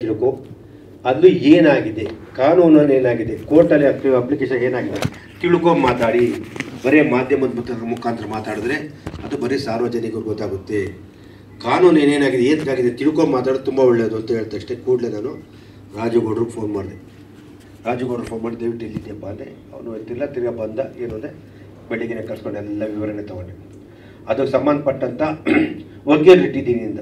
ತಿಳ್ಕೊ ಅದು ಏನಾಗಿದೆ, ಕಾನೂನಲ್ಲಿ ಏನಾಗಿದೆ, ಕೋರ್ಟಲ್ಲಿ ಅಪ್ಲಿಕೇಶನ್ ಏನಾಗಿದೆ ತಿಳ್ಕೊ ಮಾತಾಡಿ. ಬರೀ ಮಾಧ್ಯಮದ ಮುಖಾಂತರ ಮಾತಾಡಿದ್ರೆ ಅದು ಬರೀ ಸಾರ್ವಜನಿಕರಿಗೆ ಗೊತ್ತಾಗುತ್ತೆ. ಕಾನೂನು ಏನೇನಾಗಿದೆ ಏನಾಗಿದೆ ತಿಳ್ಕೊ ಮಾತಾಡೋದು ತುಂಬ ಒಳ್ಳೆಯದು ಅಂತ ಹೇಳ್ತಾ ಅಷ್ಟೇ. ಕೂಡಲೇ ನಾನು ರಾಜುಗೌಡ್ರಿಗೆ ಫೋನ್ ಮಾಡಿದೆ. ರಾಜುಗೌಡ್ರಿಗೆ ಫೋನ್ ಮಾಡಿ ದಯವಿಟ್ಟು ಎಲ್ಲಿದ್ದೀಯಪ್ಪ ಅಂದರೆ ಅವನು ಎತ್ತಿಲ್ಲ. ತಿರ್ಗಾ ಬಂದ ಏನು ಅಂದರೆ ಬೆಳಿಗ್ಗೆ ಕರ್ಸ್ಕೊಂಡು ಎಲ್ಲ ವಿವರಣೆ ತೊಗೊಂಡೆ. ಅದಕ್ಕೆ ಸಂಬಂಧಪಟ್ಟಂಥ ವಕೀಲರು ಇಟ್ಟಿದ್ದೀನಿ ಅಂದ.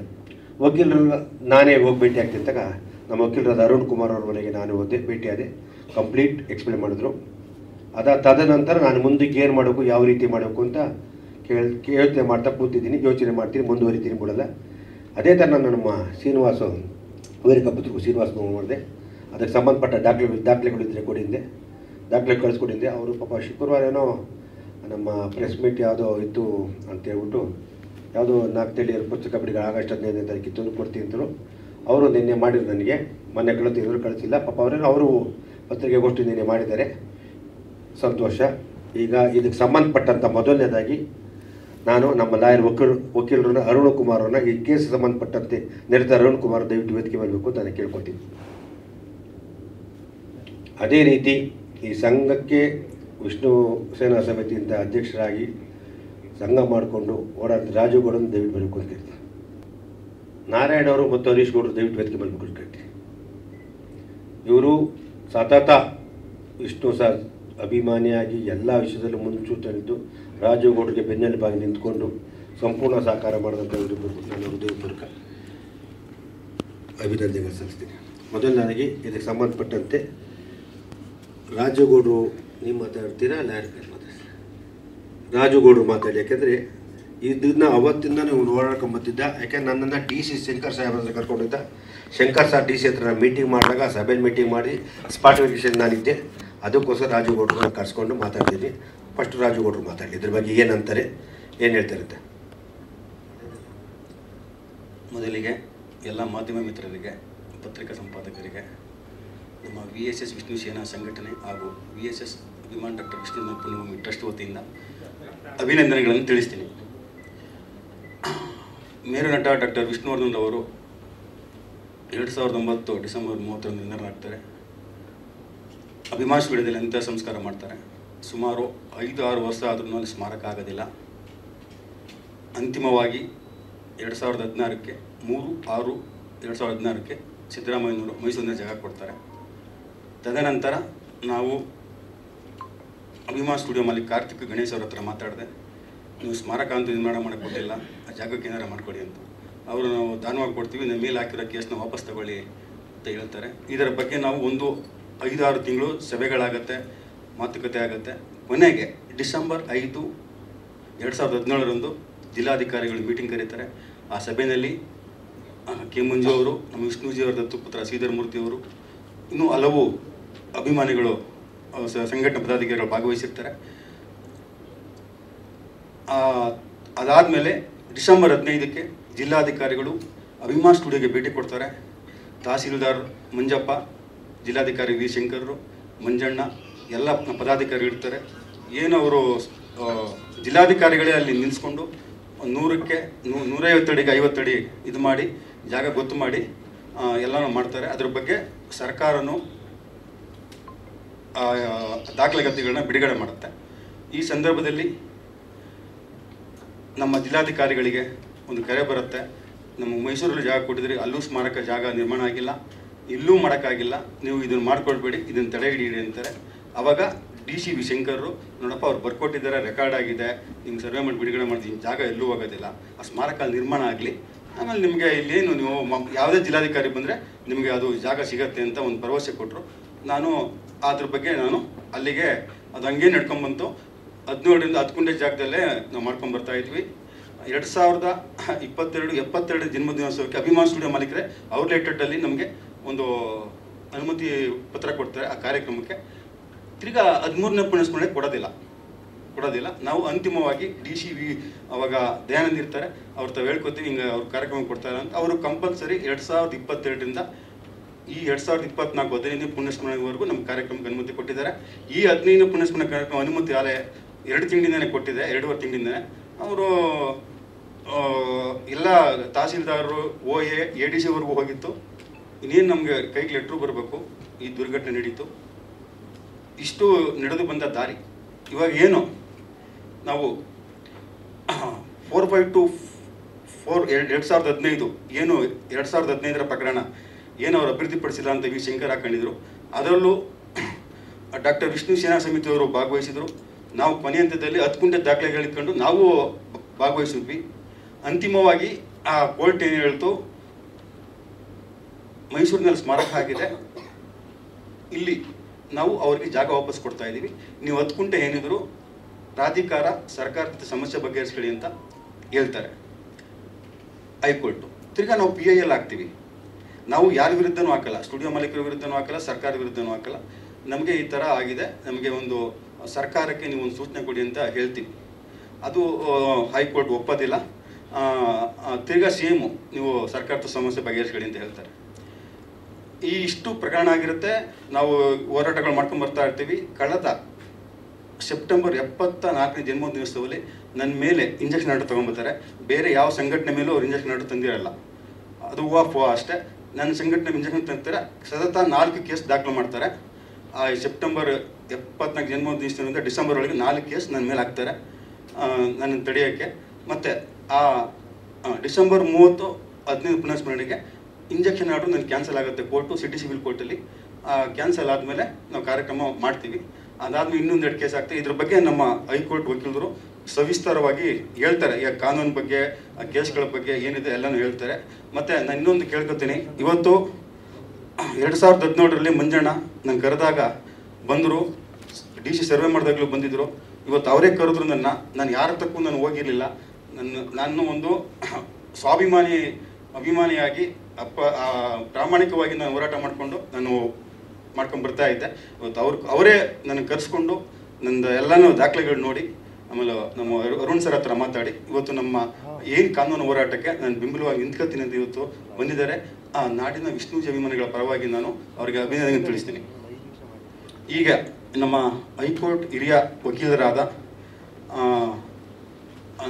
ವಕೀಲರು ನಾನೇ ಹೋಗಿ ಭೇಟಿ ಆಗ್ತಿದ್ದಾಗ ನಮ್ಮ ವಕೀಲರಾದ ಅರುಣ್ ಕುಮಾರ್ ಅವ್ರ ಮನೆಗೆ ನಾನು ಹೋದೆ, ಭೇಟಿಯಾದೆ. ಕಂಪ್ಲೀಟ್ ಎಕ್ಸ್ಪ್ಲೇನ್ ಮಾಡಿದ್ರು. ತದನಂತರ ನಾನು ಮುಂದಕ್ಕೆ ಏನು ಮಾಡಬೇಕು, ಯಾವ ರೀತಿ ಮಾಡಬೇಕು ಅಂತ ಯೋಚನೆ ಮಾಡ್ತಾ ಕೂತಿದ್ದೀನಿ, ಯೋಚನೆ ಮಾಡ್ತೀನಿ, ಮುಂದುವರಿತೀನಿ ಬಿಡಲ್ಲ. ಅದೇ ಥರ ನಾನು ನಮ್ಮ ಶ್ರೀನಿವಾಸ ವೈರಕಪುತ್ರಗೂ ಶ್ರೀನಿವಾಸ ಮಾಡಿದೆ. ಅದಕ್ಕೆ ಸಂಬಂಧಪಟ್ಟ ದಾಖಲೆಗಳಿದ್ದರೆ ಕೊಡಿದ್ದೆ, ದಾಖಲೆ ಕಳಿಸ್ಕೊಟ್ಟಿದ್ದೆ. ಅವರು ಪಾಪ ಶುಕ್ರವಾರ ಏನೋ ನಮ್ಮ ಪ್ರೆಸ್ ಮೀಟ್ ಯಾವುದೋ ಇತ್ತು ಅಂತೇಳ್ಬಿಟ್ಟು ಯಾವುದೋ 4 ತಿಳಿಯರು ಪುಸ್ತಕ ಬಿಡುಗಡೆ ಆಗಸ್ಟ್ 15ನೇ ತಾರೀಕು ತಂದು ಕೊಡ್ತೀನಿ ಅಂತರು. ಅವರು ನಿನ್ನೆ ಮಾಡಿದ್ರು, ನನಗೆ ಮೊನ್ನೆ ಕಳಿಸಿದ್ರು, ಕಳಿಸಿಲ್ಲ. ಪಾಪ ಅವರು ಪತ್ರಿಕೆಗೋಷ್ಠಿ ನಿನ್ನೆ ಮಾಡಿದ್ದಾರೆ, ಸಂತೋಷ. ಈಗ ಇದಕ್ಕೆ ಸಂಬಂಧಪಟ್ಟಂಥ ಮೊದಲನೇದಾಗಿ ನಾನು ನಮ್ಮ ಲಾಯರ್ ವಕೀಲರನ್ನ ಅರುಣ್ ಕುಮಾರ್ ಅವ್ರನ್ನ ಈ ಕೇಸ್ ಸಂಬಂಧಪಟ್ಟಂತೆ ನೆರೆದ ಅರುಣ್ ಕುಮಾರ್ ದಯವಿಟ್ಟು ವೇದಿಕೆ ಮಾಡಬೇಕು ಅಂತ ನಾನು ಕೇಳ್ಕೊತೀನಿ. ಅದೇ ರೀತಿ ಈ ಸಂಘಕ್ಕೆ ವಿಷ್ಣು ಸೇನಾ ಸಮಿತಿಯಿಂದ ಅಧ್ಯಕ್ಷರಾಗಿ ಸಂಘ ಮಾಡಿಕೊಂಡು ಓಡಾಡ್ತ ರಾಜುಗೌಡನ ದಯವಿಟ್ಟು ಬರಬೇಕು ಅಂತ ಕೇಳ್ತೀನಿ. ನಾರಾಯಣ ಅವರು ಮತ್ತು ಹರೀಶ್ ಗೌಡರು ದಯವಿಟ್ಟು ವೇದಿಕೆ ಬರಬೇಕು ಅಂತ ಕೇಳ್ತೀನಿ. ಇವರು ಸತತ ವಿಷ್ಣು ಸರ್ ಅಭಿಮಾನಿಯಾಗಿ ಎಲ್ಲ ವಿಷಯದಲ್ಲೂ ಮುಂಚೂಣಿದ್ದು ರಾಜುಗೌಡರಿಗೆ ಬೆನ್ನೆಲುಬಾಗಿ ನಿಂತ್ಕೊಂಡು ಸಂಪೂರ್ಣ ಸಹಕಾರ ಮಾಡಿದಂಥ ಇವರಿಬ್ಬರು ನಾನು ಹೃದಯಪೂರ್ವಕ ಅಭಿನಂದನೆಗಳು ಸಲ್ಲಿಸ್ತೀನಿ. ಮೊದಲನೇದಾಗಿ ಇದಕ್ಕೆ ಸಂಬಂಧಪಟ್ಟಂತೆ ರಾಜುಗೌಡರು ನೀವು ಮಾತಾಡ್ತೀರಾ, ಲಾಯರ್ ಮಾತಾಡ್ತೀರಾ? ರಾಜುಗೌಡರು ಮಾತಾಡಿ. ಯಾಕೆಂದರೆ ಇದನ್ನ ಅವತ್ತಿಂದ ನೀವು ಓಡಾಡ್ಕೊಂಬತ್ತಿದ್ದ. ಯಾಕೆಂದ್ರೆ ನನ್ನನ್ನು DC ಶಂಕರ್ ಸಾಹೇಬ್ರ ಹತ್ರ ಕರ್ಕೊಂಡಿದ್ದ. ಶಂಕರ್ ಸಾರ್ DC ಹತ್ರ ಮೀಟಿಂಗ್ ಮಾಡಿದಾಗ ಸಭೆಯಲ್ಲಿ ಮೀಟಿಂಗ್ ಮಾಡಿ ಸ್ಪಾಟ್ ವೆರಿಫಿಕೇಷನ್ ನಾನಿದ್ದೆ. ಅದಕ್ಕೋಸ್ಕರ ರಾಜುಗೌಡರನ್ನ ಕರ್ಸ್ಕೊಂಡು ಮಾತಾಡ್ತೀನಿ. ಫಸ್ಟ್ ರಾಜುಗೌಡರು ಮಾತಾಡಲಿ, ಇದ್ರ ಬಗ್ಗೆ ಏನಂತಾರೆ, ಏನು ಹೇಳ್ತಾರಂತೆ. ಮೊದಲಿಗೆ ಎಲ್ಲ ಮಾಧ್ಯಮ ಮಿತ್ರರಿಗೆ, ಪತ್ರಿಕಾ ಸಂಪಾದಕರಿಗೆ, ನಮ್ಮ VSS ವಿಷ್ಣು ಸೇನಾ ಸಂಘಟನೆ ಹಾಗೂ VSS Abhiman doctor Vishnu Punyabhoomi trust ವತಿಯಿಂದ ಅಭಿನಂದನೆಗಳನ್ನು ತಿಳಿಸ್ತೀನಿ. ಮೇರು ನಟ ಡಾಕ್ಟರ್ ವಿಷ್ಣುವರ್ಧನ್ ಅವರು 2009 ಡಿಸೆಂಬರ್ 30ರಂದು ನಿಧನರಾಗ್ತಾರೆ. ಅಭಿಮಾನ್ ಸ್ಟುಡಿಯೋದಲ್ಲಿ ಅಂತ್ಯ ಸಂಸ್ಕಾರ ಮಾಡ್ತಾರೆ. ಸುಮಾರು 5-6 ವರ್ಷ ಆದ್ರೂ ಅಲ್ಲಿ ಸ್ಮಾರಕ ಆಗೋದಿಲ್ಲ. ಅಂತಿಮವಾಗಿ 2016ಕ್ಕೆ 3/6/2016ಕ್ಕೆ ಸಿದ್ದರಾಮಯ್ಯನವರು ಮೈಸೂರಿನ ಜಾಗ ಕೊಡ್ತಾರೆ. ತದನಂತರ ನಾವು ಅಭಿಮಾನ್ ಸ್ಟುಡಿಯೋ ಮಾಲೀಕ ಕಾರ್ತಿಕ್ ಗಣೇಶ್ ಅವ್ರ ಹತ್ರ ಮಾತಾಡಿದೆ. ನೀವು ಸ್ಮಾರಕ ಅಂತ ನಿರ್ಮಾಣ ಮಾಡೋಕ್ಕೆ ಕೊಟ್ಟಿಲ್ಲ, ಆ ಜಾಗಕ್ಕೆ ಏನಾರು ಮಾಡಿಕೊಡಿ ಅಂತ. ಅವರು ನಾವು ದಾನವಾಗಿ ಕೊಡ್ತೀವಿ, ನಮ್ಮ ಮೇಲೆ ಹಾಕಿರೋ ಕೇಸನ್ನ ವಾಪಸ್ ತಗೊಳ್ಳಿ ಅಂತ ಹೇಳ್ತಾರೆ. ಇದರ ಬಗ್ಗೆ ನಾವು ಒಂದು 5-6 ತಿಂಗಳು ಸಭೆಗಳಾಗತ್ತೆ, ಮಾತುಕತೆ ಆಗುತ್ತೆ. ಕೊನೆಗೆ ಡಿಸೆಂಬರ್ 5, 2017ರಂದು ಜಿಲ್ಲಾಧಿಕಾರಿಗಳು ಮೀಟಿಂಗ್ ಕರೀತಾರೆ. ಆ ಸಭೆಯಲ್ಲಿ ಕೆ ಮಂಜು ಅವರು, ನಮ್ಮ ವಿಷ್ಣುಜಿ ಅವರ ದತ್ತುಪುತ್ರ ಶ್ರೀಧರ್ ಮೂರ್ತಿ ಅವರು, ಇನ್ನೂ ಹಲವು ಅಭಿಮಾನಿಗಳು, ಸಂಘಟನಾ ಪದಾಧಿಕಾರಿಗಳು ಭಾಗವಹಿಸಿರ್ತಾರೆ. ಅದಾದಮೇಲೆ ಡಿಸೆಂಬರ್ 15ಕ್ಕೆ ಜಿಲ್ಲಾಧಿಕಾರಿಗಳು ಅಭಿಮಾನ್ ಸ್ಟುಡಿಯೋಗೆ ಭೇಟಿ ಕೊಡ್ತಾರೆ. ತಹಸೀಲ್ದಾರ್ ಮಂಜಪ್ಪ, ಜಿಲ್ಲಾಧಿಕಾರಿ ವಿ ಶಂಕರರು, ಮಂಜಣ್ಣ ಎಲ್ಲ ಪದಾಧಿಕಾರಿಗಳು ಇರ್ತಾರೆ. ಏನು ಅವರು ಜಿಲ್ಲಾಧಿಕಾರಿಗಳೇ ಅಲ್ಲಿ ನಿಲ್ಲಿಸ್ಕೊಂಡು 100ಕ್ಕೆ 150 ಅಡಿಗೆ 50 ಅಡಿ ಇದು ಮಾಡಿ ಜಾಗ ಗೊತ್ತು ಮಾಡಿ ಎಲ್ಲನೂ ಮಾಡ್ತಾರೆ. ಅದ್ರ ಬಗ್ಗೆ ಸರ್ಕಾರನೂ ದಾಖಲಾತಿಗಳನ್ನ ಬಿಡುಗಡೆ ಮಾಡುತ್ತೆ. ಈ ಸಂದರ್ಭದಲ್ಲಿ ನಮ್ಮ ಜಿಲ್ಲಾಧಿಕಾರಿಗಳಿಗೆ ಒಂದು ಕರೆ ಬರುತ್ತೆ. ನಮ್ಮ ಮೈಸೂರಲ್ಲಿ ಜಾಗ ಕೊಟ್ಟಿದ್ರಿ, ಅಲ್ಲೂ ಸ್ಮಾರಕ ಜಾಗ ನಿರ್ಮಾಣ ಆಗಿಲ್ಲ, ಇಲ್ಲೂ ಮಾಡೋಕ್ಕಾಗಿಲ್ಲ, ನೀವು ಇದನ್ನು ಮಾಡ್ಕೊಳ್ಬೇಡಿ, ಇದನ್ನು ತಡೆ ಹಿಡಿಯಿರಿ ಅಂತಾರೆ. ಆವಾಗ DC ವಿ ಶಂಕರರು, ನೋಡಪ್ಪ ಅವ್ರು ಬರ್ಕೊಟ್ಟಿದ್ದಾರೆ, ರೆಕಾರ್ಡ್ ಆಗಿದೆ, ನಿಮ್ಗೆ ಸರ್ವೆ ಮಾಡಿ ಬಿಡುಗಡೆ ಮಾಡ್ತೀನಿ, ಜಾಗ ಎಲ್ಲೂ ಹೋಗೋದಿಲ್ಲ, ಆ ಸ್ಮಾರಕ ನಿರ್ಮಾಣ ಆಗಲಿ, ಆಮೇಲೆ ನಿಮಗೆ ಇಲ್ಲೇನು ನೀವು ಯಾವುದೇ ಜಿಲ್ಲಾಧಿಕಾರಿ ಬಂದರೆ ನಿಮಗೆ ಅದು ಜಾಗ ಸಿಗತ್ತೆ ಅಂತ ಒಂದು ಭರವಸೆ ಕೊಟ್ಟರು. ನಾನು ಅದ್ರ ಬಗ್ಗೆ ನಾನು ಅಲ್ಲಿಗೆ ಅದು ಹಂಗೆ ನಡ್ಕೊಂಬಂತು. 17ರಿಂದ 10 ಗುಂಟೆ ಜಾಗದಲ್ಲೇ ನಾವು ಮಾಡ್ಕೊಂಬರ್ತಾ ಇದ್ವಿ. 2022 72 ಜನ್ಮದಿನೋತ್ಸವಕ್ಕೆ ಅಭಿಮಾನ್ ಸ್ಟುಡಿಯೋ ಮಾಲೀಕರೇ ಔಟ್ಲೆಟಲ್ಲಿ ನಮಗೆ ಒಂದು ಅನುಮತಿ ಪತ್ರ ಕೊಡ್ತಾರೆ ಆ ಕಾರ್ಯಕ್ರಮಕ್ಕೆ. ತಿರ್ಗಾ 13ನೇ ಪುಣ್ಯಸ್ಮರಣೆ ಕೊಡೋದಿಲ್ಲ. ನಾವು ಅಂತಿಮವಾಗಿ DC ಅವಾಗ ದಯಾನಂದ್ ಇರ್ತಾರೆ, ಅವ್ರ ತಾವು ಹೇಳ್ಕೊತೀವಿ, ಹಿಂಗೆ ಅವ್ರ ಕಾರ್ಯಕ್ರಮ ಕೊಡ್ತಾರೆ ಅಂತ. ಅವರು ಕಂಪಲ್ಸರಿ 2022ರಿಂದ ಈ 2024 15ನೇ ಪುಣ್ಯಸ್ಮರಣೆವರೆಗೂ ನಮ್ಮ ಕಾರ್ಯಕ್ರಮಕ್ಕೆ ಅನುಮತಿ ಕೊಟ್ಟಿದ್ದಾರೆ. ಈ 15ನೇ ಪುಣ್ಯಸ್ಮರಣೆ ಕಾರ್ಯಕ್ರಮ ಅನುಮತಿ ಆಲೆ 2 ತಿಂಗಳಿಂದನೇ ಕೊಟ್ಟಿದೆ, 2.5 ತಿಂಗಳಿಂದನೇ. ಅವರು ಎಲ್ಲ ತಹಸೀಲ್ದಾರರು, OA, ADC ವರೆಗೂ ಹೋಗಿತ್ತು. ಇನ್ನೇನು ನಮಗೆ ಕೈಗೆ ಲೆಟ್ರು ಬರಬೇಕು, ಈ ದುರ್ಘಟನೆ ನಡೀತು, ಇಷ್ಟು ನಡೆದು ಬಂದ ದಾರಿ. ಇವಾಗ ಏನು ನಾವು 452/4/2015 ಏನು 2015 ಪ್ರಕರಣ ಏನು ಅವರು ಅಭಿವೃದ್ಧಿಪಡಿಸಿಲ್ಲ ಅಂತ ವಿ ಶಂಕರ್ ಹಾಕೊಂಡಿದ್ರು. ಅದರಲ್ಲೂ ಡಾಕ್ಟರ್ ವಿಷ್ಣು ಸೇನಾ ಸಮಿತಿಯವರು ಭಾಗವಹಿಸಿದರು. ನಾವು ಕೊನೆ ಹಂತದಲ್ಲಿ 10 ಗುಂಟೆ ದಾಖಲೆಗಳು ಇಟ್ಕೊಂಡು ನಾವು ಭಾಗವಹಿಸಿದ್ವಿ. ಅಂತಿಮವಾಗಿ ಆ ಕೋರ್ಟ್ ಏನು ಹೇಳ್ತು, ಮೈಸೂರಿನಲ್ಲಿ ಸ್ಮಾರಕ ಆಗಿದೆ, ಇಲ್ಲಿ ನಾವು ಅವ್ರಿಗೆ ಜಾಗ ವಾಪಸ್ ಕೊಡ್ತಾ ಇದ್ದೀವಿ, ನೀವು 10 ಗುಂಟೆ ಏನಿದ್ರು ಪ್ರಾಧಿಕಾರ ಸರ್ಕಾರದ ಸಮಸ್ಯೆ ಬಗೆಹರಿಸ್ಕೊಳ್ಳಿ ಅಂತ ಹೇಳ್ತಾರೆ ಹೈಕೋರ್ಟು. ತಿರ್ಗಾ ನಾವು PIL ಹಾಕ್ತೀವಿ. ನಾವು ಯಾರ ವಿರುದ್ಧನೂ ಹಾಕಲ್ಲ, ಸ್ಟುಡಿಯೋ ಮಾಲೀಕರ ವಿರುದ್ಧನೂ ಹಾಕಲ್ಲ, ಸರ್ಕಾರದ ವಿರುದ್ಧನೂ ಹಾಕಲ್ಲ. ನಮಗೆ ಈ ಥರ ಆಗಿದೆ, ನಮಗೆ ಒಂದು ಸರ್ಕಾರಕ್ಕೆ ನೀವು ಒಂದು ಸೂಚನೆ ಕೊಡಿ ಅಂತ ಹೇಳ್ತೀವಿ. ಅದು ಹೈಕೋರ್ಟ್ ಒಪ್ಪೋದಿಲ್ಲ. ತಿರ್ಗಾ ಸೇಮು ನೀವು ಸರ್ಕಾರದ ಸಮಸ್ಯೆ ಬಗೆಹರಿಸ್ಕೊಳ್ಳಿ ಅಂತ ಹೇಳ್ತಾರೆ. ಈ ಇಷ್ಟು ಪ್ರಕರಣ ಆಗಿರುತ್ತೆ. ನಾವು ಹೋರಾಟಗಳು ಮಾಡ್ಕೊಂಡು ಬರ್ತಾ ಇರ್ತೀವಿ. ಕಳೆದ ಸೆಪ್ಟೆಂಬರ್ 74ನೇ ಜನ್ಮದಿನೋತ್ಸವದಲ್ಲಿ ನನ್ನ ಮೇಲೆ ಇಂಜೆಕ್ಷನ್ ಆರ್ಡರ್ ತೊಗೊಂಬರ್ತಾರೆ. ಬೇರೆ ಯಾವ ಸಂಘಟನೆ ಮೇಲೂ ಅವ್ರು ಇಂಜೆಕ್ಷನ್ ಆರ್ಡರ್ ತಂದಿರಲ್ಲ, ಅದು ಹೂವು ಅಷ್ಟೇ. ನನ್ನ ಸಂಘಟನೆ ಇಂಜೆಕ್ಷನ್ ತಂತಾರೆ. ಸತತ 4 ಕೇಸ್ ದಾಖಲು ಮಾಡ್ತಾರೆ. ಸೆಪ್ಟೆಂಬರ್ 74 ಜನ್ಮದಿನದಿಂದ ಡಿಸೆಂಬರ್ ಒಳಗೆ 4 ಕೇಸ್ ನನ್ನ ಮೇಲೆ ಹಾಕ್ತಾರೆ ನನ್ನ ತಡೆಯೋಕ್ಕೆ. ಮತ್ತು ಆ ಡಿಸೆಂಬರ್ 30 15 ಪುನಃಸ್ಮರಣೆಗೆ ಇಂಜೆಕ್ಷನ್ ಆರ್ಡರ್ ನನಗೆ ಕ್ಯಾನ್ಸಲ್ ಆಗುತ್ತೆ ಕೋರ್ಟು, ಸಿಟಿ ಸಿವಿಲ್ ಕೋರ್ಟಲ್ಲಿ. ಕ್ಯಾನ್ಸಲ್ ಆದಮೇಲೆ ನಾವು ಕಾರ್ಯಕ್ರಮ ಮಾಡ್ತೀವಿ. ಅದಾದ್ಮೇಲೆ ಇನ್ನೊಂದು 2 ಕೇಸ್ ಆಗ್ತದೆ. ಇದ್ರ ಬಗ್ಗೆ ನಮ್ಮ ಹೈಕೋರ್ಟ್ ವಕೀಲರು ಸವಿಸ್ತಾರವಾಗಿ ಹೇಳ್ತಾರೆ, ಈಗ ಕಾನೂನು ಬಗ್ಗೆ, ಕೇಸ್ಗಳ ಬಗ್ಗೆ ಏನಿದೆ ಎಲ್ಲನೂ ಹೇಳ್ತಾರೆ. ಮತ್ತು ನಾನು ಇನ್ನೊಂದು ಕೇಳ್ಕೊತೀನಿ, ಇವತ್ತು 2017ರಲ್ಲಿ ಮಂಜಣ್ಣ ನಾನು ಕರೆದಾಗ ಬಂದರು, DC ಸರ್ವೆ ಮಾಡಿದಾಗಲೂ ಬಂದಿದ್ದರು. ಇವತ್ತು ಅವರೇ ಕರೆದ್ರು ನಾನು ಯಾರ ತಕ್ಕೂ ನಾನು ಹೋಗಿರಲಿಲ್ಲ. ನಾನು ಒಂದು ಅಭಿಮಾನಿಯಾಗಿ ಪ್ರಾಮಾಣಿಕವಾಗಿ ನಾನು ಹೋರಾಟ ಮಾಡ್ಕೊಂಡು ಬರ್ತಾ ಇದ್ದೆ. ಇವತ್ತು ಅವರೇ ನನಗೆ ಕರೆಸ್ಕೊಂಡು ನಂದು ಎಲ್ಲನೂ ದಾಖಲೆಗಳು ನೋಡಿ, ಆಮೇಲೆ ನಮ್ಮ ಅರುಣ್ ಸರ್ ಹತ್ರ ಮಾತಾಡಿ ಇವತ್ತು ನಮ್ಮ ಏನು ಕಾನೂನು ಹೋರಾಟಕ್ಕೆ ನಾನು ಬೆಂಬಲವಾಗಿ ನಿಂತ್ಕೊಳ್ತೀನಿ ಅಂತ ಇವತ್ತು ಬಂದಿದ್ದಾರೆ. ಆ ನಾಡಿನ ವಿಷ್ಣುಜಿ ಅಭಿಮಾನಿಗಳ ಪರವಾಗಿ ನಾನು ಅವರಿಗೆ ಅಭಿನಂದನೆ ತಿಳಿಸ್ತೀನಿ. ಈಗ ನಮ್ಮ ಹೈಕೋರ್ಟ್ ಹಿರಿಯ ವಕೀಲರಾದ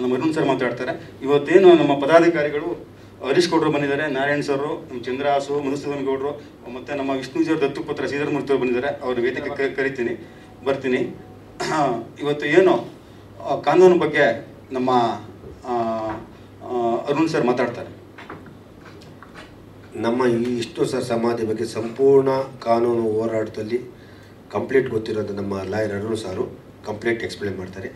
ನಮ್ಮ ಅರುಣ್ ಸರ್ ಮಾತಾಡ್ತಾರೆ. ಇವತ್ತೇನು ನಮ್ಮ ಪದಾಧಿಕಾರಿಗಳು ಹರೀಶ್ ಗೌಡರು ಬಂದಿದ್ದಾರೆ, ನಾರಾಯಣ್ ಸರ್, ನಮ್ಮ ಚಂದ್ರಾಸು, ಮಧುಸೂದನ್ ಗೌಡರು, ಮತ್ತು ನಮ್ಮ ವಿಷ್ಣುಜಿಯವ್ರ ದತ್ತುಪುತ್ರ ಶ್ರೀಧರ್ ಮೂರ್ತಿ ಅವರು ಬಂದಿದ್ದಾರೆ. ಅವ್ರ ವೇದಿಕೆ ಬರ್ತೀನಿ. ಇವತ್ತು ಏನು ಕಾನೂನು ಬಗ್ಗೆ ನಮ್ಮ ಅರುಣ್ ಸರ್ ಮಾತಾಡ್ತಾರೆ. ನಮ್ಮ ಈ ವಿಷ್ಣು ಸರ್ ಸಮಾಧಿ ಬಗ್ಗೆ ಸಂಪೂರ್ಣ ಕಾನೂನು ಹೋರಾಟದಲ್ಲಿ ಕಂಪ್ಲೀಟ್ ಗೊತ್ತಿರೋದು ನಮ್ಮ ಲಾಯರ್ ಅರುಣ್ ಸಾರು ಕಂಪ್ಲೀಟ್ ಎಕ್ಸ್ಪ್ಲೇನ್ ಮಾಡ್ತಾರೆ.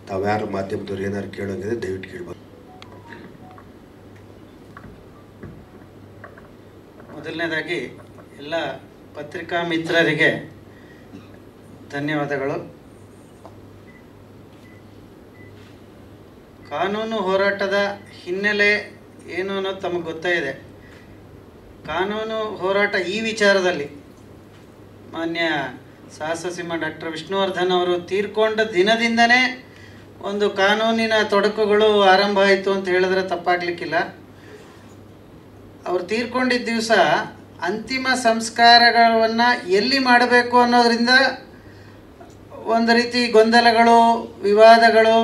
ತಾವು ಯಾರು ಮಾಧ್ಯಮದವ್ರು ಏನಾದ್ರು ಕೇಳೋಂಗಿದೆ ದಯವಿಟ್ಟು ಕೇಳ್ಬೋದು. ಮೊದಲನೇದಾಗಿ ಎಲ್ಲ ಪತ್ರಿಕಾ ಮಿತ್ರರಿಗೆ ಧನ್ಯವಾದಗಳು. ಕಾನೂನು ಹೋರಾಟದ ಹಿನ್ನೆಲೆ ಏನು ಅನ್ನೋದು ತಮಗೆ ಗೊತ್ತೇ ಇದೆ. ಕಾನೂನು ಹೋರಾಟ ಈ ವಿಚಾರದಲ್ಲಿ ಮಾನ್ಯ ಸಾಹಸಸಿಂಹ ಡಾಕ್ಟರ್ ವಿಷ್ಣುವರ್ಧನ್ ಅವರು ತೀರ್ಕೊಂಡ ದಿನದಿಂದನೇ ಒಂದು ಕಾನೂನಿನ ತೊಡಕುಗಳು ಆರಂಭ ಆಯಿತು ಅಂತ ಹೇಳಿದ್ರೆ ತಪ್ಪಾಗಲಿಕ್ಕಿಲ್ಲ. ಅವ್ರು ತೀರ್ಕೊಂಡಿದ್ದ ದಿವಸ ಅಂತಿಮ ಸಂಸ್ಕಾರಗಳನ್ನು ಎಲ್ಲಿ ಮಾಡಬೇಕು ಅನ್ನೋದರಿಂದ ಒಂದು ರೀತಿ ಗೊಂದಲಗಳು, ವಿವಾದಗಳು,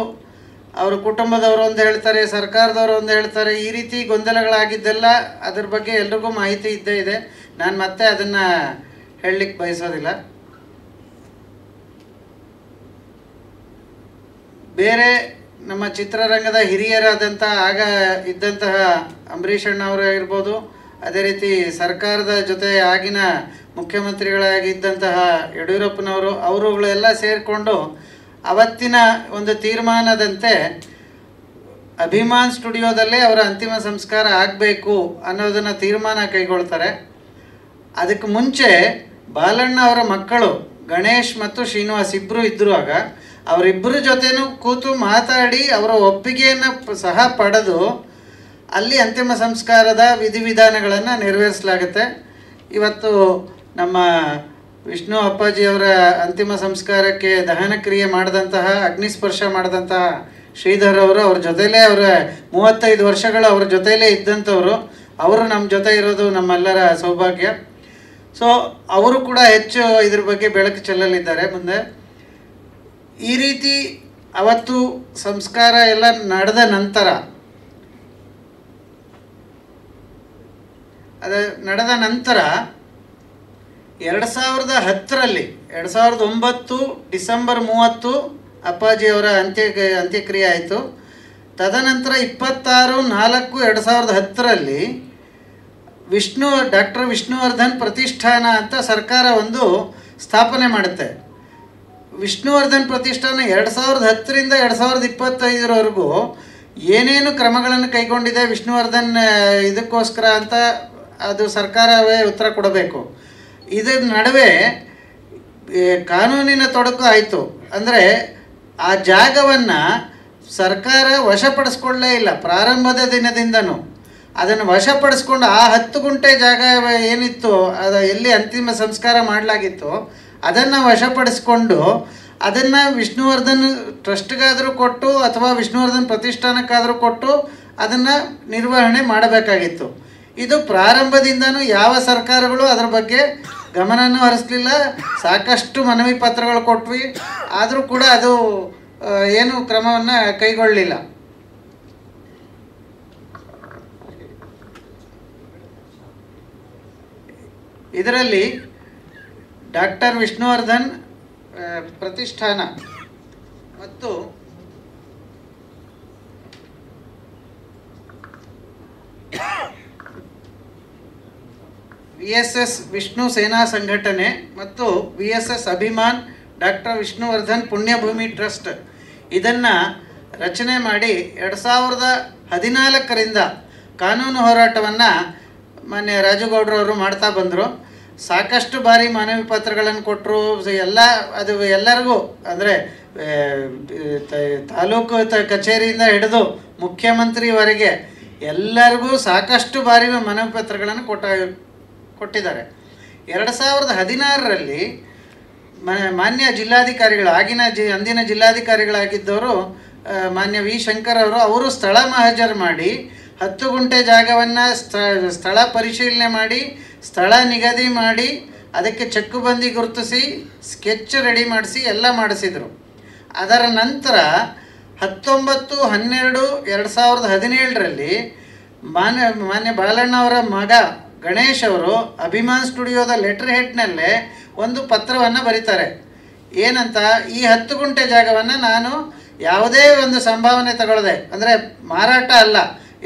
ಅವ್ರ ಕುಟುಂಬದವರು ಒಂದು ಹೇಳ್ತಾರೆ, ಸರ್ಕಾರದವರು ಒಂದು ಹೇಳ್ತಾರೆ, ಈ ರೀತಿ ಗೊಂದಲಗಳಾಗಿದ್ದೆಲ್ಲ ಅದ್ರ ಬಗ್ಗೆ ಎಲ್ರಿಗೂ ಮಾಹಿತಿ ಇದ್ದೇ ಇದೆ. ನಾನು ಮತ್ತೆ ಅದನ್ನು ಹೇಳಲಿಕ್ಕೆ ಬಯಸೋದಿಲ್ಲ. ಬೇರೆ ನಮ್ಮ ಚಿತ್ರರಂಗದ ಹಿರಿಯರಾದಂಥ ಆಗ ಇದ್ದಂತಹ ಅಂಬರೀಷ್ ಅಣ್ಣವರು ಇರ್ಬೋದು, ಅದೇ ರೀತಿ ಸರ್ಕಾರದ ಜೊತೆ ಆಗಿನ ಮುಖ್ಯಮಂತ್ರಿಗಳಾಗಿದ್ದಂತಹ ಯಡಿಯೂರಪ್ಪನವರು, ಅವರುಗಳೆಲ್ಲ ಸೇರಿಕೊಂಡು ಅವತ್ತಿನ ಒಂದು ತೀರ್ಮಾನದಂತೆ ಅಭಿಮಾನ್ ಸ್ಟುಡಿಯೋದಲ್ಲೇ ಅವರ ಅಂತಿಮ ಸಂಸ್ಕಾರ ಆಗಬೇಕು ಅನ್ನೋದನ್ನು ತೀರ್ಮಾನ ಕೈಗೊಳ್ತಾರೆ. ಅದಕ್ಕೆ ಮುಂಚೆ ಬಾಲಣ್ಣ ಅವರ ಮಕ್ಕಳು ಗಣೇಶ್ ಮತ್ತು ಶ್ರೀನಿವಾಸ್ ಇಬ್ಬರು ಇದ್ದರು. ಆಗ ಅವರಿಬ್ಬರ ಜೊತೆನೂ ಕೂತು ಮಾತಾಡಿ ಅವರ ಒಪ್ಪಿಗೆಯನ್ನು ಸಹ ಪಡೆದು ಅಲ್ಲಿ ಅಂತಿಮ ಸಂಸ್ಕಾರದ ವಿಧಿವಿಧಾನಗಳನ್ನು ನೆರವೇರಿಸಲಾಗುತ್ತೆ. ಇವತ್ತು ನಮ್ಮ ವಿಷ್ಣು ಅಪ್ಪಾಜಿಯವರ ಅಂತಿಮ ಸಂಸ್ಕಾರಕ್ಕೆ ದಹನ ಕ್ರಿಯೆ ಮಾಡಿದಂತಹ, ಅಗ್ನಿಸ್ಪರ್ಶ ಮಾಡಿದಂತಹ ಶ್ರೀಧರ್ ಅವರು, ಅವ್ರ ಜೊತೆಲೇ ಅವರ 35 ವರ್ಷಗಳು ಅವ್ರ ಜೊತೆಲೇ ಇದ್ದಂಥವರು, ಅವರು ನಮ್ಮ ಜೊತೆ ಇರೋದು ನಮ್ಮೆಲ್ಲರ ಸೌಭಾಗ್ಯ. ಸೊ ಅವರು ಕೂಡ ಹೆಚ್ಚು ಇದ್ರ ಬಗ್ಗೆ ಬೆಳಕು ಚೆಲ್ಲಲಿದ್ದಾರೆ ಮುಂದೆ. ಈ ರೀತಿ ಅವತ್ತು ಸಂಸ್ಕಾರ ಎಲ್ಲ ನಡೆದ ನಂತರ ಅದು ನಡೆದ ನಂತರ 2010ರಲ್ಲಿ 2009 ಡಿಸೆಂಬರ್ 30 ಅಪ್ಪಾಜಿಯವರ ಅಂತ್ಯಕ್ರಿಯೆ ಆಯಿತು. ತದನಂತರ 26/4/2010ರಲ್ಲಿ ಡಾಕ್ಟರ್ ವಿಷ್ಣುವರ್ಧನ್ ಪ್ರತಿಷ್ಠಾನ ಅಂತ ಸರ್ಕಾರ ಒಂದು ಸ್ಥಾಪನೆ ಮಾಡುತ್ತೆ. ವಿಷ್ಣುವರ್ಧನ್ ಪ್ರತಿಷ್ಠಾನ 2010ರಿಂದ 2025ರವರೆಗೂ ಏನೇನು ಕ್ರಮಗಳನ್ನು ಕೈಗೊಂಡಿದೆ ವಿಷ್ಣುವರ್ಧನ್ ಇದಕ್ಕೋಸ್ಕರ ಅಂತ ಅದು ಸರ್ಕಾರವೇ ಉತ್ತರ ಕೊಡಬೇಕು. ಇದರ ನಡುವೆ ಕಾನೂನಿನ ತೊಡಕು ಆಯಿತು. ಅಂದರೆ ಆ ಜಾಗವನ್ನು ಸರ್ಕಾರ ವಶಪಡಿಸ್ಕೊಳ್ಳೇ ಇಲ್ಲ. ಪ್ರಾರಂಭದ ದಿನದಿಂದನೂ ಅದನ್ನು ವಶಪಡಿಸ್ಕೊಂಡು ಆ 10 ಗುಂಟೆ ಜಾಗ ಏನಿತ್ತು ಅದು ಎಲ್ಲಿ ಅಂತಿಮ ಸಂಸ್ಕಾರ ಮಾಡಲಾಗಿತ್ತು ಅದನ್ನು ವಶಪಡಿಸ್ಕೊಂಡು ಅದನ್ನು ವಿಷ್ಣುವರ್ಧನ್ ಟ್ರಸ್ಟ್ಗಾದರೂ ಕೊಟ್ಟು ಅಥವಾ ವಿಷ್ಣುವರ್ಧನ್ ಪ್ರತಿಷ್ಠಾನಕ್ಕಾದರೂ ಕೊಟ್ಟು ಅದನ್ನು ನಿರ್ವಹಣೆ ಮಾಡಬೇಕಾಗಿತ್ತು. ಇದು ಪ್ರಾರಂಭದಿಂದನೂ ಯಾವ ಸರ್ಕಾರಗಳು ಅದರ ಬಗ್ಗೆ ಗಮನನೂ ಹರಿಸಲಿಲ್ಲ. ಸಾಕಷ್ಟು ಮನವಿ ಪತ್ರಗಳು ಕೊಟ್ವಿ, ಆದರೂ ಕೂಡ ಅದು ಏನು ಕ್ರಮವನ್ನು ಕೈಗೊಳ್ಳಲಿಲ್ಲ. ಇದರಲ್ಲಿ ಡಾಕ್ಟರ್ ವಿಷ್ಣುವರ್ಧನ್ ಪ್ರತಿಷ್ಠಾನ ಮತ್ತು VSS ವಿಷ್ಣು ಸೇನಾ ಸಂಘಟನೆ ಮತ್ತು VSS Abhiman doctor Vishnuvardhan Punyabhoomi trust ಇದನ್ನು ರಚನೆ ಮಾಡಿ 2014ರಿಂದ ಕಾನೂನು ಹೋರಾಟವನ್ನು ಮಾನ್ಯ ರಾಜುಗೌಡರವರು ಮಾಡ್ತಾ ಬಂದರು. ಸಾಕಷ್ಟು ಬಾರಿ ಮನವಿ ಪತ್ರಗಳನ್ನು ಕೊಟ್ಟರು. ಅದು ಎಲ್ಲರಿಗೂ ಅಂದರೆ ತಾಲೂಕು ಕಚೇರಿಯಿಂದ ಹಿಡಿದು ಮುಖ್ಯಮಂತ್ರಿವರೆಗೆ ಎಲ್ಲರಿಗೂ ಸಾಕಷ್ಟು ಬಾರಿ ಮನವಿ ಪತ್ರಗಳನ್ನು ಕೊಟ್ಟಿದ್ದಾರೆ. 2016ರಲ್ಲಿ ಮಾನ್ಯ ಜಿಲ್ಲಾಧಿಕಾರಿಗಳು ಅಂದಿನ ಜಿಲ್ಲಾಧಿಕಾರಿಗಳಾಗಿದ್ದವರು ಮಾನ್ಯ ವಿ ಶಂಕರ್ ಅವರು ಸ್ಥಳ ಮಹಜರು ಮಾಡಿ 10 ಗುಂಟೆ ಜಾಗವನ್ನು ಸ್ಥಳ ಪರಿಶೀಲನೆ ಮಾಡಿ ಸ್ಥಳ ನಿಗದಿ ಮಾಡಿ ಅದಕ್ಕೆ ಚೆಕ್ಕುಬಂದಿ ಗುರುತಿಸಿ ಸ್ಕೆಚ್ ರೆಡಿ ಮಾಡಿಸಿ ಎಲ್ಲ ಮಾಡಿಸಿದರು. ಅದರ ನಂತರ 19/12/2017ರಲ್ಲಿ ಮಾನ್ಯ ಬಾಲಣ್ಣ ಅವರ ಮಗ ಗಣೇಶ್ ಅವರು ಅಭಿಮಾನ್ ಸ್ಟುಡಿಯೋದ ಲೆಟರ್ ಹೆಡ್ನಲ್ಲೇ ಒಂದು ಪತ್ರವನ್ನು ಬರೀತಾರೆ. ಏನಂತ, ಈ 10 ಗುಂಟೆ ಜಾಗವನ್ನು ನಾನು ಯಾವುದೇ ಒಂದು ಸಂಭಾವನೆ ತಗೊಳ್ಳದೆ, ಅಂದರೆ ಮಾರಾಟ ಅಲ್ಲ,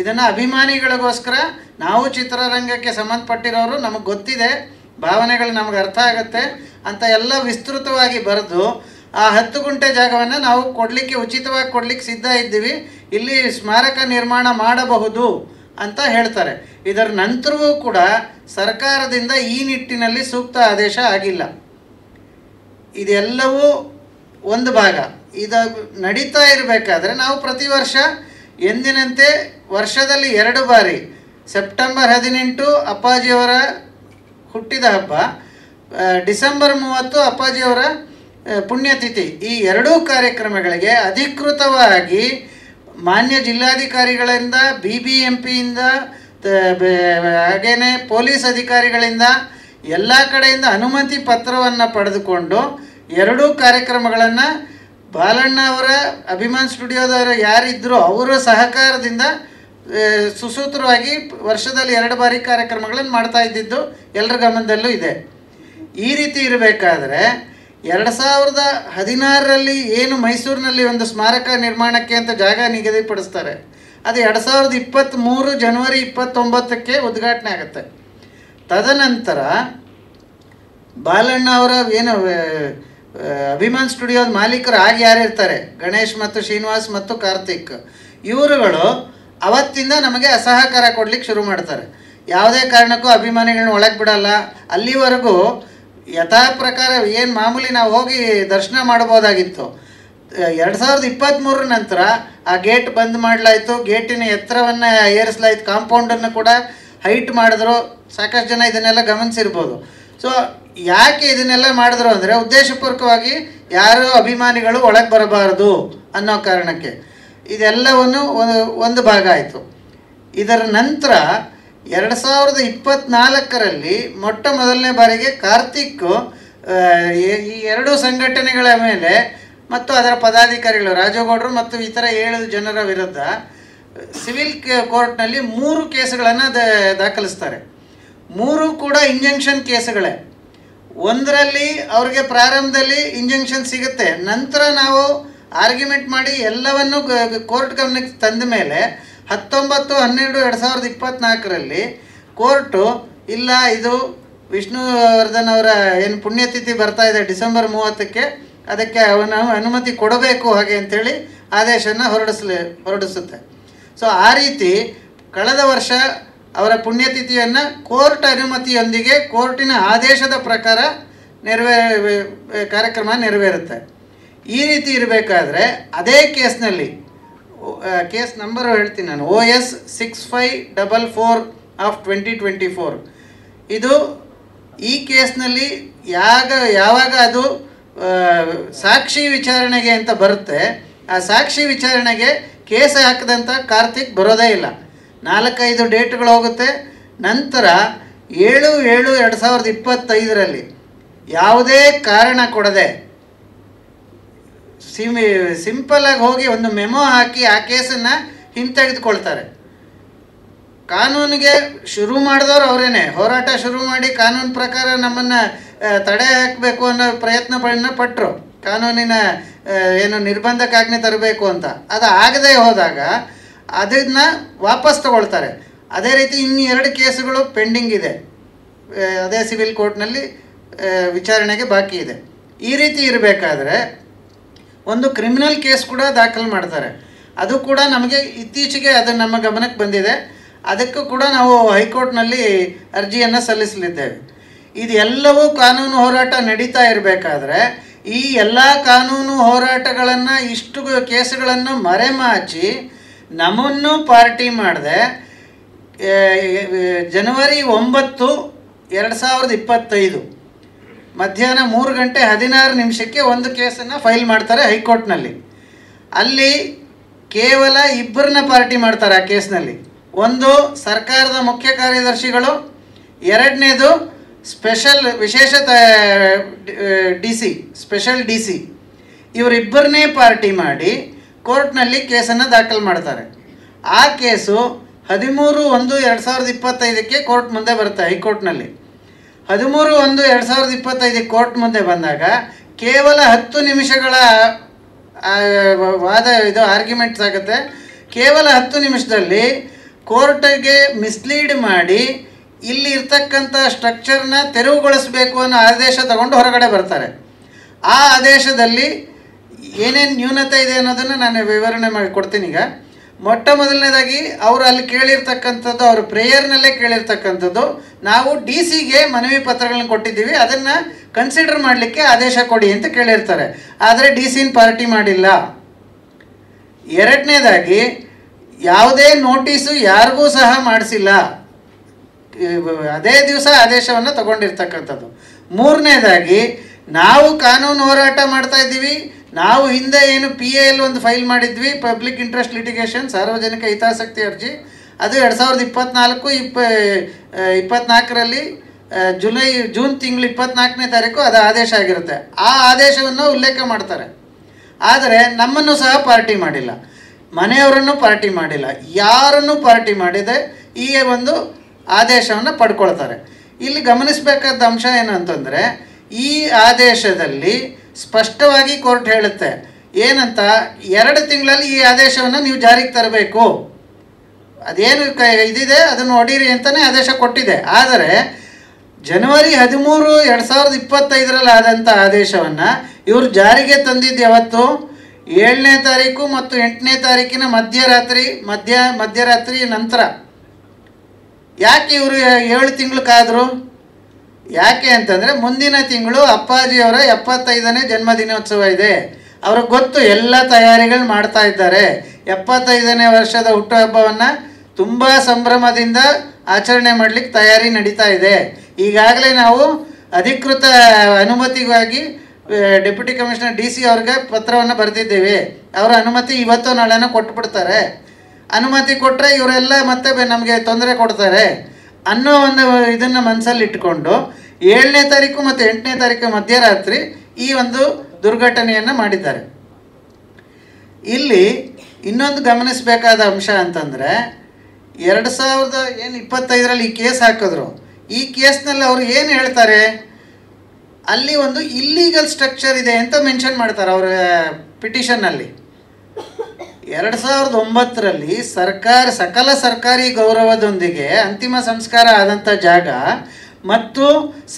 ಇದನ್ನು ಅಭಿಮಾನಿಗಳಿಗೋಸ್ಕರ ನಾವು ಚಿತ್ರರಂಗಕ್ಕೆ ಸಂಬಂಧಪಟ್ಟಿರೋರು ನಮಗೆ ಗೊತ್ತಿದೆ, ಭಾವನೆಗಳು ನಮಗೆ ಅರ್ಥ ಆಗುತ್ತೆ ಅಂತ ಎಲ್ಲ ವಿಸ್ತೃತವಾಗಿ ಬರೆದು ಆ 10 ಗುಂಟೆ ಜಾಗವನ್ನು ನಾವು ಉಚಿತವಾಗಿ ಕೊಡಲಿಕ್ಕೆ ಸಿದ್ಧ ಇದ್ದೀವಿ, ಇಲ್ಲಿ ಸ್ಮಾರಕ ನಿರ್ಮಾಣ ಮಾಡಬಹುದು ಅಂತ ಹೇಳ್ತಾರೆ. ಇದರ ನಂತರವೂ ಕೂಡ ಸರ್ಕಾರದಿಂದ ಈ ನಿಟ್ಟಿನಲ್ಲಿ ಸೂಕ್ತ ಆದೇಶ ಆಗಿಲ್ಲ. ಇದೆಲ್ಲವೂ ಒಂದು ಭಾಗ. ಇದು ನಡೀತಾ ಇರಬೇಕಾದ್ರೆ ನಾವು ಪ್ರತಿ ವರ್ಷ ಎಂದಿನಂತೆ ವರ್ಷದಲ್ಲಿ 2 ಬಾರಿ ಸೆಪ್ಟೆಂಬರ್ 18 ಅಪ್ಪಾಜಿಯವರ ಹುಟ್ಟಿದ ಹಬ್ಬ, ಡಿಸೆಂಬರ್ 30 ಅಪ್ಪಾಜಿಯವರ ಪುಣ್ಯತಿಥಿ, ಈ 2 ಕಾರ್ಯಕ್ರಮಗಳಿಗೆ ಅಧಿಕೃತವಾಗಿ ಮಾನ್ಯ ಜಿಲ್ಲಾಧಿಕಾರಿಗಳಿಂದ BBMPಯಿಂದ ಹಾಗೇನೆ ಪೊಲೀಸ್ ಅಧಿಕಾರಿಗಳಿಂದ ಎಲ್ಲ ಕಡೆಯಿಂದ ಅನುಮತಿ ಪತ್ರವನ್ನು ಪಡೆದುಕೊಂಡು 2 ಕಾರ್ಯಕ್ರಮಗಳನ್ನು ಬಾಲಣ್ಣ ಅವರ ಅಭಿಮಾನ್ ಸ್ಟುಡಿಯೋದವರು ಯಾರಿದ್ದರೂ ಅವರ ಸಹಕಾರದಿಂದ ಸುಸೂತ್ರವಾಗಿ ವರ್ಷದಲ್ಲಿ 2 ಬಾರಿ ಕಾರ್ಯಕ್ರಮಗಳನ್ನು ಮಾಡ್ತಾ ಇದ್ದಿದ್ದು ಎಲ್ಲರ ಗಮನದಲ್ಲೂ ಇದೆ. ಈ ರೀತಿ ಇರಬೇಕಾದ್ರೆ 2016ರಲ್ಲಿ ಏನು ಮೈಸೂರಿನಲ್ಲಿ ಒಂದು ಸ್ಮಾರಕ ನಿರ್ಮಾಣಕ್ಕೆ ಅಂತ ಜಾಗ ನಿಗದಿಪಡಿಸ್ತಾರೆ, ಅದು 2023 ಜನವರಿ 29ಕ್ಕೆ ಉದ್ಘಾಟನೆ ಆಗುತ್ತೆ. ತದನಂತರ ಬಾಲಣ್ಣ ಅವರ ಏನು ಅಭಿಮಾನ್ ಸ್ಟುಡಿಯೋದ ಮಾಲೀಕರು ಯಾರಿರ್ತಾರೆ, ಗಣೇಶ್ ಮತ್ತು ಶ್ರೀನಿವಾಸ್ ಮತ್ತು ಕಾರ್ತಿಕ್, ಇವರುಗಳು ಅವತ್ತಿಂದ ನಮಗೆ ಅಸಹಕಾರ ಕೊಡ್ಲಿಕ್ಕೆ ಶುರು ಮಾಡ್ತಾರೆ. ಯಾವುದೇ ಕಾರಣಕ್ಕೂ ಅಭಿಮಾನಿಗಳನ್ನ ಒಳಗೆ ಬಿಡಲ್ಲ. ಅಲ್ಲಿವರೆಗೂ ಯಥಾ ಪ್ರಕಾರ ಏನು ಮಾಮೂಲಿ ನಾವು ಹೋಗಿ ದರ್ಶನ ಮಾಡ್ಬೋದಾಗಿತ್ತು. 2023 ನಂತರ ಆ ಗೇಟ್ ಬಂದ್ ಮಾಡಲಾಯಿತು, ಗೇಟಿನ ಎತ್ತರವನ್ನು ಏರಿಸಲಾಯಿತು, ಕಾಂಪೌಂಡನ್ನು ಕೂಡ ಹೈಟ್ ಮಾಡಿದ್ರು. ಸಾಕಷ್ಟು ಜನ ಇದನ್ನೆಲ್ಲ ಗಮನಿಸಿರ್ಬೋದು. ಸೊ ಯಾಕೆ ಇದನ್ನೆಲ್ಲ ಮಾಡಿದ್ರು ಅಂದರೆ ಉದ್ದೇಶಪೂರ್ವಕವಾಗಿ ಯಾರು ಅಭಿಮಾನಿಗಳು ಒಳಗೆ ಬರಬಾರದು ಅನ್ನೋ ಕಾರಣಕ್ಕೆ. ಇದೆಲ್ಲವನ್ನು ಒಂದು ಭಾಗ ಆಯಿತು. ಇದರ ನಂತರ 2024ರಲ್ಲಿ ಮೊಟ್ಟ ಮೊದಲನೇ ಬಾರಿಗೆ ಕಾರ್ತಿಕ್ ಈ 2 ಸಂಘಟನೆಗಳ ಮೇಲೆ ಮತ್ತು ಅದರ ಪದಾಧಿಕಾರಿಗಳು ರಾಜಗೌಡರು ಮತ್ತು ಇತರ 7 ಜನರ ವಿರುದ್ಧ ಸಿವಿಲ್ ಕೋರ್ಟ್ನಲ್ಲಿ 3 ಕೇಸುಗಳನ್ನು ದಾಖಲಿಸ್ತಾರೆ. ಮೂರು ಕೂಡ ಇಂಜಂಕ್ಷನ್ ಕೇಸುಗಳೇ. ಒಂದರಲ್ಲಿ ಅವ್ರಿಗೆ ಪ್ರಾರಂಭದಲ್ಲಿ ಇಂಜಂಕ್ಷನ್ ಸಿಗುತ್ತೆ, ನಂತರ ನಾವು ಆರ್ಗ್ಯುಮೆಂಟ್ ಮಾಡಿ ಎಲ್ಲವನ್ನು ಕೋರ್ಟ್ ಗಮನಕ್ಕೆ ತಂದ ಮೇಲೆ 19/12/2024 ಕೋರ್ಟು ಇಲ್ಲ, ಇದು ವಿಷ್ಣುವರ್ಧನ್ ಅವರ ಏನು ಪುಣ್ಯತಿಥಿ ಬರ್ತಾ ಇದೆ ಡಿಸೆಂಬರ್ 30ಕ್ಕೆ, ಅದಕ್ಕೆ ಅವನ ಅನುಮತಿ ಕೊಡಬೇಕು ಹಾಗೆ ಅಂಥೇಳಿ ಆದೇಶನ ಹೊರಡಿಸುತ್ತೆ. ಸೊ ಆ ರೀತಿ ಕಳೆದ ವರ್ಷ ಅವರ ಪುಣ್ಯತಿಥಿಯನ್ನು ಕೋರ್ಟ್ ಅನುಮತಿಯೊಂದಿಗೆ ಕೋರ್ಟಿನ ಆದೇಶದ ಪ್ರಕಾರ ಕಾರ್ಯಕ್ರಮ ನೆರವೇರುತ್ತೆ. ಈ ರೀತಿ ಇರಬೇಕಾದ್ರೆ ಅದೇ ಕೇಸ್ನಲ್ಲಿ, ಕೇಸ್ ನಂಬರು ಹೇಳ್ತೀನಿ ನಾನು, OS 6544/2024, ಇದು ಈ ಕೇಸ್ನಲ್ಲಿ ಯಾವಾಗ ಅದು ಸಾಕ್ಷಿ ವಿಚಾರಣೆಗೆ ಅಂತ ಬರುತ್ತೆ, ಆ ಸಾಕ್ಷಿ ವಿಚಾರಣೆಗೆ ಕೇಸ್ ಹಾಕಿದಂಥ ಕಾರ್ತಿಕ್ ಬರೋದೇ ಇಲ್ಲ. 4-5 ಡೇಟ್ಗಳು ಹೋಗುತ್ತೆ. ನಂತರ 7/7/2025 ಯಾವುದೇ ಕಾರಣ ಕೊಡದೆ ಸಿಂಪಲಾಗಿ ಹೋಗಿ ಒಂದು ಮೆಮೊ ಹಾಕಿ ಆ ಕೇಸನ್ನು ಹಿಂತೆಗೆದುಕೊಳ್ತಾರೆ. ಕಾನೂನಿಗೆ ಶುರು ಮಾಡಿದವರು ಅವರೇನೆ, ಹೋರಾಟ ಶುರು ಮಾಡಿ ಕಾನೂನು ಪ್ರಕಾರ ನಮ್ಮನ್ನು ತಡೆ ಹಾಕಬೇಕು ಅನ್ನೋ ಪ್ರಯತ್ನಗಳನ್ನ ಪಟ್ಟರು, ಕಾನೂನಿನ ಏನು ನಿರ್ಬಂಧಕ್ಕಾಜ್ಞೆ ತರಬೇಕು ಅಂತ. ಅದು ಆಗದೆ ಹೋದಾಗ ಅದನ್ನು ವಾಪಸ್ ತಗೊಳ್ತಾರೆ. ಅದೇ ರೀತಿ ಇನ್ನು 2 ಕೇಸುಗಳು ಪೆಂಡಿಂಗ್ ಇದೆ, ಅದೇ ಸಿವಿಲ್ ಕೋರ್ಟ್ನಲ್ಲಿ ವಿಚಾರಣೆಗೆ ಬಾಕಿ ಇದೆ. ಈ ರೀತಿ ಇರಬೇಕಾದ್ರೆ ಒಂದು ಕ್ರಿಮಿನಲ್ ಕೇಸ್ ಕೂಡ ದಾಖಲು ಮಾಡ್ತಾರೆ. ಅದು ಕೂಡ ನಮಗೆ ಇತ್ತೀಚೆಗೆ ಅದು ನಮ್ಮ ಗಮನಕ್ಕೆ ಬಂದಿದೆ. ಅದಕ್ಕೂ ಕೂಡ ನಾವು ಹೈಕೋರ್ಟ್ನಲ್ಲಿ ಅರ್ಜಿಯನ್ನು ಸಲ್ಲಿಸಲಿದ್ದೇವೆ. ಇದೆಲ್ಲವೂ ಕಾನೂನು ಹೋರಾಟ ನಡೀತಾ ಇರಬೇಕಾದ್ರೆ ಈ ಎಲ್ಲ ಕಾನೂನು ಹೋರಾಟಗಳನ್ನು, ಇಷ್ಟು ಕೇಸುಗಳನ್ನು ಮರೆಮಾಚಿ ನಮ್ಮನ್ನು ಪಾರ್ಟಿ ಮಾಡದೆ ಜನವರಿ 9, 2025 ಮಧ್ಯಾಹ್ನ 3:16 ಒಂದು ಕೇಸನ್ನು ಫೈಲ್ ಮಾಡ್ತಾರೆ ಹೈಕೋರ್ಟ್ನಲ್ಲಿ. ಅಲ್ಲಿ ಕೇವಲ 2 ಪಾರ್ಟಿ ಮಾಡ್ತಾರೆ ಆ ಕೇಸ್ನಲ್ಲಿ. ಒಂದು ಸರ್ಕಾರದ ಮುಖ್ಯ ಕಾರ್ಯದರ್ಶಿಗಳು, 2ನೇದು ವಿಶೇಷ ಸ್ಪೆಷಲ್ ಡಿ ಸಿ, ಇವರಿಬ್ಬರನ್ನೇ ಪಾರ್ಟಿ ಮಾಡಿ ಕೋರ್ಟ್ನಲ್ಲಿ ಕೇಸನ್ನು ದಾಖಲು ಮಾಡ್ತಾರೆ. ಆ ಕೇಸು 13/1/2025 ಕೋರ್ಟ್ ಮುಂದೆ ಬರುತ್ತೆ ಹೈಕೋರ್ಟ್ನಲ್ಲಿ. 13/1/2025 ಕೋರ್ಟ್ ಮುಂದೆ ಬಂದಾಗ ಕೇವಲ 10 ನಿಮಿಷಗಳ ಇದು ಆರ್ಗ್ಯುಮೆಂಟ್ಸ್ ಆಗುತ್ತೆ. ಕೇವಲ 10 ನಿಮಿಷದಲ್ಲಿ ಕೋರ್ಟಿಗೆ ಮಿಸ್ಲೀಡ್ ಮಾಡಿ ಇಲ್ಲಿ ಇರ್ತಕ್ಕಂಥ ಸ್ಟ್ರಕ್ಚರ್ನ ತೆರವುಗೊಳಿಸಬೇಕು ಅನ್ನೋ ಆದೇಶ ತಗೊಂಡು ಹೊರಗಡೆ ಬರ್ತಾರೆ. ಆ ಆದೇಶದಲ್ಲಿ ಏನೇನು ನ್ಯೂನತೆ ಇದೆ ಅನ್ನೋದನ್ನು ನಾನು ವಿವರಣೆ ಮಾಡಿ ಕೊಡ್ತೀನಿ. ಈಗ ಮೊಟ್ಟ ಮೊದಲನೇದಾಗಿ ಅವರು ಅಲ್ಲಿ ಕೇಳಿರ್ತಕ್ಕಂಥದ್ದು, ಅವರು ಪ್ರೇಯರ್ನಲ್ಲೇ ಕೇಳಿರ್ತಕ್ಕಂಥದ್ದು, ನಾವು DC-ಗೆ ಮನವಿ ಪತ್ರಗಳನ್ನ ಕೊಟ್ಟಿದ್ದೀವಿ, ಅದನ್ನು ಕನ್ಸಿಡರ್ ಮಾಡಲಿಕ್ಕೆ ಆದೇಶ ಕೊಡಿ ಅಂತ ಕೇಳಿರ್ತಾರೆ. ಆದರೆ DC-ನ ಪಾರ್ಟಿ ಮಾಡಿಲ್ಲ. 2ನೇದಾಗಿ ಯಾವುದೇ ನೋಟಿಸು ಯಾರಿಗೂ ಸಹ ಮಾಡಿಸಿಲ್ಲ, ಅದೇ ದಿವಸ ಆದೇಶವನ್ನು ತಗೊಂಡಿರ್ತಕ್ಕಂಥದ್ದು. 3ನೇದಾಗಿ ನಾವು ಕಾನೂನು ಹೋರಾಟ ಮಾಡ್ತಾ ಇದ್ದೀವಿ, ನಾವು ಹಿಂದೆ ಏನು PAL ಒಂದು ಫೈಲ್ ಮಾಡಿದ್ವಿ, ಪಬ್ಲಿಕ್ ಇಂಟ್ರೆಸ್ಟ್ ಲಿಟಿಗೇಷನ್, ಸಾರ್ವಜನಿಕ ಹಿತಾಸಕ್ತಿ ಅರ್ಜಿ, ಅದು 2024 ಜೂನ್ ತಿಂಗಳು 24ನೇ ತಾರೀಕು ಅದು ಆದೇಶ ಆಗಿರುತ್ತೆ. ಆ ಆದೇಶವನ್ನು ಉಲ್ಲೇಖ ಮಾಡ್ತಾರೆ. ಆದರೆ ನಮ್ಮನ್ನು ಸಹ ಪಾರ್ಟಿ ಮಾಡಿಲ್ಲ, ಮನೆಯವರನ್ನು ಪಾರ್ಟಿ ಮಾಡಿಲ್ಲ, ಯಾರನ್ನು ಪಾರ್ಟಿ ಮಾಡಿದೆ ಈ ಒಂದು ಆದೇಶವನ್ನು ಪಡ್ಕೊಳ್ತಾರೆ. ಇಲ್ಲಿ ಗಮನಿಸಬೇಕಾದ ಅಂಶ ಏನು ಅಂತಂದರೆ, ಈ ಆದೇಶದಲ್ಲಿ ಸ್ಪಷ್ಟವಾಗಿ ಕೋರ್ಟ್ ಹೇಳುತ್ತೆ ಏನಂತ, 2 ತಿಂಗಳಲ್ಲಿ ಈ ಆದೇಶವನ್ನು ನೀವು ಜಾರಿಗೆ ತರಬೇಕು, ಅದೇನು ಇದಿದೆ ಅದನ್ನು ಹೊಡೀರಿ ಅಂತಲೇ ಆದೇಶ ಕೊಟ್ಟಿದೆ. ಆದರೆ ಜನವರಿ 13, 2025 ಆದಂಥ ಆದೇಶವನ್ನು ಇವರು ಜಾರಿಗೆ ತಂದಿದ್ದು ಯಾವತ್ತು? 7ನೇ ತಾರೀಕು ಮತ್ತು 8ನೇ ತಾರೀಕಿನ ಮಧ್ಯರಾತ್ರಿ ನಂತರ. ಯಾಕೆ ಇವರು 7 ತಿಂಗಳು ಕಾದರು? ಯಾಕೆ ಅಂತಂದರೆ ಮುಂದಿನ ತಿಂಗಳು ಅಪ್ಪಾಜಿಯವರ 75ನೇ ಜನ್ಮದಿನೋತ್ಸವ ಇದೆ. ಅವ್ರಿಗೆ ಗೊತ್ತು, ಎಲ್ಲ ತಯಾರಿಗಳು ಮಾಡ್ತಾ ಇದ್ದಾರೆ. 75ನೇ ವರ್ಷದ ಹುಟ್ಟುಹಬ್ಬವನ್ನು ತುಂಬ ಸಂಭ್ರಮದಿಂದ ಆಚರಣೆ ಮಾಡಲಿಕ್ಕೆ ತಯಾರಿ ನಡೀತಾ ಇದೆ. ಈಗಾಗಲೇ ನಾವು ಅಧಿಕೃತ ಅನುಮತಿಗಾಗಿ ಡೆಪ್ಯೂಟಿ ಕಮಿಷನರ್ DC ಅವ್ರಿಗೆ ಪತ್ರವನ್ನು ಬರೆದಿದ್ದೇವೆ. ಅವರ ಅನುಮತಿ ಇವತ್ತು ನಾಳೆನೋ ಕೊಟ್ಬಿಡ್ತಾರೆ. ಅನುಮತಿ ಕೊಟ್ಟರೆ ಇವರೆಲ್ಲ ಮತ್ತೆ ನಮಗೆ ತೊಂದರೆ ಕೊಡ್ತಾರೆ ಅನ್ನೋ ಒಂದು ಇದನ್ನು ಮನಸ್ಸಲ್ಲಿ ಇಟ್ಕೊಂಡು 7ನೇ ತಾರೀಕು ಮತ್ತು 8ನೇ ತಾರೀಕು ಮಧ್ಯರಾತ್ರಿ ಈ ಒಂದು ದುರ್ಘಟನೆಯನ್ನು ಮಾಡಿದ್ದಾರೆ. ಇಲ್ಲಿ ಇನ್ನೊಂದು ಗಮನಿಸಬೇಕಾದ ಅಂಶ ಅಂತಂದರೆ, 2025 ಈ ಕೇಸ್ ಹಾಕಿದ್ರು. ಈ ಕೇಸ್ನಲ್ಲಿ ಅವರು ಏನು ಹೇಳ್ತಾರೆ, ಅಲ್ಲಿ ಒಂದು ಇಲ್ಲೀಗಲ್ ಸ್ಟ್ರಕ್ಚರ್ ಇದೆ ಅಂತ ಮೆನ್ಷನ್ ಮಾಡ್ತಾರೆ ಅವರ ಪಿಟಿಷನ್ನಲ್ಲಿ. 2009ರಲ್ಲಿ ಸಕಲ ಸರ್ಕಾರಿ ಗೌರವದೊಂದಿಗೆ ಅಂತಿಮ ಸಂಸ್ಕಾರ ಆದಂಥ ಜಾಗ ಮತ್ತು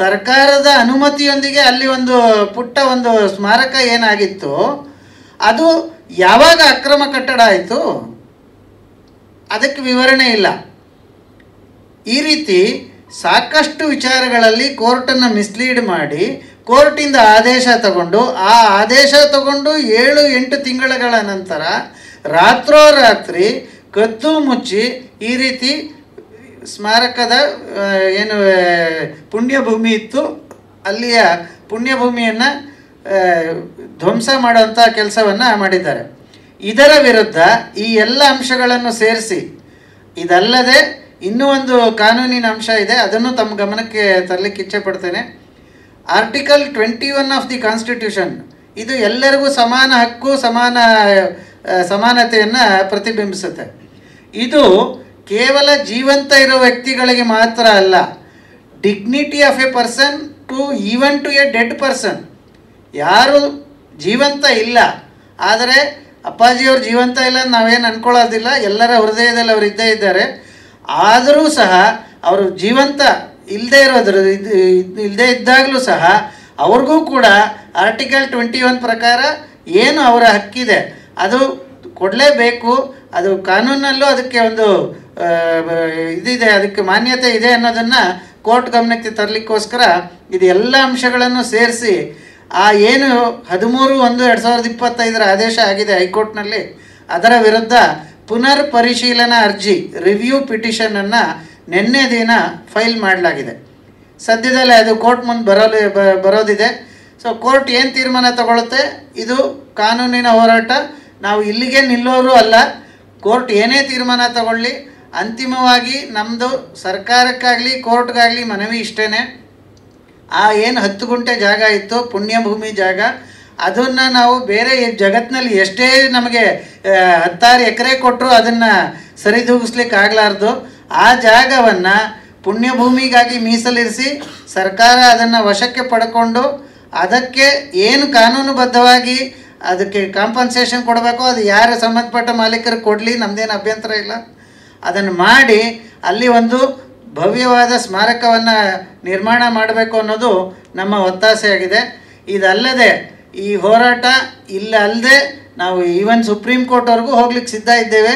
ಸರ್ಕಾರದ ಅನುಮತಿಯೊಂದಿಗೆ ಅಲ್ಲಿ ಒಂದು ಪುಟ್ಟ ಒಂದು ಸ್ಮಾರಕ ಏನಾಗಿತ್ತು, ಅದು ಯಾವಾಗ ಅಕ್ರಮ ಕಟ್ಟಡ ಆಯಿತು ಅದಕ್ಕೆ ವಿವರಣೆ ಇಲ್ಲ. ಈ ರೀತಿ ಸಾಕಷ್ಟು ವಿಚಾರಗಳಲ್ಲಿ ಕೋರ್ಟನ್ನು ಮಿಸ್ಲೀಡ್ ಮಾಡಿ ಕೋರ್ಟಿಂದ ಆದೇಶ ತಗೊಂಡು, ಆ ಆದೇಶ ತಗೊಂಡು 7-8 ತಿಂಗಳ ನಂತರ ರಾತ್ರೋರಾತ್ರಿ ಕದ್ದು ಮುಚ್ಚಿ ಈ ರೀತಿ ಸ್ಮಾರಕದ ಏನು ಪುಣ್ಯಭೂಮಿ ಇತ್ತು ಅಲ್ಲಿಯ ಪುಣ್ಯಭೂಮಿಯನ್ನು ಧ್ವಂಸ ಮಾಡುವಂಥ ಕೆಲಸವನ್ನು ಮಾಡಿದ್ದಾರೆ. ಇದರ ವಿರುದ್ಧ ಈ ಎಲ್ಲ ಅಂಶಗಳನ್ನು ಸೇರಿಸಿ, ಇದಲ್ಲದೆ ಇನ್ನೂ ಒಂದು ಕಾನೂನಿನ ಅಂಶ ಇದೆ, ಅದನ್ನು ತಮ್ಮ ಗಮನಕ್ಕೆ ತರಲಿಕ್ಕೆ ಇಚ್ಛೆ ಪಡ್ತೇನೆ. ಆರ್ಟಿಕಲ್ 21 ಆಫ್ ದಿ ಕಾನ್ಸ್ಟಿಟ್ಯೂಷನ್ ಇದು ಎಲ್ಲರಿಗೂ ಸಮಾನ ಹಕ್ಕು, ಸಮಾನತೆಯನ್ನು ಪ್ರತಿಬಿಂಬಿಸುತ್ತೆ. ಇದು ಕೇವಲ ಜೀವಂತ ಇರೋ ವ್ಯಕ್ತಿಗಳಿಗೆ ಮಾತ್ರ ಅಲ್ಲ, dignity of a person to even to a dead person. ಯಾರು ಜೀವಂತ ಇಲ್ಲ, ಆದರೆ ಅಪ್ಪಾಜಿಯವರು ಜೀವಂತ ಇಲ್ಲ ಅಂತ ನಾವೇನು ಅಂದ್ಕೊಳ್ಳೋದಿಲ್ಲ, ಎಲ್ಲರ ಹೃದಯದಲ್ಲಿ ಅವರು ಇದ್ದೇ ಇದ್ದಾರೆ. ಆದರೂ ಸಹ ಅವರು ಜೀವಂತ ಇಲ್ಲದೇ ಇದ್ದಾಗಲೂ ಸಹ ಅವ್ರಿಗೂ ಕೂಡ ಆರ್ಟಿಕಲ್ 21 ಪ್ರಕಾರ ಏನು ಅವರ ಹಕ್ಕಿದೆ ಅದು ಕೊಡಲೇಬೇಕು. ಅದು ಕಾನೂನಲ್ಲೂ ಅದಕ್ಕೆ ಒಂದು ಇದಿದೆ, ಅದಕ್ಕೆ ಮಾನ್ಯತೆ ಇದೆ ಅನ್ನೋದನ್ನು ಕೋರ್ಟ್ ಗಮನಕ್ಕೆ ತರಲಿಕ್ಕೋಸ್ಕರ ಇದು ಎಲ್ಲ ಅಂಶಗಳನ್ನು ಸೇರಿಸಿ ಆ ಏನು 13/1/2025 ಆದೇಶ ಆಗಿದೆ ಹೈಕೋರ್ಟ್ನಲ್ಲಿ, ಅದರ ವಿರುದ್ಧ ಪುನರ್ ಪರಿಶೀಲನಾ ಅರ್ಜಿ ರಿವ್ಯೂ ಪಿಟಿಷನನ್ನು ನಿನ್ನೆ ದಿನ ಫೈಲ್ ಮಾಡಲಾಗಿದೆ. ಸದ್ಯದಲ್ಲೇ ಅದು ಕೋರ್ಟ್ ಮುಂದೆ ಬರೋದಿದೆ. ಸೊ ಕೋರ್ಟ್ ಏನು ತೀರ್ಮಾನ ತಗೊಳುತ್ತೆ, ಇದು ಕಾನೂನಿನ ಹೋರಾಟ. ನಾವು ಇಲ್ಲಿಗೆ ನಿಲ್ಲೋರು ಅಲ್ಲ. ಕೋರ್ಟ್ ಏನೇ ತೀರ್ಮಾನ ತಗೊಳ್ಳಿ, ಅಂತಿಮವಾಗಿ ನಮ್ಮದು ಸರ್ಕಾರಕ್ಕಾಗಲಿ ಕೋರ್ಟ್ಗಾಗಲಿ ಮನವಿ ಇಷ್ಟೇ, ಆ ಏನು 10 ಗುಂಟೆ ಜಾಗ ಇತ್ತು ಪುಣ್ಯಭೂಮಿ ಜಾಗ, ಅದನ್ನು ನಾವು ಬೇರೆ ಜಗತ್ತಿನಲ್ಲಿ ಎಷ್ಟೇ ನಮಗೆ 10 ಎಕರೆ ಕೊಟ್ಟರು ಅದನ್ನು ಸರಿದೂಗಿಸ್ಲಿಕ್ಕೆ ಆಗಲಾರ್ದು. ಆ ಜಾಗವನ್ನು ಪುಣ್ಯಭೂಮಿಗಾಗಿ ಮೀಸಲಿರಿಸಿ ಸರ್ಕಾರ ಅದನ್ನು ವಶಕ್ಕೆ ಪಡ್ಕೊಂಡು ಅದಕ್ಕೆ ಏನು ಕಾನೂನುಬದ್ಧವಾಗಿ ಅದಕ್ಕೆ ಕಾಂಪನ್ಸೇಷನ್ ಕೊಡಬೇಕು, ಅದು ಯಾರು ಸಂಬಂಧಪಟ್ಟ ಮಾಲೀಕರಿಗೆ ಕೊಡಲಿ, ನಮ್ಮದೇನು ಅಭ್ಯಂತರ ಇಲ್ಲ. ಅದನ್ನು ಮಾಡಿ ಅಲ್ಲಿ ಒಂದು ಭವ್ಯವಾದ ಸ್ಮಾರಕವನ್ನು ನಿರ್ಮಾಣ ಮಾಡಬೇಕು ಅನ್ನೋದು ನಮ್ಮ ಒತ್ತಾಸೆಯಾಗಿದೆ. ಇದಲ್ಲದೆ ಈ ಹೋರಾಟ ಅಲ್ಲದೆ ನಾವು ಈವನ್ ಸುಪ್ರೀಂ ಕೋರ್ಟ್ವರೆಗೂ ಹೋಗ್ಲಿಕ್ಕೆ ಸಿದ್ಧ ಇದ್ದೇವೆ.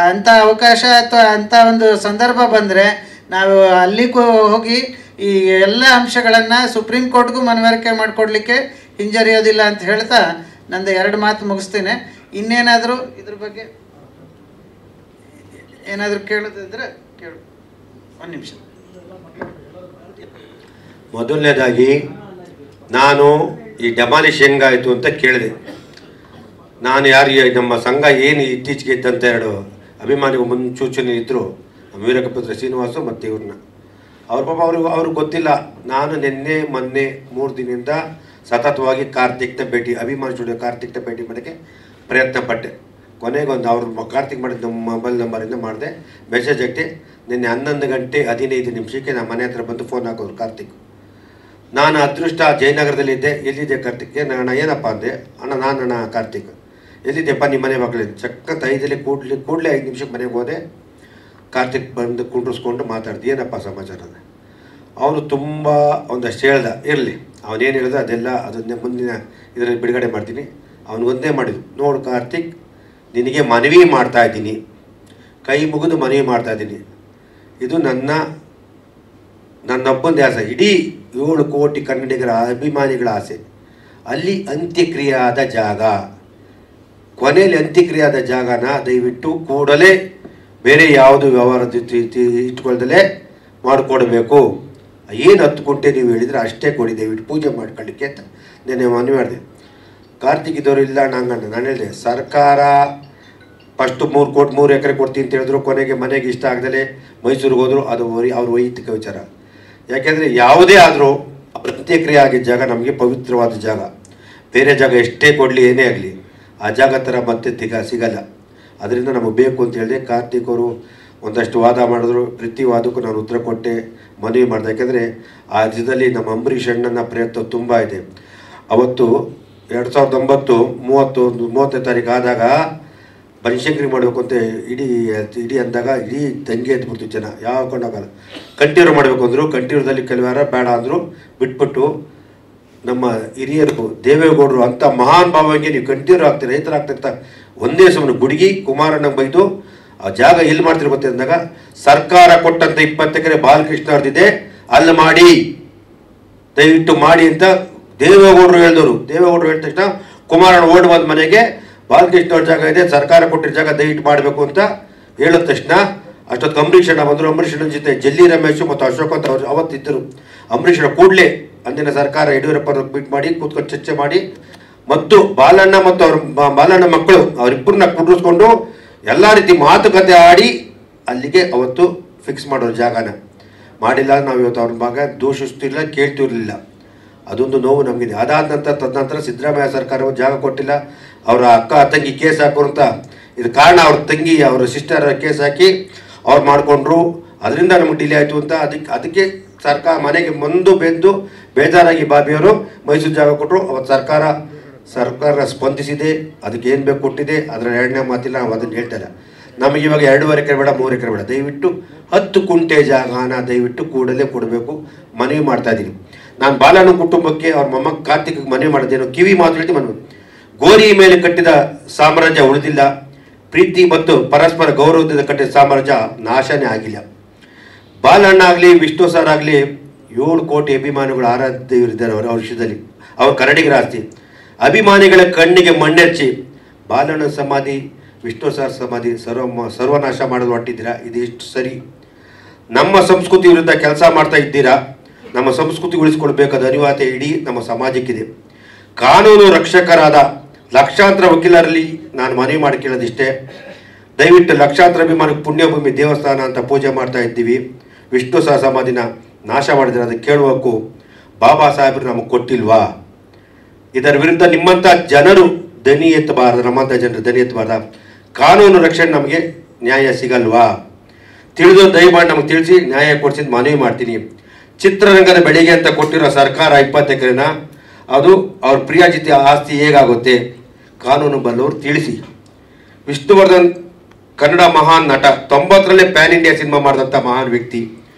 ಅಂಥ ಅವಕಾಶ ಅಥವಾ ಅಂಥ ಒಂದು ಸಂದರ್ಭ ಬಂದರೆ ನಾವು ಅಲ್ಲಿಗೂ ಹೋಗಿ ಈ ಎಲ್ಲ ಅಂಶಗಳನ್ನು ಸುಪ್ರೀಂ ಕೋರ್ಟ್ಗೂ ಮನವರಿಕೆ ಮಾಡಿಕೊಡ್ಲಿಕ್ಕೆ ಹಿಂಜರಿಯೋದಿಲ್ಲ ಅಂತ ಹೇಳ್ತಾ ನಂದು 2 ಮಾತು ಮುಗಿಸ್ತೇನೆ. ಇನ್ನೇನಾದರೂ ಇದ್ರ ಬಗ್ಗೆ ಏನಾದರೂ ಕೇಳೋದಿದ್ರೆ ಕೇಳು. 1 ನಿಮಿಷ. ಮೊದಲನೇದಾಗಿ ನಾನು ಈ ಡೆಮಾಲಿಷ್ ಹೆಂಗಾಯಿತು ಅಂತ ಕೇಳಿದೆ. ನಾನು ನಮ್ಮ ಸಂಘ ಏನು ಇತ್ತೀಚೆಗೆ ಇದ್ದಂಥ 2 ಅಭಿಮಾನಿಗಳು ಮುನ್ಸೂಚನೆ ಇದ್ದರು, ವೀರಕಪುತ್ರ ಶ್ರೀನಿವಾಸ ಮತ್ತು ಇವ್ರನ್ನ. ಪಾಪ ಅವ್ರಿಗೆ ಗೊತ್ತಿಲ್ಲ. ನಾನು ಮೊನ್ನೆ 3 ದಿನದಿಂದ ಸತತವಾಗಿ ಕಾರ್ತಿಕ್ನ ಭೇಟಿ, ಅಭಿಮಾನಿ ಸ್ಟುಡಿಯೋ ಕಾರ್ತಿಕ್ನ ಭೇಟಿ ಮಾಡೋಕ್ಕೆ ಪ್ರಯತ್ನ ಪಟ್ಟೆ. ಕೊನೆಗೊಂದು ಅವ್ರ ಕಾರ್ತಿಕ್ ಮಾಡಿದ ಮೊಬೈಲ್ ನಂಬರಿಂದ ಮಾಡಿದೆ, ಮೆಸೇಜ್ ಹಾಕ್ತೆ. ನಿನ್ನೆ 11:15 ನಮ್ಮ ಮನೆ ಹತ್ರ ಬಂದು ಫೋನ್ ಹಾಕೋರು ಕಾರ್ತಿಕ್. ನಾನು ಅದೃಷ್ಟ ಜಯನಗರದಲ್ಲಿದ್ದೆ. ಎಲ್ಲಿದ್ದೆ ಕಾರ್ತಿಕ್ಗೆ? ಅಣ್ಣ ಏನಪ್ಪ ಅಂದೆ. ಅಣ್ಣ ಕಾರ್ತಿಕ್ ಎಲ್ಲಿದ್ದೆಪ್ಪ? ನಿಮ್ಮ ಮನೆ ಮಕ್ಕಳಿದ್ದೆ. ಸಖತ್ 5 ಕೂಡಲೇ 5 ನಿಮಿಷಕ್ಕೆ ಮನೆಗೆ ಹೋದೆ. ಕಾರ್ತಿಕ್ ಬಂದು ಕುಂಡ್ರಿಸ್ಕೊಂಡು ಮಾತಾಡ್ದು, ಏನಪ್ಪ ಸಮಾಚಾರ ಅದ. ಅವನು ತುಂಬ ಒಂದಷ್ಟು ಹೇಳ್ದ. ಇರಲಿ, ಅವನೇನು ಹೇಳ್ದ ಅದೆಲ್ಲ ಅದನ್ನೇ ಮುಂದಿನ ಇದರಲ್ಲಿ ಬಿಡುಗಡೆ ಮಾಡ್ತೀನಿ. ಅವನಿಗೊಂದೇ ಮಾಡಿದ್ದು, ನೋಡು ಕಾರ್ತಿಕ್, ನಿನಗೆ ಮನವಿ ಮಾಡ್ತಾಯಿದ್ದೀನಿ, ಕೈ ಮುಗಿದು ಮನವಿ ಮಾಡ್ತಾಯಿದ್ದೀನಿ. ಇದು ನನ್ನೊಬ್ಬಂದೇ ಆಸೆ, ಇಡೀ 7 ಕೋಟಿ ಕನ್ನಡಿಗರ ಅಭಿಮಾನಿಗಳ ಆಸೆ. ಅಲ್ಲಿ ಅಂತ್ಯಕ್ರಿಯೆ ಆದ ಜಾಗ, ಕೊನೆಯಲ್ಲಿ ಅಂತ್ಯಕ್ರಿಯೆ ಆದ ಜಾಗನ ದಯವಿಟ್ಟು ಕೂಡಲೇ ಬೇರೆ ಯಾವುದು ವ್ಯವಹಾರದ ಇಟ್ಕೊಳ್ದಲೇ ಮಾಡಿಕೊಡ್ಬೇಕು. ಏನು 10 ಗುಂಟೆ ನೀವು ಹೇಳಿದರೆ ಅಷ್ಟೇ ಕೊಡಿ, ದಯವಿಟ್ಟು ಪೂಜೆ ಮಾಡ್ಕೊಳ್ಳಿಕ್ಕೆ ಅಂತ ನೆನ್ನೆ ಮನವಿ ಮಾಡಿದೆ. ಕಾರ್ತಿಕ್ ಇದ್ದವರು ಇಲ್ಲ ನಂಗಣ್ಣ. ನಾನು ಹೇಳಿದೆ, ಸರ್ಕಾರ ಫಸ್ಟು 3 ಎಕರೆ ಕೊಡ್ತೀನಿ ಅಂತ ಹೇಳಿದ್ರು. ಕೊನೆಗೆ ಮನೆಗೆ ಇಷ್ಟ ಆಗದಲೇ ಮೈಸೂರಿಗೆ ಹೋದರು. ಅದು ಅವ್ರ ವೈಯಕ್ತಿಕ ವಿಚಾರ. ಯಾಕೆಂದರೆ ಯಾವುದೇ ಆದರೂ ಅಂತ್ಯಕ್ರಿಯೆ ಆಗಿದ್ದ ಜಾಗ ನಮಗೆ ಪವಿತ್ರವಾದ ಜಾಗ. ಬೇರೆ ಜಾಗ ಎಷ್ಟೇ ಕೊಡಲಿ ಏನೇ ಆಗಲಿ ಆ ಜಾಗ ಥರ ಮತ್ತೆ ಸಿಗಲ್ಲ. ಅದರಿಂದ ನಮಗೆ ಬೇಕು ಅಂತ ಹೇಳಿದೆ. ಕಾರ್ತಿಕ್ ಅವರು ಒಂದಷ್ಟು ವಾದ ಮಾಡಿದ್ರು. ಪ್ರತಿ ವಾದಕ್ಕೂ ನಾನು ಉತ್ತರ ಕೊಟ್ಟೆ, ಮನವಿ ಮಾಡಿದೆ. ಯಾಕೆಂದರೆ ಆ ದಿನದಲ್ಲಿ ನಮ್ಮ ಅಂಬರೀಷ್ ಅಣ್ಣನ ಪ್ರಯತ್ನ ತುಂಬ ಇದೆ. ಅವತ್ತು 2009 30ನೇ ತಾರೀಕು ಆದಾಗ ಬನಶಂಕರಿ ಮಾಡಬೇಕು ಅಂತ ಇಡೀ ಅಂದಾಗ ಇಡೀ ದಂಗೆ ಎದ್ಬಿಡ್ತು ಜನ. ಯಾವ ಕೊಂಡಾಗಲ್ಲ, ಕಂಟಿನ್ಯೂ ಮಾಡಬೇಕು ಅಂದರು. ಕಂಟಿನ್ಯೂದಲ್ಲಿ ಕೆಲವಾರ ಬೇಡ ಅಂದರು, ಬಿಟ್ಬಿಟ್ಟು ನಮ್ಮ ಹಿರಿಯರು ದೇವೇಗೌಡರು ಅಂಥ ಮಹಾನ್ ಭಾವಕ್ಕೆ ನೀವು ಕಂಟಿನ್ಯೂ ಆಗ್ತೀರಿ, ರೈತರ ಆಗ್ತಿರ್ತಾ ಒಂದೇ ಸಮಯ ಗುಡುಗಿ ಕುಮಾರಣ್ಣಗೆ ಬೈದು ಆ ಜಾಗ ಎಲ್ಲಿ ಮಾಡ್ತೀರಿ ಗೊತ್ತೆ ಅಂದಾಗ ಸರ್ಕಾರ ಕೊಟ್ಟಂತ 20 ಎಕರೆ ಬಾಲಕೃಷ್ಣ ಅವ್ರದ್ದಿದೆ, ಅಲ್ಲಿ ಮಾಡಿ, ದಯವಿಟ್ಟು ಮಾಡಿ ಅಂತ ದೇವೇಗೌಡರು ಹೇಳಿದವರು. ದೇವೇಗೌಡರು ಹೇಳಿದ ತಕ್ಷಣ ಕುಮಾರಣ್ಣ ಓಡ್ ಬಂದ ಮನೆಗೆ ಬಾಲಕೃಷ್ಣ ಅವ್ರ ಜಾಗ ಇದೆ, ಸರ್ಕಾರ ಕೊಟ್ಟಿರೋ ಜಾಗ ದಯವಿಟ್ಟು ಮಾಡಬೇಕು ಅಂತ ಹೇಳಿದ ತಕ್ಷಣ ಅಷ್ಟೊತ್ತು ಅಂಬರೀಷ್ ಅಣ್ಣ ಬಂದರು. ಅಂಬರೀಷ್ ಅಣ್ಣನ ಜೊತೆ ಜಲ್ಲಿ ರಮೇಶ್ ಮತ್ತು ಅಶೋಕ್ ಅಂತ ಅವ್ರು ಅವತ್ತಿದ್ದರು. ಅಂಬರೀಷ್ ಅಣ್ಣ ಕೂಡಲೇ ಅಂದಿನ ಸರ್ಕಾರ ಯಡಿಯೂರಪ್ಪನ ಮೀಟ್ ಮಾಡಿ ಕೂತ್ಕೊಂಡು ಚರ್ಚೆ ಮಾಡಿ ಮತ್ತು ಬಾಲಣ್ಣ ಮತ್ತು ಅವ್ರ ಬಾಲಣ್ಣ ಮಕ್ಕಳು ಅವರಿಬ್ಬರನ್ನ ಕುಂಡ್ರಿಸ್ಕೊಂಡು ಎಲ್ಲ ರೀತಿ ಮಾತುಕತೆ ಆಡಿ ಅಲ್ಲಿಗೆ ಅವತ್ತು ಫಿಕ್ಸ್ ಮಾಡೋರು ಜಾಗನ ಮಾಡಿಲ್ಲ. ನಾವು ಇವತ್ತು ಅವ್ರ ಭಾಗ ದೂಷಿಸ್ತಿರಲಿಲ್ಲ, ಕೇಳ್ತಿರಲಿಲ್ಲ. ಅದೊಂದು ನೋವು ನಮಗಿದೆ. ಅದಾದ ನಂತರ ತದನಂತರ ಸಿದ್ದರಾಮಯ್ಯ ಸರ್ಕಾರವು ಜಾಗ ಕೊಟ್ಟಿಲ್ಲ, ಅವರ ಅಕ್ಕ ತಂಗಿ ಕೇಸ್ ಹಾಕೋರು ಅಂತ ಇದು ಕಾರಣ. ಅವ್ರ ತಂಗಿ ಅವರ ಸಿಸ್ಟರ್ ಕೇಸ್ ಹಾಕಿ ಅವ್ರು ಮಾಡಿಕೊಂಡ್ರು, ಅದರಿಂದ ನಮಗೆ ಡಿಲೇ ಆಯಿತು ಅಂತ ಅದಕ್ಕೆ ಸರ್ಕಾರ ಮನೆಗೆ ಬೆಂದು ಬೇಜಾರಾಗಿ ಬಾಬಿಯವರು ಮೈಸೂರು ಜಾಗ ಕೊಟ್ಟರು. ಅವತ್ತು ಸರ್ಕಾರ ಸ್ಪಂದಿಸಿದೆ, ಅದಕ್ಕೆ ಏನು ಬೇಕು ಕೊಟ್ಟಿದೆ. ಅದರ ಎರಡನೇ ಮಾತಿಲ್ಲ, ನಾವು ಅದನ್ನು ಹೇಳ್ತಾರೆ. ನಮಗೆ ಇವಾಗ 2.5 ಎಕರೆ ಬೇಡ, 3 ಎಕರೆ ಬೇಡ, ದಯವಿಟ್ಟು 10 ಕುಂಟೆ ಜಾಗನ ದಯವಿಟ್ಟು ಕೂಡಲೇ ಕೊಡಬೇಕು ಮನವಿ ಮಾಡ್ತಾ ಇದ್ದೀನಿ. ನಾನು ಬಾಲಣ್ಣ ಕುಟುಂಬಕ್ಕೆ ಅವ್ರ ಮೊಮ್ಮಗ ಕಾರ್ತಿಕ್ಗೆ ಮನವಿ ಮಾಡೋದೇನು ಕಿವಿ ಮಾತು ಹೇಳ್ತಿ ಮನವಿ. ಗೋರಿ ಮೇಲೆ ಕಟ್ಟಿದ ಸಾಮ್ರಾಜ್ಯ ಉಳಿದಿಲ್ಲ, ಪ್ರೀತಿ ಮತ್ತು ಪರಸ್ಪರ ಗೌರವದಿಂದ ಕಟ್ಟಿದ ಸಾಮ್ರಾಜ್ಯ ನಾಶನೇ ಆಗಿಲ್ಲ. ಬಾಲಣ್ಣ ಆಗಲಿ ವಿಷ್ಣು ಸರ್ ಆಗಲಿ 7 ಕೋಟಿ ಅಭಿಮಾನಿಗಳು ಆರಾಧ್ಯರಿದ್ದಾರೆ ಅವ್ರ ವಿಷಯದಲ್ಲಿ. ಅವ್ರ ಕನ್ನಡಿಗರ ಆಸ್ತಿ. ಅಭಿಮಾನಿಗಳ ಕಣ್ಣಿಗೆ ಮಣ್ಣೆಚ್ಚಿ ಬಾಲಣ್ಣ ಸಮಾಧಿ, ವಿಷ್ಣು ಸರ್ ಸಮಾಧಿ ಸರ್ವನಾಶ ಮಾಡೋದು ಹೊಟ್ಟಿದ್ದೀರಾ? ಇದು ಎಷ್ಟು ಸರಿ? ನಮ್ಮ ಸಂಸ್ಕೃತಿ ವಿರುದ್ಧ ಕೆಲಸ ಮಾಡ್ತಾ ಇದ್ದೀರಾ? ನಮ್ಮ ಸಂಸ್ಕೃತಿ ಉಳಿಸ್ಕೊಳ್ಬೇಕಾದ ಅನಿವಾರ್ಯತೆ ಇಡೀ ನಮ್ಮ ಸಮಾಜಕ್ಕಿದೆ. ಕಾನೂನು ರಕ್ಷಕರಾದ ಲಕ್ಷಾಂತರ ವಕೀಲರಲ್ಲಿ ನಾನು ಮನವಿ ಮಾಡಿ ಕೇಳೋದಿಷ್ಟೇ, ದಯವಿಟ್ಟು ಲಕ್ಷಾಂತರ ಅಭಿಮಾನಿ ಪುಣ್ಯಭೂಮಿ ದೇವಸ್ಥಾನ ಅಂತ ಪೂಜೆ ಮಾಡ್ತಾ ಇದ್ದೀವಿ, ವಿಷ್ಣು ಸಹ ಸಮಾಧಿನ ನಾಶ ಮಾಡಿದ್ರೆ ಅದಕ್ಕೆ ಕೇಳುವಕ್ಕೂ ಬಾಬಾ ಸಾಹೇಬರು ನಮಗೆ ಕೊಟ್ಟಿಲ್ವಾ? ಇದರ ವಿರುದ್ಧ ನಿಮ್ಮಂಥ ಜನರು ದನಿ ಎತ್ತಬಾರ್ದು, ನಮ್ಮಂಥ ಜನರು ದನಿ ಎತ್ತಬಾರ್ದ? ಕಾನೂನು ರಕ್ಷಣೆ ನಮಗೆ ನ್ಯಾಯ ಸಿಗಲ್ವಾ? ತಿಳಿದು ದಯಮಾಡಿ ನಮಗೆ ತಿಳಿಸಿ ನ್ಯಾಯ ಕೊಡಿಸಿದ ಮನವಿ ಮಾಡ್ತೀನಿ. ಚಿತ್ರರಂಗದ ಬೆಳೆಗೆ ಅಂತ ಕೊಟ್ಟಿರೋ ಸರ್ಕಾರ 20 ಎಕರೆನ ಅದು ಅವ್ರ ಪ್ರಿಯಾಜಿತ ಆಸ್ತಿ ಹೇಗಾಗುತ್ತೆ? ಕಾನೂನು ಬಲ್ಲವರು ತಿಳಿಸಿ. ವಿಷ್ಣುವರ್ಧನ್ ಕನ್ನಡ ಮಹಾನ್ ನಟ, 90ರಲ್ಲೇ ಪ್ಯಾನ್ ಇಂಡಿಯಾ ಸಿನಿಮಾ ಮಾಡಿದಂಥ ಮಹಾನ್ ವ್ಯಕ್ತಿ.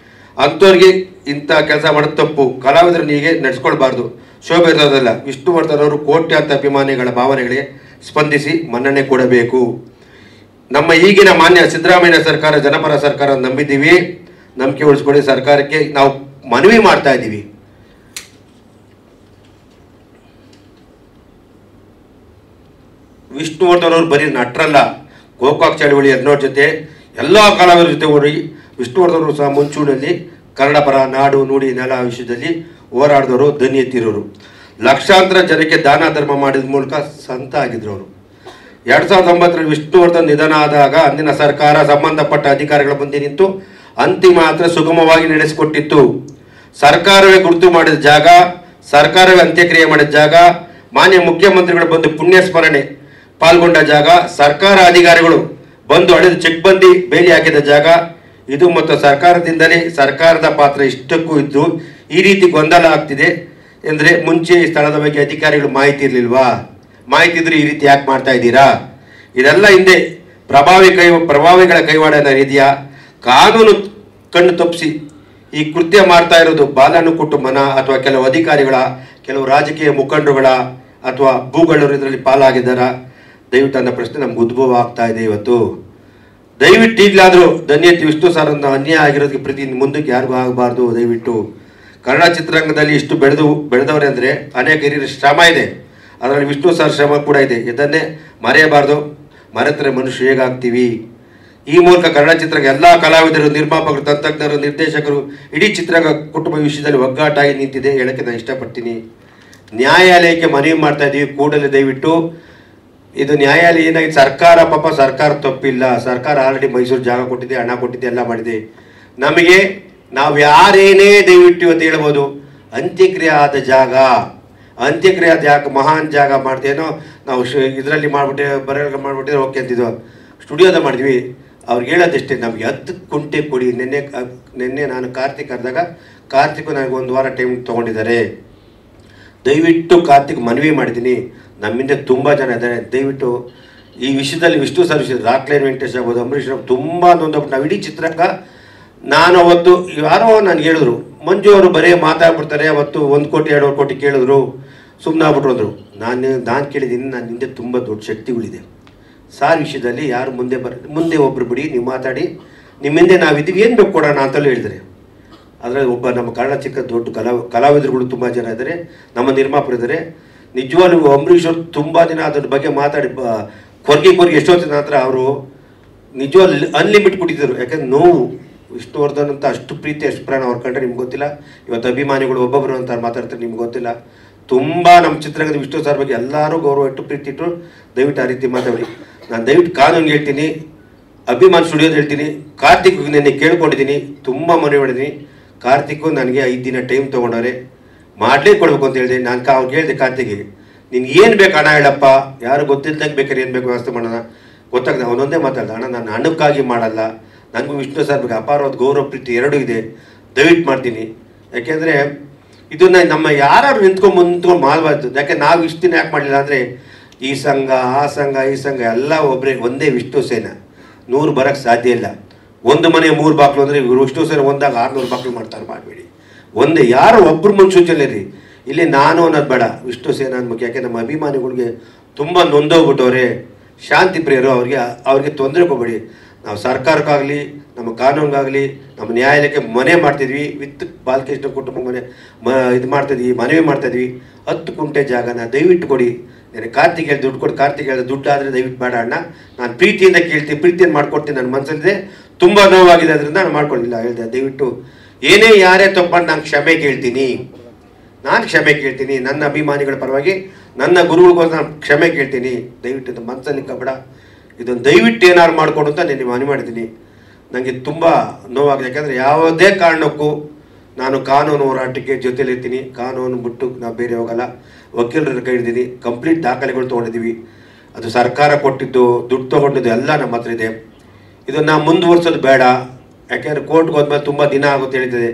ಅಂಥವ್ರಿಗೆ ಇಂಥ ಕೆಲಸ ಮಾಡೋದು ತಪ್ಪು. ಕಲಾವಿದರನ್ನ ಹೀಗೆ ನಡೆಸ್ಕೊಳ್ಬಾರ್ದು, ಶೋಭೆ ಇರೋದಲ್ಲ. ವಿಷ್ಣುವರ್ಧನ್ ಅವರು ಕೋಟ್ಯಾಂತ ಅಭಿಮಾನಿಗಳ ಭಾವನೆಗಳಿಗೆ ಸ್ಪಂದಿಸಿ ಮನ್ನಣೆ ಕೊಡಬೇಕು. ನಮ್ಮ ಈಗಿನ ಮಾನ್ಯ ಸಿದ್ದರಾಮಯ್ಯ ಸರ್ಕಾರ ಜನಪರ ಸರ್ಕಾರ ನಂಬಿದ್ದೀವಿ, ನಂಬಿಕೆ ಉಳಿಸ್ಕೊಳ್ಳಿ. ಸರ್ಕಾರಕ್ಕೆ ನಾವು ಮನವಿ ಮಾಡ್ತಾ ಇದ್ದೀವಿ. ವಿಷ್ಣುವರ್ಧನ್ ಅವರು ಬರೀ ನಟರಲ್ಲ, ಗೋಕಾಕ್ ಚಳವಳಿ ಎನ್ನೋರ ಜೊತೆ ಎಲ್ಲ ಕಲಾವಿದರ ಜೊತೆ ಓಡಿ ವಿಷ್ಣುವರ್ಧನ್ ಅವರು ಸಹ ಮುಂಚೂಣಿಯಲ್ಲಿ ಕನ್ನಡ ಪರ ನಾಡು ನುಡಿ ನೆಲ ವಿಷಯದಲ್ಲಿ ಹೋರಾಡಿದವರು, ದನಿ ಎತ್ತಿರೋರು. ಲಕ್ಷಾಂತರ ಜನಕ್ಕೆ ದಾನ ಧರ್ಮ ಮಾಡಿದ ಮೂಲಕ ಸಂತ ಆಗಿದ್ರು ಅವರು. 2009ರಲ್ಲಿ ವಿಷ್ಣುವರ್ಧನ್ ನಿಧನ ಆದಾಗ ಅಂದಿನ ಸರ್ಕಾರ ಸಂಬಂಧಪಟ್ಟ ಅಧಿಕಾರಿಗಳ ಮುಂದೆ ನಿಂತು ಅಂತಿಮ ಯಾತ್ರೆ ಸುಗಮವಾಗಿ ನಡೆಸಿಕೊಟ್ಟಿತ್ತು. ಸರ್ಕಾರವೇ ಗುರುತು ಮಾಡಿದ ಜಾಗ, ಸರ್ಕಾರವೇ ಅಂತ್ಯಕ್ರಿಯೆ ಮಾಡಿದ ಜಾಗ, ಮಾನ್ಯ ಮುಖ್ಯಮಂತ್ರಿಗಳು ಬಂದು ಪುಣ್ಯ ಸ್ಮರಣೆ ಪಾಲ್ಗೊಂಡ ಜಾಗ, ಸರ್ಕಾರ ಅಧಿಕಾರಿಗಳು ಬಂದು ಅಳೆದು ಚೆಕ್ ಬಂದಿ ಬೇಲಿ ಹಾಕಿದ ಜಾಗ ಇದು. ಮತ್ತು ಸರ್ಕಾರದಿಂದಲೇ ಸರ್ಕಾರದ ಪಾತ್ರ ಇಷ್ಟಕ್ಕೂ ಇದ್ದು ಈ ರೀತಿ ಗೊಂದಲ ಆಗ್ತಿದೆ ಎಂದರೆ ಮುಂಚೆ ಈ ಸ್ಥಳದ ಬಗ್ಗೆ ಅಧಿಕಾರಿಗಳು ಮಾಹಿತಿ ಇರಲಿಲ್ವಾ? ಮಾಹಿತಿ ಇದ್ರೆ ಈ ರೀತಿ ಯಾಕೆ ಮಾಡ್ತಾ ಇದ್ದೀರಾ? ಇದೆಲ್ಲ ಹಿಂದೆ ಪ್ರಭಾವಿಗಳ ಕೈವಾಡ ಇದೆಯಾ? ಕಾನೂನು ಕಣ್ಣು ತಪ್ಪಿಸಿ ಈ ಕೃತ್ಯ ಮಾಡ್ತಾ ಇರೋದು ಬಾಲಣ್ಣ ಕುಟುಂಬನ ಅಥವಾ ಕೆಲವು ಅಧಿಕಾರಿಗಳ, ಕೆಲವು ರಾಜಕೀಯ ಮುಖಂಡರುಗಳ ಅಥವಾ ಭೂಗಳವರು ಇದರಲ್ಲಿ ಪಾಲಾಗಿದ್ದಾರ? ದಯವಿಟ್ಟು ಅನ್ನೋ ಪ್ರಶ್ನೆ ನಮ್ಗೆ ಉದ್ಭವ ಆಗ್ತಾ ಇದೆ ಇವತ್ತು. ದಯವಿಟ್ಟು ಈಗಲಾದರೂ ಧನ್ಯತೆ ವಿಷ್ಣು ಸರ್ ಅನ್ನ ಅನ್ಯಾಯ ಆಗಿರೋದಕ್ಕೆ ಪ್ರತಿ ಮುಂದಕ್ಕೆ ಯಾರಿಗೂ ಆಗಬಾರ್ದು. ದಯವಿಟ್ಟು ಕನ್ನಡ ಚಿತ್ರರಂಗದಲ್ಲಿ ಇಷ್ಟು ಬೆಳೆದವರೇ ಅಂದರೆ ಅನೇಕ ಹಿರಿಯರ ಶ್ರಮ ಇದೆ, ಅದರಲ್ಲಿ ವಿಷ್ಣು ಸರ್ ಶ್ರಮ ಕೂಡ ಇದೆ. ಇದನ್ನೇ ಮರೆಯಬಾರ್ದು. ಮರೆತರೆ ಮನುಷ್ಯ ಹೇಗಾಗ್ತೀವಿ? ಈ ಮೂಲಕ ಕನ್ನಡ ಚಿತ್ರರಂಗ ಎಲ್ಲ ಕಲಾವಿದರು, ನಿರ್ಮಾಪಕರು, ತಂತ್ರಜ್ಞರು, ನಿರ್ದೇಶಕರು, ಇಡೀ ಚಿತ್ರರಂಗ ಕುಟುಂಬ ವಿಷಯದಲ್ಲಿ ಒಗ್ಗಟ್ಟಾಗಿ ನಿಂತಿದೆ ಹೇಳಕ್ಕೆ ನಾನು ಇಷ್ಟಪಡ್ತೀನಿ. ನ್ಯಾಯಾಲಯಕ್ಕೆ ಮನವಿ ಮಾಡ್ತಾ ಇದ್ದೀವಿ, ಕೂಡಲೇ ದಯವಿಟ್ಟು ಇದು ನ್ಯಾಯಾಲಯ ಏನಾಗಿದೆ? ಸರ್ಕಾರ ಪಾಪ ಸರ್ಕಾರ ತಪ್ಪಿಲ್ಲ. ಸರ್ಕಾರ ಆಲ್ರೆಡಿ ಮೈಸೂರು ಜಾಗ ಕೊಟ್ಟಿದೆ, ಹಣ ಕೊಟ್ಟಿದೆ, ಎಲ್ಲ ಮಾಡಿದೆ. ನಮಗೆ ನಾವು ಯಾರೇನೇ ದಯವಿಟ್ಟು ಇವತ್ತು ಹೇಳ್ಬೋದು, ಅಂತ್ಯಕ್ರಿಯೆ ಆದ ಜಾಗ, ಅಂತ್ಯಕ್ರಿಯೆ ಆದ ಜಾಗ ಮಹಾನ್ ಜಾಗ ಮಾಡ್ತೇನೋ ನಾವು ಇದರಲ್ಲಿ ಮಾಡ್ಬಿಟ್ಟೆ, ಬರವಣಿಗೆ ಮಾಡಿಬಿಟ್ಟಿದ್ರೆ ಓಕೆ ಅಂತಿದ್ವು. ಸ್ಟುಡಿಯೋದ ಮಾಡಿದ್ವಿ. ಅವ್ರಿಗೆ ಹೇಳೋದಷ್ಟೇ, ನಮಗೆ 10 ಕುಂಟೆ ಕೊಡಿ. ನಿನ್ನೆ ನಾನು ಕಾರ್ತಿಕ್ ಕರೆದಾಗ ಕಾರ್ತಿಕ್ ನನಗೆ 1 ವಾರ ಟೈಮ್ ತೊಗೊಂಡಿದ್ದಾರೆ. ದಯವಿಟ್ಟು ಕಾರ್ತಿಕ್ ಮನವಿ ಮಾಡಿದ್ದೀನಿ, ನಮ್ಮಿಂದ ತುಂಬ ಜನ ಇದ್ದಾರೆ, ದಯವಿಟ್ಟು ಈ ವಿಷಯದಲ್ಲಿ ವಿಷ್ಣು ಸರ್ ವಿಷಯ ರಾಕ್ಲೈನ್ ವೆಂಕಟೇಶ್ ಆಗ್ಬೋದು, ಅಂಬರೀಷ್ ತುಂಬ ನೊಂದೋಗ್ಬಿಟ್ಟು ನಾವು ಇಡೀ ಚಿತ್ರರಂಗ. ನಾನು ಅವತ್ತು ಯಾರೋ ನನಗೆ ಹೇಳಿದ್ರು, ಮಂಜು ಅವರು ಬರೀ ಮಾತಾಡ್ಬಿಡ್ತಾರೆ, ಅವತ್ತು 1 ಕೋಟಿ 2 ಕೋಟಿ ಕೇಳಿದ್ರು, ಸುಮ್ಮನೆ ಆಗ್ಬಿಟ್ರು ಅಂದರು. ನಾನು ಕೇಳಿದ್ದೀನಿ, ನನ್ನ ಹಿಂದೆ ತುಂಬ ದೊಡ್ಡ ಶಕ್ತಿಗಳಿದೆ ಸಾರ್ ವಿಷಯದಲ್ಲಿ. ಯಾರು ಮುಂದೆ ಒಬ್ಬರು ಬಿಡಿ, ನೀವು ಮಾತಾಡಿ, ನಿಮ್ಮ ಹಿಂದೆ ನಾವಿದ್ದೀವಿ, ಏನು ಬೇಕು ಕೊಡೋಣ ಅಂತಲೂ ಹೇಳಿದರೆ. ಅದರಲ್ಲಿ ಒಬ್ಬ ನಮ್ಮ ಕನ್ನಡ ಚಿಕ್ಕ ದೊಡ್ಡ ಕಲಾವಿದರುಗಳು ತುಂಬ ಜನ ಇದ್ದಾರೆ, ನಮ್ಮ ನಿರ್ಮಾಪಕರು ಇದ್ದಾರೆ. ನಿಜವಾಗ್ಲೂ ಅಂಬರೀಷ್ ಅವರು ತುಂಬ ದಿನ ಅದ್ರ ಬಗ್ಗೆ ಮಾತಾಡಿ ಕೊರ್ಗಿ ಎಷ್ಟೊತ್ತಿನ ನಂತರ ಅವರು ನಿಜವಾಗ್ಲೂ ಅನ್ಲಿಮಿಟ್ ಕೊಟ್ಟಿದ್ದರು. ಯಾಕಂದ್ರೆ ನೋವು, ವಿಷ್ಣುವರ್ಧನ್ ಅಂತ ಅಷ್ಟು ಪ್ರೀತಿ ಅಷ್ಟು ಪ್ರಾಣ ಅವ್ರು ಕಂಡ್ರೆ ನಿಮ್ಗೆ ಗೊತ್ತಿಲ್ಲ. ಇವತ್ತು ಅಭಿಮಾನಿಗಳು ಒಬ್ಬೊಬ್ಬರು ಅಂತ ಮಾತಾಡ್ತಾರೆ, ನಿಮ್ಗೆ ಗೊತ್ತಿಲ್ಲ. ತುಂಬ ನಮ್ಮ ಚಿತ್ರರಂಗದ ವಿಷ್ಣು ಸರ್ ಬಗ್ಗೆ ಎಲ್ಲರೂ ಗೌರವ ಇಟ್ಟು ಪ್ರೀತಿ ಇಟ್ಟರು. ದಯವಿಟ್ಟು ಆ ರೀತಿ ಮಾತಾಡಿ. ನಾನು ದಯವಿಟ್ಟು ಕಾನೂನಿಗೆ ಹೇಳ್ತೀನಿ, ಅಭಿಮಾನ್ ಸ್ಟುಡಿಯೋದು ಹೇಳ್ತೀನಿ, ಕಾರ್ತಿಕ್ ನೆನ್ನೆ ಕೇಳ್ಕೊಂಡಿದ್ದೀನಿ, ತುಂಬ ಮನವಿ ಮಾಡಿದ್ದೀನಿ. ಕಾರ್ತಿಕ್ಕು ನನಗೆ 5 ದಿನ ಟೈಮ್ ತೊಗೊಂಡವ್ರೆ, ಮಾಡಲೇ ಕೊಡಬೇಕು ಅಂತ ಹೇಳಿದೆ. ನಾನು ಅವ್ರಿಗೆ ಹೇಳಿದೆ, ಕಾರ್ತಿಕ್ಗೆ ನಿನ್ಗೆ ಏನು ಬೇಕು ಹಣ ಹೇಳಪ್ಪ, ಯಾರು ಗೊತ್ತಿಲ್ದಂಗೆ ಬೇಕಾದ್ರೆ ಏನು ಬೇಕು ವ್ಯವಸ್ಥೆ ಮಾಡೋಣ. ಗೊತ್ತಾಗ್ತದೆ ಅವನೊಂದೇ ಮಾತಾಡ್ದ, ಅಣ್ಣ ನಾನು ಹಣಕ್ಕಾಗಿ ಮಾಡಲ್ಲ, ನನಗೂ ವಿಷ್ಣು ಸರ್ ಬಗ್ಗೆ ಅಪಾರವಾದ ಗೌರವ ಪ್ರೀತಿ ಎರಡೂ ಇದೆ, ದಯವಿಟ್ಟು ಮಾಡ್ತೀನಿ. ಯಾಕೆಂದರೆ ಇದನ್ನು ನಮ್ಮ ಯಾರು ನಿಂತ್ಕೊಂಡು ಮಾಡಬಾರ್ದು. ಯಾಕೆ ನಾವು ಇಷ್ಟು ದಿನ ಯಾಕೆ ಮಾಡಲಿಲ್ಲ ಅಂದರೆ, ಈ ಸಂಘ ಆ ಸಂಘ ಎಲ್ಲ ಒಂದೇ ವಿಷ್ಣು ಸೇನೆ 100 ಬರೋಕ್ಕೆ ಸಾಧ್ಯ ಇಲ್ಲ. ಒಂದು ಮನೆ 3 ಬಾಕ್ಲು ಅಂದರೆ ವಿಷ್ಣು ಸೇನೆ ಒಂದಾಗ 600 ಬಾಕ್ಲು ಮಾಡ್ತಾರೆ, ಮಾಡಬೇಡಿ. ಒಂದೇ ಯಾರೋ ಒಬ್ಬರು ಮುನ್ಸೂಚನೆ ರೀ. ಇಲ್ಲಿ ನಾನು ಅನ್ನೋದು ಬೇಡ, ವಿಷ್ಣು ಸೇನೆ ಅನ್ಬೇಕು. ಯಾಕೆ ನಮ್ಮ ಅಭಿಮಾನಿಗಳಿಗೆ ತುಂಬ ನೊಂದೋಗ್ಬಿಟ್ಟವ್ರೆ, ಶಾಂತಿ ಪ್ರಿಯರು, ಅವ್ರಿಗೆ ತೊಂದರೆ ಕೊಡಬೇಡಿ. ನಾವು ಸರ್ಕಾರಕ್ಕಾಗಲಿ ನಮ್ಮ ಕಾನೂನಿಗಾಗಲಿ ನಮ್ಮ ನ್ಯಾಯಾಲಯಕ್ಕೆ ಮನೆ ಮಾಡ್ತಿದ್ವಿ, ವಿತ್ ಬಾಲಕೃಷ್ಣ ಕುಟುಂಬ ಇದು ಮಾಡ್ತಿದ್ವಿ, ಮನವಿ ಮಾಡ್ತಾಯಿದ್ವಿ. 10 ಕುಂಟೆ ಜಾಗನ ದಯವಿಟ್ಟು ಕೊಡಿ. ನನಗೆ ಕಾರ್ತಿಕ್ ಹೇಳಿ ದುಡ್ಡು ಕೊಡಿ, ಕಾರ್ತಿಕ್ ಹೇಳಿದ ದುಡ್ಡು ಆದರೆ ದಯವಿಟ್ಟು ಬೇಡ ಅಣ್ಣ, ನಾನು ಪ್ರೀತಿಯಿಂದ ಕೇಳ್ತೀನಿ, ಪ್ರೀತಿಯನ್ನು ಮಾಡ್ಕೊಡ್ತೀನಿ. ನನ್ನ ಮನಸ್ಸಲ್ಲಿದೆ, ತುಂಬ ನೋವಾಗಿದೆ, ಅದರಿಂದ ನಾನು ಮಾಡ್ಕೊಳ್ಳಿಲ್ಲ ಹೇಳಿದೆ. ದಯವಿಟ್ಟು ಏನೇ ಯಾರೇ ತಪ್ಪಂಡು ನಾನು ಕ್ಷಮೆ ಕೇಳ್ತೀನಿ, ನನ್ನ ಅಭಿಮಾನಿಗಳ ಪರವಾಗಿ, ನನ್ನ ಗುರುಗಳಿಗೋಸ್ಕರ ನಾನು ಕ್ಷಮೆ ಕೇಳ್ತೀನಿ. ದಯವಿಟ್ಟು ಇದು ಮನಸ್ಸಲ್ಲಿ ಕಬಡ, ಇದನ್ನು ದಯವಿಟ್ಟು ಏನಾರು ಮಾಡಿಕೊಡು ಅಂತ ನಾನು ಮನವಿ ಮಾಡಿದ್ದೀನಿ. ನನಗೆ ತುಂಬ ನೋವಾಗಿದೆ. ಯಾಕಂದರೆ ಯಾವುದೇ ಕಾರಣಕ್ಕೂ ನಾನು ಕಾನೂನು ಹೋರಾಟಕ್ಕೆ ಜೊತೆಲಿರ್ತೀನಿ. ಕಾನೂನು ಬಿಟ್ಟು ನಾವು ಬೇರೆ ಹೋಗಲ್ಲ. ವಕೀಲರ ಕೈ ಹಿಡಿದೀನಿ, ಕಂಪ್ಲೀಟ್ ದಾಖಲೆಗಳು ತೊಗೊಂಡಿದ್ದೀವಿ. ಅದು ಸರ್ಕಾರ ಕೊಟ್ಟಿದ್ದು, ದುಡ್ಡು ತೊಗೊಂಡಿದ್ದು ಎಲ್ಲ ನಮ್ಮ ಹತ್ರ ಇದೆ. ಇದನ್ನು ಮುಂದುವರ್ಸೋದು ಬೇಡ. ಯಾಕೆಂದರೆ ಕೋರ್ಟ್ಗೆ ಹೋದ್ಮೇಲೆ ತುಂಬ ದಿನ ಆಗುತ್ತೆ ಹೇಳ್ತದೆ.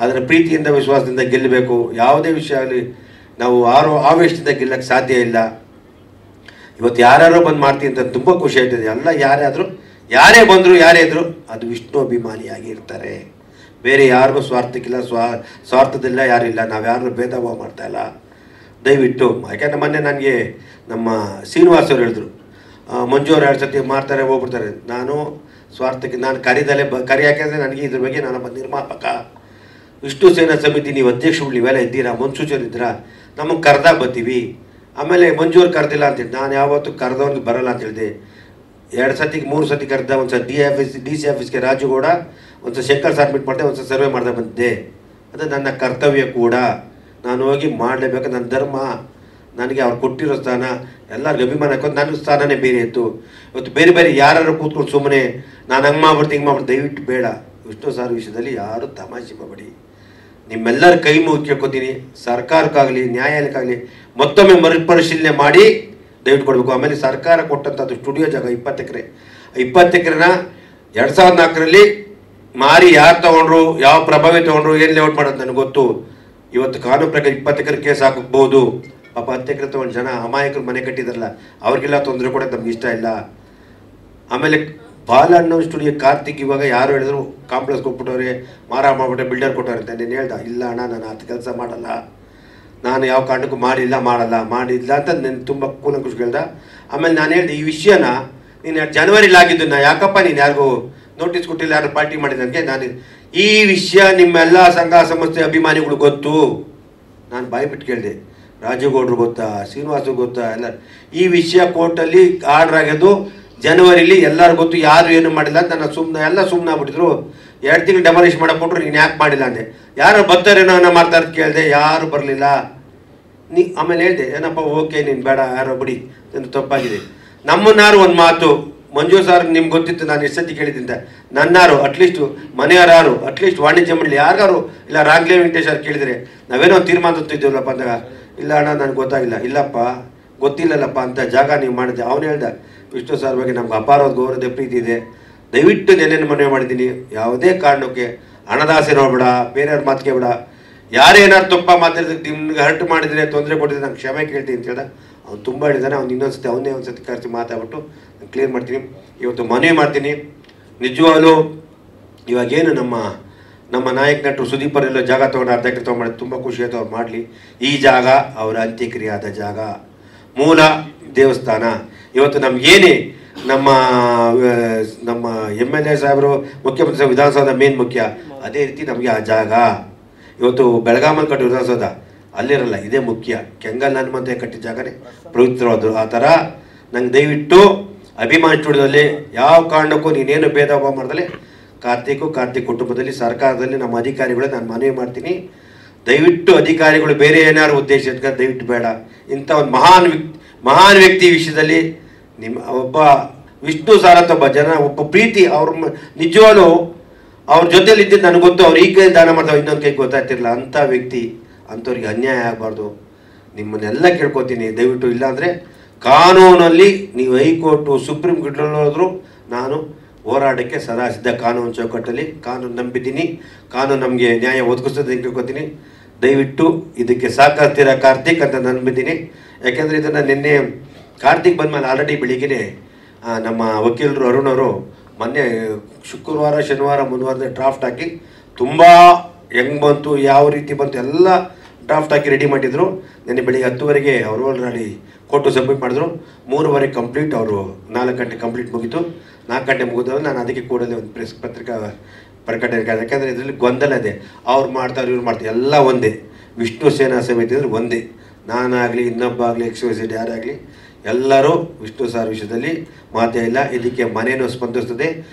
ಅದರ ಪ್ರೀತಿಯಿಂದ ವಿಶ್ವಾಸದಿಂದ ಗೆಲ್ಲಬೇಕು. ಯಾವುದೇ ವಿಷಯ ಆಗಲಿ ನಾವು ಆವೇಶದಿಂದ ಗೆಲ್ಲಕ್ಕೆ ಸಾಧ್ಯ ಇಲ್ಲ. ಇವತ್ತು ಯಾರ್ಯಾರೋ ಬಂದು ಮಾಡ್ತೀನಿ ಅಂತ ತುಂಬ ಖುಷಿ ಆಯ್ತದೆ. ಎಲ್ಲ ಯಾರೇ ಬಂದರು ಯಾರೇ ಇದ್ದರು ಅದು ವಿಷ್ಣು ಅಭಿಮಾನಿಯಾಗಿ ಇರ್ತಾರೆ. ಬೇರೆ ಯಾರಿಗೂ ಸ್ವಾರ್ಥಕ್ಕಿಲ್ಲ, ಸ್ವಾರ್ಥದಿಲ್ಲ, ಯಾರಿಲ್ಲ. ನಾವು ಯಾರನ್ನೂ ಭೇದ ಭಾವ ಮಾಡ್ತಾಯಿಲ್ಲ. ದಯವಿಟ್ಟು, ಯಾಕೆಂದರೆ ಮೊನ್ನೆ ನನಗೆ ನಮ್ಮ ಶ್ರೀನಿವಾಸ್ ಅವರು ಹೇಳಿದ್ರು, ಮಂಜು ಅವ್ರು 2 ಸತಿ ಮಾಡ್ತಾರೆ ಹೋಗ್ಬಿಡ್ತಾರೆ. ನಾನು ಸ್ವಾರ್ಥಕ್ಕೆ ನಾನು ಕರಿ ಯಾಕೆಂದರೆ ನನಗೆ ಇದ್ರ ಬಗ್ಗೆ ನಾನೊಬ್ಬ ನಿರ್ಮಾಪಕ. ವಿಷ್ಣು ಸೇನಾ ಸಮಿತಿ ನೀವು ಅಧ್ಯಕ್ಷಗಳು ನೀವೆಲ್ಲ ಇದ್ದೀರಾ, ಮುನ್ಸೂಚನೆ ಇದ್ದೀರಾ, ನಮಗೆ ಕರೆದಾಗ ಬರ್ತೀವಿ. ಆಮೇಲೆ ಮಂಜೂರು ಕರೆದಿಲ್ಲ ಅಂತೇಳಿ ನಾನು ಯಾವತ್ತೂ ಕರೆದವ್ರಿಗೆ ಬರಲ್ಲ ಅಂತ ಹೇಳಿದೆ. 2 ಸತಿಗೆ 3 ಸತಿ ಕರೆದ. ಒಂದು ಸಲ ಡಿ ಸಿ ಆಫೀಸ್ಗೆ ರಾಜುಗೌಡ, ಒಂದು ಸಲ ಶಂಕರ್ ಸಬ್ಮಿಟ್ ಮಾಡಿದೆ, ಒಂದು ಸಲ ಸರ್ವೆ ಮಾಡ್ದೆ ಬಂದಿದ್ದೆ. ಅದು ನನ್ನ ಕರ್ತವ್ಯ ಕೂಡ, ನಾನು ಹೋಗಿ ಮಾಡಲೇಬೇಕು. ನನ್ನ ಧರ್ಮ, ನನಗೆ ಅವ್ರು ಕೊಟ್ಟಿರೋ ಸ್ಥಾನ, ಎಲ್ಲರಿಗೂ ಅಭಿಮಾನ ಹಾಕೋದು. ನನ್ನ ಸ್ಥಾನನೇ ಬೇರೆ ಇತ್ತು. ಇವತ್ತು ಬೇರೆ ಯಾರು ಕೂತ್ಕೊಂಡು ಸುಮ್ಮನೆ ನಾನು ಹಂಗೆ ಮಾಡ್ಬಿಡ್ತೀನಿ ಹಿಂಗೆ ಮಾಡ್ಬಿಡ್ತೀನಿ, ದಯವಿಟ್ಟು ಬೇಡ. ವಿಷ್ಣು ಸಾರ್ ವಿಷಯದಲ್ಲಿ ಯಾರು ತಮಾಷೆ ಮಾಡಬೇಡಿ. ನಿಮ್ಮೆಲ್ಲರ ಕೈ ಮುಗಿ ಕೇಳ್ಕೊತೀನಿ, ಸರ್ಕಾರಕ್ಕಾಗಲಿ ನ್ಯಾಯಾಲಯಕ್ಕಾಗಲಿ ಮತ್ತೊಮ್ಮೆ ಮರುಪರಿಶೀಲನೆ ಮಾಡಿ ದಯವಿಟ್ಟು ಕೊಡಬೇಕು. ಆಮೇಲೆ ಸರ್ಕಾರ ಕೊಟ್ಟಂಥದ್ದು ಸ್ಟುಡಿಯೋ ಜಾಗ 20 ಎಕರೆ, 20 ಎಕರೆನ 2004ರಲ್ಲಿ ಮಾರಿ ಯಾರು ತೊಗೊಂಡ್ರು, ಯಾವ ಪ್ರಭಾವಿ ತೊಗೊಂಡ್ರು, ಏನು ಲೇಔಟ್ ಮಾಡೋದು ನನಗೆ ಗೊತ್ತು. ಇವತ್ತು ಕಾನೂನು ಪ್ರಕಾರ 20 ಎಕರೆ ಕೇಸ್ ಹಾಕಬಹುದು. ಪಾಪ 10 ಎಕರೆ ತೊಗೊಂಡು ಜನ ಅಮಾಯಕರು ಮನೆ ಕಟ್ಟಿದಾರಲ್ಲ, ಅವ್ರಿಗೆಲ್ಲ ತೊಂದರೆ ಕೊಡೋದು ನಮ್ಗೆ ಇಷ್ಟ ಇಲ್ಲ. ಆಮೇಲೆ ಬಾಲಣ್ಣ ಸ್ಟುಡಿಯೋ ಕಾರ್ತಿಕ್ ಇವಾಗ ಯಾರು ಹೇಳಿದ್ರು ಕಾಂಪ್ಲೆಕ್ಸ್ ಕೊಟ್ಬಿಟ್ಟವ್ರೆ, ಮಾರಾಟ ಮಾಡ್ಬಿಟ್ಟೆ, ಬಿಲ್ಡರ್ ಕೊಟ್ಟವ್ರೆ ಅಂತ. ನೀನು ಹೇಳ್ದ, ಇಲ್ಲ ಅಣ್ಣ ನಾನು ಅದು ಕೆಲಸ ಮಾಡಲ್ಲ, ನಾನು ಯಾವ ಕಾರಣಕ್ಕೂ ಮಾಡಿಲ್ಲ ಅಂತ ನಾನು ತುಂಬ ಕೂಲಂಕುಷ ಹೇಳ್ದ. ಆಮೇಲೆ ನಾನು ಹೇಳಿದೆ, ಈ ವಿಷಯನ ನೀನು ಜನವರಿಲಿ ಆಗಿದ್ದು, ಯಾಕಪ್ಪ ನೀನು ಯಾರಿಗೂ ನೋಟಿಸ್ ಕೊಟ್ಟಿಲ್ಲ, ಯಾರು ಪಾರ್ಟಿ ಮಾಡಿದ ನನಗೆ. ನಾನು ಈ ವಿಷಯ ನಿಮ್ಮೆಲ್ಲ ಸಂಘ ಸಂಸ್ಥೆ ಅಭಿಮಾನಿಗಳು ಗೊತ್ತು. ನಾನು ಬಾಯ್ಬಿಟ್ಟು ಕೇಳಿದೆ, ರಾಜುಗೌಡರು ಗೊತ್ತಾ, ಶ್ರೀನಿವಾಸು ಗೊತ್ತಾ, ಎಲ್ಲ ಈ ವಿಷಯ ಕೋರ್ಟಲ್ಲಿ ಆರ್ಡರ್ ಆಗೋದು ಜನವರಿಲಿ, ಎಲ್ಲರೂ ಗೊತ್ತು, ಯಾರು ಏನು ಮಾಡಿಲ್ಲ ಅಂತ. ನಾನು ಸುಮ್ಮನೆ ಆಗ್ಬಿಟ್ಟಿದ್ರು. 2 ತಿಂಗಳು ಡೆಮಾಲಿಷ್ ಮಾಡಕ್ಕೆ ಕೊಟ್ಟರು, ನೀನು ಯಾಕೆ ಮಾಡಿಲ್ಲ ಅಂದೆ. ಯಾರು ಬರ್ತಾರೇನೋ ಅನ್ನೋ ಮಾಡ್ತಾರೆ ಕೇಳಿದೆ, ಯಾರು ಬರಲಿಲ್ಲ. ಆಮೇಲೆ ಹೇಳಿದೆ, ಏನಪ್ಪ ಓಕೆ ನೀನು ಬೇಡ, ಯಾರೋ ಬಿಡಿ, ನನ್ನ ತಪ್ಪಾಗಿದೆ. ನಮ್ಮನ್ನಾರು ಒಂದು ಮಾತು, ಮಂಜು ಸರ್ ನಿಮ್ಗೆ ಗೊತ್ತಿತ್ತು ನಾನು ಎಷ್ಟು ಸತಿ ಕೇಳಿದ್ದಿಂದ, ನನ್ನಾರು ಅಟ್ಲೀಸ್ಟು ಮನೆಯವರಾರು ಅಟ್ಲೀಸ್ಟ್ ವಾಣಿಜ್ಯ ಮಂಡಳಿ ಯಾರಿಗಾರು ಇಲ್ಲ ರಾಗ್ಲೇ ವೆಂಕಟೇಶ್ ಅವ್ರು ಕೇಳಿದರೆ ನಾವೇನೋ ತೀರ್ಮಾನ ತಂತಿದ್ದೀವಲ್ಲಪ್ಪ ಅಂದಾಗ, ಇಲ್ಲ ಅಣ್ಣ ನನಗೆ ಗೊತ್ತಾಗಿಲ್ಲ, ಇಲ್ಲಪ್ಪ ಗೊತ್ತಿಲ್ಲಲ್ಲಪ್ಪ ಅಂತ ಜಾಗ ನೀವು ಮಾಡಿದ್ದೆ. ಅವನು ಹೇಳ್ದ, ವಿಷ್ಣು ಸರ್ ಬಗ್ಗೆ ನಮ್ಗೆ ಅಪಾರವಾದ ಗೌರವದ ಪ್ರೀತಿ ಇದೆ, ದಯವಿಟ್ಟು ನೆನ್ನೆ ಮನವಿ ಮಾಡಿದ್ದೀನಿ, ಯಾವುದೇ ಕಾರಣಕ್ಕೆ ಹಣದಾಸೆ ನೋಡ್ಬೇಡ, ಬೇರೆಯವ್ರ ಮಾತು ಕೇಳಬೇಡ. ಯಾರೇನಾದ್ರು ತಪ್ಪ ಮಾತಾಡಿದ್ರೆ ನಿಮ್ಗೆ ಹರ್ಟ್ ಮಾಡಿದರೆ, ತೊಂದರೆ ಕೊಟ್ಟಿದ್ರೆ ನಾನು ಕ್ಷಮೆ ಕೇಳ್ತೀನಿ ಅಂತ ಹೇಳ್ದ. ಅವ್ನು ತುಂಬ ಹೇಳಿದಾನೆ. ಅವ್ನು ಇನ್ನೊಂದ್ಸತಿ ಅವನ್ನೇ ಒಂದು ಸತಿ ಕರೆಸಿ ಮಾತಾಡ್ಬಿಟ್ಟು ನಾನು ಕ್ಲಿಯರ್ ಮಾಡ್ತೀನಿ. ಇವತ್ತು ಮನವಿ ಮಾಡ್ತೀನಿ, ನಿಜವಾಗ್ಲೂ ಇವಾಗೇನು ನಮ್ಮ ನಾಯಕ ನಟರು ಸುದೀಪರೆಲ್ಲ ಜಾಗ ತೊಗೊಂಡು ಅರ್ಧ ಎಕರೆ ತೊಗೊಂಡು ತುಂಬ ಖುಷಿ ಆಯ್ತು. ಅವ್ರು ಮಾಡಲಿ. ಈ ಜಾಗ ಅವರ ಅಂತ್ಯಕ್ರಿಯೆ ಆದ ಜಾಗ, ಮೂಲ ದೇವಸ್ಥಾನ. ಇವತ್ತು ನಮಗೇನೇ ನಮ್ಮ MLA ಸಾಹೇಬರು, ಮುಖ್ಯಮಂತ್ರಿ ಸಾಹೇಬ್ ವಿಧಾನಸೌಧ ಮೇನ್ ಮುಖ್ಯ, ಅದೇ ರೀತಿ ನಮಗೆ ಆ ಜಾಗ ಇವತ್ತು ಬೆಳಗಾಮಲ್ಲಿ ಕಟ್ಟಿರೋ ವಿಧಾನಸೌಧ ಅಲ್ಲಿರಲ್ಲ, ಇದೇ ಮುಖ್ಯ. ಕೆಂಗಲ್ ಹನುಮಂತ ಕಟ್ಟಿದ ಜಾಗನೇ ಪವಿತ್ರವಾದ್ರು. ಆ ಥರ ನಂಗೆ ದಯವಿಟ್ಟು ಅಭಿಮಾನ್ ಸ್ಟುಡಿಯೋದಲ್ಲಿ ಯಾವ ಕಾರಣಕ್ಕೂ ನೀನೇನು ಭೇದ ಭಾವ ಮಾಡ್ದಲೆ ಕಾರ್ತಿಕ್ ಕುಟುಂಬದಲ್ಲಿ, ಸರ್ಕಾರದಲ್ಲಿ ನಮ್ಮ ಅಧಿಕಾರಿಗಳು ನಾನು ಮನವಿ ಮಾಡ್ತೀನಿ, ದಯವಿಟ್ಟು ಅಧಿಕಾರಿಗಳು ಬೇರೆ ಏನಾದ್ರು ಉದ್ದೇಶ ಇಟ್ಕೊಂಡು ದಯವಿಟ್ಟು ಬೇಡ. ಇಂಥ ಒಂದು ಮಹಾನ್ ವ್ಯಕ್ತಿ ವಿಷಯದಲ್ಲಿ ನಿಮ್ಮ ಒಬ್ಬ ವಿಷ್ಣು ಸಾರ್ ಅಂತ ಒಬ್ಬ ಪ್ರೀತಿ, ಅವ್ರ ನಿಜವಾಗ್ಲೂ ಅವ್ರ ಜೊತೆಲಿ ಇದ್ದಿದ್ದು ನನಗೆ ಗೊತ್ತು. ಅವ್ರು ಈ ಕೈ ದಾನ ಮಾಡ್ತಾವೆ, ಇನ್ನೊಂದು ಕೈ ಗೊತ್ತಾಗ್ತಿರಲಿಲ್ಲ. ಅಂಥ ವ್ಯಕ್ತಿ, ಅಂಥವ್ರಿಗೆ ಅನ್ಯಾಯ ಆಗಬಾರ್ದು. ನಿಮ್ಮನ್ನೆಲ್ಲ ಕೇಳ್ಕೊತೀನಿ, ದಯವಿಟ್ಟು. ಇಲ್ಲಾಂದರೆ ಕಾನೂನಲ್ಲಿ ನೀವು ಹೈಕೋರ್ಟು, ಸುಪ್ರೀಂ ಕೋರ್ಟ್ನಲ್ಲೋದ್ರೂ ನಾನು ಹೋರಾಟಕ್ಕೆ ಸದಾ ಸಿದ್ಧ. ಕಾನೂನು ಚೌಕಟ್ಟಲ್ಲಿ ಕಾನೂನು ನಂಬಿದ್ದೀನಿ, ಕಾನೂನು ನಮಗೆ ನ್ಯಾಯ ಒದಗಿಸ್ತದೆ ಅಂತ ಕೇಳ್ಕೊತೀನಿ. ದಯವಿಟ್ಟು ಇದಕ್ಕೆ ಸಹಕರಿಸ್ತೀರಾ ಕಾರ್ತಿಕ್ ಅಂತ ನಂಬಿದ್ದೀನಿ. ಯಾಕೆಂದರೆ ಇದನ್ನು ನಿನ್ನೆ ಕಾರ್ತಿಕ್ ಬಂದಮೇಲೆ ಆಲ್ರೆಡಿ ಬೆಳಿಗ್ಗೆ ನಮ್ಮ ವಕೀಲರು ಅರುಣ್ ಅವರು ಮೊನ್ನೆ ಶುಕ್ರವಾರ, ಶನಿವಾರ, ಮುಂದುವಾರದ ಡ್ರಾಫ್ಟ್ ಹಾಕಿ ತುಂಬ ಹೆಂಗೆ ಬಂತು, ಯಾವ ರೀತಿ ಬಂತು ಎಲ್ಲ ಡ್ರಾಫ್ಟ್ ಹಾಕಿ ರೆಡಿ ಮಾಡಿದರು. ನಿನ್ನೆ ಬೆಳಿಗ್ಗೆ 10 ಅವರು ಆಲ್ರೆಡಿ ಕೊಟ್ಟು ಸಬ್ಮಿಟ್ ಮಾಡಿದ್ರು. 3:30 ಕಂಪ್ಲೀಟ್, ಅವರು 4 ಗಂಟೆ ಕಂಪ್ಲೀಟ್ ಮುಗೀತು. 4 ಗಂಟೆ ಮುಗಿದವರು ನಾನು ಅದಕ್ಕೆ ಕೂಡಲೇ ಒಂದು ಪತ್ರಿಕಾ ಪ್ರಕಟಣೆ. ಯಾಕೆಂದರೆ ಇದರಲ್ಲಿ ಗೊಂದಲ ಇದೆ, ಅವ್ರು ಮಾಡ್ತಾರೆ ಇವ್ರು ಮಾಡ್ತಾರೆ, ಎಲ್ಲ ಒಂದೇ. ವಿಷ್ಣು ಸೇನಾ ಸಮಿತಿ ಅಂದರೆ ಒಂದೇ. ನಾನಾಗಲಿ ಇನ್ನೊಬ್ಬ ಆಗಲಿ XYZ ಯಾರಾಗಲಿ ಎಲ್ಲರೂ ವಿಷ್ಣು ಸಾರ್ ವಿಷಯದಲ್ಲಿ ಮಾತೇ ಇಲ್ಲ. ಇದಕ್ಕೆ ಮನೇನೂ ಸ್ಪಂದಿಸ್ತದೆ,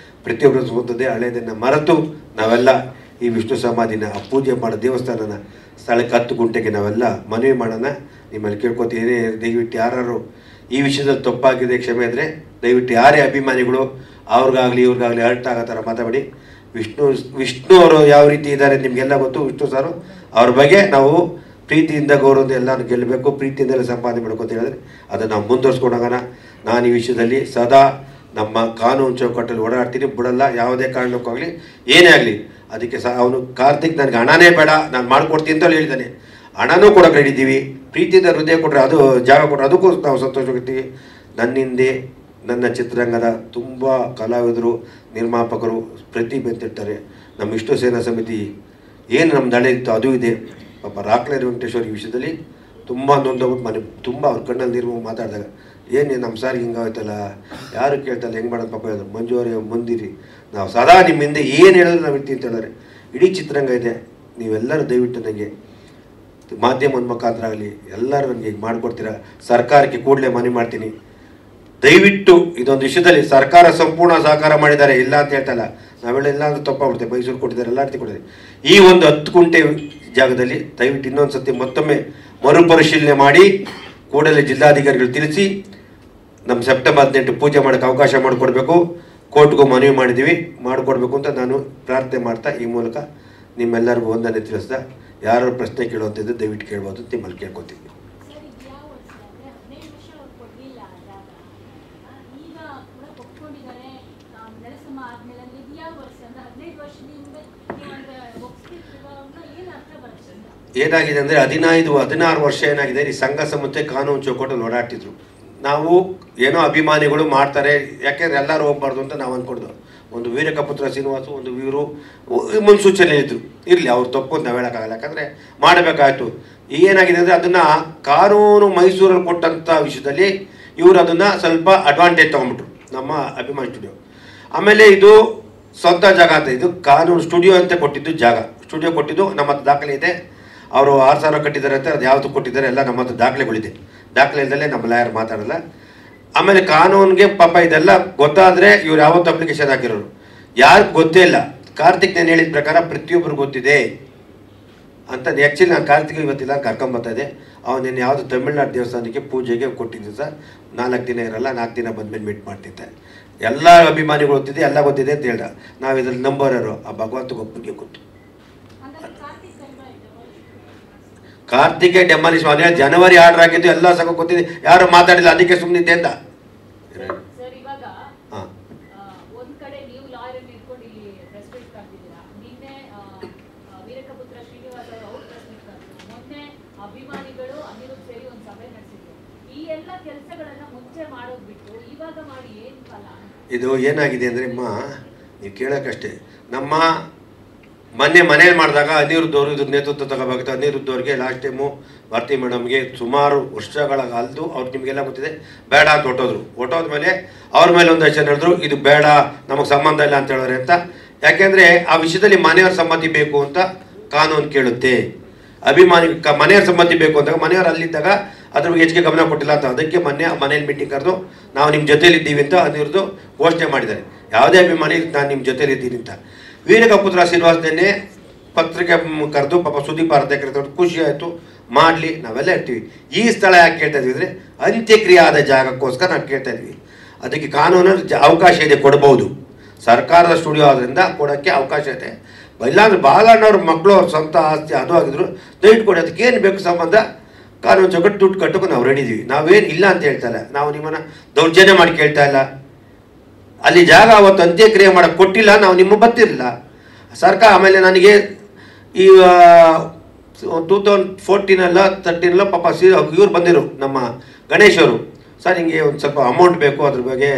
ಪ್ರತಿಯೊಬ್ಬರು ಸ್ಪಂದಿಸ್ತದೆ. ಹಳೆಯದನ್ನು ಮರೆತು ನಾವೆಲ್ಲ ಈ ವಿಷ್ಣು ಸಮಾಧಿನ ಪೂಜೆ ಮಾಡೋ ದೇವಸ್ಥಾನನ ಸ್ಥಳಕ್ಕೆ 10 ಗುಂಟೆಗೆ ನಾವೆಲ್ಲ ಮನವಿ ಮಾಡೋಣ. ನಿಮ್ಮಲ್ಲಿ ಕೇಳ್ಕೊತೀನಿ, ದಯವಿಟ್ಟು ಯಾರು ಈ ವಿಷಯದಲ್ಲಿ ತಪ್ಪಾಗಿದೆ ಕ್ಷಮೆ ಇದ್ದರೆ ದಯವಿಟ್ಟು ಯಾರೇ ಅಭಿಮಾನಿಗಳು ಅವ್ರಿಗಾಗಲಿ ಇವ್ರಿಗಾಗಲಿ ಹರ್ಟ್ ಆಗೋ ಥರ ಮಾತಾಡಿ. ವಿಷ್ಣು ಅವರು ಯಾವ ರೀತಿ ಇದ್ದಾರೆ ನಿಮಗೆಲ್ಲ ಗೊತ್ತು. ವಿಷ್ಣು ಸಾರು ಅವ್ರ ಬಗ್ಗೆ ನಾವು ಪ್ರೀತಿಯಿಂದ ಗೌರವದಿಂದ ಎಲ್ಲರೂ ಗೆಲ್ಲಬೇಕು, ಪ್ರೀತಿಯಿಂದಲೇ ಸಂಪಾದನೆ ಮಾಡಬೇಕು ಅಂತ ಹೇಳಿದ್ರೆ ಅದನ್ನು ನಾವು ಮುಂದುವರ್ಸ್ಕೊಂಡು ಹೋಗೋಣ. ನಾನು ಈ ವಿಷಯದಲ್ಲಿ ಸದಾ ನಮ್ಮ ಕಾನೂನು ಚೌಕಟ್ಟಲ್ಲಿ ಓಡಾಡ್ತೀನಿ, ಬಿಡಲ್ಲ. ಯಾವುದೇ ಕಾರಣಕ್ಕಾಗಲಿ ಏನೇ ಆಗಲಿ ಅದಕ್ಕೆ ಅವನು ಕಾರ್ತಿಕ್ ನನಗೆ ಹಣನೇ ಬೇಡ, ನಾನು ಮಾಡಿಕೊಡ್ತೀನಿ ಅಂತಲೂ ಹೇಳಿದ್ದಾನೆ. ಹಣನೂ ಕೊಡೋಕೆ ರೆಡಿದ್ದೀವಿ, ಪ್ರೀತಿಯಿಂದ ಹೃದಯ ಕೊಟ್ಟರೆ, ಅದು ಜಾಗ ಕೊಟ್ಟರೆ ಅದಕ್ಕೂ ನಾವು ಸಂತೋಷವಾಗಿರ್ತೀವಿ. ನನ್ನಿಂದೆ ನನ್ನ ಚಿತ್ರರಂಗದ ತುಂಬ ಕಲಾವಿದರು, ನಿರ್ಮಾಪಕರು ಪ್ರತಿಭೆ ಅಂತಿರ್ತಾರೆ. ನಮ್ಮ ವಿಷ್ಣು ಸೇನಾ ಸಮಿತಿ ಏನು ನಮ್ಮ ದಳೆ ಇತ್ತು ಅದು ಇದೆ. ಪಾಪ ರಾಕ್ಲೇರ್ ವೆಂಕಟೇಶ್ವರ ಈ ವಿಷಯದಲ್ಲಿ ತುಂಬ ನೊಂದೋಗ್ಬಿಟ್ಟು ಮನೆ ತುಂಬ ಅವ್ರ ಕಣ್ಣಲ್ಲಿ ನೀರು ಮಾತಾಡಿದಾಗ ಏನು ನಮ್ಮ ಸಾರ್ ಹಿಂಗಾಯ್ತಲ್ಲ, ಯಾರು ಕೇಳ್ತಲ್ಲ, ಹೆಂಗೆ ಮಾಡೋದು ಪಾಪ ಹೇಳಿದ್ರು. ಮಂಜು ಅವರೇ ಮುಂದಿರಿ, ನಾವು ಸದಾ ನಿಮ್ಮ ಹಿಂದೆ ಏನು ಹೇಳಿದ್ರೆ ನಾವು ಇರ್ತೀವಿ ಅಂತ ಹೇಳಿದ್ರೆ. ಇಡೀ ಚಿತ್ರರಂಗ ಇದೆ, ನೀವೆಲ್ಲರೂ ದಯವಿಟ್ಟು ನನಗೆ ಮಾಧ್ಯಮದ ಮುಖಾಂತರ ಆಗಲಿ ಎಲ್ಲರೂ ನನಗೆ ಮಾಡಿಕೊಡ್ತೀರಾ. ಸರ್ಕಾರಕ್ಕೆ ಕೂಡಲೇ ಮನವಿ ಮಾಡ್ತೀನಿ, ದಯವಿಟ್ಟು ಇದೊಂದು ವಿಷಯದಲ್ಲಿ ಸರ್ಕಾರ ಸಂಪೂರ್ಣ ಸಹಕಾರ ಮಾಡಿದ್ದಾರೆ, ಇಲ್ಲ ಅಂತ ಹೇಳ್ತಲ್ಲ. ನಾವೆಲ್ಲ ಇಲ್ಲ ಅಂದ್ರೆ ತಪ್ಪಾಗ್ಬಿಡ್ತೇವೆ. ಮೈಸೂರು ಕೊಟ್ಟಿದ್ದಾರೆ, ಎಲ್ಲ ರೀತಿ ಕೊಟ್ಟಿದ್ದಾರೆ. ಈ ಒಂದು 10 ಗುಂಟೆ ಜಾಗದಲ್ಲಿ ದಯವಿಟ್ಟು ಇನ್ನೊಂದು ಸತಿ ಮತ್ತೊಮ್ಮೆ ಮರುಪರಿಶೀಲನೆ ಮಾಡಿ ಕೂಡಲೇ ಜಿಲ್ಲಾಧಿಕಾರಿಗಳು ತಿಳಿಸಿ ನಮ್ಮ ಸೆಪ್ಟೆಂಬರ್ 18 ಪೂಜೆ ಮಾಡೋಕ್ಕೆ ಅವಕಾಶ ಮಾಡಿಕೊಡ್ಬೇಕು. ಕೋರ್ಟ್ಗೂ ಮನವಿ ಮಾಡಿದ್ದೀವಿ, ಮಾಡಿಕೊಡ್ಬೇಕು ಅಂತ ನಾನು ಪ್ರಾರ್ಥನೆ ಮಾಡ್ತಾ ಈ ಮೂಲಕ ನಿಮ್ಮೆಲ್ಲರಿಗೂ ವಂದನೆ ತಿಳಿಸ್ದ. ಯಾರು ಪ್ರಶ್ನೆ ಕೇಳುವಂಥದ್ದು ದಯವಿಟ್ಟು ಕೇಳ್ಬೋದು, ನಿಮ್ಮಲ್ಲಿ ಕೇಳ್ಕೊತೀನಿ. ಏನಾಗಿದೆ ಅಂದರೆ 16 ವರ್ಷ ಏನಾಗಿದೆ, ಈ ಸಂಘ ಸಂಸ್ಥೆ ಕಾನೂನು ಚೌಕಟ್ಟಲ್ಲಿ ಓಡಾಡ್ತಿದ್ರು. ನಾವು ಏನೋ ಅಭಿಮಾನಿಗಳು ಮಾಡ್ತಾರೆ, ಯಾಕೆಂದ್ರೆ ಎಲ್ಲರೂ ಹೋಗ್ಬಾರ್ದು ಅಂತ ನಾವು ಅಂದ್ಕೊಡ್ದು. ಒಂದು ವೀರಕಪುತ್ರ ಶ್ರೀನಿವಾಸು, ಒಂದು ವೀರು ಮುನ್ಸೂಚನೆ ಇದ್ರು, ಇರಲಿ ಅವ್ರು ತಪ್ಪು ಅಂತ ನಾವು ಹೇಳೋಕ್ಕಾಗಲ್ಲ, ಯಾಕಂದರೆ ಮಾಡಬೇಕಾಯ್ತು. ಏನಾಗಿದೆ ಅಂದರೆ ಅದನ್ನು ಕಾನೂನು ಮೈಸೂರಲ್ಲಿ ಕೊಟ್ಟಂಥ ವಿಷಯದಲ್ಲಿ ಇವರು ಅದನ್ನು ಸ್ವಲ್ಪ ಅಡ್ವಾಂಟೇಜ್ ತೊಗೊಂಡ್ಬಿಟ್ರು, ನಮ್ಮ ಅಭಿಮಾನಿ ಸ್ಟುಡಿಯೋ. ಆಮೇಲೆ ಇದು ಸ್ವಂತ ಜಾಗ ಅಂತ, ಇದು ಕಾನೂನು ಸ್ಟುಡಿಯೋ ಅಂತ ಕೊಟ್ಟಿದ್ದು ಜಾಗ. ಸ್ಟುಡಿಯೋ ಕೊಟ್ಟಿದ್ದು ನಮ್ಮ ಹತ್ರ ದಾಖಲೆ ಇದೆ. ಅವರು 6,000 ಕಟ್ಟಿದ್ದಾರೆ ಅಂತ, ಅದು ಯಾವುದು ಕೊಟ್ಟಿದ್ದಾರೆ ಎಲ್ಲ ನಮ್ಮ ಹತ್ರ ದಾಖಲೆಗಳಿದೆ. ದಾಖಲೆ ಇಲ್ಲದಲ್ಲೇ ನಮ್ಮ ಲಾಯರ್ ಮಾತಾಡಲ್ಲ. ಆಮೇಲೆ ಕಾನೂನಿಗೆ ಪಾಪ ಇದೆಲ್ಲ ಗೊತ್ತಾದರೆ ಇವ್ರು ಯಾವತ್ತು ಅಪ್ಲಿಕೇಶನ್ ಹಾಕಿರೋರು ಯಾರಿಗೆ ಗೊತ್ತೇ ಇಲ್ಲ. ಕಾರ್ತಿಕ್ ನಾನು ಹೇಳಿದ ಪ್ರಕಾರ ಪ್ರತಿಯೊಬ್ಬರು ಗೊತ್ತಿದೆ ಅಂತ. ಆ್ಯಕ್ಚುಲಿ ನಾನು ಕಾರ್ತಿಕ್ ಇವತ್ತಿಲ್ಲ ಕರ್ಕೊಂಬರ್ತಾ ಇದೆ. ಅವನೇನು ಯಾವುದು ತಮಿಳ್ನಾಡು ದೇವಸ್ಥಾನಕ್ಕೆ ಪೂಜೆಗೆ ಕೊಟ್ಟಿದ್ದೆ ಸರ್. 4 ದಿನ ಇರಲ್ಲ, 4 ದಿನ ಬಂದಮೇಲೆ ಮೀಟ್ ಮಾಡ್ತಿದ್ದೆ. ಎಲ್ಲ ಅಭಿಮಾನಿಗಳು ಗೊತ್ತಿದೆ, ಎಲ್ಲ ಗೊತ್ತಿದೆ ಅಂತ ಹೇಳ್ದ. ನಾವು ಇದ್ರಲ್ಲಿ ನಂಬರರು ಆ ಭಗವಂತ ಒಬ್ಬರಿಗೆ ಗೊತ್ತು. ಕಾರ್ತಿಕೆ ಡೆಮಾಲಿಶ್ ಮಾಡಿ ಜನವರಿ ಆರ್ಡರ್ ಆಗಿದ್ದು ಎಲ್ಲ ಸಂಘ ಗೊತ್ತಿದೆ, ಯಾರು ಮಾತಾಡಿಲ್ಲ, ಅದಕ್ಕೆ ಸುಮ್ಮನಿದ್ದೆ ಅಂತ. ಅಭಿಮಾನಿಗಳು ಅನಿರುದ್ಧ್ ಸೇರಿ ಒಂದು ಸಭೆ ನಡೆಸಿದ್ರು. ಈ ಎಲ್ಲ ಕೆಲಸಗಳನ್ನ ಮುಂಚೆ ಮಾಡೋದು ಬಿಟ್ಟು ಇವಾಗ ಮಾಡಿ ಏನು ಫಲ? ಇದು ಏನಾಗಿದೆ ಅಂದರೆ ನೀವು ಕೇಳೋಕ್ಕಷ್ಟೇ. ನಮ್ಮ ಮನೇಲಿ ಮಾಡಿದಾಗ ಅನಿರುದ್ಧ್ ಅವರು ಇದ್ರ ನೇತೃತ್ವ ತಗೋಬೇಕಾಗುತ್ತೆ. ಅನಿರುದ್ಧ್ ಅವ್ರಿಗೆ ಲಾಸ್ಟ್ ಟೈಮು ಭಾರತಿ ಮೇಡಮ್ಗೆ ಸುಮಾರು ವರ್ಷಗಳ ಅಲ್ದು ಅವ್ರು ನಿಮಗೆಲ್ಲ ಗೊತ್ತಿದೆ ಬೇಡ ಅಂತ ಹೊಟ್ಟೋದ್ಮೇಲೆ ಅವ್ರ ಮೇಲೆ ಒಂದು ಯೋಚನೆ ಹೇಳಿದ್ರು, ಇದು ಬೇಡ ನಮಗೆ ಸಂಬಂಧ ಇಲ್ಲ ಅಂತ ಹೇಳಿದ್ರೆ ಅಂತ. ಯಾಕೆಂದರೆ ಆ ವಿಷಯದಲ್ಲಿ ಮನೆಯವ್ರ ಸಮ್ಮತಿ ಬೇಕು ಅಂತ ಕಾನೂನು ಕೇಳುತ್ತೆ. ಮನೆಯವ್ರ ಸಮ್ಮತಿ ಬೇಕು ಅಂದಾಗ ಮನೆಯವ್ರು ಅಲ್ಲಿದ್ದಾಗ ಅದ್ರ ಬಗ್ಗೆ ಹೆಚ್ಚಿಗೆ ಗಮನ ಕೊಟ್ಟಿಲ್ಲ ಅಂತ ಅದಕ್ಕೆ ಮನೇಲಿ ಮೀಟಿಂಗ್ ಕರೆದು ನಾವು ನಿಮ್ಮ ಜೊತೆಲಿದ್ದೀವಿ ಅಂತ ಅನಿರುದ್ಧ್ ಘೋಷಣೆ ಮಾಡಿದ್ದಾರೆ. ಯಾವುದೇ ಅಭಿಮಾನಿ ನಾನು ನಿಮ್ಮ ಜೊತೆಲಿದ್ದೀನಿ ಅಂತ. ವೀರಕಪುತ್ರ ಶ್ರೀನಿವಾಸನೇ ಪತ್ರಿಕೆ ಕರೆದು ಪಾಪ ಸುದೀಪ್ ಅರ್ಧಕ್ಕೆ ಖುಷಿ ಆಯಿತು, ಮಾಡಲಿ, ನಾವೆಲ್ಲ ಇರ್ತೀವಿ. ಈ ಸ್ಥಳ ಯಾಕೆ ಕೇಳ್ತಾ ಇದ್ವಿ ಅಂದರೆ ಅಂತ್ಯಕ್ರಿಯೆ ಆದ ಜಾಗಕ್ಕೋಸ್ಕರ ನಾವು ಕೇಳ್ತಾ ಇದ್ವಿ. ಅದಕ್ಕೆ ಕಾನೂನಲ್ಲಿ ಅವಕಾಶ ಇದೆ, ಕೊಡ್ಬೋದು. ಸರ್ಕಾರದ ಸ್ಟುಡಿಯೋ ಆದ್ದರಿಂದ ಕೊಡೋಕ್ಕೆ ಅವಕಾಶ ಇದೆ. ಇಲ್ಲಾಂದ್ರೆ ಬಾಲಣ್ಣವ್ರ ಮಕ್ಕಳು ಅವ್ರ ಸ್ವಂತ ಆಸ್ತಿ ಅದು ಆಗಿದ್ರು ದಯವಿಟ್ಟು ಕೊಡಿ. ಅದಕ್ಕೆ ಏನು ಬೇಕು ಸಂಬಂಧ ಕಾನೂನು ಚೌಕಟ್ಟು ದುಡ್ಡು ಕಟ್ಟೋಕೆ ನಾವು ರೆಡಿ ಇದೀವಿ. ನಾವೇನು ಇಲ್ಲ ಅಂತ ಹೇಳ್ತಾ ಇಲ್ಲ, ನಾವು ನಿಮ್ಮನ್ನು ದೌರ್ಜನ್ಯ ಮಾಡಿ ಕೇಳ್ತಾ ಇಲ್ಲ. ಅಲ್ಲಿ ಜಾಗ ಅವತ್ತು ಅಂತ್ಯಕ್ರಿಯೆ ಮಾಡೋಕ್ಕೆ ಕೊಟ್ಟಿಲ್ಲ, ನಾವು ನಿಮ್ಮ ಬರ್ತಿರಲಿಲ್ಲ ಸರ್ಕಾರ. ಆಮೇಲೆ ನನಗೆ ಈ 2014 ಪಾಪ ಇವ್ರು ಬಂದಿರು ನಮ್ಮ ಗಣೇಶ್ ಅವರು, ಸರ್ ಹಿಂಗೆ ಒಂದು ಸ್ವಲ್ಪ ಅಮೌಂಟ್ ಬೇಕು, ಅದ್ರ ಬಗ್ಗೆ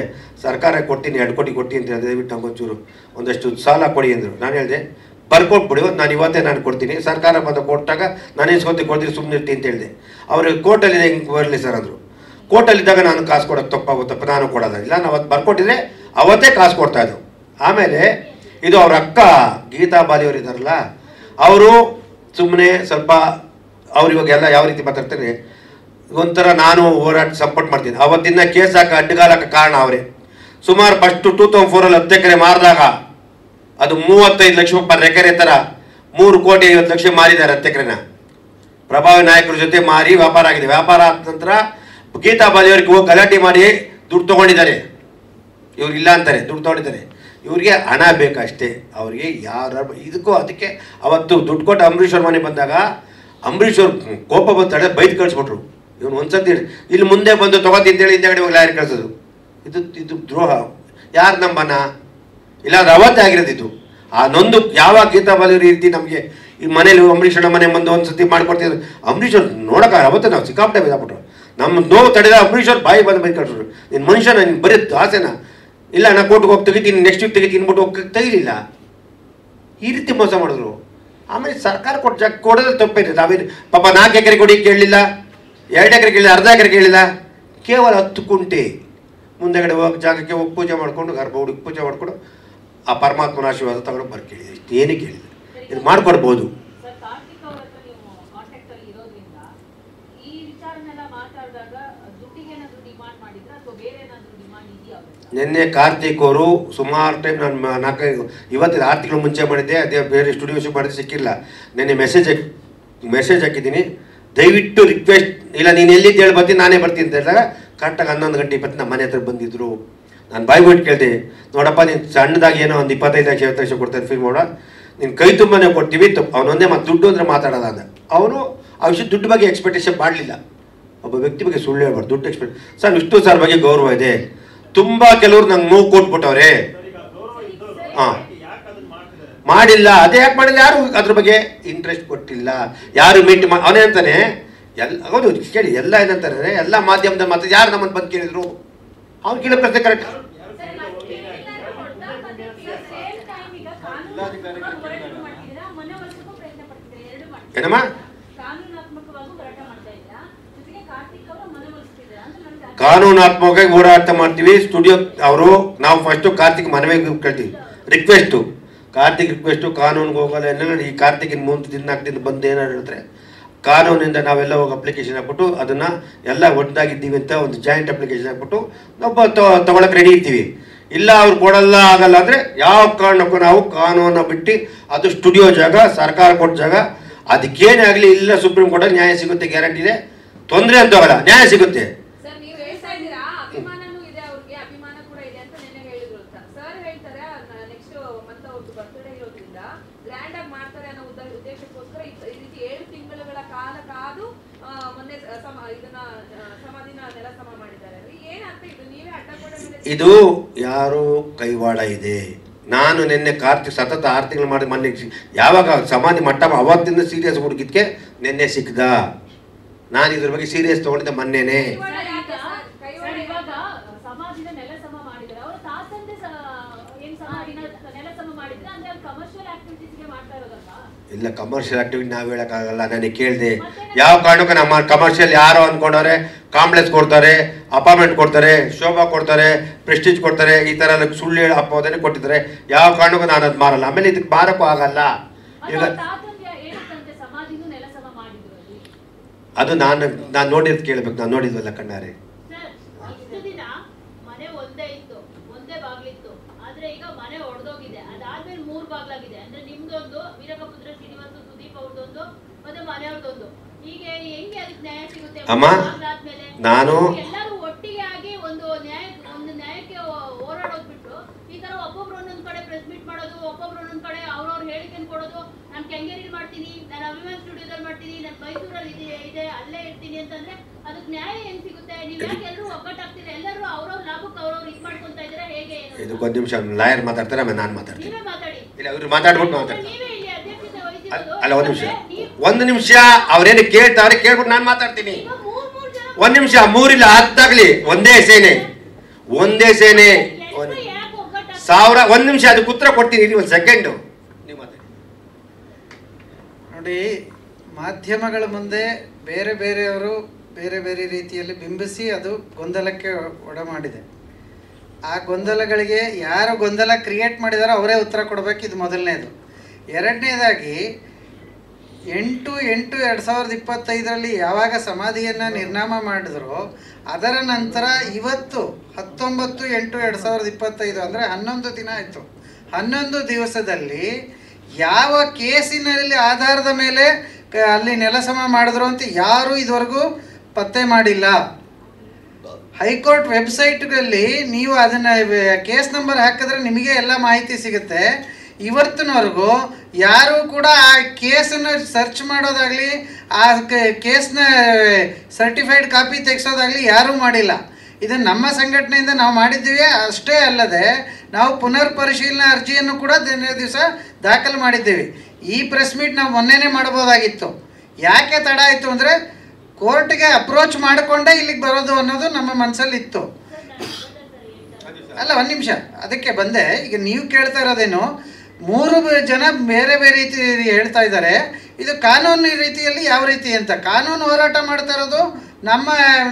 ಸರ್ಕಾರ ಕೊಡ್ತೀನಿ 2 ಕೋಟಿ ಕೊಡ್ತೀನಿ ಅಂತ ಹೇಳಿದೆ, ದಯವಿಟ್ಟು ನಮಗೊಂಚೂರು ಒಂದಷ್ಟು ಸಾಲ ಕೊಡಿ ಅಂದರು. ನಾನು ಹೇಳಿದೆ ಬರ್ಕೊಟ್ಬಿಡಿ, ನಾನು ಇವತ್ತೇ ನಾನು ಕೊಡ್ತೀನಿ, ಸರ್ಕಾರ ಬಂದು ಕೊಟ್ಟಾಗ ನಾನು ಇಸ್ಕೊತೀನಿ ಕೊಡ್ತೀನಿ ಸುಮ್ಮನೆ ಇರ್ತೀನಿ ಅಂತ ಹೇಳಿದೆ. ಅವ್ರಿಗೆ ಕೋರ್ಟಲ್ಲಿದೆ ಹಿಂಗೆ ಬರಲಿ ಸರ್ ಅಂದರು. ಕೋರ್ಟಲ್ಲಿದ್ದಾಗ ನಾನು ಕಾಸು ಕೊಡೋಕ್ಕೆ ತಪ್ಪಾಗುತ್ತಪ್ಪ, ನಾನು ಕೊಡೋಲ್ಲ. ಇಲ್ಲ ನಾವು ಅವತ್ತು ಬರ್ಕೊಟ್ಟಿದ್ರೆ ಅವತ್ತೇ ಕಾಸು ಕೊಡ್ತಾಯಿದ್ದು. ಆಮೇಲೆ ಇದು ಅವ್ರ ಅಕ್ಕ ಗೀತಾ ಬಾಲಿಯವರು ಇದ್ದಾರಲ್ಲ, ಅವರು ಸುಮ್ಮನೆ ಸ್ವಲ್ಪ ಅವ್ರು ಇವಾಗೆಲ್ಲ ಯಾವ ರೀತಿ ಮಾತಾಡ್ತಾರೆ ಒಂಥರ ನಾನು ಹೋರಾಟ ಸಪೋರ್ಟ್ ಮಾಡ್ತೀನಿ. ಅವತ್ತಿನ ಕೇಸ್ ಹಾಕಿ ಅಡ್ಡಗಾಲಕ್ಕೆ ಕಾರಣ ಅವರೇ. ಸುಮಾರು ಫಸ್ಟು 2004 10 ಎಕರೆ ಮಾರಿದಾಗ ಅದು 35 ಲಕ್ಷ ಪರ್ ಎಕರೆ ಥರ 3,50,00,000 ಮಾರಿದ್ದಾರೆ 10 ಎಕರೆನ. ಪ್ರಭಾವಿ ನಾಯಕರ ಜೊತೆ ಮಾರಿ ವ್ಯಾಪಾರ ಆಗಿದೆ. ವ್ಯಾಪಾರ ಆದ ನಂತರ ಗೀತಾ ಬಾಲಿಯವರಿಗೆ ಹೋಗಿ ಗಲಾಟೆ ಮಾಡಿ ದುಡ್ಡು ತೊಗೊಂಡಿದ್ದಾರೆ. ಇವ್ರು ಇಲ್ಲ ಅಂತಾರೆ, ದುಡ್ಡು ತೊಗೊಂಡಿದ್ದಾರೆ. ಇವ್ರಿಗೆ ಹಣ ಬೇಕಷ್ಟೇ. ಅವ್ರಿಗೆ ಯಾರು ಇದಕ್ಕೂ ಅದಕ್ಕೆ ಅವತ್ತು ದುಡ್ಡು ಕೊಟ್ಟು ಅಂಬರೀಷ್ ಅವ್ರ ಮನೆ ಬಂದಾಗ ಅಂಬರೀಷ್ ಅವ್ರು ಕೋಪ ಬಂತಾಳೆ, ಬೈದು ಕಳಿಸ್ಬಿಟ್ರು. ಇವನು ಒಂದ್ಸತಿ ಇಲ್ಲಿ ಮುಂದೆ ಬಂದು ತೊಗೋತಿಂತೇಳಿ ಹಿಂದೆಗಡೆ ಹೋಗಿ ಲಾರಿ ಕಳಿಸೋದು. ಇದು ದ್ರೋಹ. ಯಾರು ನಂಬನ? ಇಲ್ಲಾಂದ್ರೆ ಅವತ್ತೇ ಆಗಿರೋದಿತ್ತು. ಆ ನೊಂದು ಯಾವಾಗ ಗೀತಾ ಬಾಲಿಯವ್ರು ಈ ರೀತಿ ನಮಗೆ ಈ ಮನೇಲಿ ಅಂಬರೀಷ್ ಅಣ್ಣ ಮನೆ ಬಂದು ಒಂದ್ಸತಿ ಮಾಡ್ಕೊಡ್ತಿದ್ರು. ಅಂಬರೀಷ್ ಅವ್ರು ನೋಡೋಕೆ ಅವತ್ತೇ ನಾವು ಸಿಕ್ಕಾಪಟ್ಟೆ ಬಿದ್ದಾಬಿಟ್ರು. ನಮ್ಮ ನೋವು ತಡೆದ ಅಂಬರೀಷ್ ಅವ್ರು ಬಾಯಿ ಬಂದು ಬೈದು ಕಳಿಸ್ರು. ನಿನ್ನ ಮನುಷ್ಯನ ನಿನ್ ಬರೀ ಆಸೆನಾ? ಇಲ್ಲ ನಾ ಕೋರ್ಟ್ಗೆ ಹೋಗಿ ತೆಗಿತೀನಿ, ನೆಕ್ಸ್ಟ್ ವೀಕ್ ತೆಗಿತೀನಿ ಅಂದ್ಬಿಟ್ಟು ಹೋಗಿ ತೆಗಿಲಿಲ್ಲ. ಈ ರೀತಿ ಮೋಸ ಮಾಡಿದ್ರು. ಆಮೇಲೆ ಸರ್ಕಾರ ಕೊಟ್ಟು ಜಾಗ ಕೊಡೋದ್ರೆ ತಪ್ಪೈತೆ. ನಾವೇನು ಪಾಪ 4 ಎಕರೆ ಕೊಡಿ ಕೇಳಲಿಲ್ಲ, 2 ಎಕರೆ ಕೇಳಿಲ್ಲ, ಅರ್ಧ ಎಕರೆ ಕೇಳಿಲ್ಲ, ಕೇವಲ 10 ಕುಂಟೆ ಮುಂದೆಗಡೆ ಹೋಗಿ ಜಾಗಕ್ಕೆ ಹೋಗಿ ಪೂಜೆ ಮಾಡಿಕೊಂಡು ಗರ್ಭ ಹುಡುಗಿ ಪೂಜೆ ಮಾಡಿಕೊಂಡು ಆ ಪರಮಾತ್ಮನ ಆಶೀರ್ವಾದ ತಗೊಂಡು ಬರ್ ಕೇಳಿದೆ. ಇಷ್ಟು ಏನೇ ಕೇಳಿದೆ, ಇದು ಮಾಡ್ಕೊಡ್ಬೋದು. ನಿನ್ನೆ ಕಾರ್ತಿಕ್ ಅವರು ಸುಮಾರು ಟೈಮ್ ನಾನು 4 6 ತಿಂಗಳು ಮುಂಚೆ ಮಾಡಿದ್ದೆ, ಅದೇ ಬೇರೆ ಸ್ಟುಡಿಯೋಶಿಪ್ ಮಾಡಿದ್ರೆ ಸಿಕ್ಕಿಲ್ಲ. ನಿನ್ನೆ ಮೆಸೇಜ್ ಹಾಕಿದ್ದೀನಿ, ದಯವಿಟ್ಟು ರಿಕ್ವೆಸ್ಟ್, ಇಲ್ಲ ನೀನು ಎಲ್ಲಿದ್ದು ಹೇಳಿ ಬರ್ತೀನಿ, ನಾನೇ ಬರ್ತೀನಿ ಅಂತ ಹೇಳಿದಾಗ ಕರೆಕ್ಟಾಗಿ 11:20 ನಮ್ಮ ಮನೆ ಹತ್ರ ಬಂದಿದ್ದರು. ನಾನು ಬಾಯ್ಬಿಟ್ಟು ಕೇಳಿದೆ, ನೋಡಪ್ಪ ನೀನು ಸಣ್ಣದಾಗಿ ಏನೋ ಒಂದು 25 ಲಕ್ಷ ಕೊಡ್ತಾರೆ ಫೀಲ್ ಮಾಡೋ, ನೀನು ಕೈ ತುಂಬನೇ ಕೊಡ್ತೀವಿ, ಅವನೊಂದೇ ಮತ್ತು ದುಡ್ಡು ಅಂದರೆ ಮಾತಾಡೋದ ಅಂದ. ಅವನು ಆ ವಿಷಯ ದುಡ್ಡು ಬಗ್ಗೆ ಎಕ್ಸ್ಪೆಕ್ಟೇಷನ್ ಮಾಡಲಿಲ್ಲ. ಒಬ್ಬ ವ್ಯಕ್ತಿ ಬಗ್ಗೆ ಸುಳ್ಳು ಹೇಳ್ಬಾರ್ದು. ದುಡ್ಡು ಎಕ್ಸ್ಪೆಕ್ಟ್ ಸರ್ ವಿಷ್ಣು ಸರ್ ಬಗ್ಗೆ ಗೌರವ ಇದೆ. ತುಂಬ ಕೆಲವರು ನಂಗೆ ನೋವು ಕೊಟ್ಬಿಟ್ಟವ್ರೆ. ಹಾಂ ಮಾಡಿಲ್ಲ. ಅದೇ ಯಾಕೆ ಮಾಡಿಲ್ಲ? ಯಾರು ಅದ್ರ ಬಗ್ಗೆ ಇಂಟ್ರೆಸ್ಟ್ ಕೊಟ್ಟಿಲ್ಲ, ಯಾರು ಮೀಟ್ ಅವನೇ ಅಂತಾನೆ. ಹೌದು ಕೇಳಿ, ಎಲ್ಲ ಏನಂತಾರೆ ಎಲ್ಲ ಮಾಧ್ಯಮದಲ್ಲಿ ಮಾತ್ರ ಯಾರು ನಮ್ಮನ್ನು ಬಂದು ಕೇಳಿದ್ರು, ಅವ್ನು ಕೇಳೋ ಪ್ರಶ್ನೆ ಕರೆಕ್ಟ್. ಏನಮ್ಮ ಕಾನೂನಾತ್ಮಕವಾಗಿ ಹೋರಾಟ ಮಾಡ್ತೀವಿ. ಸ್ಟುಡಿಯೋ ಅವರು ನಾವು ಫಸ್ಟು ಕಾರ್ತಿಕ್ ಮನವಿ ಕೇಳ್ತೀವಿ, ರಿಕ್ವೆಸ್ಟು ಕಾನೂನಿಗೆ ಹೋಗಲ್ಲ ಏನಿಲ್ಲ. ಈ ಕಾರ್ತಿಕಿನ 3 ದಿನ 4 ದಿನ ಬಂದು ಏನಾರು ಹೇಳಿದ್ರೆ ಕಾನೂನಿಂದ ನಾವೆಲ್ಲ ಹೋಗಿ ಅಪ್ಲಿಕೇಶನ್ ಹಾಕ್ಬಿಟ್ಟು ಅದನ್ನು ಎಲ್ಲ ಒಟ್ಟಾಗಿದ್ದೀವಿ ಅಂತ ಒಂದು ಜಾಯಿಂಟ್ ಅಪ್ಲಿಕೇಶನ್ ಹಾಕ್ಬಿಟ್ಟು ನಾವು ತೊಗೊಳಕ್ಕೆ ರೆಡಿ ಇರ್ತೀವಿ. ಇಲ್ಲ ಅವ್ರು ಕೊಡಲ್ಲ ಆಗಲ್ಲ ಅಂದರೆ ಯಾವ ಕಾರಣಕ್ಕೂ ನಾವು ಕಾನೂನ ಬಿಟ್ಟು ಅದು ಸ್ಟುಡಿಯೋ ಜಾಗ, ಸರ್ಕಾರ ಕೊಟ್ಟ ಜಾಗ, ಅದಕ್ಕೇನೇ ಆಗಲಿ ಇಲ್ಲ ಸುಪ್ರೀಂ ಕೋರ್ಟಲ್ಲಿ ನ್ಯಾಯ ಸಿಗುತ್ತೆ, ಗ್ಯಾರಂಟಿ ಇದೆ. ತೊಂದರೆ ಅಂತ ಹೋಗಲ್ಲ, ನ್ಯಾಯ ಸಿಗುತ್ತೆ. ಇದು ಯಾರು ಕೈವಾಡ ಇದೆ. ನಾನು ನಿನ್ನೆ ಕಾರ್ತಿಕ್ ಸತತ 6 ತಿಂಗಳು ಮಾಡಿ ಮೊನ್ನೆ ಯಾವಾಗ ಸಮಾಧಿ ಮಟ್ಟ ಅವತ್ತಿಂದ ಸೀರಿಯಸ್ ಹುಡುಗಿದ್ಕೆ ನಿನ್ನೆ ಸಿಕ್ಕದ. ನಾನು ಇದ್ರ ಬಗ್ಗೆ ಸೀರಿಯಸ್ ತೊಗೊಂಡಿದ್ದೆ ಮೊನ್ನೆನೇ. ಇವಾಗ ಸಮಾಧಿನ ನೆಲ ಸಮ ಮಾಡಿದ್ರೆ ಅವರು ತಾಸಂದೆ ಏನ್ ಸಮಾಧಿನ ನೆಲ ಸಮ ಮಾಡಿದ್ರೆ ಅಂದ್ರೆ ಅದು ಕಮರ್ಷಿಯಲ್ ಆಕ್ಟಿವಿಟೀಸ್ಗೆ ಮಾಡ್ತಾ ಇರೋದಲ್ವಾ? ಇಲ್ಲ, ಕಮರ್ಷಿಯಲ್ ಆಕ್ಟಿವಿಟಿ ನಾವು ಹೇಳೋಕ್ಕಾಗಲ್ಲ. ನನಗೆ ಕೇಳಿದೆ ಯಾವ ಕಾರಣಕ್ಕೂ ನಮ್ಮ ಕಮರ್ಷಿಯಲ್ ಯಾರೋ ಅಂದ್ಕೊಂಡವ್ರೆ ಕಾಂಪ್ಲೆಕ್ಸ್ ಕೊಡ್ತಾರೆ, ಅಪಾರ್ಟ್ಮೆಂಟ್ ಕೊಡ್ತಾರೆ, ಶೋಭಾ ಕೊಡ್ತಾರೆ, ಪ್ರೆಸ್ಟೀಜ್ ಕೊಡ್ತಾರೆ, ಈ ಥರ ಎಲ್ಲ ಸುಳ್ಳು ಹೇಳಿ ಅಪವಾದನೆ ಕೊಟ್ಟಿದ್ದಾರೆ. ಯಾವ ಕಾರಣಕ್ಕೂ ನಾನು ಅದು ಮಾರಲ್ಲ. ಆಮೇಲೆ ಇದಕ್ಕೆ ಮಾರಕ್ಕೂ ಆಗಲ್ಲ. ಈಗ ಅದು ನಾನು ನೋಡಿದ್ದು ಕೇಳಬೇಕು. ನಾನು ನೋಡಿದ್ವಲ್ಲ ಕಣ್ಣಾರೆ. ಅಮ್ಮ ನಾನು ಒಟ್ಟಿಗೆ ಆಗಿ ಒಂದು ನ್ಯಾಯಕ್ಕೆ ಹೋರಾಡೋದು ಬಿಟ್ಟು ಈ ತರ ಒಬ್ಬೊಬ್ರು ಒಂದೊಂದ್ ಕಡೆ ಪ್ರೆಸ್ ಮೀಟ್ ಮಾಡೋದು, ಒಬ್ಬೊಬ್ರು ಒಂದೊಂದ್ ಕಡೆ ಅವ್ರವ್ರ ಹೇಳಿಕೆಯನ್ನು ಕೊಡೋದು. ನಾನು ಕೆಂಗೇರಿಲಿ ಮಾಡ್ತೀನಿ, ನಾನು ಅಭಿಮಾನ್ ಸ್ಟುಡಿಯೋದಲ್ಲಿ ಮಾಡ್ತೀನಿ, ನಾನು ಮೈಸೂರಲ್ಲಿ ಇದೆ ಅಲ್ಲೇ ಇರ್ತೀನಿ ಅಂತಂದ್ರೆ ಅದಕ್ಕೆ ನ್ಯಾಯ ಹೆಂಗ್ ಸಿಗುತ್ತೆ? ನೀವು ಯಾಕೆ ಎಲ್ಲರೂ ಒಗ್ಗಟ್ಟಾಗ್ತೀರ? ಎಲ್ಲರೂ ಅವ್ರವ್ರ ಲಾಭಕ್ಕೆ ಅವ್ರವ್ರು ಇದು ಮಾಡ್ಕೊಂತ ಇದ್ರೆ ಹೇಗೆ? ಇದಕ್ಕೊಂದು ನಿಮಿಷ ಲಾಯರ್ ಮಾತಾಡ್ತಾರೆ, ಆಮೇಲೆ ನಾನು ಮಾತಾಡ್ತೀನಿ. ನೀವೇ ಮಾತಾಡಿ. ಇಲ್ಲ, ಅವ್ರು ಮಾತಾಡ್ಬಿಟ್ಟು ಮಾತಾಡ್ತಾರೆ. ನೀವೇ ಇಲ್ಲಿ ಅಧ್ಯಕ್ಷತೆ ವಹಿಸಿರೋದು. ಅಲ್ಲ, ಒಂದು ನಿಮಿಷ ಅವ್ರೇನು ಕೇಳ್ತಾರೆ ಕೇಳ್ಬಿಟ್ಟು ನಾನು ಮಾತಾಡ್ತೀನಿ. ಒಂದ್ ನಿಮಿಷ, ಮೂರಿಲ್ಲ ಹತ್ತಾಗ್ಲಿ, ಒಂದೇ ಸೇನೆ 1000. ಒಂದ್ ನಿಮಿಷ ಅದಕ್ಕೆ ಉತ್ತರ ಕೊಡ್ತೀನಿ. ಒಂದು ಸೆಕೆಂಡು ನೋಡಿ, ಮಾಧ್ಯಮಗಳ ಮುಂದೆ ಬೇರೆ ಬೇರೆಯವರು ಬೇರೆ ಬೇರೆ ರೀತಿಯಲ್ಲಿ ಬಿಂಬಿಸಿ ಅದು ಗೊಂದಲಕ್ಕೆ ಒಡಮಾಡಿದೆ. ಆ ಗೊಂದಲಗಳಿಗೆ ಯಾರು ಗೊಂದಲ ಕ್ರಿಯೇಟ್ ಮಾಡಿದಾರೋ ಅವರೇ ಉತ್ತರ ಕೊಡಬೇಕು. ಇದು ಮೊದಲನೇದು. ಎರಡನೇದಾಗಿ 8/8/2025 ಯಾವಾಗ ಸಮಾಧಿಯನ್ನು ನಿರ್ನಾಮ ಮಾಡಿದ್ರು ಅದರ ನಂತರ ಇವತ್ತು 19/8/2025 ಅಂದರೆ 11 ದಿನ ಆಯಿತು. 11 ದಿವಸದಲ್ಲಿ ಯಾವ ಕೇಸಿನಲ್ಲಿ ಆಧಾರದ ಮೇಲೆ ಅಲ್ಲಿ ನೆಲಸಮ ಮಾಡಿದ್ರು ಅಂತ ಯಾರೂ ಇದುವರೆಗೂ ಪತ್ತೆ ಮಾಡಿಲ್ಲ. ಹೈಕೋರ್ಟ್ ವೆಬ್ಸೈಟ್ಗಳಲ್ಲಿ ನೀವು ಅದನ್ನು ಕೇಸ್ ನಂಬರ್ ಹಾಕಿದ್ರೆ ನಿಮಗೆ ಎಲ್ಲ ಮಾಹಿತಿ ಸಿಗುತ್ತೆ. ಇವತ್ತಿನವರೆಗೂ ಯಾರೂ ಕೂಡ ಆ ಕೇಸನ್ನು ಸರ್ಚ್ ಮಾಡೋದಾಗಲಿ ಆ ಕೇಸ್ನ ಸರ್ಟಿಫೈಡ್ ಕಾಪಿ ತೆಗೆಸೋದಾಗಲಿ ಯಾರೂ ಮಾಡಿಲ್ಲ. ಇದನ್ನು ನಮ್ಮ ಸಂಘಟನೆಯಿಂದ ನಾವು ಮಾಡಿದ್ದೀವಿ. ಅಷ್ಟೇ ಅಲ್ಲದೆ ನಾವು ಪುನರ್ ಪರಿಶೀಲನಾ ಅರ್ಜಿಯನ್ನು ಕೂಡ ದಿವಸ ದಾಖಲು ಮಾಡಿದ್ದೀವಿ. ಈ ಪ್ರೆಸ್ ಮೀಟ್ ನಾವು ಮೊನ್ನೆನೇ ಮಾಡ್ಬೋದಾಗಿತ್ತು. ಯಾಕೆ ತಡ ಆಯಿತು ಅಂದರೆ ಕೋರ್ಟ್ಗೆ ಅಪ್ರೋಚ್ ಮಾಡಿಕೊಂಡೇ ಇಲ್ಲಿಗೆ ಬರೋದು ಅನ್ನೋದು ನಮ್ಮ ಮನಸ್ಸಲ್ಲಿತ್ತು. ಅಲ್ಲ, ಒಂದು ನಿಮಿಷ, ಅದಕ್ಕೆ ಬಂದೆ. ಈಗ ನೀವು ಕೇಳ್ತಾ ಇರೋದೇನು, 3 ಜನ ಬೇರೆ ಬೇರೆ ರೀತಿ ಹೇಳ್ತಾ ಇದ್ದಾರೆ. ಇದು ಕಾನೂನು ರೀತಿಯಲ್ಲಿ ಯಾವ ರೀತಿ ಅಂತ ಕಾನೂನು ಹೋರಾಟ ಮಾಡ್ತಾ ಇರೋದು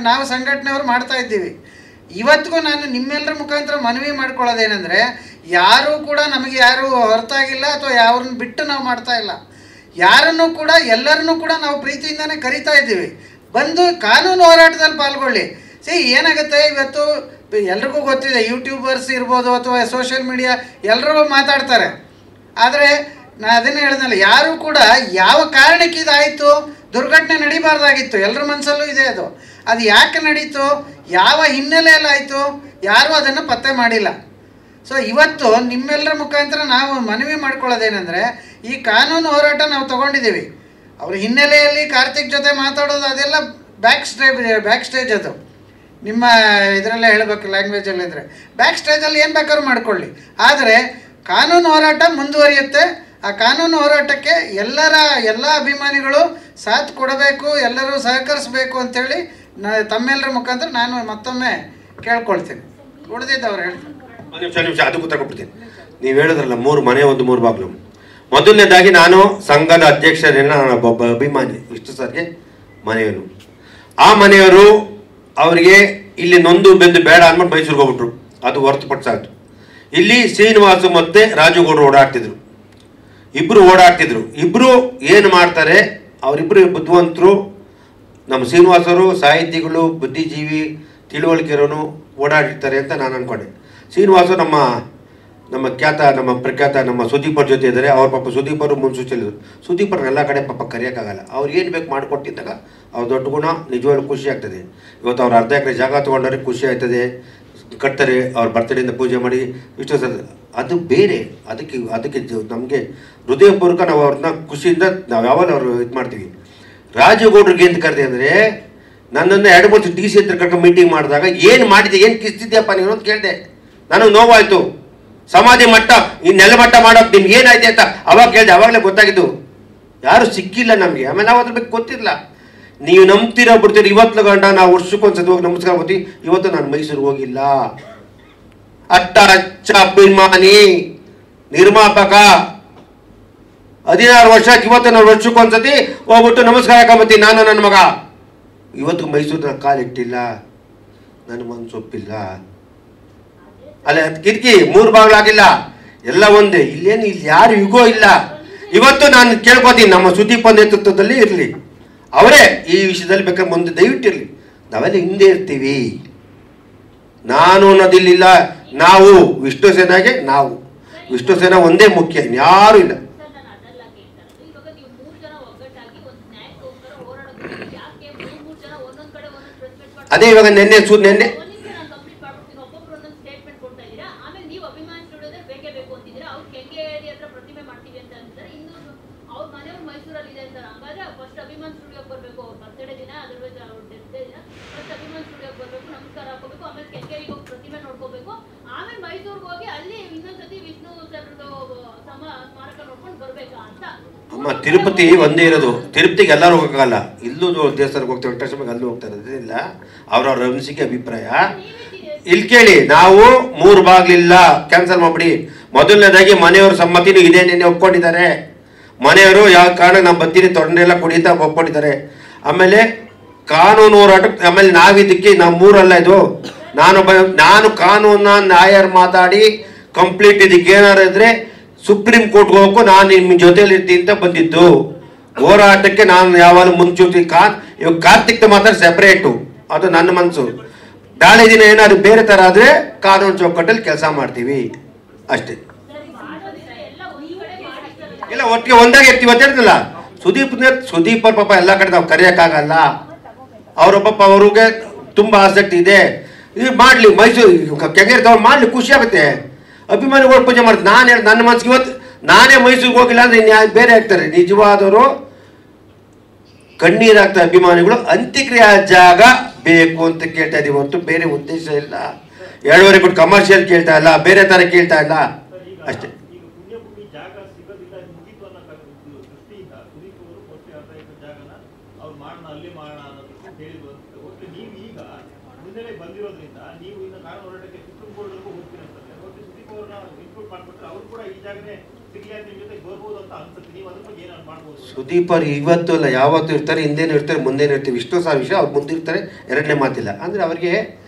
ನಾವು ಸಂಘಟನೆಯವರು ಮಾಡ್ತಾ ಇದ್ದೀವಿ. ಇವತ್ತಿಗೂ ನಾನು ನಿಮ್ಮೆಲ್ಲರ ಮುಖಾಂತರ ಮನವಿ ಮಾಡ್ಕೊಳ್ಳೋದೇನೆಂದರೆ, ಯಾರೂ ಕೂಡ ನಮಗೆ ಯಾರೂ ಹೊರತಾಗಿಲ್ಲ ಅಥವಾ ಯಾರನ್ನು ಬಿಟ್ಟು ನಾವು ಮಾಡ್ತಾ ಇಲ್ಲ. ಯಾರನ್ನು ಕೂಡ ಎಲ್ಲರನ್ನೂ ಕೂಡ ನಾವು ಪ್ರೀತಿಯಿಂದನೇ ಕರಿತಾ ಇದ್ದೀವಿ, ಬಂದು ಕಾನೂನು ಹೋರಾಟದಲ್ಲಿ ಪಾಲ್ಗೊಳ್ಳಿ. ಏನಾಗುತ್ತೆ, ಇವತ್ತು ಎಲ್ರಿಗೂ ಗೊತ್ತಿದೆ, ಯೂಟ್ಯೂಬರ್ಸ್ ಇರ್ಬೋದು ಅಥವಾ ಸೋಷಿಯಲ್ ಮೀಡಿಯಾ ಎಲ್ಲರೂ ಮಾತಾಡ್ತಾರೆ. ಆದರೆ ನಾನು ಅದನ್ನೇ ಹೇಳಿದ್ನಲ್ಲ, ಯಾರೂ ಕೂಡ ಯಾವ ಕಾರಣಕ್ಕೆ ಇದಾಯಿತು, ದುರ್ಘಟನೆ ನಡೀಬಾರ್ದಾಗಿತ್ತು, ಎಲ್ಲರ ಮನಸ್ಸಲ್ಲೂ ಇದೆ. ಅದು ಯಾಕೆ ನಡೀತು, ಯಾವ ಹಿನ್ನೆಲೆಯಲ್ಲಿ ಆಯಿತು, ಯಾರೂ ಅದನ್ನು ಪತ್ತೆ ಮಾಡಿಲ್ಲ. ಸೊ ಇವತ್ತು ನಿಮ್ಮೆಲ್ಲರ ಮುಖಾಂತರ ನಾವು ಮನವಿ ಮಾಡ್ಕೊಳ್ಳೋದೇನೆಂದರೆ, ಈ ಕಾನೂನು ಹೋರಾಟ ನಾವು ತೊಗೊಂಡಿದ್ದೀವಿ. ಅವ್ರ ಹಿನ್ನೆಲೆಯಲ್ಲಿ ಕಾರ್ತಿಕ್ ಜೊತೆ ಮಾತಾಡೋದು ಅದೆಲ್ಲ ಬ್ಯಾಕ್ ಸ್ಟೇಜ್ ಅದು ನಿಮ್ಮ ಇದರಲ್ಲೇ ಹೇಳಬೇಕು, ಲ್ಯಾಂಗ್ವೇಜಲ್ಲಿ ಇದ್ದರೆ ಬ್ಯಾಕ್ ಸ್ಟೇಜಲ್ಲಿ ಏನು ಬೇಕಾದ್ರೂ ಮಾಡ್ಕೊಳ್ಳಿ. ಆದರೆ ಕಾನೂನು ಹೋರಾಟ ಮುಂದುವರಿಯುತ್ತೆ. ಆ ಕಾನೂನು ಹೋರಾಟಕ್ಕೆ ಎಲ್ಲ ಅಭಿಮಾನಿಗಳು ಸಾಥ್ ಕೊಡಬೇಕು, ಎಲ್ಲರೂ ಸಹಕರಿಸಬೇಕು ಅಂಥೇಳಿ ತಮ್ಮೆಲ್ಲರ ಮುಖಾಂತರ ನಾನು ಮತ್ತೊಮ್ಮೆ ಕೇಳ್ಕೊಳ್ತೀನಿ. ಉಳಿದಿದ್ದವ್ರು ಹೇಳ್ತೀನಿ. ನಿಮಿಷ ಅದಕ್ಕೆ ಉತ್ತರ ಕೊಡ್ತೀನಿ. ನೀವು ಹೇಳಿದ್ರಲ್ಲ 3 ಮನೆ 3 ಬಾಗಿಲು. ಮೊದಲನೇದಾಗಿ ನಾನು ಸಂಘದ ಅಧ್ಯಕ್ಷರೇನ ನಾನು ಒಬ್ಬ ಅಭಿಮಾನಿ, ಇಷ್ಟು ಸರ್ಗೆ ಮನೆಯವರು. ಆ ಮನೆಯವರು ಅವರಿಗೆ ಇಲ್ಲಿ ನೊಂದು ಬೆಂದು ಬೇಡ ಅಂದ್ಬಿಟ್ಟು ಮೈಸೂರಿಗೆ ಹೋಗ್ಬಿಟ್ರು. ಅದು ಹೊರತುಪಡಿಸಾಯ್ತು. ಇಲ್ಲಿ ಶ್ರೀನಿವಾಸು ಮತ್ತು ರಾಜುಗೌಡರು ಓಡಾಡ್ತಿದ್ರು. ಇಬ್ಬರು ಏನು ಮಾಡ್ತಾರೆ, ಅವರಿಬ್ಬರು ಬುದ್ಧಿವಂತರು. ನಮ್ಮ ಶ್ರೀನಿವಾಸರು ಸಾಹಿತಿಗಳು, ಬುದ್ಧಿಜೀವಿ, ತಿಳುವಳಿಕೆರೋನು ಓಡಾಡಿರ್ತಾರೆ ಅಂತ ನಾನು ಅಂದ್ಕೊಂಡೆ. ಶ್ರೀನಿವಾಸು ನಮ್ಮ ಪ್ರಖ್ಯಾತ ನಮ್ಮ ಸುದೀಪರ್ ಜೊತೆ ಇದ್ದಾರೆ. ಅವ್ರ ಪಾಪ ಸುದೀಪರು ಮುನ್ಸೂಚಲಿದ್ರು. ಸುದೀಪರ್ ಎಲ್ಲ ಕಡೆ ಪಾಪ ಕರೆಯೋಕ್ಕಾಗಲ್ಲ. ಅವ್ರು ಏನು ಬೇಕು ಮಾಡಿಕೊಟ್ಟಿದ್ದಾಗ ಅವ್ರ ದೊಡ್ಡ ಗುಣ ನಿಜವಾಗ್ಲೂ ಖುಷಿ ಆಗ್ತದೆ. ಇವತ್ತು ಅವ್ರು ಅರ್ಧ ಎಕರೆ ಜಾಗ ತೊಗೊಂಡ್ರೆ ಖುಷಿ ಆಯ್ತದೆ, ಕಟ್ತಾರೆ. ಅವ್ರ ಬರ್ತಡೆಯಿಂದ ಪೂಜೆ ಮಾಡಿ ಇಷ್ಟು ಅದು ಬೇರೆ. ಅದಕ್ಕೆ ನಮಗೆ ಹೃದಯಪೂರ್ವಕ ನಾವು ಅವ್ರನ್ನ ಖುಷಿಯಿಂದ ನಾವು ಯಾವಾಗ ಅವರು ಇದು ಮಾಡ್ತೀವಿ. ರಾಜುಗೌಡ್ರಿಗೆ ಏನು ಕರೆದೆ ಅಂದರೆ, ನನ್ನನ್ನು 2-3 DC ಹತ್ರ ಕರ್ಕೊಂಡು ಮೀಟಿಂಗ್ ಮಾಡಿದಾಗ ಏನು ಮಾಡಿದೆ, ಏನು ಕಿಸ್ತಿದ್ಯಪ್ಪ ನೀನು ಅಂತ ಕೇಳಿದೆ. ನನಗೆ ನೋವಾಯಿತು. ಸಮಾಧಿ ಮಟ್ಟ ಈ ನೆಲ ಮಟ್ಟ ಮಾಡೋಕೆ ನಿಮ್ಗೆ ಏನಾಯ್ತು ಅಂತ ಅವಾಗ ಕೇಳಿದೆ. ಅವಾಗಲೇ ಗೊತ್ತಾಗಿದ್ದು ಯಾರು ಸಿಕ್ಕಿಲ್ಲ ನಮಗೆ. ಆಮೇಲೆ ನಾವು ಅದ್ರ ಬಗ್ಗೆ ಗೊತ್ತಿರಲಿಲ್ಲ. ನೀವು ನಂಬ್ತೀರ ಬಿಡ್ತೀರಿ. ಇವತ್ತು ಗಂಟ ನಾವು ವರ್ಷಕ್ಕೊಂದ್ಸತಿ ಹೋಗಿ ನಮಸ್ಕಾರ ಮಾಡ್ತೀವಿ. ಇವತ್ತು ನಾನು ಮೈಸೂರಿಗೆ ಹೋಗಿಲ್ಲ. ಅಟ್ಟ ಅಚ್ಚ ಅಭಿಮಾನಿ ನಿರ್ಮಾಪಕ 16 ವರ್ಷ, ಇವತ್ತು ನಾನು ವರ್ಷಕ್ಕೊಂದ್ಸತಿ ಹೋಗ್ಬಿಟ್ಟು ನಮಸ್ಕಾರ ಹಾಕೊಂಬತ್ತೀನಿ. ನಾನು ನನ್ನ ಮಗ ಇವತ್ತು ಮೈಸೂರಿನ ಕಾಲಿಟ್ಟಿಲ್ಲ, ನನ್ನ ಮನಸ್ಸೊಪ್ಪಿಲ್ಲ. ಅಲ್ಲ ಕಿಟಕಿ 3 ಬಾಗಿಲಾಗಿಲ್ಲ, ಎಲ್ಲ ಒಂದೇ. ಇಲ್ಲೇನು ಇಲ್ಲಿ ಯಾರು ಯುಗೋ ಇಲ್ಲ. ಇವತ್ತು ನಾನು ಕೇಳ್ಕೊತೀನಿ, ನಮ್ಮ ಸುದೀಪ್ ನೇತೃತ್ವದಲ್ಲಿ ಇರಲಿ, ಅವರೇ ಈ ವಿಷಯದಲ್ಲಿ ಬೇಕಾದ್ರೆ ಮುಂದೆ ದಯವಿಟ್ಟಿರಲಿ. ನಾವೆಲ್ಲ ಹಿಂದೆ ಇರ್ತೀವಿ. ನಾನು ಅನ್ನೋದಿಲ್ಲ. ನಾವು ವಿಷ್ಣು ಸೇನಾಗೆ, ನಾವು ವಿಷ್ಣು ಸೇನಾ ಒಂದೇ ಮುಖ್ಯ, ಯಾರು ಇಲ್ಲ. ಅದೇ ಇವಾಗ ನೆನ್ನೆ ಅಮ್ಮ ತಿರುಪತಿ ಒಂದೇ ಇರೋದು. ತಿರುಪತಿಗೆ ಎಲ್ಲರೂ ಹೋಗಕ್ಕಾಗಲ್ಲ. ಇಲ್ಲೂ ದೇವಸ್ಥಾನಕ್ಕೆ ಹೋಗ್ತಾರೆ, ವೆಂಕಟೇಶ್ವರಕ್ಕೆ ಅಲ್ಲೂ ಹೋಗ್ತಾರೆ. ಅದೇನಿಲ್ಲ, ಅವ್ರವ್ರ ಅನಿಸಿಕೆ ಅಭಿಪ್ರಾಯ. ಇಲ್ಲಿ ಕೇಳಿ, ನಾವು 3 ಬಾಗಿಲಿಲ್ಲ, ಕ್ಯಾನ್ಸಲ್ ಮಾಡ್ಬಿಡಿ. ಮೊದಲನೇದಾಗಿ ಮನೆಯವ್ರ ಸಮ್ಮತಿನೂ ಇದೆ, ನಿನ್ನೆ ಒಪ್ಕೊಂಡಿದ್ದಾರೆ. ಮನೆಯವರು ಯಾವ ಕಾರಣ ನಮ್ಮ ಬತ್ತೀನಿ ತೊಂದರೆಲ್ಲ ಕುಡಿತಾ ಒಪ್ಕೊಂಡಿದ್ದಾರೆ. ಆಮೇಲೆ ಕಾನೂನು ಹೋರಾಟಕ್ಕೆ, ಆಮೇಲೆ ನಾವಿದ್ದಕ್ಕೆ ನಾವು 3 ಅಲ್ಲ ಇದು. ನಾನು ಕಾನೂನ ನ್ಯಾಯರ್ ಮಾತಾಡಿ ಕಂಪ್ಲೀಟ್ ಇದಕ್ಕೆ ಏನಾರು ಇದ್ರೆ ಸುಪ್ರೀಂ ಕೋರ್ಟ್ಗೆ ಹೋಗಕ್ಕೂ ನಾನು ನಿಮ್ಮ ಜೊತೆಯಲ್ಲಿ ಇರ್ತೀನಿ ಅಂತ ಬಂದಿದ್ದು. ಹೋರಾಟಕ್ಕೆ ನಾನು ಯಾವಾಗ ಮುಂಚೂತಿ ಇವಾಗ ಕಾರ್ತಿಕ್ ಮಾತ್ರ ಸೆಪರೇಟು, ಅದು ನನ್ನ ಮನಸ್ಸು. ನಾಳೆ ದಿನ ಏನಾದ್ರು ಬೇರೆ ಥರ ಆದರೆ ಕಾನೂನು ಚೌಕಟ್ಟಲ್ಲಿ ಕೆಲಸ ಮಾಡ್ತೀವಿ ಅಷ್ಟೇ. ಇಲ್ಲ, ಒಟ್ಟಿಗೆ ಒಂದಾಗಿ ಇರ್ತೀವಿ ಅಂತ ಹೇಳ್ತಿಲ್ಲ. ಸುದೀಪ್ ಅವ್ರ ಪಾಪ ಎಲ್ಲ ಕಡೆ ನಾವು ಕರೆಯೋಕ್ಕಾಗಲ್ಲ. ಅವರ ಪಾಪ ಅವ್ರಿಗೆ ತುಂಬ ಆಸಕ್ತಿ ಇದೆ. ಇದು ಮಾಡಲಿ, ಮೈಸೂರು ಕೆಂಗೇರಿ ತಗೊಂಡು ಮಾಡಲಿ, ಖುಷಿ ಆಗುತ್ತೆ. ಅಭಿಮಾನಿಗಳು ಪೂಜೆ ಮಾಡ್ತಾರೆ. ನಾನು ಹೇಳಿ ನನ್ನ ಮನಸ್ಸಿಗೆ ಇವತ್ತು ನಾನೇ ಮೈಸೂರಿಗೆ ಹೋಗಿಲ್ಲ ಅಂದರೆ ಬೇರೆ ಆಗ್ತಾರೆ. ನಿಜವಾದವರು ಕಣ್ಣೀರಾಗ್ತಾರೆ ಅಭಿಮಾನಿಗಳು. ಅಂತ್ಯಕ್ರಿಯೆ ಜಾಗ ಬೇಕು ಅಂತ ಕೇಳ್ತಾ ಇದೀವಿ ಹೊರತು ಬೇರೆ ಉದ್ದೇಶ ಇಲ್ಲ. 2.5 ಕೋಟಿ ಕಮರ್ಷಿಯಲ್ ಕೇಳ್ತಾ ಇಲ್ಲ, ಬೇರೆ ಥರ ಕೇಳ್ತಾ ಇಲ್ಲ ಅಷ್ಟೇ. ಸುದೀಪ್ ಅವ್ರು ಇವತ್ತು ಅಲ್ಲ ಯಾವತ್ತೂ ಇರ್ತಾರೆ, ಹಿಂದೇನು ಇರ್ತಾರೆ, ಮುಂದೇನು ಇರ್ತೀವಿ. ಇಷ್ಟೋ ಸಾವಿರ ವಿಷಯ ಅವ್ರು ಮುಂದಿರ್ತಾರೆ, ಎರಡನೇ ಮಾತಿಲ್ಲ. ಅಂದರೆ ಅವ್ರಿಗೆ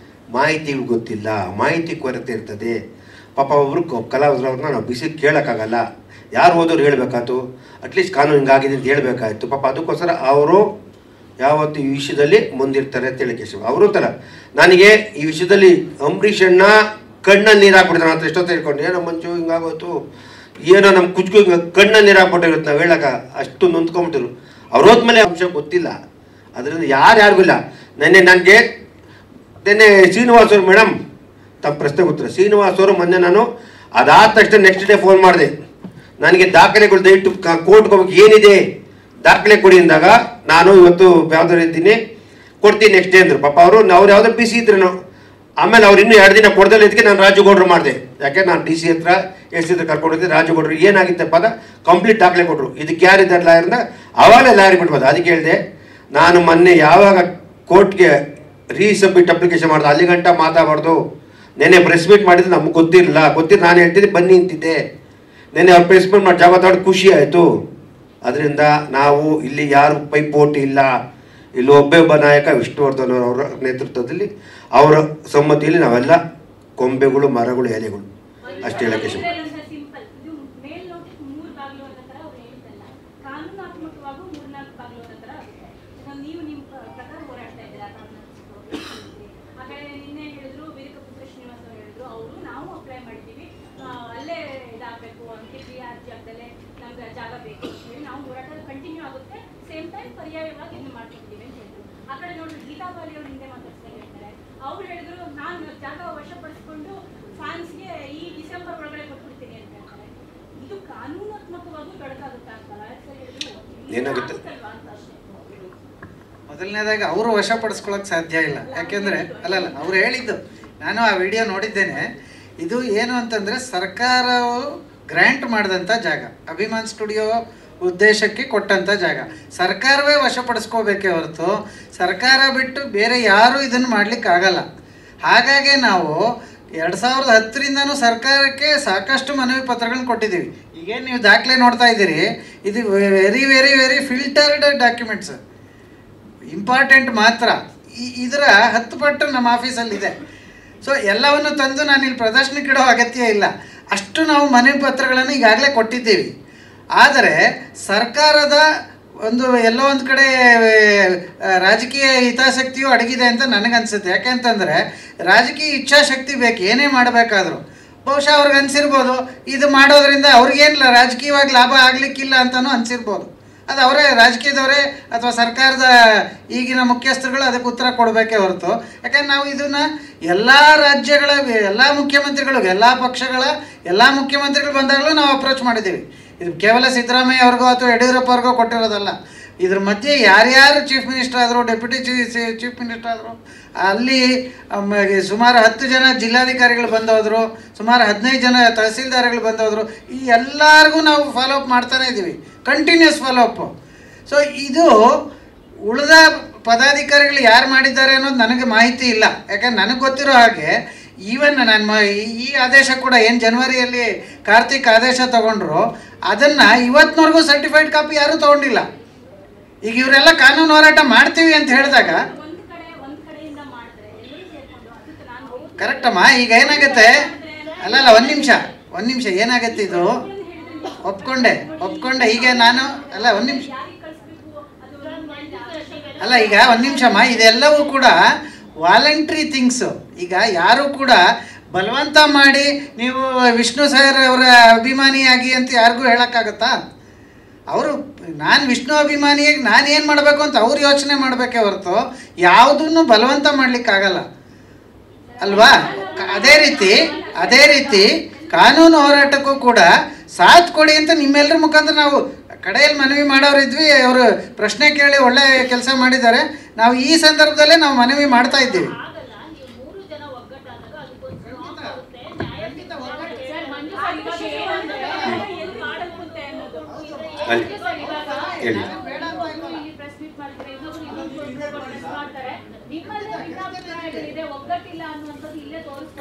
ಮಾಹಿತಿಗಳು ಗೊತ್ತಿಲ್ಲ, ಮಾಹಿತಿ ಕೊರತೆ ಇರ್ತದೆ. ಪಾಪ ಒಬ್ರು ಕಲಾವಿದ್ರವ್ರನ್ನ ನಾವು ಬಿಸಿ ಕೇಳೋಕ್ಕಾಗಲ್ಲ. ಯಾರು ಹೋದವ್ರು ಹೇಳ್ಬೇಕಾಯ್ತು, ಅಟ್ಲೀಸ್ಟ್ ಕಾನೂನು ಹಿಂಗಾಗಿದೆ ಅಂತ ಹೇಳ್ಬೇಕಾಯ್ತು. ಪಾಪ ಅದಕ್ಕೋಸ್ಕರ ಅವರು ಯಾವತ್ತು ಈ ವಿಷಯದಲ್ಲಿ ಮುಂದಿರ್ತಾರೆ ಅಂತ ಹೇಳಿ ಕೇಶವ ಅವರು ಥರ. ನನಗೆ ಈ ವಿಷಯದಲ್ಲಿ ಅಂಬರೀಷ್ ಅಣ್ಣ ಕಣ್ಣಲ್ಲಿ ನೀರು ಹಾಕ್ಬಿಡ್ತಾರೆ. ನಾನು ಎಷ್ಟೊತ್ತು ಹೇಳ್ಕೊಂಡು ಏನೋ ಮಂಚು ಹಿಂಗಾಗೋಯ್ತು, ಏನೋ ನಮ್ಮ ಕುಚ್ಕು ಕಣ್ಣಲ್ಲಿ ನೀರು ಹಾಕ್ಬಿಟ್ಟಿರುತ್ತೆ. ನಾವು ಹೇಳೋಕೆ ಅಷ್ಟು ನೊಂದ್ಕೊಂಬಿಟ್ಟಿರು. ಅವ್ರು ಹೋದ್ಮೇಲೆ ಅಂಶ ಗೊತ್ತಿಲ್ಲ, ಅದರಿಂದ ಯಾರಿಗೂ ಇಲ್ಲ. ನನಗೆ ಶ್ರೀನಿವಾಸ್ ಅವರು ಮೇಡಮ್ ತಮ್ಮ ಪ್ರಶ್ನೆ ಗೊತ್ತಿಲ್ಲ. ಶ್ರೀನಿವಾಸ್ ಅವರು ಮೊನ್ನೆ ನಾನು ಅದಾದ ತಕ್ಷಣ ನೆಕ್ಸ್ಟ್ ಡೇ ಫೋನ್ ಮಾಡಿದೆ. ನನಗೆ ದಾಖಲೆಗಳು ದಯವಿಟ್ಟು ಕೋರ್ಟ್ಗೆ ಹೋಗ್ಬೇಕು, ಏನಿದೆ ದಾಖಲೆ ಕೊಡಿ ಅಂದಾಗ ನಾನು ಇವತ್ತು ಯಾವ್ದಾರು ಇದ್ದೀನಿ ಕೊಡ್ತೀನಿ ನೆಕ್ಸ್ಟ್ ಡೇ ಅಂದರು. ಪಾಪ ಅವ್ರು ಯಾವುದೋ ಪಿ ಸಿ ಇದ್ರು. ಆಮೇಲೆ ಅವ್ರು ಇನ್ನೂ 2 ದಿನ ಕೊಡ್ದಲ್ಲ ಇದಕ್ಕೆ ನಾನು ರಾಜಗೌಡರು ಮಾಡಿದೆ. ಯಾಕೆ ನಾನು ಡಿ ಸಿ ಹತ್ರ ಎಸ್ ಸಿ ಹತ್ರ ಕರ್ಕೊಂಡಿದ್ದೆ. ರಾಜಗೌಡರು ಏನಾಗಿತ್ತಪ್ಪ ಅದ ಕಂಪ್ಲೀಟ್ ದಾಖಲೆ ಕೊಟ್ಟರು. ಇದಕ್ಕೆ ಯಾರಿದ್ದಾರೆ ಲಾಯರ್ನ ಅವಾಗಲೇ ಲಾಯರ್ ಬಿಡ್ಬೋದು. ಅದಕ್ಕೆ ಹೇಳಿದೆ, ನಾನು ಮೊನ್ನೆ ಯಾವಾಗ ಕೋರ್ಟ್ಗೆ ರೀಸಬ್ಮಿಟ್ ಅಪ್ಲಿಕೇಶನ್ ಮಾಡಿದೆ ಅಲ್ಲಿ ಗಂಟ ಮಾತಾಡಬಾರ್ದು. ನೆನ್ನೆ ಪ್ರೆಸ್ ಮೀಟ್ ಮಾಡಿದ್ರೆ ನಮ್ಗೆ ಗೊತ್ತಿರಲಿಲ್ಲ ನಾನು ಹೇಳ್ತಿದ್ದೆ ಬನ್ನಿ ಅಂತಿದ್ದೆ. ನೆನ್ನೆ ಅವ್ರು ಪ್ರೆಸ್ ಮೀಟ್ ಮಾಡಿ ಜಾಗ ತಗೊಂಡು ಖುಷಿ ಆಯಿತು. ಅದರಿಂದ ನಾವು ಇಲ್ಲಿ ಯಾರು ಪೈಪೋಟಿ ಇಲ್ಲ. ಇಲ್ಲಿ ಒಬ್ಬ ನಾಯಕ ವಿಷ್ಣುವರ್ಧನ್ ಅವರ ನೇತೃತ್ವದಲ್ಲಿ ಅವರ ಸಮ್ಮತಿಯಲ್ಲಿ ನಾವೆಲ್ಲ ಕೊಂಬೆಗಳು, ಮರಗಳು, ಎಲೆಗಳು ಅಷ್ಟೇ ಹೇಳಕ್ಕೆ ಪರ್ಯಾಯವಾಗಿ ಇನ್ನು ಮಾಡ್ಕೊಡ್ತೀವಿ ಅಂತ ಹೇಳಿದ್ರು. ಆ ಕಡೆ ನೋಡಿದ್ರೆ ಗೀತಾಬಾಲಿ ಅವರು ಹಿಂದೆ ಮಾತಾಡ್ತಾ ಹೇಳ್ತಾರೆ. ಅವ್ರು ಹೇಳಿದ್ರು ನಾನು ಜಾಗ ವಶಪಡಿಸಿಕೊಂಡು ಫ್ಯಾನ್ಸ್ಗೆ ಈ ಡಿಸೆಂಬರ್ ಒಳಗಡೆ ಕೊಟ್ಬಿಡ್ತೀನಿ ಅಂತ ಹೇಳ್ತಾರೆ. ಇದು ಕಾನೂನಾತ್ಮಕವಾಗಿ ತೊಡಕಾಗುತ್ತಾ ಅಂತ ಹೇಳಿದ್ರು. ಮೊದಲನೇದಾಗಿ ಅವರು ವಶಪಡಿಸ್ಕೊಳಕ್ ಸಾಧ್ಯ ಇಲ್ಲ. ಯಾಕೆಂದ್ರೆ ಅಲ್ಲ ಅವ್ರು ಹೇಳಿದ್ದು ನಾನು ಆ ವಿಡಿಯೋ ನೋಡಿದ್ದೇನೆ. ಇದು ಏನು ಅಂತಂದ್ರೆ ಸರ್ಕಾರವು ಗ್ರ್ಯಾಂಟ್ ಮಾಡಿದಂಥ ಜಾಗ. ಅಭಿಮಾನ್ ಸ್ಟುಡಿಯೋ ಉದ್ದೇಶಕ್ಕೆ ಕೊಟ್ಟಂಥ ಜಾಗ. ಸರ್ಕಾರವೇ ವಶಪಡಿಸ್ಕೋಬೇಕೇ ಹೊರತು ಸರ್ಕಾರ ಬಿಟ್ಟು ಬೇರೆ ಯಾರೂ ಇದನ್ನು ಮಾಡಲಿಕ್ಕಾಗಲ್ಲ. ಹಾಗಾಗಿ ನಾವು 2010ರಿಂದನೂ ಸರ್ಕಾರಕ್ಕೆ ಸಾಕಷ್ಟು ಮನವಿ ಪತ್ರಗಳನ್ನ ಕೊಟ್ಟಿದ್ದೀವಿ. ಈಗೇನು ನೀವು ದಾಖಲೆ ನೋಡ್ತಾ ಇದ್ದೀರಿ, ಇದು very very very filtered documents, important ಮಾತ್ರ. ಇದರ 10 ಪಟ್ಟು ನಮ್ಮ ಆಫೀಸಲ್ಲಿದೆ. ಸೊ ಎಲ್ಲವನ್ನು ತಂದು ನಾನು ಇಲ್ಲಿ ಪ್ರದರ್ಶನಕ್ಕೆ ಇಡೋ ಅಗತ್ಯ ಇಲ್ಲ. ಅಷ್ಟು ನಾವು ಮನವಿ ಪತ್ರಗಳನ್ನು ಈಗಾಗಲೇ ಕೊಟ್ಟಿದ್ದೀವಿ. ಆದರೆ ಸರ್ಕಾರದ ಎಲ್ಲೋ ಒಂದು ಕಡೆ ರಾಜಕೀಯ ಹಿತಾಸಕ್ತಿಯು ಅಡಗಿದೆ ಅಂತ ನನಗನ್ಸುತ್ತೆ. ಯಾಕೆಂತಂದರೆ ರಾಜಕೀಯ ಇಚ್ಛಾಶಕ್ತಿ ಬೇಕು ಏನೇ ಮಾಡಬೇಕಾದ್ರೂ. ಬಹುಶಃ ಅವ್ರಿಗೆ ಅನಿಸಿರ್ಬೋದು ಇದು ಮಾಡೋದ್ರಿಂದ ಅವ್ರಿಗೇನಿಲ್ಲ ರಾಜಕೀಯವಾಗಿ ಲಾಭ ಆಗಲಿಕ್ಕಿಲ್ಲ ಅಂತಲೂ ಅನಿಸಿರ್ಬೋದು. ಅದು ಅವರೇ ರಾಜಕೀಯದವರೇ ಅಥವಾ ಸರ್ಕಾರದ ಈಗಿನ ಮುಖ್ಯಸ್ಥರುಗಳು ಅದಕ್ಕೆ ಉತ್ತರ ಕೊಡಬೇಕೇ ಹೊರತು. ಯಾಕಂದ್ರೆ ನಾವು ಇದನ್ನು ಎಲ್ಲ ರಾಜ್ಯಗಳ ಎಲ್ಲ ಮುಖ್ಯಮಂತ್ರಿಗಳು, ಎಲ್ಲ ಪಕ್ಷಗಳ ಎಲ್ಲ ಮುಖ್ಯಮಂತ್ರಿಗಳು ಬಂದಾಗಲೂ ನಾವು ಅಪ್ರೋಚ್ ಮಾಡಿದ್ದೀವಿ. ಇದು ಕೇವಲ ಸಿದ್ದರಾಮಯ್ಯ ಅವ್ರಿಗೋ ಅಥವಾ ಯಡಿಯೂರಪ್ಪ ಅವ್ರಿಗೋ ಕೊಟ್ಟಿರೋದಲ್ಲ. ಇದ್ರ ಮಧ್ಯೆ ಯಾರ್ಯಾರು ಚೀಫ್ ಮಿನಿಸ್ಟರ್ ಆದರು, ಡೆಪ್ಯೂಟಿ ಚೀಫ್ ಮಿನಿಸ್ಟರ್ ಆದರು, ಅಲ್ಲಿ ಸುಮಾರು 10 ಜನ ಜಿಲ್ಲಾಧಿಕಾರಿಗಳು ಬಂದೋದ್ರು, ಸುಮಾರು 15 ಜನ ತಹಸೀಲ್ದಾರ್ಗಳು ಬಂದೋದ್ರು. ಈ ಎಲ್ಲರಿಗೂ ನಾವು ಫಾಲೋಅಪ್ ಮಾಡ್ತಾನೇ ಇದ್ದೀವಿ, ಕಂಟಿನ್ಯೂಸ್ ಫಾಲೋಅಪ್ಪು. ಸೊ ಇದು ಉಳಿದ ಪದಾಧಿಕಾರಿಗಳು ಯಾರು ಮಾಡಿದ್ದಾರೆ ಅನ್ನೋದು ನನಗೆ ಮಾಹಿತಿ ಇಲ್ಲ. ಯಾಕಂದ್ರೆ ನನಗೆ ಗೊತ್ತಿರೋ ಹಾಗೆ ಈವನ್ ನಾನು ಈ ಆದೇಶ ಕೂಡ ಏನು ಜನವರಿಯಲ್ಲಿ ಕಾರ್ತಿಕ್ ಆದೇಶ ತೊಗೊಂಡ್ರು, ಅದನ್ನು ಇವತ್ತಿನವರೆಗೂ ಸರ್ಟಿಫೈಡ್ ಕಾಪಿ ಯಾರೂ ತೊಗೊಂಡಿಲ್ಲ. ಈಗ ಇವರೆಲ್ಲ ಕಾನೂನು ಹೋರಾಟ ಮಾಡ್ತೀವಿ ಅಂತ ಹೇಳಿದಾಗ ಕರೆಕ್ಟಮ್ಮ. ಈಗ ಏನಾಗುತ್ತೆ, ಅಲ್ಲ ಒಂದು ನಿಮಿಷ ಏನಾಗುತ್ತೆ, ಇದು ಒಪ್ಕೊಂಡೆ ಈಗ ನಾನು ಒಂದು ನಿಮಿಷ ಈಗ ಒಂದು ನಿಮಿಷಮ್ಮ, ಇದೆಲ್ಲವೂ ಕೂಡ ವಾಲಂಟ್ರಿ ಥಿಂಗ್ಸು. ಈಗ ಯಾರು ಕೂಡ ಬಲವಂತ ಮಾಡಿ ನೀವು ವಿಷ್ಣು ಸರ್ ಅವರ ಅಭಿಮಾನಿಯಾಗಿ ಅಂತ ಯಾರಿಗೂ ಹೇಳೋಕ್ಕಾಗತ್ತಾ? ಅವರು ನಾನು ವಿಷ್ಣು ಅಭಿಮಾನಿಯಾಗಿ ನಾನು ಏನು ಮಾಡಬೇಕು ಅಂತ ಅವ್ರು ಯೋಚನೆ ಮಾಡಬೇಕೇ ಹೊರತು ಯಾವುದನ್ನು ಬಲವಂತ ಮಾಡಲಿಕ್ಕಾಗಲ್ಲ ಅಲ್ವಾ? ಅದೇ ರೀತಿ ಕಾನೂನು ಹೋರಾಟಕ್ಕೂ ಕೂಡ ಸಾಥ್ ಕೊಡಿ ಅಂತ ನಿಮ್ಮೆಲ್ಲರ ಮುಖಾಂತರ ನಾವು ಕಡೆಯಲ್ಲಿ ಮನವಿ ಮಾಡೋರಿದ್ವಿ. ಅವರು ಪ್ರಶ್ನೆ ಕೇಳಿ ಒಳ್ಳೆ ಕೆಲಸ ಮಾಡಿದ್ದಾರೆ. ನಾವು ಈ ಸಂದರ್ಭದಲ್ಲೇ ನಾವು ಮನವಿ ಮಾಡ್ತಾ ಇದ್ದೀವಿ.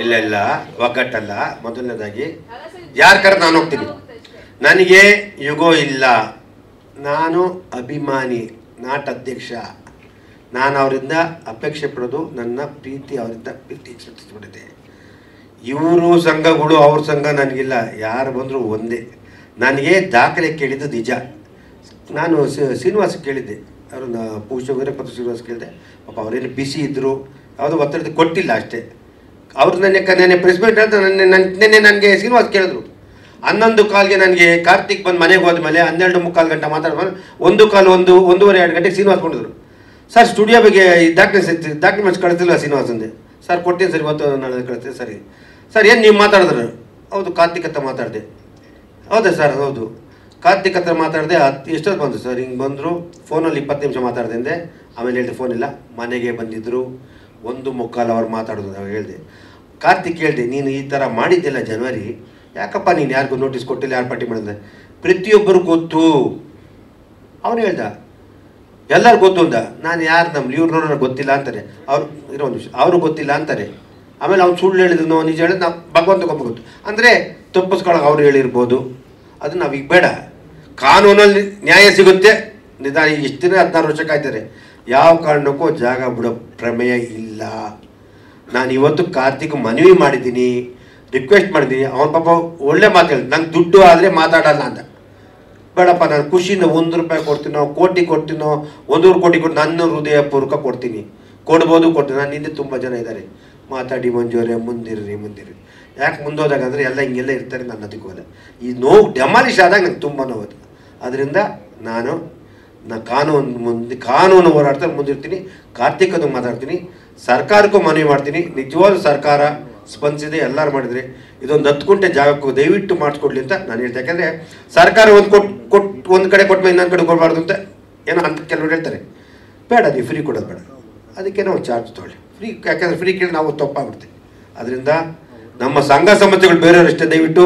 ಇಲ್ಲ ಒಗ್ಗಟ್ಟಲ್ಲ. ಮೊದಲನೇದಾಗಿ ಯಾರ ಕರೆ ನಾನು ಹೋಗ್ತೀನಿ, ನನಗೆ ಯುಗೋ ಇಲ್ಲ, ನಾನು ಅಭಿಮಾನಿ, ನಾಟ್ ಅಧ್ಯಕ್ಷ. ನಾನು ಅವರಿಂದ ಅಪೇಕ್ಷೆ ಪಡೋದು ನನ್ನ ಪ್ರೀತಿ, ಅವರಿಂದ ಪ್ರೀತಿ ಎಕ್ಸ್ಪೆಕ್ಟ್. ಇವರು ಸಂಘಗಳು ಅವ್ರ ಸಂಘ ನನಗಿಲ್ಲ, ಯಾರು ಬಂದರೂ ಒಂದೇ. ನನಗೆ ದಾಖಲೆ ಕೇಳಿದ್ದು ನಿಜ. ನಾನು ಶ್ರೀನಿವಾಸ ಕೇಳಿದ್ದೆ, ಅವ್ರನ್ನ ವೀರಪತ್ರ ಶ್ರೀನಿವಾಸ ಕೇಳಿದೆ. ಪಾಪ ಅವರೇನು ಬಿಸಿ ಇದ್ದರು, ಯಾವುದೋ ಒತ್ತಡ ಕೊಟ್ಟಿಲ್ಲ ಅಷ್ಟೇ. ಅವ್ರು ನೆನ್ನೆ ಪ್ರೆಸ್ ಮೀಟ್ ಅಂತ ನೆನ್ನೆ ನನಗೆ ಶ್ರೀನಿವಾಸ ಕೇಳಿದ್ರು. 11 ಕಾಲ್ಗೆ ನನಗೆ ಕಾರ್ತಿಕ್ ಬಂದು ಮನೆಗೆ ಹೋದ್ಮೇಲೆ 12:45 ಗಂಟೆ ಮಾತಾಡ್ಮೇಲೆ 1:2 ಗಂಟೆಗೆ ಶ್ರೀನಿವಾಸ ಕೊಂಡಿದ್ರು. ಸರ್ ಸ್ಟುಡಿಯೋ ಬಗ್ಗೆ ಡಾಕ್ಯುಮೆಂಟ್ಸ್ ಕಳಿಸಿಲ್ಲ ಶ್ರೀನಿವಾಸ ಅಂದೆ. ಸರ್ ಕೊಡ್ತೀನಿ ಸರ್, ಇವತ್ತು ನಾಳೆ ಕಳಿಸ್ತೀನಿ. ಸರ್ ಏನು ನೀವು ಮಾತಾಡಿದ್ರು? ಹೌದು ಕಾರ್ತಿಕ್ ಹತ್ರ ಮಾತಾಡಿದೆ. ಹೌದಾ ಸರ್? ಹೌದು ಕಾರ್ತಿಕ್ ಹತ್ರ ಮಾತಾಡಿದೆ. ಎಷ್ಟೊತ್ತು ಬಂದು ಸರ್? ಹಿಂಗೆ ಬಂದರು, ಫೋನಲ್ಲಿ 20 ನಿಮಿಷ ಮಾತಾಡ್ದೆ. ಆಮೇಲೆ ಹೇಳಿದೆ ಫೋನ್ ಇಲ್ಲ, ಮನೆಗೆ ಬಂದಿದ್ದರು. 1:45 ಅವರ್ ಮಾತಾಡೋದು. ನಾವು ಹೇಳಿದೆ ಕಾರ್ತಿಕ್, ಹೇಳಿದೆ ನೀನು ಈ ಥರ ಮಾಡಿದ್ದೆಲ್ಲ ಜನವರಿ, ಯಾಕಪ್ಪ ನೀನು ಯಾರಿಗೂ ನೋಟಿಸ್ ಕೊಟ್ಟಿಲ್ಲ, ಯಾರು ಪಟ್ಟಿ ಮಾಡಿದೆ? ಪ್ರತಿಯೊಬ್ಬರು ಗೊತ್ತು. ಅವನು ಹೇಳ್ದ ಎಲ್ಲರೂ ಗೊತ್ತು ಅಂದ. ನಾನು ಯಾರು ನಮ್ಮ ಇವ್ರು ನೋಡೋಣ ಗೊತ್ತಿಲ್ಲ ಅಂತಾರೆ. ಇರೋ ಒಂದು ವಿಷಯ, ಅವರು ಗೊತ್ತಿಲ್ಲ ಅಂತಾರೆ. ಆಮೇಲೆ ಅವ್ನು ಸುಳ್ಳು ಹೇಳಿದ್ರು ನಿಜ ಹೇಳಿದ್ರು, ನಾವು ಭಗವಂತಗೊಬ್ಬ ಗೊತ್ತು ಅಂದರೆ ತಪ್ಪಿಸ್ಕೊಳಕ್ಕೆ ಅವ್ರು ಹೇಳಿರ್ಬೋದು. ಅದು ನಾವೀಗ ಬೇಡ. ಕಾನೂನಲ್ಲಿ ನ್ಯಾಯ ಸಿಗುತ್ತೆ. ನಿಧಾನ ಇಷ್ಟು ದಿನ 16 ವರ್ಷ ಕಾಯ್ತಾರೆ. ಯಾವ ಕಾರಣಕ್ಕೂ ಜಾಗ ಬಿಡೋ ಪ್ರಮೇಯ ಇಲ್ಲ. ನಾನು ಇವತ್ತು ಕಾರ್ತಿಕ್ ಮನವಿ ಮಾಡಿದ್ದೀನಿ, ರಿಕ್ವೆಸ್ಟ್ ಮಾಡಿದ್ದೀನಿ. ಅವನ ಪಾಪ ಒಳ್ಳೆ ಮಾತು ಹೇಳಿದ್, ನಂಗೆ ದುಡ್ಡು ಆದರೆ ಮಾತಾಡಲ್ಲ ಅಂತ. ಬೇಡಪ್ಪ, ನಾನು ಖುಷಿಯಿಂದ ₹1 ಕೊಡ್ತೀನೋ, ಕೋಟಿ ಕೊಡ್ತೀನೋ, 1 ಕೋಟಿ ಕೊಟ್ಟು ನನ್ನ ಹೃದಯಪೂರ್ವಕ ಕೊಡ್ತೀನಿ. ಕೊಡ್ಬೋದು. ನಾನು ಹಿಂದೆ ತುಂಬ ಜನ ಇದ್ದಾರೆ, ಮಾತಾಡಿ ಮಂಜೂರೇ ಮುಂದಿರ್ರಿ. ಯಾಕೆ ಮುಂದೋದಾಗ ಅಂದರೆ ಎಲ್ಲ ಹಿಂಗೆಲ್ಲ ಇರ್ತಾರೆ, ನನ್ನ ಅದಕ್ಕೆ ಹೋದ. ಈ ನೋವು ಡೆಮಾಲಿಷ್ ಆದಾಗ ನಂಗೆ ತುಂಬ ನೋವು. ಅದರಿಂದ ನಾನು ಕಾನೂನು ಹೋರಾಡ್ತಾ ಮುಂದಿರ್ತೀನಿ. ಕಾರ್ತಿಕ್ ಅದು ಮಾತಾಡ್ತೀನಿ, ಸರ್ಕಾರಕ್ಕೂ ಮನವಿ ಮಾಡ್ತೀನಿ. ನಿಜವಾದ ಸರ್ಕಾರ ಸ್ಪಂದಿಸಿದೆ, ಎಲ್ಲರೂ ಮಾಡಿದರೆ ಇದೊಂದು 10 ಗುಂಟೆ ಜಾಗಕ್ಕೂ ದಯವಿಟ್ಟು ಮಾಡಿಸ್ಕೊಡ್ಲಿ ಅಂತ ನಾನು ಹೇಳ್ತೀನಿ. ಯಾಕೆಂದರೆ ಸರ್ಕಾರ ಒಂದು ಕಡೆ ಕೊಟ್ಟ ಮೇಲೆ ಇನ್ನೊಂದು ಕಡೆ ಕೊಡಬಾರ್ದು ಅಂತ ಏನೋ ಅಂತ ಕೆಲವರು ಹೇಳ್ತಾರೆ. ಬೇಡ, ನೀವು ಫ್ರೀ ಕೊಡೋದು ಬೇಡ, ಅದಕ್ಕೆ ನಾವು ಚಾರ್ಜ್ ತೊಗೊಳ್ಳಿ ಫ್ರೀ. ಯಾಕೆಂದರೆ ಫ್ರೀ ಕೇಳಿ ನಾವು ತಪ್ಪಾಗ್ಬಿಡ್ತೀವಿ. ಅದರಿಂದ ನಮ್ಮ ಸಂಘ ಸಂಸ್ಥೆಗಳು ಬೇರೆಯವರಷ್ಟೇ ದಯವಿಟ್ಟು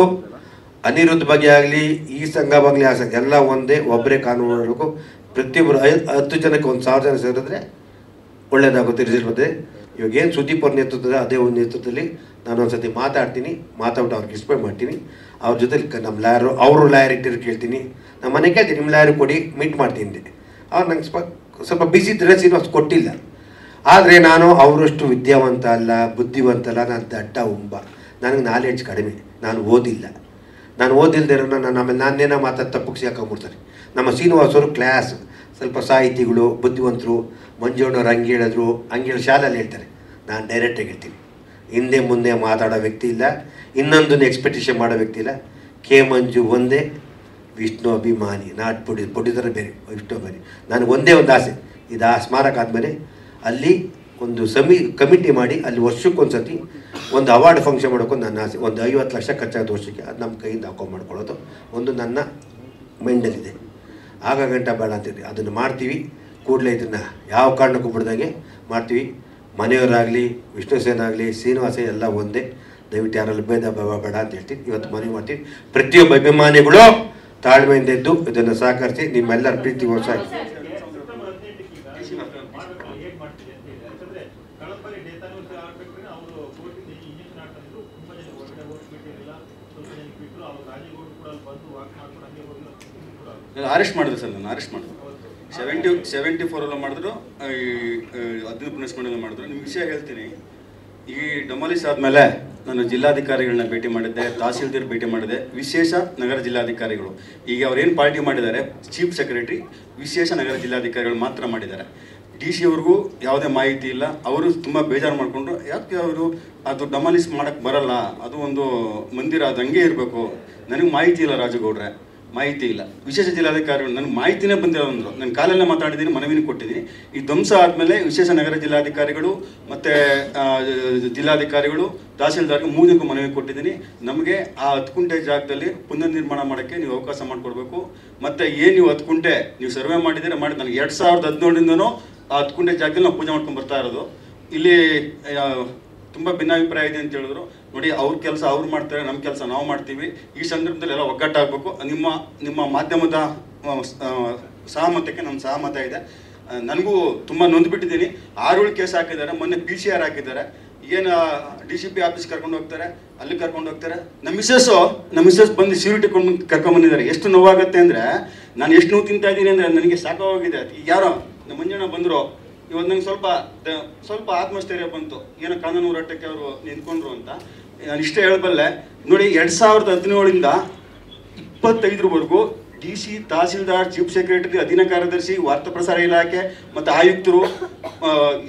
ಅನಿರುದ್ಧ ಬಗ್ಗೆ ಆಗಲಿ, ಈ ಸಂಘ ಆಗಲಿ, ಆ ಸಂಘ ಎಲ್ಲ ಒಂದೇ, ಒಬ್ಬರೇ ಕಾನೂನು ಮಾಡಬೇಕು. ಪ್ರತಿಯೊಬ್ಬರು 10 ಜನಕ್ಕೆ 1,000 ಜನ ಸೇರಿದ್ರೆ ಒಳ್ಳೇದಾಗುತ್ತೆ, ರಿಸಲ್ಟ್ ಬರುತ್ತೆ. ಇವಾಗ ಏನು ಸುದೀಪ್ ಅವ್ರ ನೇತೃತ್ವದ ಅದೇ ಒಂದು ನೇತೃತ್ವದಲ್ಲಿ ನಾನು ಒಂದ್ಸತಿ ಮಾತಾಡ್ಬಿಟ್ಟು ಅವ್ರಿಗೆ ಡಿಸ್ಪ್ಲೇ ಮಾಡ್ತೀನಿ. ಅವ್ರ ಜೊತೆಲಿ ನಮ್ಮ ಲಾಯರು, ಅವರು ಲಾಯರ್ ಇಟ್ಟಿರೋ ಕೇಳ್ತೀನಿ, ನಮ್ಮ ಮನೆ ಕೇಳ್ತೀನಿ, ನಿಮ್ಮ ಲಾಯರ್ ಕೊಡಿ, ಮೀಟ್ ಮಾಡ್ತೀನಿ. ಅವ್ರು ನಂಗೆ ಸ್ವಲ್ಪ ಬಿಸಿ ಇದ್ದರೆ ಶ್ರೀನಿವಾಸ್ ಕೊಟ್ಟಿಲ್ಲ. ಆದರೆ ನಾನು ಅವರಷ್ಟು ವಿದ್ಯಾವಂತ ಅಲ್ಲ, ಬುದ್ಧಿವಂತ ಅಲ್ಲ, ನಾನು ದಡ್ಡ ಉಂಬ, ನನಗೆ ನಾಲೆಡ್ಜ್ ಕಡಿಮೆ, ನಾನು ಓದಿಲ್ಲ. ನಾನು ಓದಿಲ್ದೇ ಇರೋ ಆಮೇಲೆ ನಾನೇನೋ ಮಾತಾಡಿ ತಪ್ಪಕ್ಕೆ ಸಿಕ್ಕಾಕೊಂಡ್ಬಿಡ್ತಾರೆ. ನಮ್ಮ ಶ್ರೀನಿವಾಸ್ ಅವರು ಕ್ಲಾಸ್, ಸ್ವಲ್ಪ ಸಾಹಿತಿಗಳು, ಬುದ್ಧಿವಂತರು. ಮಂಜುಣ್ಣವ್ರು ಹಂಗೆ ಹೇಳಿದ್ರು, ಹಂಗೆ ಹೇಳಿ ಶಾಲೆಯಲ್ಲಿ ಹೇಳ್ತಾರೆ. ನಾನು ಡೈರೆಕ್ಟಾಗಿ ಹೇಳ್ತೀನಿ, ಹಿಂದೆ ಮುಂದೆ ಮಾತಾಡೋ ವ್ಯಕ್ತಿ ಇಲ್ಲ, ಇನ್ನೊಂದನ್ನು ಎಕ್ಸ್ಪೆಕ್ಟೇಷನ್ ಮಾಡೋ ವ್ಯಕ್ತಿ ಇಲ್ಲ. ಕೆ ಮಂಜು ಒಂದೇ, ವಿಷ್ಣು ಅಭಿಮಾನಿ, ನಾಟ್ ಪ್ರೊಡ್ಯೂಸರ್ ಬೇರೆ, ವಿಷ್ಣು ಅಭಿಮಾನಿ. ನನಗೆ ಒಂದೇ ಒಂದು ಆಸೆ, ಇದು ಆ ಸ್ಮಾರಕ ಆದಮೇಲೆ ಅಲ್ಲಿ ಒಂದು ಕಮಿಟಿ ಮಾಡಿ ಅಲ್ಲಿ ವರ್ಷಕ್ಕೊಂದ್ಸತಿ ಒಂದು ಅವಾರ್ಡ್ ಫಂಕ್ಷನ್ ಮಾಡೋಕ್ಕೊಂದು ನನ್ನ ಆಸೆ. ಒಂದು 50 ಲಕ್ಷ ಖರ್ಚಾಗುತ್ತೆ ವರ್ಷಕ್ಕೆ, ಅದು ನಮ್ಮ ಕೈಯಿಂದ ಹಾಕೊಂಡು ಮಾಡ್ಕೊಳ್ಳೋದು ಒಂದು ನನ್ನ ಮೈಂಡಲ್ಲಿದೆ. ಆಗ ಗಂಟ ಬೇಡ ಅಂತೀವಿ, ಅದನ್ನು ಮಾಡ್ತೀವಿ. ಕೂಡಲೇ ಇದನ್ನು ಯಾವ ಕಾರಣಕ್ಕೂ ಬಿಡ್ದಂಗೆ ಮಾಡ್ತೀವಿ. ಮನೆಯವರಾಗಲಿ, ವಿಷ್ಣು ಸೇನ್ ಆಗಲಿ, ಶ್ರೀನಿವಾಸ ಎಲ್ಲ ಒಂದೇ. ದಯವಿಟ್ಟು ಯಾರಲ್ಲಿ ಭೇದ ಭಾವ ಬೇಡ ಅಂತ ಹೇಳ್ತೀನಿ. ಇವತ್ತು ಮನವಿ ಮಾಡ್ತೀನಿ, ಪ್ರತಿಯೊಬ್ಬ ಅಭಿಮಾನಿಗಳು ತಾಳ್ಮೆಯಿಂದ ಇದ್ದು ಇದನ್ನು ಸಹಕರಿಸಿ ನಿಮ್ಮೆಲ್ಲರ ಪ್ರೀತಿ ಹೊಸ ಅರೆಸ್ಟ್ ಮಾಡಿದ್ರು ಸರ್. ನಾನು ಅರೆಸ್ಟ್ ಮಾಡಿದ್ರು 74 ಮಾಡಿದ್ರು, 15 ಪುನಸ್ಮರಣೆ ಮಾಡಿದ್ರು. ನಿಮ್ಗೆ ವಿಷಯ ಹೇಳ್ತೀನಿ. ಈ ಡೆಮಾಲಿಸ್ ಆದಮೇಲೆ ನಾನು ಜಿಲ್ಲಾಧಿಕಾರಿಗಳನ್ನ ಭೇಟಿ ಮಾಡಿದ್ದೆ, ತಹಸೀಲ್ದಾರ್ ಭೇಟಿ ಮಾಡಿದೆ, ವಿಶೇಷ ನಗರ ಜಿಲ್ಲಾಧಿಕಾರಿಗಳು. ಈಗ ಅವ್ರೇನು ಪಾರ್ಟಿ ಮಾಡಿದ್ದಾರೆ, ಚೀಫ್ ಸೆಕ್ರೆಟರಿ ವಿಶೇಷ ನಗರ ಜಿಲ್ಲಾಧಿಕಾರಿಗಳು ಮಾತ್ರ ಮಾಡಿದ್ದಾರೆ. DC ಅವ್ರಿಗೂ ಯಾವುದೇ ಮಾಹಿತಿ ಇಲ್ಲ. ಅವರು ತುಂಬ ಬೇಜಾರು ಮಾಡಿಕೊಂಡ್ರು. ಯಾಕೆ ಅವರು ಅದು ಡೆಮಾಲಿಸ್ ಮಾಡೋಕ್ಕೆ ಬರಲ್ಲ, ಅದು ಒಂದು ಮಂದಿರ, ಅದು ಹಂಗೆ ಇರಬೇಕು. ನನಗೆ ಮಾಹಿತಿ ಇಲ್ಲ ರಾಜಗೌಡ್ರೆ, ಮಾಹಿತಿ ಇಲ್ಲ. ವಿಶೇಷ ಜಿಲ್ಲಾಧಿಕಾರಿಗಳು ನನಗೆ ಮಾಹಿತಿನೇ ಬಂದಿಲ್ಲ ಅಂದರು. ನಾನು ಕಾಲಲ್ಲೇ ಮಾತಾಡಿದ್ದೀನಿ, ಮನವಿನ ಕೊಟ್ಟಿದ್ದೀನಿ. ಈ ಧ್ವಂಸ ಆದಮೇಲೆ ವಿಶೇಷ ನಗರ ಜಿಲ್ಲಾಧಿಕಾರಿಗಳು ಮತ್ತು ಜಿಲ್ಲಾಧಿಕಾರಿಗಳು, ತಹಸೀಲ್ದಾರ್ಗೆ 3 ಜನಕ್ಕೂ ಮನವಿ ಕೊಟ್ಟಿದ್ದೀನಿ. ನಮಗೆ ಆ 10 ಗುಂಟೆ ಜಾಗದಲ್ಲಿ ಪುನರ್ ನಿರ್ಮಾಣ ಮಾಡೋಕ್ಕೆ ನೀವು ಅವಕಾಶ ಮಾಡಿಕೊಡ್ಬೇಕು. ಮತ್ತು ಏನು ನೀವು 10 ಗುಂಟೆ ನೀವು ಸರ್ವೆ ಮಾಡಿದ್ದೀರಾ ಮಾಡಿ. ನನಗೆ 2017ರಿಂದನೂ ಆ 10 ಗುಂಟೆ ಜಾಗದಲ್ಲಿ ನಾವು ಪೂಜೆ ಮಾಡ್ಕೊಂಡು ಬರ್ತಾ ಇರೋದು. ಇಲ್ಲಿ ತುಂಬ ಭಿನ್ನಾಭಿಪ್ರಾಯ ಇದೆ ಅಂತ ಹೇಳಿದ್ರು. ನೋಡಿ, ಅವ್ರ ಕೆಲಸ ಅವ್ರು ಮಾಡ್ತಾರೆ, ನಮ್ಮ ಕೆಲಸ ನಾವು ಮಾಡ್ತೀವಿ. ಈ ಸಂದರ್ಭದಲ್ಲಿ ಎಲ್ಲ ಒಗ್ಗಟ್ಟಾಗಬೇಕು. ನಿಮ್ಮ ಮಾಧ್ಯಮದ ಸಹಮತಕ್ಕೆ ನನ್ನ ಸಹಮತ ಇದೆ. ನನಗೂ ತುಂಬ ನೊಂದುಬಿಟ್ಟಿದ್ದೀನಿ. 6 ಕೇಸ್ ಹಾಕಿದ್ದಾರೆ. ಮೊನ್ನೆ PCR ಹಾಕಿದ್ದಾರೆ. ಏನು DCP ಆಫೀಸ್ ಕರ್ಕೊಂಡು ಹೋಗ್ತಾರೆ, ಅಲ್ಲಿ ಕರ್ಕೊಂಡು ಹೋಗ್ತಾರೆ. ನಮ್ಮ ಮಿಸ್ಸಸ್ ಬಂದು ಸೀರಿಟಿ ಕರ್ಕೊಂಡ್ಬಂದಿದ್ದಾರೆ. ಎಷ್ಟು ನೋವಾಗುತ್ತೆ ಅಂದರೆ, ನಾನು ಎಷ್ಟು ನೋವು ತಿಂತಾ ಇದ್ದೀನಿ ಅಂದರೆ ನನಗೆ ಸಾಕಾಗೋಗಿದೆ. ಯಾರೋ ನಮ್ಮ ಮಂಜಣ್ಣ ಬಂದರು, ಇವತ್ತು ನಂಗೆ ಸ್ವಲ್ಪ ಆತ್ಮಸ್ಥೈರ್ಯ ಬಂತು. ಏನೋ ಕಾನೂನು ಹೋರಾಟಕ್ಕೆ ಅವರು ನಿಂತ್ಕೊಂಡ್ರು ಅಂತ ನಾನು ಇಷ್ಟೇ ಹೇಳಬಲ್ಲೆ. ನೋಡಿ, 2017ರಿಂದ 25ರವರೆಗೂ DC, ತಹಸೀಲ್ದಾರ್, ಚೀಫ್ ಸೆಕ್ರೆಟರಿ, ಅಧೀನ ಕಾರ್ಯದರ್ಶಿ, ವಾರ್ತಾ ಪ್ರಸಾರ ಇಲಾಖೆ ಮತ್ತು ಆಯುಕ್ತರು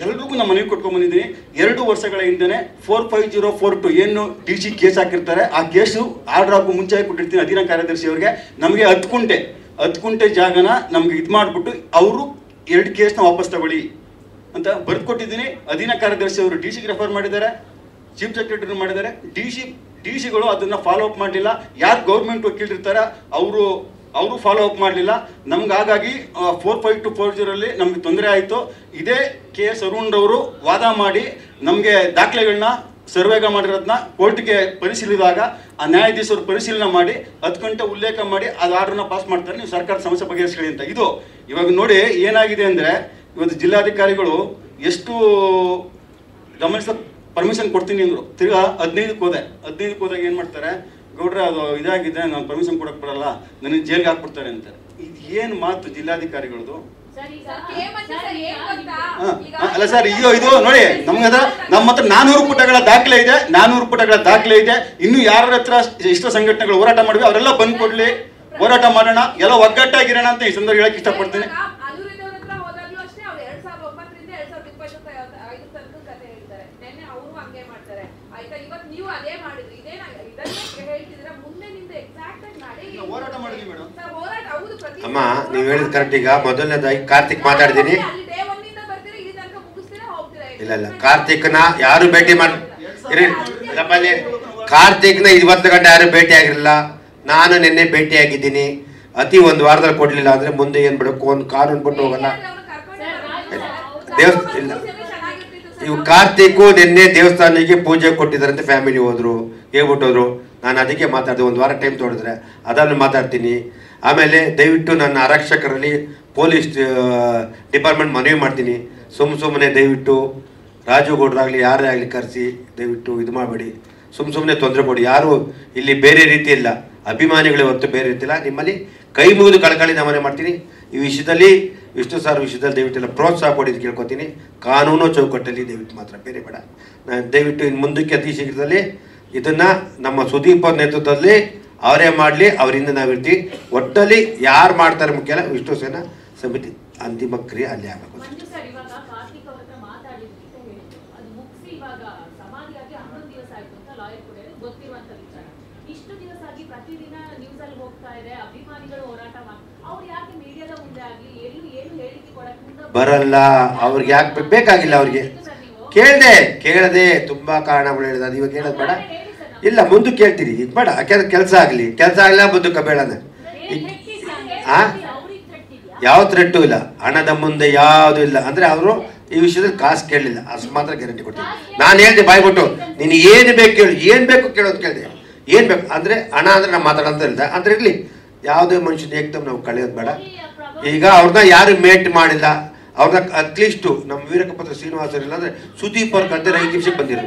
ಎಲ್ರಿಗೂ ನಾನು ಮನವಿ ಕೊಟ್ಕೊಂಡ್ಬಂದಿದ್ದೀನಿ. 2 ವರ್ಷಗಳ ಹಿಂದೆ 45042 ಏನು DC ಕೇಸ್ ಹಾಕಿರ್ತಾರೆ, ಆ ಕೇಸು ಆರ್ಡರ್ ಹಾಕೋ ಮುಂಚೆ ಕೊಟ್ಟಿರ್ತೀನಿ ಅಧೀನ ಕಾರ್ಯದರ್ಶಿ ಅವರಿಗೆ. ನಮಗೆ 10 ಗುಂಟೆ ಜಾಗನ ನಮ್ಗೆ ಇದು ಮಾಡಿಬಿಟ್ಟು ಅವರು 2 ಕೇಸ್ನ ವಾಪಸ್ ತಗೊಳ್ಳಿ ಅಂತ ಬರೆದು ಕೊಟ್ಟಿದ್ದೀನಿ. ಅಧೀನ ಕಾರ್ಯದರ್ಶಿ ಅವರು DCಗೆ ರೆಫರ್ ಮಾಡಿದ್ದಾರೆ, ಚೀಫ್ ಸೆಕ್ರೆಟರಿ ಮಾಡಿದ್ದಾರೆ. ಡಿಸಿಗಳು ಅದನ್ನು ಫಾಲೋ ಅಪ್ ಮಾಡಲಿಲ್ಲ. ಯಾರು ಗೌರ್ಮೆಂಟ್ ವಕೀಲರಿರ್ತಾರೆ ಅವರು ಫಾಲೋ ಅಪ್ ಮಾಡಲಿಲ್ಲ. ನಮ್ಗೆ ಹಾಗಾಗಿ 45240 ನಮಗೆ ತೊಂದರೆ ಆಯಿತು. ಇದೇ KS ಅರುಣ್ರವರು ವಾದ ಮಾಡಿ ನಮಗೆ ದಾಖಲೆಗಳನ್ನ ಸರ್ವೆಗ ಮಾಡಿರೋದನ್ನ ಕೋರ್ಟ್ಗೆ ಪರಿಶೀಲಿಸಿದಾಗ ಆ ನ್ಯಾಯಾಧೀಶರು ಪರಿಶೀಲನೆ ಮಾಡಿ 10 ಗಂಟೆ ಉಲ್ಲೇಖ ಮಾಡಿ ಅದು ಆರ್ಡರ್ನ ಪಾಸ್ ಮಾಡ್ತಾರೆ, ನೀವು ಸರ್ಕಾರ ಸಮಸ್ಯೆ ಬಗೆಹರಿಸ್ಕೊಳ್ಳಿ ಅಂತ. ಇದು ಇವಾಗ ನೋಡಿ ಏನಾಗಿದೆ ಅಂದರೆ, ಇವತ್ತು ಜಿಲ್ಲಾಧಿಕಾರಿಗಳು ಎಷ್ಟು ಗಮನಿಸ ಪರ್ಮಿಷನ್ ಕೊಡ್ತೀನಿ ಅಂದರು. ತಿರ್ಗಾ 15ಕ್ಕೆ ಹೋದಾಗ ಏನು ಮಾಡ್ತಾರೆ, ಗೌಡ್ರೆ ಅದು ಇದಾಗಿದೆ, ನಾನು ಪರ್ಮಿಷನ್ ಕೊಡಕ್ಕೆ ಬರಲ್ಲ, ನನಗೆ ಜೈಲ್ಗೆ ಹಾಕ್ಬಿಡ್ತಾರೆ ಅಂತಾರೆ. ಇದು ಏನು ಮಾತು ಜಿಲ್ಲಾಧಿಕಾರಿಗಳದು? ಅಲ್ಲ ಸರ್, ಇದು ನೋಡಿ, ನಮ್ಮ ಹತ್ರ 400 ಪುಟಗಳ ದಾಖಲೆ ಇದೆ. 400 ಪುಟಗಳ ದಾಖಲೆ ಇದೆ. ಇನ್ನು ಯಾರ ಹತ್ರ ಇಷ್ಟ ಸಂಘಟನೆಗಳು ಹೋರಾಟ ಮಾಡಿವೆ ಅವರೆಲ್ಲ ಬಂದು ಕೊಡ್ಲಿ, ಹೋರಾಟ ಮಾಡೋಣ, ಎಲ್ಲ ಒಗ್ಗಟ್ಟಾಗಿರೋಣ ಅಂತ ಈ ಸಂದರ್ಭ ಹೇಳಕ್ ಇಷ್ಟಪಡ್ತೀನಿ. ಅಮ್ಮ, ನೀವು ಹೇಳಿದ ಕರೆಕ್ಟ್. ಈಗ ಮೊದಲನೇದಾಗಿ ಕಾರ್ತಿಕ್ ಮಾತಾಡಿದ್ದೀನಿ. ಇಲ್ಲ, ಕಾರ್ತಿಕ್ನ ಯಾರು ಭೇಟಿ ಮಾಡಿ ಕಾರ್ತಿಕ್ನ 20 ಗಂಟೆ ಯಾರು ಭೇಟಿ ಆಗಿರಲಿಲ್ಲ. ನಾನು ನಿನ್ನೆ ಭೇಟಿ ಆಗಿದ್ದೀನಿ. ಅತಿ 1 ವಾರದಲ್ಲಿ ಕೊಡ್ಲಿಲ್ಲ ಅಂದ್ರೆ ಮುಂದೆ ಏನ್ ಬಿಡಬೇಕು, ಒಂದು ಕಾನೂನು ಬಿಟ್ಟು ಹೋಗಲ್ಲ. ಇಲ್ಲ, ಇವು ಕಾರ್ತಿಕ್ ನಿನ್ನೆ ದೇವಸ್ಥಾನಕ್ಕೆ ಪೂಜೆ ಕೊಟ್ಟಿದ್ದಾರಂತೆ, ಫ್ಯಾಮಿಲಿ ಹೋದ್ರು, ಹೇಳ್ಬಿಟ್ಟೋದ್ರು. ನಾನು ಅದಕ್ಕೆ ಮಾತಾಡಿದೆ, ಒಂದು ವಾರ ಟೈಮ್ ತೊಗೊಂಡ್ರೆ ಅದನ್ನು ಮಾತಾಡ್ತೀನಿ. ಆಮೇಲೆ ದಯವಿಟ್ಟು ನನ್ನ ಆರಕ್ಷಕರಲ್ಲಿ ಪೊಲೀಸ್ ಡಿಪಾರ್ಟ್ಮೆಂಟ್ ಮನವಿ ಮಾಡ್ತೀನಿ, ಸುಮ್ಮನೆ ದಯವಿಟ್ಟು ರಾಜುಗೌಡರಾಗಲಿ ಯಾರೇ ಆಗಲಿ ಕರೆಸಿ ದಯವಿಟ್ಟು ಇದು ಮಾಡಬೇಡಿ, ಸುಮ್ಮನೆ ತೊಂದರೆ ಕೊಡಿ. ಯಾರು ಇಲ್ಲಿ ಬೇರೆ ರೀತಿ ಇಲ್ಲ, ಅಭಿಮಾನಿಗಳೇ ಹೊರತು ಬೇರೆ ರೀತಿ ಇಲ್ಲ. ನಿಮ್ಮಲ್ಲಿ ಕೈ ಮುಗಿದು ಕಳಕಳಿ ನಮನೆ ಮಾಡ್ತೀನಿ. ಈ ವಿಷಯದಲ್ಲಿ ವಿಷ್ಣು ಸರ್ ವಿಷಯದಲ್ಲಿ ದಯವಿಟ್ಟು ಎಲ್ಲ ಪ್ರೋತ್ಸಾಹ ಕೊಡಿದ್ದು ಕೇಳ್ಕೊತೀನಿ. ಕಾನೂನು ಚೌಕಟ್ಟಲ್ಲಿ ದಯವಿಟ್ಟು ಮಾತ್ರ, ಬೇರೆ ಬೇಡ. ನಾನು ದಯವಿಟ್ಟು ಇನ್ನು ಮುಂದಕ್ಕೆ ಅತಿ ಶೀಘ್ರದಲ್ಲಿ ಇದನ್ನು ನಮ್ಮ ಸುದೀಪ್ ನೇತೃತ್ವದಲ್ಲಿ ಅವರೇ ಮಾಡಲಿ, ಅವರಿಂದ ನಾವಿರ್ತೀವಿ. ಒಟ್ಟಲ್ಲಿ ಯಾರು ಮಾಡ್ತಾರೆ ಮುಖ್ಯ ಅಲ್ಲ, ವಿಷ್ಣು ಸೇನಾ ಸಮಿತಿ ಅಂತಿಮ ಕ್ರಿಯೆ ಅಲ್ಲಿ ಆಗಬೇಕು. ಬರಲ್ಲ, ಅವ್ರಿಗೆ ಯಾಕೆ ಬೇಕಾಗಿಲ್ಲ, ಅವ್ರಿಗೆ ಕೇಳದೆ ತುಂಬಾ ಕಾರಣಗಳು ಹೇಳಿದ. ಅದು ಇವಾಗ ಹೇಳೋದು ಬೇಡ, ಇಲ್ಲ ಮುಂದಕ್ಕೆ ಕೇಳ್ತೀರಿ, ಇದು ಬೇಡ. ಯಾಕೆಂದ್ರೆ ಕೆಲಸ ಆಗಲಿಲ್ಲ ಮುಂದಕ್ಕೆ ಬೇಡನ. ಯಾವ ಥ್ರೆಟ್ಟು ಇಲ್ಲ, ಹಣದ ಮುಂದೆ ಯಾವುದೂ ಇಲ್ಲ. ಅಂದ್ರೆ ಅವರು ಈ ವಿಷಯದಲ್ಲಿ ಕಾಸು ಕೇಳಲಿಲ್ಲ, ಅಷ್ಟು ಮಾತ್ರ ಗ್ಯಾರಂಟಿ ಕೊಡ್ತೀನಿ. ನಾನು ಹೇಳಿದೆ ಬಾಯ್ಬಿಟ್ಟು, ನೀನು ಏನು ಬೇಕು ಕೇಳು, ಏನು ಬೇಕು ಕೇಳೋದು ಕೇಳಿದೆ. ಏನು ಬೇಕು ಅಂದರೆ ಹಣ ಅಂದರೆ ನಾವು ಮಾತಾಡೋಂತ ಹೇಳ್ದೆ ಅಂದ್ರೆ ಇರಲಿ, ಯಾವುದೇ ಮನುಷ್ಯನ ಏಕ್ದಮ್ ನಾವು ಕಳೆಯೋದು ಬೇಡ. ಈಗ ಅವ್ರನ್ನ ಯಾರು ಮೇಟ್ ಮಾಡಿಲ್ಲ, ಅವ್ರನ್ನ ಅಟ್ಲೀಸ್ಟು ನಮ್ಮ ವೀರಕಪತ್ರ ಶ್ರೀನಿವಾಸರು ಇಲ್ಲ ಅಂದರೆ ಸುದೀಪ್ ಅವ್ರ ಕರ್ತವ್ಯ 5 ನಿಮಿಷಕ್ಕೆ ಬಂದಿರು.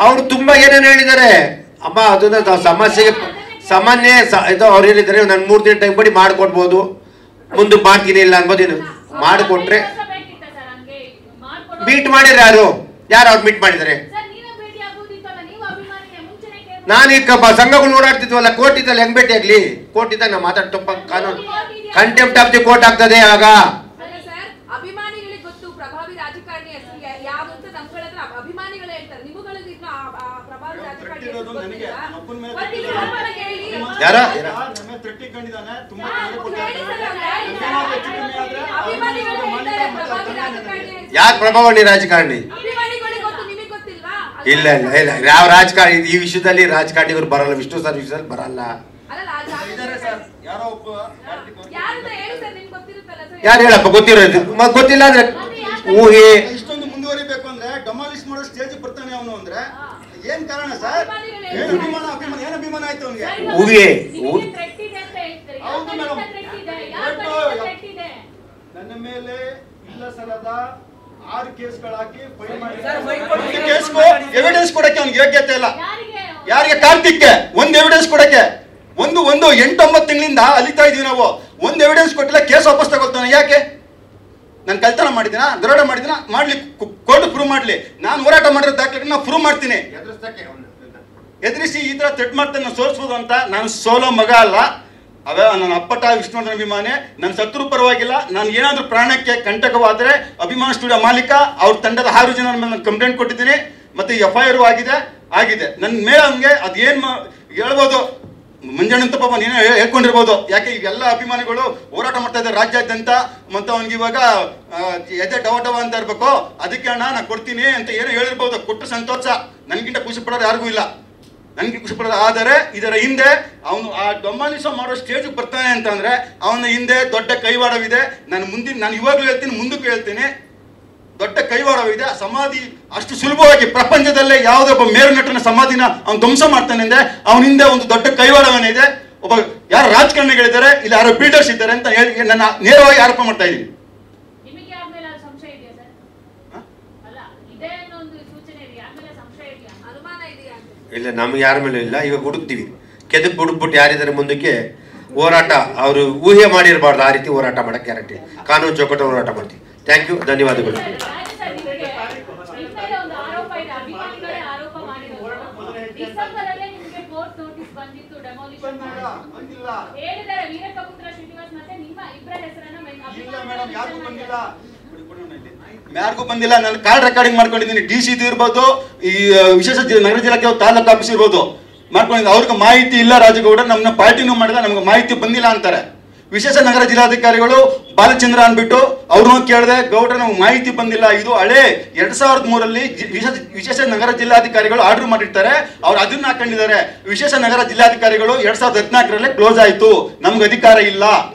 ಅವರು ತುಂಬ ಏನೇನು ಹೇಳಿದ್ದಾರೆ ಅಮ್ಮ, ಅದನ್ನ ಸಮಸ್ಯೆಗೆ ಸಾಮಾನ್ಯ ಇದು ಅವ್ರು ಹೇಳಿದ್ದಾರೆ. ನಾನು 3 ದಿನ ಟೈಮ್ ಕೊಡಿ ಮಾಡಿಕೊಡ್ಬೋದು, ಮುಂದಕ್ಕೆ ಮಾಡ್ತೀನಿ ಇಲ್ಲ ಅನ್ಬೋದೇನು. ಮಾಡಿಕೊಟ್ರೆ ಮೀಟ್ ಮಾಡಿದ್ರೆ ಯಾರು ಅವ್ರು ಮೀಟ್ ಮಾಡಿದ್ದಾರೆ? ನಾನೀಗ ಸಂಘಗಳು ಓಡಾಡ್ತಿದ್ವಲ್ಲ, ಕೋರ್ಟ್ ಇದ್ದಲ್ಲಿ ಹೆಂಗ್ ಭೇಟಿ ಆಗ್ಲಿ? ಕೋರ್ಟ್ ಇದ್ದಾಗ ನಾವು ಮಾತಾಡ್ತಪ್ಪ, ಕಾನೂನು ಕಂಟೆಂಪ್ಟ್ ಆಫ್ ದಿ ಕೋರ್ಟ್ ಆಗ್ತದೆ. ಆಗ ಅಭಿಮಾನಿಗಳಿಗೆ ಗೊತ್ತು ಪ್ರಭಾವಿ ರಾಜಕಾರಣಿ ಯಾವುದು ಅಂತ ನಮ್ಗಳ ಹತ್ರ ಅಭಿಮಾನಿಗಳೇ ಹೇಳ್ತಾರೆ. ನಿಮ್ಮಗಳಿಗೆ ಪ್ರಭಾವಿ ರಾಜಕಾರಣಿ ಯಾರು ಪ್ರಭಾವಳಿ ರಾಜಕಾರಣಿ? ಇಲ್ಲ ಇಲ್ಲ ಇಲ್ಲ, ಯಾವ ರಾಜಕಾರಣಿ ಈ ವಿಷಯದಲ್ಲಿ ರಾಜಕಾರಣಿಗಳು ಬರಲ್ಲ, ವಿಷ್ಣು ಸರ್ ವಿಷಯದಲ್ಲಿ ಬರಲ್ಲ. ಯಾರು ಹೇಳಪ್ಪ? ಗೊತ್ತಿರೋದು ಗೊತ್ತಿಲ್ಲ ಅಂದ್ರೆ ಊಹೆ. ಇಷ್ಟೊಂದು ಮುಂದುವರಿಬೇಕು ಅಂದ್ರೆ ಡೆಮಾಲಿಷ್ ಮಾಡೋ ಸ್ಟೇಜ್ ಬರ್ತಾನೆ ಅವನು ಅಂದ್ರೆ ಏನ್ ಕಾರಣ ಸರ್? ಏನ್ ಅಭಿಮಾನ ಆಯ್ತು ಅವನಿಗೆ? ಊಹೆ. ಹೌದು ಮೇಡಮ್, ನನ್ನ ಮೇಲೆ ಇಲ್ಲ ಸಲ್ಲದ 6 ಕೇಸ್ಗಳಾಕಿ ಫೈಲ್ ಮಾಡಿ ಎವಿಡೆನ್ಸ್ ಕೊಡಕ್ಕೆ ಅವ್ನಿಗೆ ಯೋಗ್ಯತೆ ಇಲ್ಲ. ಯಾರಿಗೆ? ಕಾರ್ತಿಕ್ಗೆ ಒಂದು ಎವಿಡೆನ್ಸ್ ಕೊಡಕ್ಕೆ. ಒಂದು 8-9 ತಿಂಗಳಿಂದ ಅಲಿತಾ ಇದೀವಿ ನಾವು. ಒಂದು ಎವಿಡೆನ್ಸ್ ಕೊಟ್ಟಿಲ್ಲ, ಕೇಸ್ ವಾಪಸ್ ತಗೊಳ್ತಾನೆ. ಯಾಕೆ? ನಾನು ಕಳ್ತನ ಮಾಡಿದಿನ, ದರೋಡೆ ಮಾಡಿದಿನ, ಮಾಡ್ಲಿ, ಕೋರ್ಟ್ ಪ್ರೂವ್ ಮಾಡ್ಲಿ. ನಾನು ಹೋರಾಟ ಮಾಡಿರೋ ದಾಖಲೆ ನಾನು ಪ್ರೂವ್ ಮಾಡ್ತೀನಿ. ಎದುರಿಸಿ ಈ ತರ ಥ್ರೆಟ್ ಮಾಡ್ತಾನೆ, ನಾನು ಸೋಲ್ಸ್ಬೋದು ಅಂತ. ನಾನು ಸೋಲೋ ಮಗ ಅಲ್ಲ, ನನ್ನ ಅಪ್ಪಟ ವಿಷ್ಣುವರ್ಧನ್ ಅಭಿಮಾನಿ. ನನ್ನ ಶತ್ರು ಪರವಾಗಿಲ್ಲ. ನಾನು ಏನಾದ್ರೂ ಪ್ರಾಣಕ್ಕೆ ಕಂಟಕವಾದರೆ ಅಭಿಮಾನ ಸ್ಟುಡಿಯೋ ಮಾಲೀಕ ಅವ್ರ ತಂಡದ 6 ಜನ ಮೇಲೆ ನಾನು ಕಂಪ್ಲೇಂಟ್ ಕೊಟ್ಟಿದ್ದೀನಿ. ಮತ್ತೆ FIR ಆಗಿದೆ ನನ್ನ ಮೇಲೆ. ಅವ್ನಿಗೆ ಅದೇನು ಹೇಳ್ಬೋದು, ಮಂಜಣ್ಣಂತ ಪಾಪ ನೀನೇ ಹೇಳ್ಕೊಂಡಿರ್ಬೋದು. ಯಾಕೆ ಇವೆಲ್ಲ ಅಭಿಮಾನಿಗಳು ಹೋರಾಟ ಮಾಡ್ತಾ ಇದ್ದಾರೆ ರಾಜ್ಯಾದ್ಯಂತ. ಮತ್ತೆ ಅವ್ನಿಗೆ ಇವಾಗ ಎದೆ ಡವ ಅಂತ ಇರ್ಬೇಕು. ಅದಕ್ಕೆ ಅಣ್ಣ ನಾನು ಕೊಡ್ತೀನಿ ಅಂತ ಏನೋ ಹೇಳಿರ್ಬೋದು. ಕೊಟ್ಟು ಸಂತೋಷ, ನನಗಿಂತ ಖುಷಿ ಪಡೋರು ಯಾರಿಗೂ ಇಲ್ಲ, ನನಗೆ ಖುಷಿ ಪಡೋದು. ಆದರೆ ಇದರ ಹಿಂದೆ ಅವನು ಆ ಡೆಮಾಲಿಷ್ ಮಾಡೋ ಸ್ಟೇಜ್ಗೆ ಬರ್ತಾನೆ ಅಂತಂದ್ರೆ ಅವನ ಹಿಂದೆ ದೊಡ್ಡ ಕೈವಾಡವಿದೆ. ನಾನು ಇವಾಗಲೂ ಹೇಳ್ತೀನಿ, ಮುಂದಕ್ಕೂ ಹೇಳ್ತೀನಿ, ದೊಡ್ಡ ಕೈವಾಡವಿದೆ. ಸಮಾಧಿ ಅಷ್ಟು ಸುಲಭವಾಗಿ ಪ್ರಪಂಚದಲ್ಲೇ ಯಾವುದೇ ಒಬ್ಬ ಮೇರು ನಟನ ಸಮಾಧಿನ ಅವ್ನು ಧ್ವಂಸ ಮಾಡ್ತಾನೆ ಅಂದ್ರೆ ಅವನ ಹಿಂದೆ ಒಂದು ದೊಡ್ಡ ಕೈವಾಡವನಿದೆ. ಒಬ್ಬ ಯಾರು ರಾಜಕಾರಣಿಗಳಿದ್ದಾರೆ, ಇಲ್ಲಿ ಯಾರೋ ಬಿಲ್ಡರ್ಸ್ ಇದ್ದಾರೆ ಅಂತ ಹೇಳಿ ನನ್ನ ನೇರವಾಗಿ ಆರೋಪ ಮಾಡ್ತಾ ಇದ್ದೀನಿ. ಇಲ್ಲ, ನಮ್ಗೆ ಯಾರ ಮೇಲೆ ಇಲ್ಲ. ಇವಾಗ ಹುಡುಕ್ತೀವಿ, ಕೆದಕ್ ಹುಡುಕ್ಬಿಟ್ಟು ಯಾರಿದ್ದಾರೆ ಮುಂದಕ್ಕೆ ಹೋರಾಟ ಅವರು ಊಹೆ ಮಾಡಿರಬಾರ್ದು. ಆ ರೀತಿ ಹೋರಾಟ ಮಾಡಕ್ಕೆ ಗ್ಯಾರಂಟಿ, ಕಾನೂನು ಚೌಕಟ್ಟು ಹೋರಾಟ ಮಾಡ್ತೀವಿ. ಥ್ಯಾಂಕ್ ಯು, ಧನ್ಯವಾದಗಳು. ಯಾರಿಗೂ ಬಂದಿಲ್ಲ. ನಾನು ಕಾಲ್ ರೆಕಾರ್ಡಿಂಗ್ ಮಾಡ್ಕೊಂಡಿದ್ದೀನಿ. DC ಇರ್ಬೋದು, ಈ ವಿಶೇಷ ನಗರ ಜಿಲ್ಲೆ ತಾಲೂಕು ಆಫೀಸ್ ಇರ್ಬೋದು, ಮಾಡ್ಕೊಂಡಿದ್ದೀನಿ. ಅವ್ರಿಗೆ ಮಾಹಿತಿ ಇಲ್ಲ. ರಾಜಗೌಡ ನಮ್ಮನ್ನ ಪಾರ್ಟಿನೂ ಮಾಡಿಲ್ಲ, ನಮ್ಗೆ ಮಾಹಿತಿ ಬಂದಿಲ್ಲ ಅಂತಾರೆ. ವಿಶೇಷ ನಗರ ಜಿಲ್ಲಾಧಿಕಾರಿಗಳು ಬಾಲಚಂದ್ರ ಅಂದ್ಬಿಟ್ಟು ಅವ್ರನ್ನೂ ಕೇಳಿದೆ, ಗೌಡ್ರ ನಮ್ಗೆ ಮಾಹಿತಿ ಬಂದಿಲ್ಲ. ಇದು ಹಳೆ 2003ರಲ್ಲಿ ವಿಶೇಷ ನಗರ ಜಿಲ್ಲಾಧಿಕಾರಿಗಳು ಆರ್ಡರ್ ಮಾಡಿರ್ತಾರೆ, ಅವ್ರು ಅದನ್ನ ಹಾಕೊಂಡಿದ್ದಾರೆ. ವಿಶೇಷ ನಗರ ಜಿಲ್ಲಾಧಿಕಾರಿಗಳು 2014ರಲ್ಲಿ ಕ್ಲೋಸ್ ಆಯ್ತು, ನಮ್ಗೆ ಅಧಿಕಾರ ಇಲ್ಲ.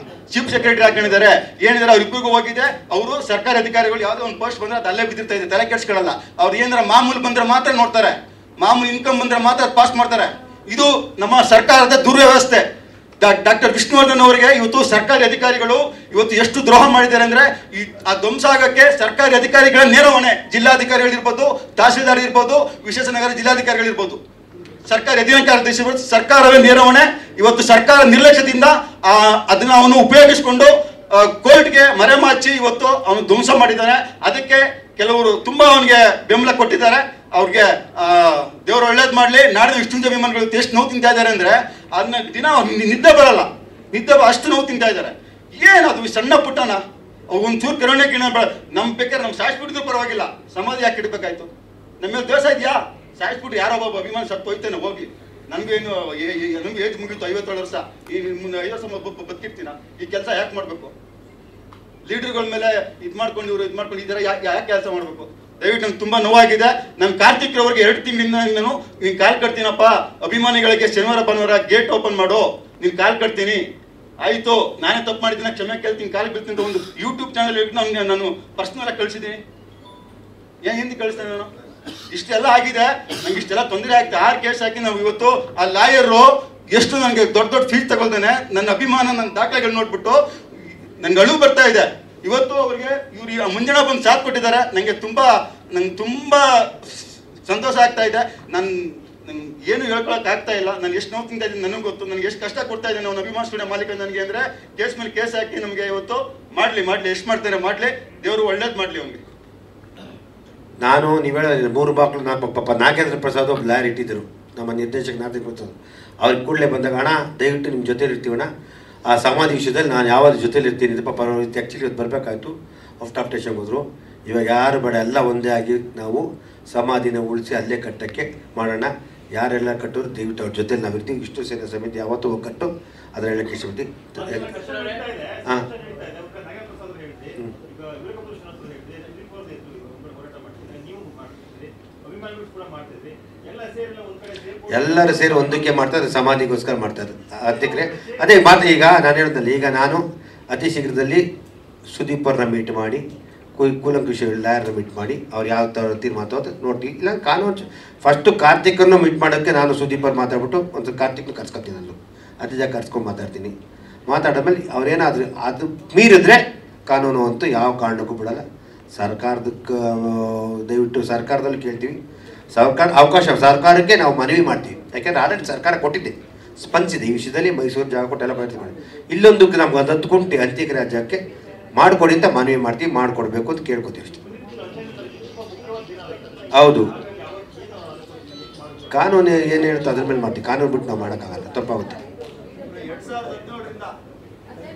ಚೀಫ್ ಸೆಕ್ರೆಟರಿ ಹಾಕೊಂಡಿದ್ದಾರೆ. ಏನಿದ್ದಾರೆ ಅವ್ರಿಬ್ಬರಿಗೂ ಹೋಗಿದೆ. ಅವರು ಸರ್ಕಾರಿ ಅಧಿಕಾರಿಗಳು ಯಾವುದೋ ಒಂದು ಪೋಸ್ಟ್ ಬಂದ್ರೆ ಅದು ಅಲ್ಲೇ ಬಿದ್ದಿರ್ತಾ ಇದೆ, ತಲೆ ಕೆಡ್ಸ್ಕೊಳ್ಳಲ್ಲ. ಅವ್ರು ಏನಾರ ಮಾಮೂಲು ಬಂದ್ರೆ ಮಾತ್ರ ನೋಡ್ತಾರೆ. ಮಾಮೂಲಿ ಇನ್ಕಮ್ ಬಂದ್ರೆ ಮಾತ್ರ ಪಾಸ್ ಮಾಡ್ತಾರೆ. ಇದು ನಮ್ಮ ಸರ್ಕಾರದ ದುರ್ವ್ಯವಸ್ಥೆ. ಡಾಕ್ಟರ್ ವಿಷ್ಣುವರ್ಧನ್ ಅವರಿಗೆ ಇವತ್ತು ಸರ್ಕಾರಿ ಅಧಿಕಾರಿಗಳು ಇವತ್ತು ಎಷ್ಟು ದ್ರೋಹ ಮಾಡಿದ್ದಾರೆ ಅಂದ್ರೆ ಆ ಧ್ವಂಸ ಆಗಕ್ಕೆ ಸರ್ಕಾರಿ ಅಧಿಕಾರಿಗಳ ನೇರ ಹೊಣೆ. ಜಿಲ್ಲಾಧಿಕಾರಿಗಳಿರ್ಬೋದು, ತಹಸೀಲ್ದಾರ್ ಇರ್ಬೋದು, ವಿಶೇಷ ನಗರ ಜಿಲ್ಲಾಧಿಕಾರಿಗಳಿರ್ಬೋದು, ಸರ್ಕಾರಿ ಅಧಿಕಾರಿ ಸರ್ಕಾರವೇ ನೇರ ಹೊಣೆ. ಇವತ್ತು ಸರ್ಕಾರ ನಿರ್ಲಕ್ಷ್ಯದಿಂದ ಅದನ್ನ ಅವನು ಉಪಯೋಗಿಸಿಕೊಂಡು ಕೋರ್ಟ್ಗೆ ಮರೆಮಾಚಿ ಇವತ್ತು ಅವನು ಧ್ವಂಸ ಮಾಡಿದ್ದಾನೆ. ಅದಕ್ಕೆ ಕೆಲವರು ತುಂಬಾ ಅವನಿಗೆ ಬೆಂಬಲ ಕೊಟ್ಟಿದ್ದಾರೆ. ಅವ್ರಿಗೆ ದೇವರು ಒಳ್ಳೇದು ಮಾಡಲಿ. ನಾಡಿನ ಇಷ್ಟೊಂದು ಅಭಿಮಾನಿಗಳು ಎಷ್ಟು ನೋವು ತಿಂತಾ ಇದ್ದಾರೆ ಅಂದ್ರೆ ಅದನ್ನ ದಿನ ನಿದ್ದೆ ಬರಲ್ಲ, ಅಷ್ಟು ನೋವು ತಿಂತಾ ಇದ್ದಾರೆ. ಏನದು ಸಣ್ಣ ಪುಟ್ಟನ ಒಂಚೂರು ಕರುಣೆ ನಮ್ ಬೇಕಾದ್ರೆ ನಮ್ ಸಾಯಿಸ್ಬಿಟ್ಟಿದ್ರು ಪರವಾಗಿಲ್ಲ, ಸಮಾಧಿ ಯಾಕೆ ಇಡ್ಬೇಕಾಯ್ತು? ನಮ್ಮ ಮೇಲೆ ದ್ವೇಷ ಇದೆಯಾ? ಸಾಯಿಸ್ಬಿಟ್ಟು ಯಾರೋ ಒಬ್ಬ ಅಭಿಮಾನ ಸತ್ತು ಹೋಯ್ತೇನೆ ಹೋಗಿ, ನನ್ಗೇನು ನಮ್ಗೆ ಏಜ್ ಮುಗೀತು 57 ವರ್ಷ, ಈ ಮುಂದೆ 5 ವರ್ಷ ಬದುಕಿರ್ತೀನ, ಈ ಕೆಲಸ ಯಾಕೆ ಮಾಡ್ಬೇಕು? ಲೀಡರ್ಗಳ ಮೇಲೆ ಇದು ಮಾಡ್ಕೊಂಡು ಈ ಥರ ಯಾಕೆ ಕೆಲಸ ಮಾಡ್ಬೇಕು? ದಯವಿಟ್ಟು ನಂಗೆ ತುಂಬಾ ನೋವಾಗಿದೆ. ನಾನು ಕಾರ್ತಿಕ್ ಅವ್ರಿಗೆ 2 ತಿಂಗಳಿಂದ ನಾನು ನೀನು ಕಾಲ್ ಕಟ್ತೀನಪ್ಪ, ಅಭಿಮಾನಿಗಳಿಗೆ ಶನಿವಾರ ಭಾನುವಾರ ಗೇಟ್ ಓಪನ್ ಮಾಡು, ನೀನು ಕಾಲ್ ಕಟ್ತೀನಿ, ಆಯ್ತು ನಾನೇ ತಪ್ಪು ಮಾಡಿದ್ದೀನಿ ಕ್ಷಮೆ ಕೇಳ್ತೀನಿ, ಕಾಲ್ ಬೀಳ್ತೀನಿ ಅಂತ ಒಂದು ಯೂಟ್ಯೂಬ್ ಚಾನಲ್ ಇಟ್ಟು ನಾನು ಪರ್ಸನಲ್ ಆಗಿ ಕಳಿಸಿದ್ದೀನಿ. ಹಿಂದೆ ಕಳಿಸ್ತೇನೆ ನಾನು. ಇಷ್ಟೆಲ್ಲ ಆಗಿದೆ, ನಂಗೆ ಇಷ್ಟೆಲ್ಲ ತೊಂದರೆ ಆಗ್ತದೆ. 6 ಕೇಸ್ ಹಾಕಿ ನಾವು ಇವತ್ತು ಆ ಲಾಯರು ಎಷ್ಟು ನನಗೆ ದೊಡ್ಡ ಫೀಸ್ ತಗೊಳ್ತಾನೆ. ನನ್ನ ಅಭಿಮಾನ, ನನ್ನ ದಾಖಲೆಗಳು ನೋಡ್ಬಿಟ್ಟು ನಂಗೆ ಅಳು ಬರ್ತಾ ಇದೆ. ಇವತ್ತು ಅವ್ರಿಗೆ ಇವ್ರು ಮುಂಜಾನೆ ಬಂದು ಸಾಥ್ ಕೊಟ್ಟಿದ್ದಾರೆ. ನಂಗೆ ತುಂಬಾ ಸಂತೋಷ ಆಗ್ತಾ ಇದೆ. ನಂಗೆ ಏನು ಹೇಳ್ಕೊಳಕ್ ಆಗ್ತಾ ಇಲ್ಲ. ನಾನು ಎಷ್ಟು ನೋವು ತಿಂತಾ ಇದ್ದೀನಿ ನನಗೆ ಗೊತ್ತು. ನನಗೆ ಎಷ್ಟು ಕಷ್ಟ ಕೊಡ್ತಾ ಇದ್ದೇನೆ ಅವ್ನು ಅಭಿಮಾನ ಸ್ಟುಡಿಯೋ ಮಾಲೀಕ ನನಗೆ ಅಂದ್ರೆ ಕೇಸ್ ಮೇಲೆ ಕೇಸ್ ಹಾಕಿ ನಮಗೆ ಇವತ್ತು ಮಾಡ್ಲಿ ಎಷ್ಟು ಮಾಡ್ತಾರೆ ಮಾಡಲಿ, ದೇವರು ಒಳ್ಳೇದು ಮಾಡಲಿ ಅವ್ನಿಗೆ. ನಾನು ನೀವು ಹೇಳ 3 ಬಾಕ್ಲು ಪಾಪ ನಾಗೇಂದ್ರ ಪ್ರಸಾದ್ ಒಬ್ಬ ಲಾಯರ್ ಇಟ್ಟಿದ್ದರು, ನಮ್ಮ ನಿರ್ದೇಶಕ ನಾಗೇಂದ್ರ ಪ್ರಸಾದ್. ಅವ್ರಿಗೆ ಕೂಡಲೇ ಬಂದಾಗ ಅಣ್ಣ ದಯವಿಟ್ಟು ನಿಮ್ಮ ಜೊತೆಲಿ ಇರ್ತೀವಣ್ಣ, ಆ ಸಮಾಧಿ ವಿಷಯದಲ್ಲಿ ನಾನು ಯಾವಾಗ ಜೊತೆಲಿ ಇರ್ತೀನಿ ಅಂತ ಪಾಪ ಆ್ಯಕ್ಚುಲಿ ಇವತ್ತು ಬರಬೇಕಾಯ್ತು, ಔಟ್ ಆಫ್ ಸ್ಟೇಷನ್ ಹೋದರು. ಇವಾಗ ಯಾರು ಬೇಡ, ಎಲ್ಲ ಒಂದೇ ಆಗಿ ನಾವು ಸಮಾಧಿನ ಉಳಿಸಿ ಅಲ್ಲೇ ಕಟ್ಟಕ್ಕೆ ಮಾಡೋಣ. ಯಾರೆಲ್ಲ ಕಟ್ಟೋರು ದಯವಿಟ್ಟು ಅವ್ರ ಜೊತೆಲಿ ನಾವು ಇರ್ತೀವಿ. ವಿಷ್ಣು ಸೇನಾ ಸಮಿತಿ ಯಾವತ್ತೂ ಹೋಗಿ ಕಟ್ಟು ಅದರೆಲ್ಲ ಕಿಸ್ಬಿಟ್ಟು ಹಾಂ ಎಲ್ಲರೂ ಸೇರಿ ಒಂದಕ್ಕೆ ಮಾಡ್ತಾರೆ, ಸಮಾಧಿಗೋಸ್ಕರ ಮಾಡ್ತಾರೆ ಅಧ್ಯಕ್ಷರೇ. ಅದೇ ಮಾತು ಈಗ ನಾನು ಹೇಳಿದ್ನಲ್ಲ, ಈಗ ನಾನು ಅತಿ ಶೀಘ್ರದಲ್ಲಿ ಸುದೀಪ್ ಅವ್ರನ್ನ ಮೀಟ್ ಮಾಡಿ ಕೂಲಂಕುಷ ಲಾಯರ್ನ ಮೀಟ್ ಮಾಡಿ ಅವ್ರು ಯಾವ ಥರ ತೀರ್ಮಾನ ನೋಡಿ. ಇಲ್ಲ ಕಾನೂನು ಫಸ್ಟು ಕಾರ್ತಿಕನ್ನು ಮೀಟ್ ಮಾಡೋಕ್ಕೆ ನಾನು ಸುದೀಪ್ ಅವ್ರು ಮಾತಾಡ್ಬಿಟ್ಟು ಒಂದು ಕಾರ್ತಿಕ್ನ ಕರ್ಸ್ಕೊತೀನಿ, ನಾನು ಅತಿಜ ಕರ್ಸ್ಕೊಂಡು ಮಾತಾಡ್ತೀನಿ. ಮಾತಾಡಿದ್ಮೇಲೆ ಅವ್ರೇನಾದರೂ ಅದು ಮೀರಿದ್ರೆ ಕಾನೂನು ಅಂತೂ ಯಾವ ಕಾರಣಕ್ಕೂ ಬಿಡಲ್ಲ. ಸರ್ಕಾರದಕ್ಕೆ ದಯವಿಟ್ಟು ಸರ್ಕಾರದಲ್ಲಿ ಕೇಳ್ತೀವಿ, ಸರ್ಕಾರಕ್ಕೆ ನಾವು ಮನವಿ ಮಾಡ್ತೀವಿ. ಯಾಕೆಂದರೆ ಆಲ್ರೆಡಿ ಸರ್ಕಾರ ಕೊಟ್ಟಿದೆ, ಸ್ಪಂದಿಸಿದೆ ಈ ವಿಷಯದಲ್ಲಿ. ಮೈಸೂರು ಜಾಗ ಕೊಟ್ಟೆಲ್ಲ ಪ್ರಯತ್ನ ಮಾಡಿ ಇಲ್ಲೊಂದು ನಮ್ಗೆ ಒಂದು 10 ಗುಂಟೆ ಅಂತ್ಯಕ್ಕೆ ರಾಜ್ಯಕ್ಕೆ ಮಾಡಿಕೊಡಿ ಅಂತ ಮನವಿ ಮಾಡ್ತೀವಿ, ಮಾಡಿಕೊಡ್ಬೇಕು ಅಂತ ಕೇಳ್ಕೊತೀವಿ ಅಷ್ಟೇ. ಹೌದು, ಕಾನೂನು ಏನು ಹೇಳ್ತಾ ಅದ್ರ ಮೇಲೆ ಮಾಡ್ತೀವಿ, ಕಾನೂನು ಬಿಟ್ಟು ನಾವು ಮಾಡೋಕ್ಕಾಗಲ್ಲ, ತಪ್ಪಾಗುತ್ತೆ. 2017ರಿಂದ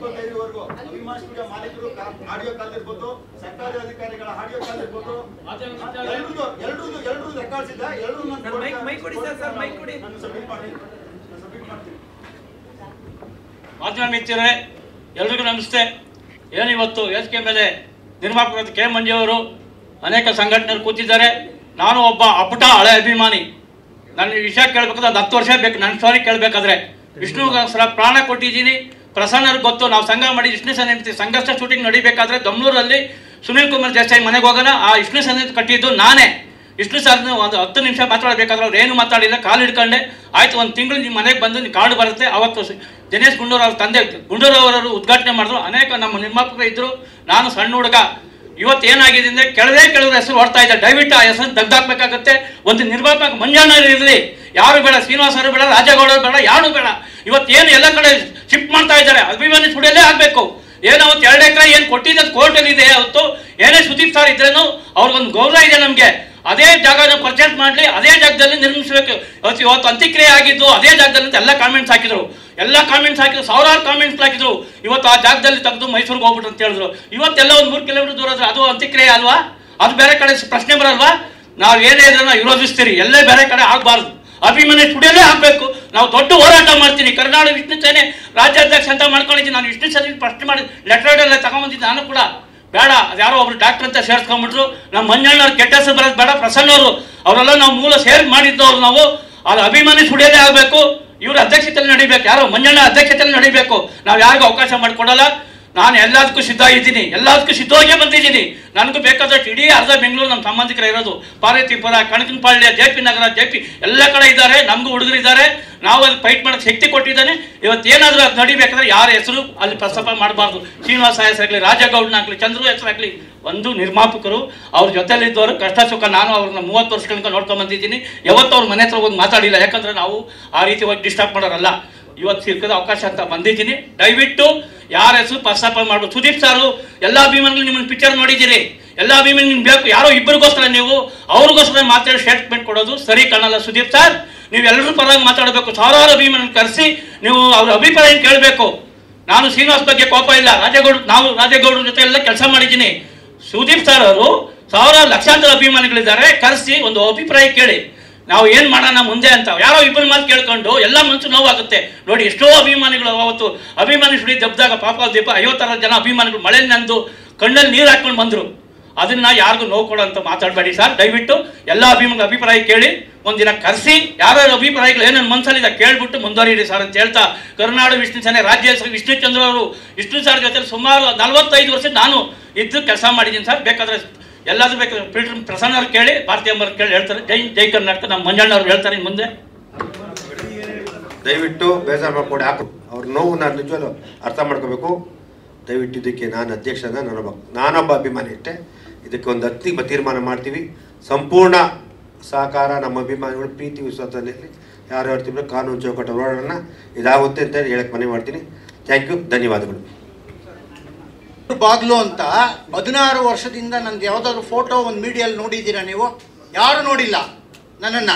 25ವರೆಗೂ ಅಭಿಮಾನ ಸ್ಟುಡಿಯೋ ಮಾಲೀಕರು ಆಡಿಯೋ ಕಾಲ್ ಇರ್ಬೋದು, ಸರ್ಕಾರಿ ಅಧಿಕಾರಿಗಳ ಆಡಿಯೋ ಕಾಲ್ ಇರ್ಬೋದು, ಎಲ್ಲರೂ ರೆಕಾರ್ಡ್ಸ್ ಇದೆ. ಎಲ್ಲರೂ ಮಾಧ್ಯಮ ಮಿತ್ರರೇ, ಎಲ್ರಿಗೂ ನಮಸ್ತೆ. ಏನಿವತ್ತು ವೇದಿಕೆ ಮೇಲೆ ನಿರ್ಮಾಪಕರಾದ ಕೆ ಮಂಜುವರು ಅನೇಕ ಸಂಘಟನೆಗಳು ಕೂತಿದ್ದಾರೆ. ನಾನು ಒಬ್ಬ ಅಪ್ಪಟ ಹಳೆ ಅಭಿಮಾನಿ. ನನ್ನ ವಿಷಯ ಕೇಳಬೇಕಾದ್ರೆ ಅದು 10 ವರ್ಷ ಬೇಕು. ನನ್ನ ಸ್ಟೋರಿ ಕೇಳಬೇಕಾದ್ರೆ ವಿಷ್ಣುಗೋಸ್ಕರ ಪ್ರಾಣ ಕೊಟ್ಟಿದ್ದೀನಿ. ಪ್ರಸನ್ನರಿಗೆ ಗೊತ್ತು, ನಾವು ಸಂಘ ಮಾಡಿ ವಿಷ್ಣು ಸನ್ನಿಧಿ ಸಂಘರ್ಷ ಶೂಟಿಂಗ್ ನಡಿಬೇಕಾದ್ರೆ ದಮ್ನೂರಲ್ಲಿ ಸುನೀಲ್ ಕುಮಾರ್ ದೇಸಾಯಿ ಮನೆಗೆ ಹೋಗೋಣ. ಆ ವಿಷ್ಣು ಸನ್ನಿಧಿ ಕಟ್ಟಿದ್ದು ನಾನೇ. ವಿಷ್ಣು ಸರ್ನ ಒಂದು 10 ನಿಮಿಷ ಮಾತಾಡಬೇಕಾದ್ರೆ ಅವ್ರು ಏನು ಮಾತಾಡಿಲ್ಲ, ಕಾಲು ಹಿಡ್ಕೊಂಡೆ. ಆಯ್ತು, 1 ತಿಂಗಳು ನಿಮ್ಮ ಮನೆಗೆ ಬಂದು ನಿಮ್ಮ ಕಾರ್ಡು ಬರುತ್ತೆ. ಅವತ್ತು ದಿನೇಶ್ ಗುಂಡೂರು ಅವ್ರ ತಂದೆ ಗುಂಡೂರವರು ಉದ್ಘಾಟನೆ ಮಾಡಿದ್ರು. ಅನೇಕ ನಮ್ಮ ನಿರ್ಮಾಪಕರು ಇದ್ದರು. ನಾನು ಸಣ್ಣ ಹುಡುಗ. ಇವತ್ತು ಏನಾಗಿದೆ ಅಂದರೆ ಕೆಲವ್ರ ಹೆಸರು ಹೊಡ್ತಾ ಇದ್ದಾರೆ. ದಯವಿಟ್ಟು ಆ ಹೆಸರು ತೆಗ್ದಾಕ್ಬೇಕಾಗತ್ತೆ. ಒಂದು ನಿರ್ಮಾಪಕ ಮಂಜಣ್ಣ ಇರಲಿ, ಯಾರು ಬೇಡ, ಶ್ರೀನಿವಾಸರು ಬೇಡ, ರಾಜಗೌಡರು ಬೇಡ, ಯಾರು ಬೇಡ. ಇವತ್ತೇನು ಎಲ್ಲ ಕಡೆ ಶಿಫ್ಟ್ ಮಾಡ್ತಾ ಇದ್ದಾರೆ, ಅಭಿಮಾನಿ ಸ್ಟುಡಿಯೋಲ್ಲೇ ಆಗಬೇಕು. ಏನೋ ಅವತ್ತು 2 ಎಕರೆ ಏನು ಕೊಟ್ಟಿದ್ದು ಕೋರ್ಟಲ್ಲಿ ಇದೆ. ಅವತ್ತು ಏನೇ ಸುದೀಪ್ ಸರ್ ಇದ್ರೇನು ಅವ್ರಿಗೊಂದು ಗೌರವ ಇದೆ ನಮಗೆ. ಅದೇ ಜಾಗನ ಪರ್ಚೇಸ್ ಮಾಡಲಿ, ಅದೇ ಜಾಗದಲ್ಲಿ ನಿರ್ಮಿಸಬೇಕು. ಇವತ್ತು ಅಂತ್ಯಕ್ರಿಯೆ ಆಗಿದ್ದು ಅದೇ ಜಾಗದಲ್ಲಿ ಅಂತ ಎಲ್ಲ ಕಾಮೆಂಟ್ಸ್ ಹಾಕಿದ್ರು. ಸಾವಿರಾರು ಕಾಮೆಂಟ್ಸ್ ಹಾಕಿದ್ರು. ಇವತ್ತು ಆ ಜಾಗದಲ್ಲಿ ತೆಗೆದು ಮೈಸೂರಿಗೆ ಹೋಗ್ಬಿಟ್ರು ಅಂತ ಹೇಳಿದ್ರು. ಇವತ್ತೆಲ್ಲ ಒಂದು 3 ಕಿಲೋಮೀಟರ್ ದೂರ ಆದ್ರೆ ಅದು ಅಂತ್ಯಕ್ರಿಯೆ ಅಲ್ವಾ? ಅದು ಬೇರೆ ಕಡೆ ಪ್ರಶ್ನೆ ಬರಲ್ವಾ? ನಾವು ಏನೇ ಇದ್ರೆ ನಾವು ವಿರೋಧಿಸ್ತೀರಿ. ಎಲ್ಲೇ ಬೇರೆ ಕಡೆ ಆಗಬಾರ್ದು, ಅಭಿಮಾನಿ ಸ್ಟುಡಿಯೋಲ್ಲೇ ಆಗಬೇಕು. ನಾವು ದೊಡ್ಡ ಹೋರಾಟ ಮಾಡ್ತೀನಿ. ಕರ್ನಾಟಕ ವಿಷ್ಣು ಸೇನೆ ರಾಜ್ಯಾಧ್ಯಕ್ಷ ಅಂತ ಮಾಡ್ಕೊಂಡಿದ್ದೀನಿ. ನಾನು ವಿಷ್ಣು ಸೇನೆ ಪ್ರಶ್ನೆ ಮಾಡಿ ಲೆಟರ್ ಎಲ್ಲ ತಗೊಂಬಂದಿದ್ದೆ. ನಾನು ಕೂಡ ಬೇಡ, ಅದು ಯಾರೋ ಒಬ್ರು ಡಾಕ್ಟರ್ ಅಂತ ಸೇರಿಸ್ಕೊಂಡ್ಬಿಟ್ರು. ನಮ್ಮ ಮಂಜಣ್ಣವ್ರು ಕೆಟ್ಟ ಹೆಸರು ಬರೋದು ಬೇಡ. ಪ್ರಸನ್ನವರು ಅವರೆಲ್ಲ ನಾವು ಮೂಲ ಸೇರಿ ಮಾಡಿದ್ದವ್ರು. ನಾವು ಅದು ಅಭಿಮಾನಿ ಸ್ಟುಡಿಯೋದೇ ಆಗಬೇಕು. ಇವ್ರ ಅಧ್ಯಕ್ಷತೆಯಲ್ಲಿ ನಡಿಬೇಕು. ಯಾರೋ ಮಂಜಣ್ಣ ಅಧ್ಯಕ್ಷತೆಯಲ್ಲಿ ನಡಿಬೇಕು. ನಾವು ಯಾರಿಗೂ ಅವಕಾಶ ಮಾಡಿಕೊಡಲ್ಲ. ನಾನು ಎಲ್ಲದಕ್ಕೂ ಸಿದ್ಧ ಇದ್ದೀನಿ, ಎಲ್ಲದಕ್ಕೂ ಸಿದ್ಧವಾಗೇ ಬಂದಿದ್ದೀನಿ. ನನಗೂ ಬೇಕಾದಷ್ಟು ಇಡೀ ಅರ್ಧ ಬೆಂಗಳೂರು ನಮ್ಮ ಸಂಬಂಧಿಕರು ಇರೋದು, ಪಾರ್ವತಿಪುರ, ಕಣಕನಪಾಳ್ಯ, JP ನಗರ, JP ಎಲ್ಲ ಕಡೆ ಇದ್ದಾರೆ. ನಮಗೂ ಹುಡುಗರಿದ್ದಾರೆ, ನಾವು ಅಲ್ಲಿ ಫೈಟ್ ಮಾಡೋಕ್ಕೆ ಶಕ್ತಿ ಕೊಟ್ಟಿದ್ದಾನೆ. ಇವತ್ತು ಏನಾದರೂ ಅದು ನಡಿಬೇಕಾದ್ರೆ ಯಾರ ಹೆಸರು ಅಲ್ಲಿ ಪ್ರಸ್ತಾಪ ಮಾಡಬಾರ್ದು. ಶ್ರೀನಿವಾಸ ಹೆಸರಾಗಲಿ, ರಾಜಗೌಡನಾಗಲಿ, ಚಂದ್ರು ಹೆಸರಾಗಲಿ, ಒಂದು ನಿರ್ಮಾಪಕರು ಅವ್ರ ಜೊತೆಲಿದ್ದವರು ಕಷ್ಟ ಸುಖ ನಾನು ಅವ್ರನ್ನ 30 ವರ್ಷಗಳಿಂದ ನೋಡ್ಕೊಂಡು ಬಂದಿದ್ದೀನಿ. ಯಾವತ್ತೂ ಅವ್ರ ಮನೆ ಹತ್ರ ಹೋಗಿ ಮಾತಾಡಿಲ್ಲ, ಯಾಕಂದರೆ ನಾವು ಆ ರೀತಿ ಹೋಗಿ ಡಿಸ್ಟರ್ಬ್ ಮಾಡೋರಲ್ಲ. ಇವತ್ತು ಸಿಕ್ಕದ ಅವಕಾಶ ಅಂತ ಬಂದಿದ್ದೀನಿ. ದಯವಿಟ್ಟು ಯಾರ ಹೆಸರು ಪ್ರಸ್ತಾಪ ಮಾಡ್ಬೋದು. ಸುದೀಪ್ ಸಾರು ಎಲ್ಲ ಅಭಿಮಾನಿಗಳು ನಿಮ್ಮನ್ನು ಪಿಕ್ಚರ್ ನೋಡಿದ್ದೀರಿ, ಎಲ್ಲ ಅಭಿಮಾನಿ ನಿಮ್ಗೆ ಬೇಕು. ಯಾರೋ ಇಬ್ಬರಿಗೋಸ್ಕರ ನೀವು ಅವ್ರಿಗೋಸ್ಕರ ಮಾತಾಡಿ ಸ್ಟೇಟ್ಮೆಂಟ್ ಕೊಡೋದು ಸರಿ ಕಾಣಲ್ಲ. ಸುದೀಪ್ ಸರ್, ನೀವು ಎಲ್ಲರೂ ಪರವಾಗಿ ಮಾತಾಡಬೇಕು. ಸಾವಿರಾರು ಅಭಿಮಾನಿ ಕರೆಸಿ ನೀವು ಅವ್ರ ಅಭಿಪ್ರಾಯ ಕೇಳಬೇಕು. ನಾನು ಶ್ರೀನಿವಾಸ್ ಬಗ್ಗೆ ಕೋಪ ಇಲ್ಲ, ರಾಜೇಗೌಡರ ಜೊತೆ ಎಲ್ಲ ಕೆಲಸ ಮಾಡಿದ್ದೀನಿ. ಸುದೀಪ್ ಸರ್ ಅವರು ಸಾವಿರಾರು ಲಕ್ಷಾಂತರ ಅಭಿಮಾನಿಗಳಿದ್ದಾರೆ, ಕರೆಸಿ ಒಂದು ಅಭಿಪ್ರಾಯ ಕೇಳಿ, ನಾವು ಏನು ಮಾಡೋಣ ಮುಂದೆ ಅಂತ. ಯಾರೋ ಇಬ್ಬರು ಮಾತು ಕೇಳ್ಕೊಂಡು ಎಲ್ಲ ಮನಸ್ಸು ನೋವಾಗುತ್ತೆ. ನೋಡಿ, ಎಷ್ಟೋ ಅಭಿಮಾನಿಗಳು ಅವತ್ತು ಅಭಿಮಾನಿ ಸುಡಿ ದಬ್ದಾಗ ಪಾಪ ದೀಪ 50 ಜನ ಅಭಿಮಾನಿಗಳು ಮಳೆಯಲ್ಲಿ ನಂದು ಕಣ್ಣಲ್ಲಿ ನೀರು ಹಾಕ್ಕೊಂಡು ಬಂದರು. ಅದನ್ನು ಯಾರಿಗೂ ನೋವು ಕೊಡೋ ಅಂತ ಮಾತಾಡಬೇಡಿ ಸರ್. ದಯವಿಟ್ಟು ಎಲ್ಲ ಅಭಿಮಾನಿಗಳ ಅಭಿಪ್ರಾಯ ಕೇಳಿ ಒಂದಿನ ಕರೆಸಿ ಯಾರ್ಯಾರ ಅಭಿಪ್ರಾಯಗಳು ಏನೇನು ಮನಸ್ಸಲ್ಲಿದೆ ಕೇಳ್ಬಿಟ್ಟು ಮುಂದುವರಿಯಿರಿ ಸರ್ ಅಂತ ಹೇಳ್ತಾ, ಕರುನಾಡು ವಿಷ್ಣು ಸೇನೆ ರಾಜ್ಯ ಹೆಸರು ವಿಷ್ಣು ಚಂದ್ರ ಅವರು ವಿಷ್ಣು ಸರ್ ಜೊತೆ ಸುಮಾರು 45 ವರ್ಷ ನಾನು ಇದ್ದು ಕೆಲಸ ಮಾಡಿದ್ದೀನಿ ಸರ್. ಬೇಕಾದರೆ ಎಲ್ಲಾದ್ರೂ ಬೇಕಾದ್ರೆ ಪೀಟರ್ ಪ್ರಸನ್ನ ಅವ್ರು ಕೇಳಿ, ಭಾರತೀಯ ಅಂಬರ್ ಕೇಳಿ ಹೇಳ್ತಾರೆ. ಜೈ ಕರ್ನಾಟಕ ನಮ್ಮ ಮಂಜಣ್ಣ ಅವ್ರು ಹೇಳ್ತಾರೆ ಮುಂದೆ. ದಯವಿಟ್ಟು ಬೇಜಾರು ಮಾಡ್ಕೊಂಡು ಹಾಕು, ಅವ್ರ ನೋವು ನಾನು ನಿಜವಲ್ಲೂ ಅರ್ಥ ಮಾಡ್ಕೋಬೇಕು. ದಯವಿಟ್ಟು ಇದಕ್ಕೆ ನಾನು ಅಧ್ಯಕ್ಷನ, ನಾನೊಬ್ಬ ಅಭಿಮಾನಿ ಅಷ್ಟೇ. ಇದಕ್ಕೆ ಒಂದು ಅಂತಿಮ ತೀರ್ಮಾನ ಮಾಡ್ತೀವಿ. ಸಂಪೂರ್ಣ ಸಹಕಾರ ನಮ್ಮ ಅಭಿಮಾನಿಗಳು ಪ್ರೀತಿ ವಿಶ್ವಾಸದಲ್ಲಿ ಯಾರು ಹೇಳ್ತಿದ್ರು ಕಾನೂನು ಚೌಕಟ್ಟ ಹೋರಾಡೋಣ, ಇದಾಗುತ್ತೆ ಅಂತ ಹೇಳಕ್ಕೆ ಮನವಿ ಮಾಡ್ತೀನಿ. ಥ್ಯಾಂಕ್ ಯು, ಧನ್ಯವಾದಗಳು. ಬಾಗ್ಲು ಅಂತ 16 ವರ್ಷದಿಂದ ನಂದು ಯಾವುದಾದ್ರು ಫೋಟೋ ಒಂದು ಮೀಡಿಯಲ್ಲಿ ನೋಡಿದ್ದೀರಾ ನೀವು? ಯಾರು ನೋಡಿಲ್ಲ. ನನ್ನನ್ನು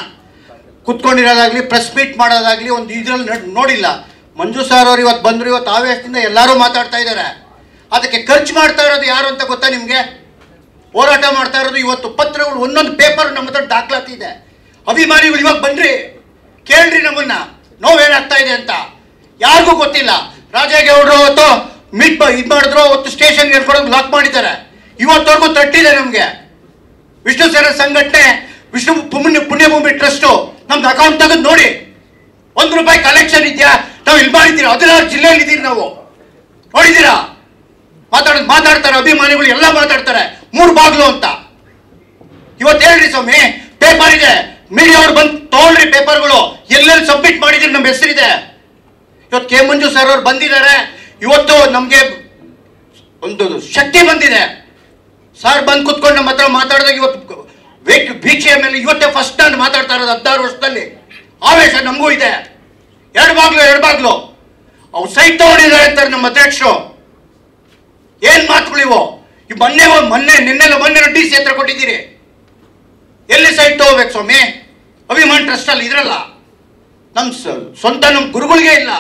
ಕುತ್ಕೊಂಡಿರೋದಾಗಲಿ ಪ್ರೆಸ್ ಮೀಟ್ ಮಾಡೋದಾಗಲಿ ಒಂದು ಇದರಲ್ಲಿ ನೋಡಿಲ್ಲ. ಮಂಜು ಸಾರ್ ಅವರು ಇವತ್ತು ಬಂದರು, ಇವತ್ತು ಆವೇಶದಿಂದ ಎಲ್ಲರೂ ಮಾತಾಡ್ತಾ ಇದ್ದಾರೆ. ಅದಕ್ಕೆ ಖರ್ಚು ಮಾಡ್ತಾ ಇರೋದು ಯಾರು ಅಂತ ಗೊತ್ತಾ ನಿಮಗೆ? ಹೋರಾಟ ಮಾಡ್ತಾ ಇರೋದು ಇವತ್ತು ಪತ್ರಗಳು, ಒಂದೊಂದು ಪೇಪರ್ ನಮ್ಮ ಹತ್ರ ದಾಖಲಾತಿ ಇದೆ. ಅಭಿಮಾನಿಗಳು ಇವಾಗ ಬನ್ನಿರಿ, ಕೇಳ್ರಿ ನಮ್ಮನ್ನು ನೋವೇನಾಗ್ತಾ ಇದೆ ಅಂತ. ಯಾರಿಗೂ ಗೊತ್ತಿಲ್ಲ. ರಾಜೇಗೌಡರು ಅವತ್ತು ಇದು ಮಾಡಿದ್ರು, ಅವತ್ತು ಸ್ಟೇಷನ್ಗೆ ಹೇಳ್ಕೊಡೋದು ಲಾಕ್ ಮಾಡಿದ್ದಾರೆ. ಇವತ್ತವರೆಗೂ ತಟ್ಟಿದೆ ನಮಗೆ. ವಿಷ್ಣು ಸೇನಾ ಸಂಘಟನೆ, ವಿಷ್ಣು ಪುಣ್ಯಭೂಮಿ ಟ್ರಸ್ಟು ನಮ್ದು ಅಕೌಂಟ್ ತೆಗೆದು ನೋಡಿ, ₹1 ಕಲೆಕ್ಷನ್ ಇದೆಯಾ? ನಾವು ಇಲ್ಲಿ ಮಾಡಿದ್ದೀರಾ? 16 ಜಿಲ್ಲೆಯಲ್ಲಿ ಇದ್ದೀರಿ ನಾವು, ನೋಡಿದ್ದೀರಾ? ಮಾತಾಡ್ತಾರೆ ಅಭಿಮಾನಿಗಳು, ಎಲ್ಲ ಮಾತಾಡ್ತಾರೆ 3 ಬಾಗ್ಲು ಅಂತ. ಇವತ್ತು ಹೇಳ್ರಿ ಸ್ವಾಮಿ, ಪೇಪರ್ ಇದೆ, ಮೀಡಿಯಾ ಅವ್ರು ಬಂದು ತಗೊಳ್ರಿ ಪೇಪರ್ಗಳು, ಎಲ್ಲೆಲ್ಲಿ ಸಬ್ಮಿಟ್ ಮಾಡಿದ್ದೀರಿ ನಮ್ಮ ಹೆಸರಿದೆ. ಇವತ್ತು ಕೆ ಮಂಜು ಸರ್ ಅವ್ರು ಬಂದಿದ್ದಾರೆ. ಇವತ್ತು ನಮಗೆ ಒಂದು ಶಕ್ತಿ ಬಂದಿದೆ. ಸರ್ ಬಂದು ಕುತ್ಕೊಂಡು ನಮ್ಮ ಹತ್ರ ಮಾತಾಡಿದಾಗ ಇವತ್ತು ಭೀಕ್ಷೆಯ ಮೇಲೆ ಇವತ್ತೇ ಫಸ್ಟ್ ನಾನು ಮಾತಾಡ್ತಾ ಇರೋದು 16 ವರ್ಷದಲ್ಲಿ. ಆವೇಶ ನಮಗೂ ಇದೆ. 2 ಬಾಗ್ಲು ಅವ್ರು ಸೈಟ್ ತಗೊಂಡಿದ್ದಾರೆ ಅಂತಾರೆ ನಮ್ಮ ಅಧ್ಯಕ್ಷರು. ಏನ್ ಮಾತುಗಳಿವು? ಈ ಮೊನ್ನೆ DC ಹತ್ರ ಕೊಟ್ಟಿದ್ದೀರಿ. ಎಲ್ಲಿ ಸೈಟ್ ತಗೋಬೇಕು ಸ್ವಾಮಿ? ಅಭಿಮಾನ್ ಟ್ರಸ್ಟ್ ಅಲ್ಲಿ ಇದ್ರಲ್ಲ, ನಮ್ಮ ಸ್ವಂತ ನಮ್ಮ ಗುರುಗಳಿಗೆ ಇಲ್ಲ.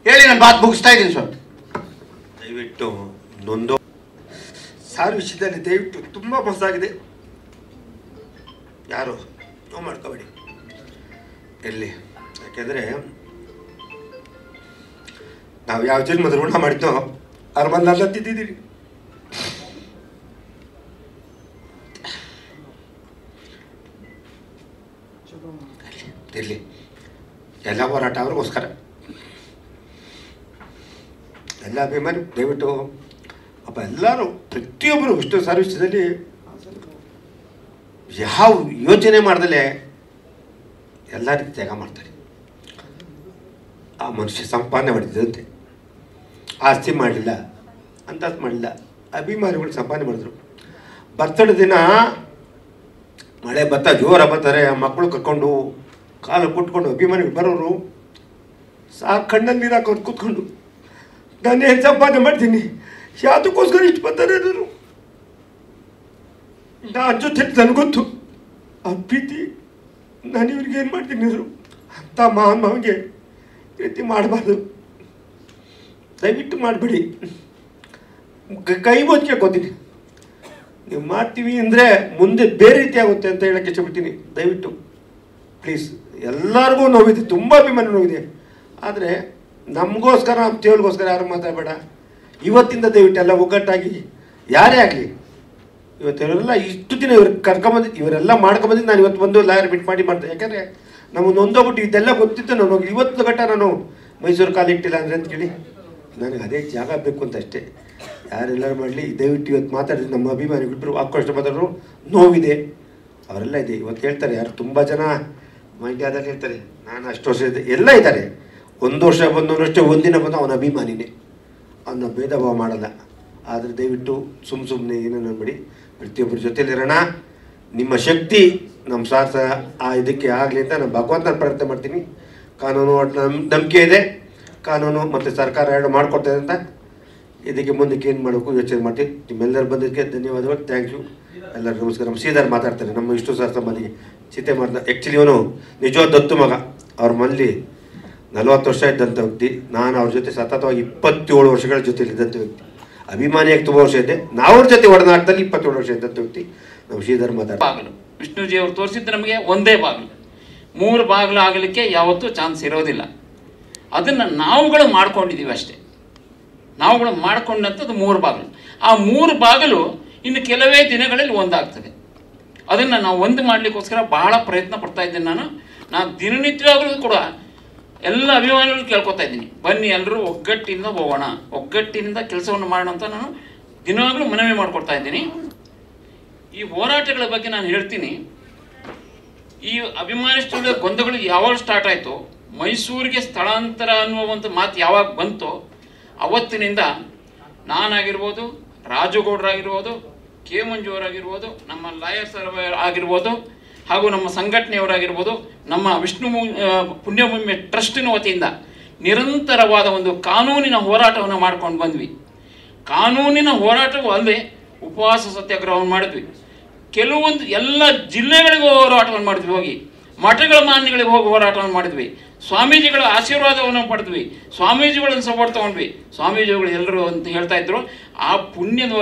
ಹೇಳಿ, ನಾನು ಮಾತು ಮುಗಿಸ್ತಾ ಇದ್ದೀನಿ ಸರ್. ದಯವಿಟ್ಟು ನೊಂದು ಸಾರ್ ವಿಷಯದಲ್ಲಿ ದಯವಿಟ್ಟು ತುಂಬ ಮೋಸ ಆಗಿದೆ. ಯಾರು ನೋವು ಮಾಡ್ಕೋಬೇಡಿ ಇರಲಿ. ಯಾಕೆಂದರೆ ನಾವು ಯಾವ ಜನ್ಮದ ಋಣ ಮಾಡಿದ್ದೋ ಅವ್ರ ಬಂದು ತಿದ್ದಿದ್ದೀರಿ. ಇರಲಿ, ಎಲ್ಲ ಹೋರಾಟ ಅವ್ರಿಗೋಸ್ಕರ. ಎಲ್ಲ ಅಭಿಮಾನಿ ದಯವಿಟ್ಟು ಅಪ್ಪ ಎಲ್ಲರೂ ಪ್ರತಿಯೊಬ್ಬರು ವಿಷ್ಣು ಸರ್ವಿಸದಲ್ಲಿ ಯಾವ ಯೋಚನೆ ಮಾಡ್ದಲೇ ಎಲ್ಲ ರೀತಿ ತ್ಯಾಗ ಮಾಡ್ತಾರೆ. ಆ ಮನುಷ್ಯ ಸಂಪಾದನೆ ಮಾಡಿದ್ದಂತೆ, ಆಸ್ತಿ ಮಾಡಲಿಲ್ಲ, ಅಂತಸ್ತು ಮಾಡಲಿಲ್ಲ, ಅಭಿಮಾನಿಗಳು ಸಂಪಾದನೆ ಮಾಡಿದ್ರು. ಬರ್ತಡೇ ದಿನ ಮಳೆ ಜೋರ ಬರ್ತಾರೆ, ಮಕ್ಕಳು ಕರ್ಕೊಂಡು ಕಾಲು ಕುಟ್ಕೊಂಡು ಅಭಿಮಾನಿಗಳು ಬರೋರು ಕಣ್ಣಲ್ಲಿ ನೀರು ಹಾಕೋದು ಕೂತ್ಕೊಂಡು, ನಾನು ಏನು ಸಂಪಾದನೆ ಮಾಡ್ತೀನಿ, ಯಾವುದಕ್ಕೋಸ್ಕರ ಇಷ್ಟು ಬರ್ತಾರೆ ಅನ್ನೋರು. ನಾನು ಜೊತೆ ನನಗೊತ್ತು ಆ ಪ್ರೀತಿ. ನಾನು ಇವ್ರಿಗೆ ಏನು ಮಾಡ್ತೀನಿ ಅವರು ಅಂತ ಮಹಾನ್ ಮಾವಿಗೆ ಪ್ರೀತಿ ಮಾಡಬಾರ್ದು. ದಯವಿಟ್ಟು ಮಾಡಬೇಡಿ. ಕೈ ಮುಚ್ಚಿ ಕೇಳ್ಕೊತೀನಿ, ನೀವು ಮಾಡ್ತೀವಿ ಅಂದರೆ ಮುಂದೆ ಬೇರೆ ರೀತಿ ಆಗುತ್ತೆ ಅಂತ ಹೇಳಕ್ಕೆ ಇಷ್ಟಪಡ್ತೀನಿ. ದಯವಿಟ್ಟು ಪ್ಲೀಸ್, ಎಲ್ಲರಿಗೂ ನೋವಿದೆ, ತುಂಬ ಅಭಿಮಾನ ನೋವಿದೆ. ಆದರೆ ನಮಗೋಸ್ಕರ, ನಮ್ಮ ದೇವ್ರಿಗೋಸ್ಕರ ಯಾರು ಮಾತಾಡಬೇಡ. ಇವತ್ತಿಂದ ದಯವಿಟ್ಟು ಎಲ್ಲ ಒಗ್ಗಟ್ಟಾಗಿ ಯಾರೇ ಆಗಲಿ, ಇವತ್ತೆಲ್ಲ ಇಷ್ಟು ದಿನ ಇವ್ರು ಕರ್ಕೊಂಬಂದಿದ್ದು, ಇವರೆಲ್ಲ ಮಾಡ್ಕೊಂಬಂದಿದ್ದು ನಾನು ಇವತ್ತು ಬಂದು ಲಾಯರ್ ಬಿಟ್ಟು ಮಾಡ್ದೆ. ಯಾಕಂದರೆ ನಮಗೆ ನೊಂದೋಗ್ಬಿಟ್ಟು ಇದೆಲ್ಲ ಗೊತ್ತಿತ್ತು. ನಾನು ಇವತ್ತು ಗಟ್ಟ ನಾನು ಮೈಸೂರು ಕಾಲಿಟ್ಟಿಲ್ಲ ಅಂದರೆ ಅಂತ ಕೇಳಿ ನನಗೆ ಅದೇ ಜಾಗ ಬೇಕು ಅಂತ ಅಷ್ಟೇ. ಯಾರೆಲ್ಲರೂ ಮಾಡಲಿ, ದಯವಿಟ್ಟು ಇವತ್ತು ಮಾತಾಡಿದ್ರೆ ನಮ್ಮ ಅಭಿಮಾನಿಗಳಿಬ್ಬರು ಆಕ್ರೋಶ ಮಾತಾಡೋರು ನೋವಿದೆ, ಅವರೆಲ್ಲ ಇದೆ. ಇವತ್ತು ಹೇಳ್ತಾರೆ ಯಾರು ತುಂಬ ಜನ ಮಂಡ್ಯದಲ್ಲಿ ಹೇಳ್ತಾರೆ ನಾನು ಅಷ್ಟು ವರ್ಷ ಇದೆ, ಎಲ್ಲ ಇದ್ದಾರೆ. 1 ವರ್ಷ ಬಂದವನಷ್ಟೇ, ಒಂದಿನ ಬಂದು ಅವನ ಅಭಿಮಾನಿನೇ, ಅವನ ಭೇದ ಭಾವ ಮಾಡಲ್ಲ. ಆದರೆ ದಯವಿಟ್ಟು ಸುಮ್ಮನೆ ಏನೋ ನಂಬಿಡಿ, ಪ್ರತಿಯೊಬ್ಬರ ಜೊತೆಲಿರೋಣ. ನಿಮ್ಮ ಶಕ್ತಿ ನಮ್ಮ ಸಾಹಸ ಆ ಇದಕ್ಕೆ ಆಗಲಿ ಅಂತ ನಾನು ಭಗವಂತನ ಪ್ರಾರ್ಥನೆ ಮಾಡ್ತೀನಿ. ಕಾನೂನು ನಂಬಿಕೆ ಇದೆ, ಕಾನೂನು ಮತ್ತು ಸರ್ಕಾರ ಎರಡು ಮಾಡಿಕೊಡ್ತಾರೆ ಅಂತ. ಇದಕ್ಕೆ ಮುಂದಕ್ಕೆ ಏನು ಮಾಡಬೇಕು ಯೋಚನೆ ಮಾಡ್ತೀವಿ. ನಿಮ್ಮೆಲ್ಲರೂ ಬಂದಿದ್ದಕ್ಕೆ ಧನ್ಯವಾದಗಳು. Thank you. ಎಲ್ಲರಿಗೂ ನಮಸ್ಕಾರ. ನಮ್ಮ ಶ್ರೀಧರ್ ಮಾತಾಡ್ತಾರೆ, ನಮ್ಮ ವಿಷ್ಣು ಸರ್ ಸಂಬಂಧಿಗೆ ಚಿತೆ ಮಾಡ್ತಾರೆ. ಆ್ಯಕ್ಚುಲಿ ಅವನು ನಿಜವಾದ ದತ್ತು ಮಗ. ಅವ್ರ ಮನೇಲಿ 40 ವರ್ಷ ಇದ್ದಂಥ ವ್ಯಕ್ತಿ. ನಾನು ಅವ್ರ ಜೊತೆ ಸತತವಾಗಿ 27 ವರ್ಷಗಳ ಜೊತೆಲಿ ಇದ್ದಂಥ ವ್ಯಕ್ತಿ. ಅಭಿಮಾನಿಯಾಗಿ ತುಂಬ ವರ್ಷ ಇದ್ದೆ. ನಾವು ಅವ್ರ ಜೊತೆ ಒಡನಾಟದಲ್ಲಿ 27 ವರ್ಷ ಇದ್ದಂಥ ವ್ಯಕ್ತಿ ನಮ್ಮ ಶ್ರೀಧರ್ ಮಾತಾಡ್ತಾರೆ. ಬಾಗಿಲು ವಿಷ್ಣುಜಿ ಅವರು ತೋರಿಸಿದ್ದು ನಮಗೆ ಒಂದೇ ಬಾಗಿಲು, 3 ಬಾಗಿಲು ಆಗಲಿಕ್ಕೆ ಯಾವತ್ತೂ ಚಾನ್ಸ್ ಇರೋದಿಲ್ಲ. ಅದನ್ನು ನಾವುಗಳು ಮಾಡ್ಕೊಂಡಿದ್ದೀವಿ ಅಷ್ಟೇ. ನಾವುಗಳು ಮಾಡ್ಕೊಂಡಂಥದ್ದು 3 ಬಾಗಿಲು. ಆ 3 ಬಾಗಿಲು ಇನ್ನು ಕೆಲವೇ ದಿನಗಳಲ್ಲಿ ಒಂದಾಗ್ತದೆ. ಅದನ್ನು ನಾವು ಒಂದು ಮಾಡಲಿಕ್ಕೋಸ್ಕರ ಬಹಳ ಪ್ರಯತ್ನ ಪಡ್ತಾ ಇದ್ದೇನೆ. ನಾನು ದಿನನಿತ್ಯವಾಗಲೂ ಕೂಡ ಎಲ್ಲ ಅಭಿಮಾನಿಗಳು ಕೇಳ್ಕೊತಾ ಇದ್ದೀನಿ, ಬನ್ನಿ ಎಲ್ಲರೂ ಒಗ್ಗಟ್ಟಿನಿಂದ ಹೋಗೋಣ, ಒಗ್ಗಟ್ಟಿನಿಂದ ಕೆಲಸವನ್ನು ಮಾಡೋಣ ಅಂತ ನಾನು ದಿನವಾಗಲೂ ಮನವಿ ಮಾಡಿಕೊಡ್ತಾ ಇದ್ದೀನಿ. ಈ ಹೋರಾಟಗಳ ಬಗ್ಗೆ ನಾನು ಹೇಳ್ತೀನಿ. ಈ ಅಭಿಮಾನಿ ಸ್ಟುಡಿಯೋ ಗೊಂದಗಳು ಯಾವಾಗ ಸ್ಟಾರ್ಟ್ ಆಯಿತು, ಮೈಸೂರಿಗೆ ಸ್ಥಳಾಂತರ ಅನ್ನುವಂಥ ಮಾತು ಯಾವಾಗ ಬಂತೋ ಅವತ್ತಿನಿಂದ ನಾನಾಗಿರ್ಬೋದು, ರಾಜುಗೌಡರಾಗಿರ್ಬೋದು, ಕೆ ಮಂಜು ಅವರಾಗಿರ್ಬೋದು, ನಮ್ಮ ಲಾಯರ್ ಸರ್ ಆಗಿರ್ಬೋದು, ಹಾಗೂ ನಮ್ಮ ಸಂಘಟನೆಯವರಾಗಿರ್ಬೋದು, ನಮ್ಮ ವಿಷ್ಣು ಪುಣ್ಯಭೂಮಿ ಟ್ರಸ್ಟಿನ ವತಿಯಿಂದ ನಿರಂತರವಾದ ಒಂದು ಕಾನೂನಿನ ಹೋರಾಟವನ್ನು ಮಾಡ್ಕೊಂಡು ಬಂದ್ವಿ. ಕಾನೂನಿನ ಹೋರಾಟವೂ ಅಲ್ಲದೆ ಉಪವಾಸ ಸತ್ಯಾಗ್ರಹವನ್ನು ಮಾಡಿದ್ವಿ. ಕೆಲವೊಂದು ಎಲ್ಲ ಜಿಲ್ಲೆಗಳಿಗೂ ಹೋರಾಟವನ್ನು ಮಾಡಿದ್ವಿ, ಹೋಗಿ ಮಠಗಳ ಮಾನ್ಯಗಳಿಗೆ ಹೋಗಿ ಹೋರಾಟವನ್ನು ಮಾಡಿದ್ವಿ. ಸ್ವಾಮೀಜಿಗಳ ಆಶೀರ್ವಾದವನ್ನು ಪಡೆದ್ವಿ, ಸ್ವಾಮೀಜಿಗಳನ್ನು ಸಪೋರ್ಟ್ ತೊಗೊಂಡ್ವಿ. ಸ್ವಾಮೀಜಿಗಳು ಎಲ್ಲರೂ ಅಂತ ಹೇಳ್ತಾ ಇದ್ರು, ಆ ಪುಣ್ಯದ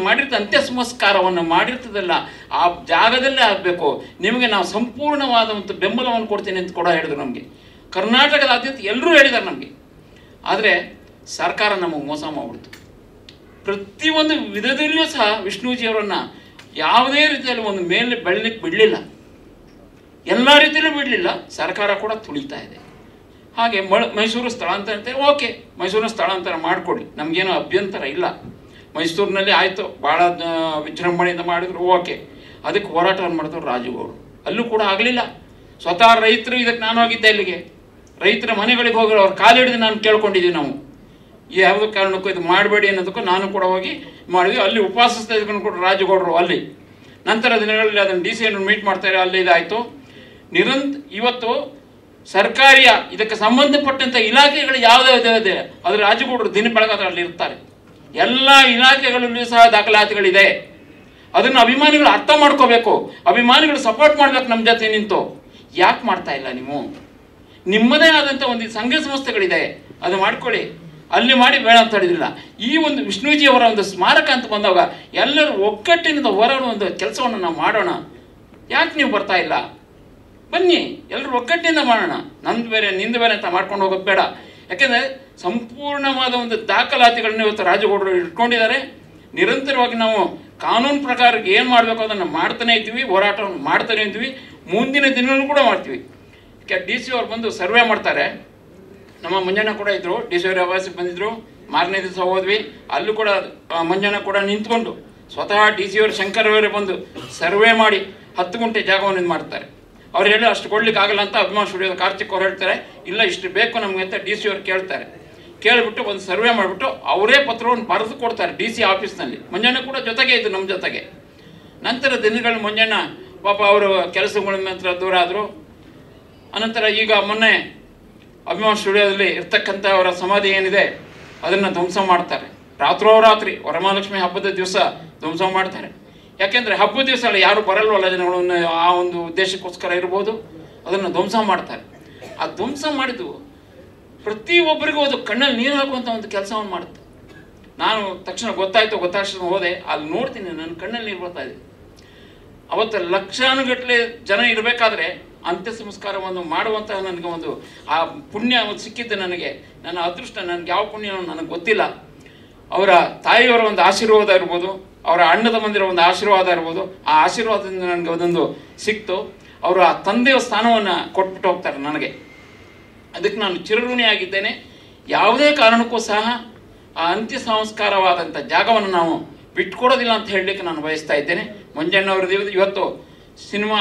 ಮಾಡಿರ್ತ ಅಂತ್ಯ ಸಂಸ್ಕಾರವನ್ನು ಮಾಡಿರ್ತದಲ್ಲ ಆ ಜಾಗದಲ್ಲೇ ಆಗಬೇಕು, ನಿಮಗೆ ನಾವು ಸಂಪೂರ್ಣವಾದಂಥ ಬೆಂಬಲವನ್ನು ಕೊಡ್ತೀನಿ ಅಂತ ಕೂಡ ಹೇಳಿದ್ರು ನಮಗೆ. ಕರ್ನಾಟಕದಾದ್ಯಂತ ಎಲ್ಲರೂ ಹೇಳಿದ್ದಾರೆ ನಮಗೆ. ಆದರೆ ಸರ್ಕಾರ ನಮಗೆ ಮೋಸ ಮಾಡಿಬಿಡ್ತು. ಪ್ರತಿಯೊಂದು ವಿಧದಲ್ಲಿಯೂ ಸಹ ವಿಷ್ಣುಜಿಯವರನ್ನು ಯಾವುದೇ ರೀತಿಯಲ್ಲಿ ಒಂದು ಮೇಲೆ ಬೆಳಲಿಕ್ಕೆ ಬಿಡಲಿಲ್ಲ, ಎಲ್ಲ ರೀತಿಯಲ್ಲೂ ಬಿಡಲಿಲ್ಲ. ಸರ್ಕಾರ ಕೂಡ ತುಳಿತಾ ಇದೆ. ಹಾಗೆ ಮೈಸೂರು ಸ್ಥಳಾಂತರ ಅಂತ, ಓಕೆ, ಮೈಸೂರಿನ ಸ್ಥಳಾಂತರ ಮಾಡಿಕೊಡಿ, ನಮಗೇನೋ ಅಭ್ಯಂತರ ಇಲ್ಲ. ಮೈಸೂರಿನಲ್ಲಿ ಆಯಿತು, ಭಾಳ ವಿಜೃಂಭಣೆಯಿಂದ ಮಾಡಿದ್ರು, ಓಕೆ. ಅದಕ್ಕೆ ಹೋರಾಟವನ್ನು ಮಾಡಿದ್ರು ರಾಜುಗೌಡರು. ಅಲ್ಲೂ ಕೂಡ ಆಗಲಿಲ್ಲ. ಸ್ವತಃ ರೈತರು, ಇದಕ್ಕೆ ನಾನು ಹೋಗಿದ್ದೆ ಅಲ್ಲಿಗೆ, ರೈತರ ಮನೆಗಳಿಗೆ ಹೋಗಿ ಅವ್ರ ಕಾಲಿಡಿದು ನಾನು ಕೇಳ್ಕೊಂಡಿದ್ದೀವಿ. ನಾವು ಯಾವುದೋ ಕಾರಣಕ್ಕೂ ಇದು ಮಾಡಬೇಡಿ ಅನ್ನೋದಕ್ಕೂ ನಾನು ಕೂಡ ಹೋಗಿ ಮಾಡಿದ್ವಿ. ಅಲ್ಲಿ ಉಪವಾಸ ತೆಗೆದುಕೊಂಡು ಕೂಡ ರಾಜುಗೌಡರು ಅಲ್ಲಿ. ನಂತರ ದಿನಗಳಲ್ಲಿ ಅದನ್ನು DC ಯನ್ನು ಮೀಟ್ ಮಾಡ್ತಾರೆ, ಅಲ್ಲಿ ಇದಾಯಿತು. ಇವತ್ತು ಸರ್ಕಾರಿಯ ಇದಕ್ಕೆ ಸಂಬಂಧಪಟ್ಟಂಥ ಇಲಾಖೆಗಳು ಯಾವುದೇ ಅದು ರಾಜುಗೌಡರು ದಿನ ಬೆಳಗಾದ್ರೆ ಅಲ್ಲಿ ಇರ್ತಾರೆ. ಎಲ್ಲ ಇಲಾಖೆಗಳಲ್ಲೂ ಸಹ ದಾಖಲಾತಿಗಳಿದೆ. ಅದನ್ನು ಅಭಿಮಾನಿಗಳು ಅರ್ಥ ಮಾಡ್ಕೋಬೇಕು, ಅಭಿಮಾನಿಗಳು ಸಪೋರ್ಟ್ ಮಾಡ್ಬೇಕು ನಮ್ಮ ಜೊತೆ ನಿಂತು. ಯಾಕೆ ಮಾಡ್ತಾ ಇಲ್ಲ ನೀವು? ನಿಮ್ಮದೇ ಆದಂಥ ಒಂದು ಸಂಘ ಸಂಸ್ಥೆಗಳಿದೆ, ಅದು ಮಾಡ್ಕೊಳ್ಳಿ. ಅಲ್ಲಿ ಮಾಡಿ ಬೇಡ ಅಂತ ಹೇಳಿದಿಲ್ಲ. ಈ ಒಂದು ವಿಷ್ಣುಜಿಯವರ ಒಂದು ಸ್ಮಾರಕ ಅಂತ ಬಂದಾಗ ಎಲ್ಲರೂ ಒಗ್ಗಟ್ಟಿನಿಂದ ಹೊರಡುವ ಒಂದು ಕೆಲಸವನ್ನು ನಾವು ಮಾಡೋಣ. ಯಾಕೆ ನೀವು ಬರ್ತಾ ಇಲ್ಲ? ಬನ್ನಿ, ಎಲ್ಲರೂ ಒಗ್ಗಟ್ಟಿನಿಂದ ಮಾಡೋಣ. ನಂದು ಬೇರೆ ನಿಂದು ಬೇರೆ ಅಂತ ಮಾಡ್ಕೊಂಡು ಹೋಗೋದು ಬೇಡ. ಯಾಕೆಂದರೆ ಸಂಪೂರ್ಣವಾದ ಒಂದು ದಾಖಲಾತಿಗಳನ್ನ ಇವತ್ತು ರಾಜುಗೌಡರು ಇಟ್ಕೊಂಡಿದ್ದಾರೆ. ನಿರಂತರವಾಗಿ ನಾವು ಕಾನೂನು ಪ್ರಕಾರ ಏನು ಮಾಡಬೇಕು ಅದನ್ನು ಮಾಡ್ತಾನೆ ಇದ್ದೀವಿ, ಹೋರಾಟವನ್ನು ಮಾಡ್ತಾನೆ ಇದ್ದೀವಿ, ಮುಂದಿನ ದಿನವೂ ಕೂಡ ಮಾಡ್ತೀವಿ. DC ಅವ್ರು ಬಂದು ಸರ್ವೆ ಮಾಡ್ತಾರೆ. ನಮ್ಮ ಮಂಜಣ್ಣ ಕೂಡ ಇದ್ದರು, DC ಅವ್ರ ಆವಾಸಕ್ಕೆ ಬಂದಿದ್ದರು. ಮಾರನೇ ದಿವಸ ಹೋದ್ವಿ, ಅಲ್ಲೂ ಕೂಡ ಮಂಜಣ್ಣ ಕೂಡ ನಿಂತ್ಕೊಂಡು ಸ್ವತಃ DC ಅವರು ಶಂಕರ್ ಅವರೇ ಬಂದು ಸರ್ವೆ ಮಾಡಿ 10 ಗುಂಟೆ ಜಾಗವನ್ನು ಇದು ಮಾಡ್ತಾರೆ. ಅವ್ರು ಹೇಳಿ ಅಷ್ಟು ಕೊಡ್ಲಿಕ್ಕೆ ಆಗಲ್ಲ ಅಂತ ಅಭಿಮಾನ ಸ್ಟುಡಿಯೋದ ಕಾರ್ತಿಕ್ ಅವ್ರು ಹೇಳ್ತಾರೆ, ಇಲ್ಲ ಇಷ್ಟು ಬೇಕು ನಮಗೆ ಅಂತ DC ಅವ್ರು ಕೇಳ್ತಾರೆ. ಕೇಳಿಬಿಟ್ಟು ಒಂದು ಸರ್ವೆ ಮಾಡಿಬಿಟ್ಟು ಅವರೇ ಪತ್ರವನ್ನು ಬರೆದು ಕೊಡ್ತಾರೆ DC ಆಫೀಸ್ನಲ್ಲಿ. ಮಂಜಣ್ಣ ಕೂಡ ಜೊತೆಗೆ ಇದ್ದು ನಮ್ಮ ಜೊತೆಗೆ. ನಂತರ ದಿನಗಳು ಮಂಜಣ್ಣ ಪಾಪ ಅವರು ಕೆಲಸಗಳ ನಂತರ ದೂರ ಆದರು. ಅನಂತರ ಈಗ ಮೊನ್ನೆ ಅಭಿಮಾನ ಸ್ಟುಡಿಯೋದಲ್ಲಿ ಇರ್ತಕ್ಕಂಥ ಅವರ ಸಮಾಧಿ ಏನಿದೆ ಅದನ್ನು ಧ್ವಂಸ ಮಾಡ್ತಾರೆ. ರಾತ್ರೋರಾತ್ರಿ ವರಮಹಾಲಕ್ಷ್ಮಿ ಹಬ್ಬದ ದಿವಸ ಧ್ವಂಸ ಮಾಡ್ತಾರೆ. ಯಾಕೆಂದರೆ ಹಬ್ಬದ ದಿವಸ ಯಾರು ಬರಲ್ವಲ್ಲ ಜನಗಳನ್ನು, ಆ ಒಂದು ಉದ್ದೇಶಕ್ಕೋಸ್ಕರ ಇರ್ಬೋದು, ಅದನ್ನು ಧ್ವಂಸ ಮಾಡ್ತಾರೆ. ಆ ಧ್ವಂಸ ಮಾಡಿದ್ದು ಪ್ರತಿಯೊಬ್ಬರಿಗೂ ಅದು ಕಣ್ಣಲ್ಲಿ ನೀರು ಹಾಕುವಂಥ ಒಂದು ಕೆಲಸವನ್ನು ಮಾಡುತ್ತೆ. ನಾನು ತಕ್ಷಣ ಗೊತ್ತಾಗ್ತದೆ ಹೋದೆ, ಅಲ್ಲಿ ನೋಡ್ತೀನಿ, ನನ್ನ ಕಣ್ಣಲ್ಲಿ ನೀರು ಬರ್ತಾ ಇದೆ. ಅವತ್ತು ಲಕ್ಷಾನುಗಟ್ಟಲೆ ಜನ ಇರಬೇಕಾದ್ರೆ ಅಂತ್ಯ ಸಂಸ್ಕಾರವನ್ನು ಮಾಡುವಂತಹ ನನಗೆ ಒಂದು ಆ ಪುಣ್ಯ ಒಂದು ಸಿಕ್ಕಿದ್ದು ನನಗೆ. ನನ್ನ ಅದೃಷ್ಟ, ನನಗೆ ಯಾವ ಪುಣ್ಯ ನನಗೆ ಗೊತ್ತಿಲ್ಲ. ಅವರ ತಾಯಿಯವರ ಒಂದು ಆಶೀರ್ವಾದ ಇರ್ಬೋದು, ಅವರ ಅಣ್ಣದ ಮಂದಿರ ಒಂದು ಆಶೀರ್ವಾದ ಇರ್ಬೋದು, ಆ ಆಶೀರ್ವಾದದಿಂದ ನನಗೆ ಅದೊಂದು ಸಿಕ್ತು. ಅವರು ಆ ತಂದೆಯ ಸ್ಥಾನವನ್ನು ಕೊಟ್ಬಿಟ್ಟು ಹೋಗ್ತಾರೆ ನನಗೆ. ಅದಕ್ಕೆ ನಾನು ಚಿರಋಣಿಯಾಗಿದ್ದೇನೆ. ಯಾವುದೇ ಕಾರಣಕ್ಕೂ ಸಹ ಆ ಅಂತ್ಯ ಸಂಸ್ಕಾರವಾದಂಥ ಜಾಗವನ್ನು ನಾವು ಬಿಟ್ಕೊಡೋದಿಲ್ಲ ಅಂತ ಹೇಳಲಿಕ್ಕೆ ನಾನು ಬಯಸ್ತಾ ಇದ್ದೇನೆ. ಮಂಜಣ್ಣವ್ರದ್ದು ಇವತ್ತು ಸಿನಿಮಾ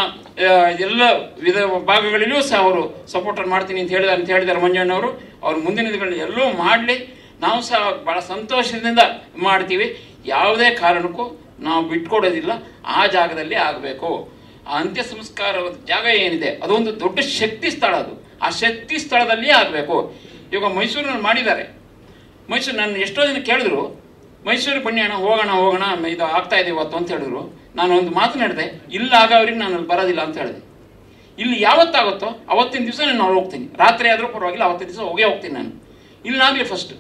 ಎಲ್ಲ ವಿಧ ಭಾಗಗಳಲ್ಲೂ ಸಹ ಅವರು ಸಪೋರ್ಟರ್ ಮಾಡ್ತೀನಿ ಅಂತ ಹೇಳಿದ್ದಾರೆ ಮಂಜಣ್ಣವರು. ಅವ್ರು ಮುಂದಿನ ದಿನಗಳಲ್ಲಿ ಎಲ್ಲೂ ಮಾಡಲಿ, ನಾವು ಸಹ ಭಾಳ ಸಂತೋಷದಿಂದ ಮಾಡ್ತೀವಿ. ಯಾವುದೇ ಕಾರಣಕ್ಕೂ ನಾವು ಬಿಟ್ಕೊಡೋದಿಲ್ಲ, ಆ ಜಾಗದಲ್ಲಿ ಆಗಬೇಕು. ಆ ಅಂತ್ಯ ಸಂಸ್ಕಾರದ ಜಾಗ ಏನಿದೆ ಅದೊಂದು ದೊಡ್ಡ ಶಕ್ತಿ ಸ್ಥಳ, ಅದು ಆ ಶಕ್ತಿ ಸ್ಥಳದಲ್ಲಿಯೇ ಆಗಬೇಕು. ಇವಾಗ ಮೈಸೂರಿನಲ್ಲಿ ಮಾಡಿದ್ದಾರೆ. ಮೈಸೂರು ನಾನು ಎಷ್ಟೋ ಜನ ಕೇಳಿದ್ರು, ಮೈಸೂರಿಗೆ ಬನ್ನಿ ಅಣ್ಣ, ಹೋಗೋಣ ಇದು ಆಗ್ತಾ ಇದೆ ಇವತ್ತು ಅಂತ ಹೇಳಿದ್ರು. ನಾನು ಒಂದು ಮಾತನಾಡಿದೆ, ಇಲ್ಲ ಆಗೋವ್ರಿಗೆ ನಾನು ಅಲ್ಲಿ ಬರೋದಿಲ್ಲ ಅಂತ ಹೇಳಿದೆ. ಇಲ್ಲಿ ಯಾವತ್ತಾಗುತ್ತೋ ಅವತ್ತಿನ ದಿವಸ ನಾನು ಹೋಗ್ತೀನಿ, ರಾತ್ರಿ ಆದರೂ ಪರವಾಗಿಲ್ಲ, ಅವತ್ತಿನ ದಿವಸ ಹೋಗ್ತೀನಿ ನಾನು. ಇಲ್ಲಾಗಲಿ ಫಸ್ಟ್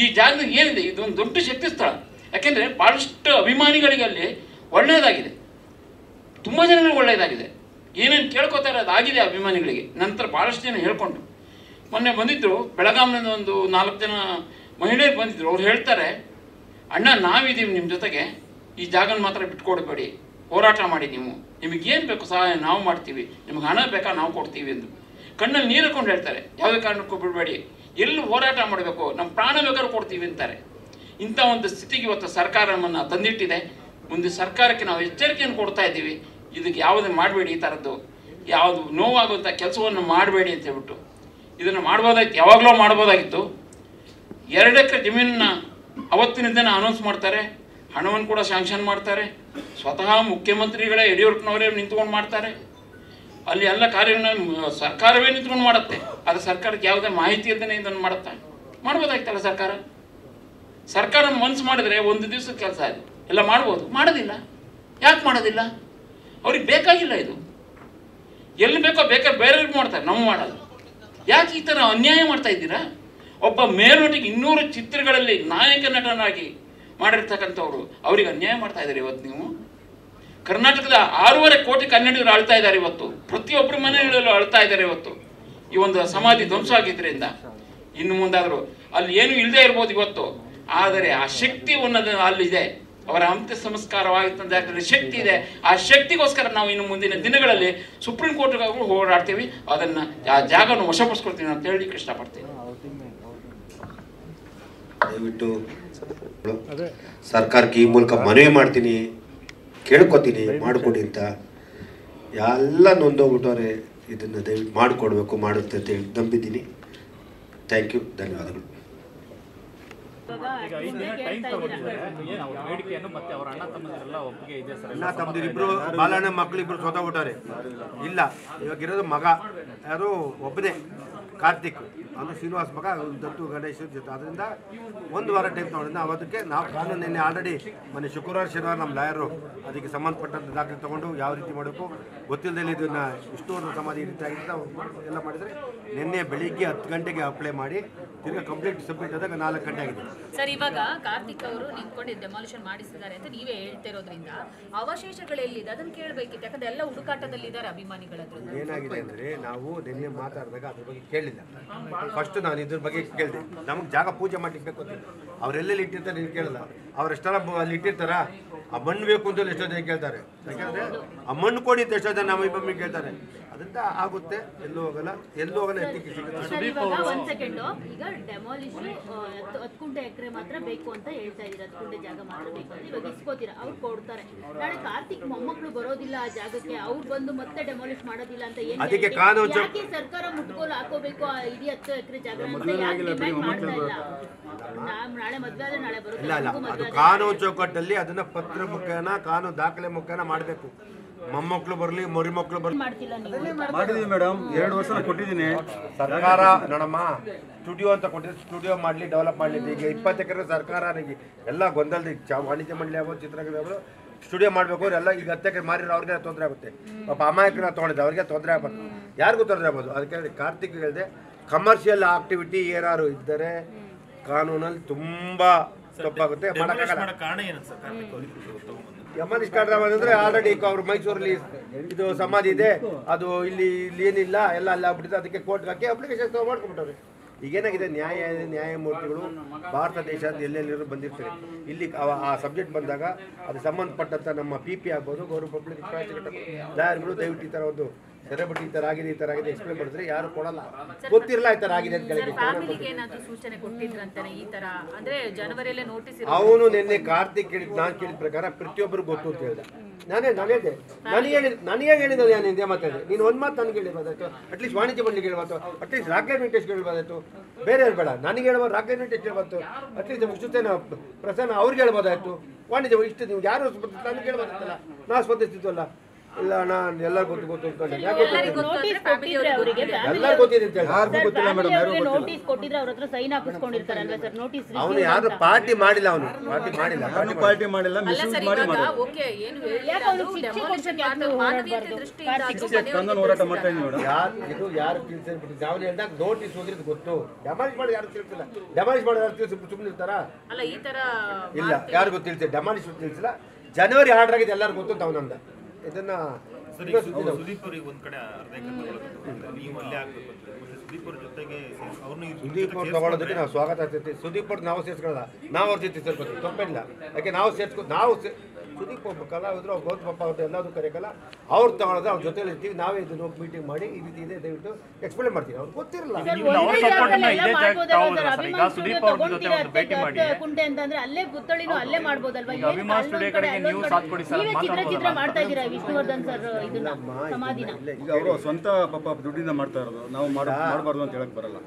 ಈ ಜಾಗದಾಗ ಏನಿದೆ ಇದೊಂದು ದೊಡ್ಡ ಶಕ್ತಿ ಸ್ಥಳ. ಯಾಕೆಂದರೆ ಭಾಳಷ್ಟು ಅಭಿಮಾನಿಗಳಿಗೆ ಅಲ್ಲಿ ಒಳ್ಳೆಯದಾಗಿದೆ, ತುಂಬ ಜನಗಳಿಗೆ ಒಳ್ಳೆಯದಾಗಿದೆ. ಏನೇನು ಕೇಳ್ಕೊತಾರೆ ಅದಾಗಿದೆ ಅಭಿಮಾನಿಗಳಿಗೆ. ನಂತರ ಭಾಳಷ್ಟು ಜನ ಹೇಳ್ಕೊಂಡ್ರು. ಮೊನ್ನೆ ಬಂದಿದ್ದರು ಬೆಳಗಾಂನಿಂದ ಒಂದು 4 ಜನ ಮಹಿಳೆಯರು ಬಂದಿದ್ದರು. ಅವ್ರು ಹೇಳ್ತಾರೆ, ಅಣ್ಣ ನಾವಿದ್ದೀವಿ ನಿಮ್ಮ ಜೊತೆಗೆ, ಈ ಜಾಗನ ಮಾತ್ರ ಬಿಟ್ಕೊಡ್ಬೇಡಿ, ಹೋರಾಟ ಮಾಡಿ, ನಿಮಗೇನು ಬೇಕು ಸಹಾಯ ನಾವು ಮಾಡ್ತೀವಿ, ನಿಮ್ಗೆ ಹಣ ಬೇಕಾ ನಾವು ಕೊಡ್ತೀವಿ ಎಂದು ಕಣ್ಣಲ್ಲಿ ನೀರು ಹಾಕೊಂಡು ಹೇಳ್ತಾರೆ. ಯಾವುದೇ ಕಾರಣಕ್ಕೂ ಬಿಡಬೇಡಿ, ಎಲ್ಲಿ ಹೋರಾಟ ಮಾಡಬೇಕು, ನಮ್ಮ ಪ್ರಾಣ ಬೇಕಾದ್ರೂ ಕೊಡ್ತೀವಿ ಅಂತಾರೆ. ಇಂಥ ಒಂದು ಸ್ಥಿತಿಗೆ ಇವತ್ತು ಸರ್ಕಾರ ನಮ್ಮನ್ನು ತಂದಿಟ್ಟಿದೆ. ಮುಂದೆ ಸರ್ಕಾರಕ್ಕೆ ನಾವು ಎಚ್ಚರಿಕೆಯನ್ನು ಕೊಡ್ತಾ ಇದ್ದೀವಿ, ಇದಕ್ಕೆ ಯಾವುದೇ ಮಾಡಬೇಡಿ, ಈ ಥರದ್ದು ಯಾವುದು ನೋವಾಗುವಂಥ ಕೆಲಸವನ್ನು ಮಾಡಬೇಡಿ ಅಂತ ಹೇಳ್ಬಿಟ್ಟು. ಇದನ್ನು ಮಾಡ್ಬೋದಾಗಿತ್ತು, ಯಾವಾಗಲೂ ಮಾಡ್ಬೋದಾಗಿತ್ತು. 2 ಎಕರೆ ಜಮೀನನ್ನ ಅವತ್ತಿನ ದಿನ ಅನೌನ್ಸ್ ಮಾಡ್ತಾರೆ, ಹಣವನ್ನು ಕೂಡ ಶಾಂಕ್ಷನ್ ಮಾಡ್ತಾರೆ. ಸ್ವತಃ ಮುಖ್ಯಮಂತ್ರಿಗಳೇ ಯಡಿಯೂರಪ್ಪನವರೇ ನಿಂತ್ಕೊಂಡು ಮಾಡ್ತಾರೆ. ಅಲ್ಲಿ ಎಲ್ಲ ಕಾರ್ಯವನ್ನು ಸರ್ಕಾರವೇ ನಿಂತ್ಕೊಂಡು ಮಾಡುತ್ತೆ. ಅದು ಸರ್ಕಾರಕ್ಕೆ ಯಾವುದೇ ಮಾಹಿತಿ ಇಲ್ಲದೇ ಇದನ್ನು ಮಾಡುತ್ತಾ? ಮಾಡ್ಬೋದಾಗಿತ್ತಲ್ಲ ಸರ್ಕಾರ ಮನಸ್ಸು ಮಾಡಿದ್ರೆ ಒಂದು ದಿವಸದ ಕೆಲಸ ಅದು ಎಲ್ಲ ಮಾಡ್ಬೋದು. ಮಾಡೋದಿಲ್ಲ. ಯಾಕೆ ಮಾಡೋದಿಲ್ಲ? ಅವ್ರಿಗೆ ಬೇಕಾಗಿಲ್ಲ ಇದು. ಎಲ್ಲಿ ಬೇಕೋ ಬೇಕಾದ್ರೆ ಬೇರೆಯವ್ರಿಗೆ ಮಾಡ್ತಾರೆ, ನಾವು ಮಾಡಲ್ಲ. ಯಾಕೆ ಈ ಥರ ಅನ್ಯಾಯ ಮಾಡ್ತಾ ಇದ್ದೀರಾ? ಒಬ್ಬ ಮೇಲ್ನಟಿಗೆ 200 ಚಿತ್ರಗಳಲ್ಲಿ ನಾಯಕ ನಟನಾಗಿ ಮಾಡಿರ್ತಕ್ಕಂಥವ್ರು ಅವ್ರಿಗೆ ಅನ್ಯಾಯ ಮಾಡ್ತಾ ಇದ್ದಾರೆ. ಇವತ್ತು ನೀವು ಕರ್ನಾಟಕದ 6.5 ಕೋಟಿ ಕನ್ನಡಿಗರು ಆಳ್ತಾ ಇದ್ದಾರೆ. ಇವತ್ತು ಪ್ರತಿಯೊಬ್ಬರ ಮನೆಗಳಲ್ಲೂ ಆಳ್ತಾ ಇದ್ದಾರೆ. ಇವತ್ತು ಈ ಒಂದು ಸಮಾಧಿ ಧ್ವಂಸ ಆಗಿದ್ದರಿಂದ ಇನ್ನು ಮುಂದಾದರೂ ಅಲ್ಲಿ ಏನೂ ಇಲ್ಲದೆ ಇರ್ಬೋದು ಇವತ್ತು, ಆದರೆ ಆ ಶಕ್ತಿ ಅನ್ನೋದು ಅಲ್ಲಿದೆ. ಅವರ ಅಂತ್ಯ ಸಂಸ್ಕಾರವಾಗಿದ್ದ ಶಕ್ತಿ ಇದೆ. ಆ ಶಕ್ತಿಗೋಸ್ಕರ ನಾವು ಇನ್ನು ಮುಂದಿನ ದಿನಗಳಲ್ಲಿ ಸುಪ್ರೀಂ ಕೋರ್ಟ್ಗಾಗೂ ಹೋರಾಡ್ತೀವಿ, ಅದನ್ನು ಆ ಜಾಗವನ್ನು ವಶಪಡಿಸ್ಕೊಳ್ತೀವಿ ಅಂತ ಹೇಳಲಿಕ್ಕೆ ಇಷ್ಟಪಡ್ತೀನಿ. ದಯವಿಟ್ಟು ಸರ್ಕಾರಕ್ಕೆ ಈ ಮೂಲಕ ಮನವಿ ಮಾಡ್ತೀನಿ, ಕೇಳ್ಕೊತೀನಿ, ಮಾಡಿಕೊಡಿ ಅಂತ. ಎಲ್ಲ ನೊಂದೋಗ್ಬಿಟ್ಟವ್ರೆ, ಇದನ್ನು ದಯವಿಟ್ಟು ಮಾಡಿಕೊಡ್ಬೇಕು, ಮಾಡುತ್ತೆ ಅಂತ ಹೇಳಿ ನಂಬಿದ್ದೀನಿ. ಥ್ಯಾಂಕ್ ಯು, ಧನ್ಯವಾದಗಳು. ಅಣ್ಣ ತಮ್ಮದಿರಿಬ್ರು ಬಾಲಣ್ಣ ಮಕ್ಕಳಿಬ್ರು ಸೋತೋಗ್ಬಿಟ್ಟಾರೆ. ಇಲ್ಲ, ಇವಾಗಿರೋದು ಮಗ ಯಾರು ಒಬ್ಬನೇ, ಕಾರ್ತಿಕ್, ಅದು ಶ್ರೀನಿವಾಸ್ ಮಗ, ದತ್ತು ಗಣೇಶ್ ಜೊತೆ. ಅದರಿಂದ 1 ವಾರ ಟೈಮ್ ತೊಗೊಂಡಿದ್ದ. ಅವತ್ತಕ್ಕೆ ನಾವು ಕಾನೂನು ನಿನ್ನೆ ಆಲ್ರೆಡಿ ಮೊನ್ನೆ ಶುಕ್ರವಾರ ಶನಿವಾರ ನಮ್ಮ ಲಾಯರು ಅದಕ್ಕೆ ಸಂಬಂಧಪಟ್ಟಂಥ ದಾಖಲೆ ತೊಗೊಂಡು ಯಾವ ರೀತಿ ಮಾಡಬೇಕು ಗೊತ್ತಿಲ್ಲದೆ ಇದನ್ನು ಇಷ್ಟೊಂದು ಸಮಾಧಿ ಈ ರೀತಿ ಆಗಿದ್ದ ಎಲ್ಲ ಮಾಡಿದರೆ ನಿನ್ನೆ ಬೆಳಿಗ್ಗೆ 10 ಗಂಟೆಗೆ ಅಪ್ಲೈ ಮಾಡಿ ತಿರ್ಗಿ ಕಂಪ್ಲೀಟ್ ಸಬ್ಮಿಟ್ ಆದಾಗ 4 ಗಂಟೆ ಆಗಿದೆ. ಸರ್, ಇವಾಗ ಕಾರ್ತಿಕ್ ಅವರು ನಿಂತ್ಕೊಂಡು ಡೆಮಾಲಿಷನ್ ಮಾಡಿಸಿದ್ದಾರೆ ಅಂತ ನೀವೇ ಹೇಳ್ತಿರೋದ್ರಿಂದ ಅವಶೇಷಗಳೆಲ್ಲಿದೆ ಅದನ್ನು ಕೇಳಬೇಕಿತ್ತು. ಯಾಕಂದ್ರೆ ಎಲ್ಲ ಹುಡುಕಾಟದಲ್ಲಿದ್ದಾರೆ ಅಭಿಮಾನಿಗಳದ್ದು. ಏನಾಗಿದೆ ಅಂದರೆ ನಾವು ನಿನ್ನೆ ಮಾತಾಡಿದಾಗ ಅದ್ರ ಬಗ್ಗೆ ಕೇಳಿಲ್ಲ. ಫಸ್ಟ್ ನಾನು ಇದ್ರ ಬಗ್ಗೆ ಕೇಳಿದೆ. ನಮಗೆ ಜಾಗ ಪೂಜೆ ಮಾಡಲಿಕ್ಕೆ ಬೇಕು ಅಂತ ಅವರೆಲ್ಲೆಲ್ಲಿ ಇಟ್ಟಿರ್ತಾರೆ ನೀನು ಕೇಳಲ್ಲ. ಅವರೆಷ್ಟೆಲ್ಲ ಅಲ್ಲಿ ಇಟ್ಟಿರ್ತಾರ, ಆ ಮಣ್ಣು ಬೇಕು ಅಂತ ಎಷ್ಟೋ ಜನ ಕೇಳ್ತಾರೆ. ಯಾಕೆಂದರೆ ಆ ಮಣ್ಣು ಕೊಡಿ ಅಂತ ಎಷ್ಟೋ ಜನ ನಮ್ಮ ಇಬ್ಬರು ಕೇಳ್ತಾರೆ. ಅದರಿಂದ ಆಗುತ್ತೆ, ಎಲ್ಲೂ ಹೋಗಲ್ಲ ಎತ್ತಿಕ್ಕೆ ಸಿಗುತ್ತೆ. ಒಂದ್ ಸೆಕೆಂಡ್, ಈಗ ಡೆಮಾಲಿಷ್ 10 ಎಕರೆ ಮಾತ್ರ ಬೇಕು ಅಂತ ಹೇಳ್ತಾ ಇದೀರ, 10 ಗುಂಟೆ ಜಾಗ ಮಾತ್ರ ಬೇಕು ಅಂತ ಇವಾಗ ಇಸ್ಕೋತೀರಾ, ಅವ್ರು ಕೊಡ್ತಾರೆ. ನಾಳೆ ಕಾರ್ತಿಕ್ ಮೊಮ್ಮಕ್ಕಳು ಬರೋದಿಲ್ಲ ಆ ಜಾಗಕ್ಕೆ, ಅವ್ರು ಬಂದು ಮತ್ತೆ ಡೆಮಾಲಿಷ್ ಮಾಡೋದಿಲ್ಲ ಅಂತ ಅದಕ್ಕೆ ಕಾನೂನು ಯಾಕೆ ಸರ್ಕಾರ ಮುಟ್ಕೋಲು ಹಾಕೋಬೇಕು ಆ ಇಡೀ 10 ಎಕರೆ ಜಾಗ ಅಂತ ಯಾಕೆ ಡಿಮ್ಯಾಂಡ್ ಮಾಡ್ತಾ ಇಲ್ಲ? ನಾಳೆ ಮದ್ವೆ ಆದ್ರೆ ನಾಳೆ ಬರುತ್ತೆ. ಇಲ್ಲ, ಅದು ಕಾನೂನು ಚೌಕಟ್ಟಲ್ಲಿ ಅದನ್ನ ಪತ್ರ ಮುಖೇನ ಕಾನೂನು ದಾಖಲೆ ಮುಖೇನ ಮಾಡಬೇಕು. ಮೊಮ್ಮಕ್ಕಳು ಬರಲಿ ಮರಿಮಕ್ಕಳು ಬರಲಿ ಮಾಡಿದೀವಿ ಮೇಡಮ್. 2 ವರ್ಷ ಕೊಟ್ಟಿದ್ದೀನಿ. ಸರ್ಕಾರ ನೋಡಮ್ಮ, ಸ್ಟುಡಿಯೋ ಅಂತ ಕೊಟ್ಟಿದ್ದು, ಸ್ಟುಡಿಯೋ ಮಾಡಲಿ, ಡೆವಲಪ್ ಮಾಡಲಿ. ಈಗ 20 ಎಕರೆ ಸರ್ಕಾರ ಎಲ್ಲ ಗೊಂದಲದ ವಾಣಿಜ್ಯ ಮಂಡಳಿ ಆಗ್ಬೋದು, ಚಿತ್ರರಂಗ ಆಗ್ಬೋದು, ಸ್ಟುಡಿಯೋ ಮಾಡಬೇಕು. ಅವರೆಲ್ಲ ಈಗ 10 ಎಕರೆ ಮಾರಿರೋ ಅವ್ರಿಗೆ ತೊಂದರೆ ಆಗುತ್ತೆ. ಪಾಪ ಅಮಾಯಕರನ್ನ ತೊಗೊಂಡಿದ್ದೆ, ಅವ್ರಿಗೆ ತೊಂದರೆ ಆಗ್ಬಾರ್ದು, ಯಾರಿಗೂ ತೊಂದರೆ ಆಗ್ಬೋದು. ಅದಕ್ಕೆ ಕಾರ್ತಿಕ್ ಹೇಳಿದೆ, ಕಮರ್ಷಿಯಲ್ ಆಕ್ಟಿವಿಟಿ ಏನಾದ್ರು ಇದ್ದರೆ ಕಾನೂನಲ್ಲಿ ತುಂಬ ತಪ್ಪಾಗುತ್ತೆ, ಮಾಡೋಕ್ಕಾಗಲ್ಲ. ಯಮನೀಶ್ ಕಾಡ್ರಾವ್ ಅಂದರೆ ಆಲ್ರೆಡಿ ಅವ್ರು ಮೈಸೂರಲ್ಲಿ ಇದು ಸಮಾಧಿ ಇದೆ, ಅದು ಇಲ್ಲಿ ಏನಿಲ್ಲ, ಎಲ್ಲ ಅಲ್ಲಿ ಆಗ್ಬಿಟ್ಟಿದೆ. ಅದಕ್ಕೆ ಕೋರ್ಟ್ಗೆ ಹಾಕಿ ಅಪ್ಲಿಕೇಶನ್ ಮಾಡ್ಕೊಂಡ್ಬಿಟ್ಟವ್ರೆ. ಈಗೇನಾಗಿದೆ, ನ್ಯಾಯಮೂರ್ತಿಗಳು ಭಾರತ ದೇಶದ ಎಲ್ಲೆಲ್ಲಿರೋ ಬಂದಿರ್ತಾರೆ. ಇಲ್ಲಿ ಆ ಸಬ್ಜೆಕ್ಟ್ ಬಂದಾಗ ಅದು ಸಂಬಂಧಪಟ್ಟಂಥ ನಮ್ಮ PP ಆಗ್ಬೋದು, ಗೌರವ ಪಬ್ಲಿಕ್ ಪ್ರಾಸಿಕ್ಯೂಟರ್ ಲಾಯರ್ಗಳು ದಯವಿಟ್ಟು ಈ ಥರ ಒಂದು ಸೆಲೆಬ್ರಿಟಿ ಈ ಥರ ಆಗಿದೆ ಈ ಥರ ಆಗಿದೆ ಎಕ್ಸ್ಪ್ಲೇನ್ ಮಾಡಿದ್ರೆ ಯಾರು ಕೊಡಲ್ಲ, ಗೊತ್ತಿರಲ್ಲ ಈ ಥರ ಆಗಿದೆ ಅಂತ ಕೇಳಿದ್ರೆ. ಫ್ಯಾಮಿಲಿಗೆ ಏನಾದರೂ ಸೂಚನೆ ಕೊಟ್ಟಿದ್ರಂತಾನೆ ಈ ಥರ ಅಂದರೆ ಜನವರಿಯಲ್ಲೇ ನೋಟಿಸ್ ಅವನು ನಿನ್ನೆ ಕಾರ್ತಿಕ್ ಕೇಳಿದ್ ನಾನು ಕೇಳಿದ ಪ್ರಕಾರ ಪ್ರತಿಯೊಬ್ಬರು ಗೊತ್ತು ಅಂತ ಹೇಳಿದೆ. ನಾನು ಹೇಳಿದೆ ನನಗೆ ಹೇಳಿದ ನಾನು ಹಿಂದೆ ಮಾತಾಡಿದೆ. ನೀನು ಒಂದು ಮಾತು ನನಗೆ ಹೇಳ್ಬೋದಾಯ್ತು, ಅಟ್ಲೀಸ್ಟ್ ವಾಣಿಜ್ಯ ಮಂಡಳಿಗೆ ಹೇಳ್ಬೋದು, ಅಟ್ಲೀಸ್ಟ್ ರಾಕ್ಲೈಟ್ ವೆಂಕಟೇಶ್ ಹೇಳ್ಬೋದಾಯ್ತು, ಬೇರೆ ಯಾರು ಬೇಡ ನನಗೆ ಹೇಳ್ಬೋದು, ರಾಕ್ಲೈಟ್ ವೆಂಕಟೇಶ್ ಹೇಳ್ಬೋದು, ಅಟ್ಲೀಸ್ಟ್ ಮುಖ್ಯಸ್ಥೇನ ಪ್ರಸನ್ನ ಅವ್ರಿಗೆ ಹೇಳ್ಬೋದಾಯ್ತು. ವಾಣಿಜ್ಯ ಇಷ್ಟು ನೀವು ಯಾರು ನನಗೆ ಹೇಳ್ಬೋದಾಯ್ತಲ್ಲ, ನಾವು ಸ್ಪಂದಿಸ್ತಿದ್ವಲ್ಲ. ಇಲ್ಲ ನಾನು ಎಲ್ಲ ಗೊತ್ತು ಅಂದ್ಕೊಂಡೆ. ಎಲ್ಲರೂ ಗೊತ್ತಿದೆ ಅಂತ ಯಾರಿಗೂ ಗೊತ್ತಿಲ್ಲ ಮೇಡಮ್, ಯಾರು ನೋಟಿಸ್ ಕೊಟ್ಟಿದ್ರೆ ಅವ್ರ ಹತ್ರ ಸೈನ್ ಹಾಕಿಸ್ಕೊಂಡಿರ್ತಾರಲ್ವಾ ಸರ್ ನೋಟಿಸ್? ಅವನು ಯಾರು ಪಾರ್ಟಿ ಮಾಡಿಲ್ಲ, ಅವನು ಪಾರ್ಟಿ ಮಾಡಿಲ್ಲ ಮಿಸ್ಯೂಸ್ ಮಾಡಿ ಓಕೆ ಏನು ಹೋರಾಟ ಮಾಡ್ತಾ ಇದ್ದೀನಿ ಮೇಡಮ್. ಇದು ಯಾರು ತಿಳಿಸಿಬಿಟ್ಟು ನಾವು ಹೇಳ್ದಾಗ ನೋಟಿಸ್ ಹೋಗಿರೋದು ಗೊತ್ತು. ಡೆಮಾಲಿಷ್ ಮಾಡಿ ಯಾರು ತಿಳಿಸಿಲ್ಲ, ಡೆಮಾಲಿಷ್ ಮಾಡಿ ಯಾರು ತಿಳಿಸಿ ಸುಮ್ಮನೆ ಇರ್ತಾರ? ಅಲ್ಲ ಈ ತರ ಇಲ್ಲ, ಯಾರಿಗೂ ತಿಳಿಸಿ ಡೆಮಾಲಿಷ್ ತಿಳಿಸಿಲ್ಲ. ಜನವರಿ ಆರ್ಡರ್ ಆಗಿದೆ ಎಲ್ಲರೂ ಗೊತ್ತು ಅಂತ ಅವನಂದ. ಇದನ್ನ ಸುದೀಪ್ ಅವ್ರಿಗೆ ಒಂದ್ ಕಡೆ ಅರ್ಧ ನೀವು ಅಲ್ಲೇ ಆಗ್ಬೇಕು ಅಂತ ಸುದೀಪ್ ಅವ್ರ ಜೊತೆಗೆ ಸುದೀಪ್ ಅವ್ರು ತಗೊಳ್ಳೋದಕ್ಕೆ ನಾವು ಸ್ವಾಗತ ಆಗ್ತೈತಿ. ಸುದೀಪ್ ಅವ್ರು ನಾವು ಸೇರ್ಸ್ಕೊಳ್ಳಲ್ಲ, ನಾವು ಅವ್ರ ಜೊತೆ ಸೇರ್ಕೊತೀವಿ, ತಪ್ಪಿಲ್ಲ. ಯಾಕೆ ನಾವು ಸುದೀಪ್ ಒಬ್ಬ ಕಲಾವಿದ್ರು ಅವ್ರು ಗೌತಮ್ ಪಪ್ಪ ಅವ್ರದ್ದು ಎಲ್ಲದೂ ಕರೆಯಲ್ಲ. ಅವ್ರು ತಗೊಳ್ಳೋದು ಅವ್ರ ಜೊತೆಲಿ ಇರ್ತೀವಿ, ನಾವೇ ಇದನ್ನು ಮೀಟಿಂಗ್ ಮಾಡಿ ಈ ರೀತಿ ಇದೆ ದಯವಿಟ್ಟು ಎಕ್ಸ್ಪ್ಲೇನ್ ಮಾಡ್ತೀವಿ. ಅವ್ರಿಗೆ ಗೊತ್ತಿರಲ್ಲ. ಕುಂಟೆ ಅಂತಂದ್ರೆ ಅಲ್ಲೇ ಗುತ್ತಳಿನೂ ಅಲ್ಲೇ ಮಾಡ್ಬೋದಲ್ವಾ? ಚಿತ್ರ ಮಾಡ್ತಾ ಇದ್ದೀರಾ ವಿಷ್ಣುವರ್ಧನ್ ಸರ್ ಇದನ್ನ ಸಮಾಧಿನ? ಈಗ ಅವರು ಸ್ವಂತ ಪಾಪ ದುಡ್ಡಿಂದ ಮಾಡ್ತಾ ಇರೋದು, ನಾವು ಮಾಡಬಾರ್ದು ಅಂತ ಹೇಳಕ್ ಬರಲ್ಲ.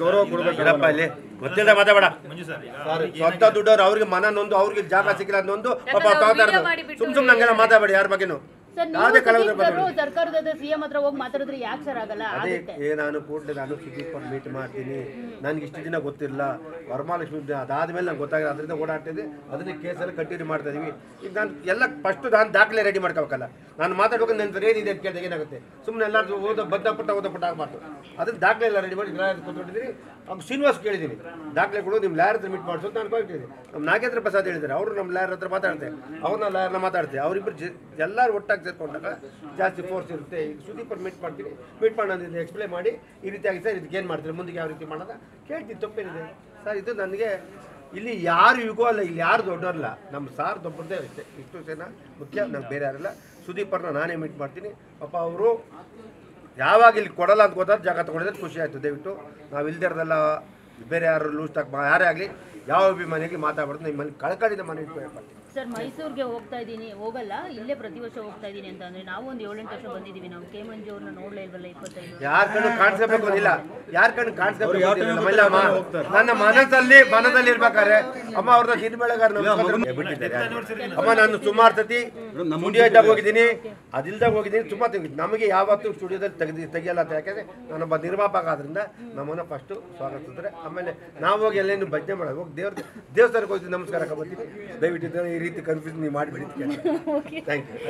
ಗೌರವ ಕೊಡ್ಬೇಕಪ್ಪ. ಇಲ್ಲಿ ಗೊತ್ತಿಲ್ಲ ಮಾತಾಡ. ಸ್ವಂತ ದುಡ್ಡವ್ರು ಅವ್ರಿಗೆ ಮನ ನೊಂದು ಅವ್ರಿಗೆ ಜಾಗ ಸಿಕ್ಕಿಲ್ಲ ಅನ್ನೊಂದು ಪಾಪ ತಗೋತಾ ಇರೋದು. ಸುಮ್ ಹಂಗೆಲ್ಲ ಮಾತಾಡಬೇಡಿ ಯಾರ ಬಗ್ಗೆನು. ಸರ್ಕಾರದ ಸಿಎಂ ಹತ್ರ ಹೋಗಿ ಮಾತಾಡಿದ್ರೆ ಯಾಕೆ ಸರ್ ಆಗಲ್ಲ? ಅದೇ ನಾನು ಕೂಡಲೇ ನಾನು ಸುದೀಪ್ ಅವ್ರು ಮೀಟ್ ಮಾಡ್ತೀನಿ. ನನ್ಗೆ ಇಷ್ಟು ದಿನ ಗೊತ್ತಿರಲಿಲ್ಲ, ವರಮಹಾಲಕ್ಷ್ಮಿ ಅದಾದ್ಮೇಲೆ ನಂಗೆ ಗೊತ್ತಾಗಿದೆ, ಅದರಿಂದ ಓಡಾಡ್ತಿದ್ದೆ. ಅದನ್ನ ಕೇಸಲ್ಲಿ ಕಂಟಿನ್ಯೂ ಮಾಡ್ತಾ ಇದೀವಿ. ಈಗ ನಾನು ಎಲ್ಲ ಫಸ್ಟ್ ನಾನು ದಾಖಲೆ ರೆಡಿ ಮಾಡ್ಕೋಬೇಕಲ್ಲ. ನಾನು ಮಾತಾಡ್ಬೇಕು ನನ್ನ ಏನಿದೆ ಅಂತ ಕೇಳಿದಾಗ ಏನಾಗುತ್ತೆ, ಸುಮ್ಮನೆ ಎಲ್ಲರೂ ಓದಪಟ್ಟ ಆಗಬಾರ್ದು. ಅದನ್ನ ದಾಖಲೆ ಎಲ್ಲ ರೆಡಿ ಮಾಡಿ ಕೂತ್ಕೊಂಡಿದ್ದೀನಿ. ಅವ್ನು ಶ್ರೀನಿವಾಸ್ ಕೇಳಿದ್ದೀನಿ, ದಾಖಲೆಗಳು ನಿಮ್ಮ ಲಾಯರ್ ಹತ್ರ ಮೀಟ್ ಮಾಡಿಸೋದು ನಾನು ಕೊಟ್ಟಿದ್ದೀನಿ. ನಮ್ಮ ನಾಗೇಂದ್ರ ಪ್ರಸಾದ್ ಹೇಳಿದ್ದಾರೆ, ಅವರು ನಮ್ಮ ಲಾಯರ್ ಹತ್ರ ಮಾತಾಡ್ತಾರೆ, ಅವ್ರನ್ನ ಲಾಯರ್ನ ಮಾತಾಡ್ತೀವಿ. ಅವರಿಬ್ಬರು ಎಲ್ಲರೂ ಒಟ್ಟಾಗಿ ಸೇರ್ಕೊಂಡಾಗ ಜಾಸ್ತಿ ಫೋರ್ಸ್ ಇರುತ್ತೆ. ಈಗ ಸುದೀಪ್ ಅವ್ರು ಮೀಟ್ ಮಾಡ್ತೀನಿ, ಮೀಟ್ ಮಾಡೋದ್ರಿಂದ ಎಕ್ಸ್ಪ್ಲೇನ್ ಮಾಡಿ ಈ ರೀತಿ ಆಗಿ ಸರ್ ಇದಕ್ಕೆ ಏನು ಮಾಡ್ತೀರಿ, ಮುಂದೆ ಯಾವ ರೀತಿ ಮಾಡೋದ ಕೇಳ್ತೀನಿ, ತಪ್ಪೇನಿದೆ ಸರ್. ಇದು ನನಗೆ ಇಲ್ಲಿ ಯಾರು ಯುಗೋ ಅಲ್ಲ, ಇಲ್ಲಿ ಯಾರು ದೊಡ್ಡವರಲ್ಲ, ನಮ್ಮ ಸಾರ್ ದೊಡ್ಡದೇ ಅಷ್ಟೇ. ಇಷ್ಟು ಜನ ಮುಖ್ಯ, ನಂಗೆ ಬೇರೆ ಯಾರಿಲ್ಲ. ಸುದೀಪ್ ಅವ್ರನ್ನ ನಾನೇ ಮೀಟ್ ಮಾಡ್ತೀನಿ. ಪಾಪ ಅವರು ಯಾವಾಗ ಇಲ್ಲಿ ಕೊಡಲ್ಲ ಅಂತ ಗೊತ್ತಾದ್ರೆ ಜಾಗ ತೊಗೊಂಡಿದ್ರೆ ಖುಷಿ ಆಯಿತು. ದಯವಿಟ್ಟು ನಾವು ಇಲ್ದಿರೋದೆಲ್ಲ ಬೇರೆ ಯಾರು ಲೂಸ್ ಟಾಕ್ ಯಾರೇ ಆಗಲಿ ಯಾವ ಅಭಿಮಾನಿಗೆ ಮಾತಾಡ್ಬಾರ್ದು. ನಿಮ್ಮ ಮನೆ ಕಳ್ಕೊಂಡಿದ್ದ ಮನೆ ಇಟ್ಕೊಳ್ಬಾರ್ದು. ಸರ್ ಮೈಸೂರಿಗೆ ಹೋಗ್ತಾ ಇದ್ದೀನಿ, ಹೋಗಲ್ಲ ಇಲ್ಲೇ ಪ್ರತಿ ವರ್ಷ ಹೋಗ್ತಾ ಇದ್ದೀನಿ ಅಂತ ಅಂದ್ರೆ ನಾವು ಒಂದು 7-8 ವರ್ಷ ಬಂದಿದ್ದೀವಿ. ನಾವು ಕೆ ಮಂಜು ಅವ್ರನ್ನ ನೋಡ್ಲೇ ಇಲ್ವಲ್ಲ 25. ಯಾರ ಕಣ್ಣು ಕಾಣಿಸ್ಬೇಕು ಇಲ್ಲ, ಯಾರ ಕಣ್ಣು ಕಾಣಿಸ್ಬೇಕು. ನನ್ನ ಮನದಲ್ಲಿ ಇರ್ಬೇಕಾರೆ ಅಮ್ಮ ಅವ್ರನ್ನ ದಿನ ಬೆಳಗಾರ ಬಿಟ್ಟಿದ್ದಾರೆ. ಅಮ್ಮ ನಾನು ಸುಮಾರು ಸತಿ ಸ್ಟುಡಿಯೋ ಇದ್ದಾಗ ಹೋಗಿದ್ದೀನಿ, ಅದಿಲ್ದಾಗ ಹೋಗಿದ್ದೀನಿ. ಸುಮಾರು ನಮಗೆ ಯಾವತ್ತೂ ಸ್ಟುಡಿಯೋದಲ್ಲಿ ತೆಗಿಯಲ್ಲ ಅಂತ. ಯಾಕಂದ್ರೆ ನಾನೊಬ್ಬ ನಿರ್ಮಾಪಕ ಆದ್ರಿಂದ ನಮ್ಮನ್ನ ಫಸ್ಟ್ ಸ್ವಾಗತಿಸಿದ್ರೆ ಆಮೇಲೆ ನಾವು ಹೋಗಿ ಎಲ್ಲೇನು ಭಜನೆ ಮಾಡೋದು, ಹೋಗಿ ದೇವಸ್ಥಾನಕ್ಕೆ ಹೋಗ್ತೀವಿ, ನಮಸ್ಕಾರ ಬರ್ತೀವಿ. ದಯವಿಟ್ಟು ಈ ರೀತಿ ಕನ್ಫ್ಯೂಸ್ ನೀವು ಮಾಡಿಬಿಡಿ. Thank you.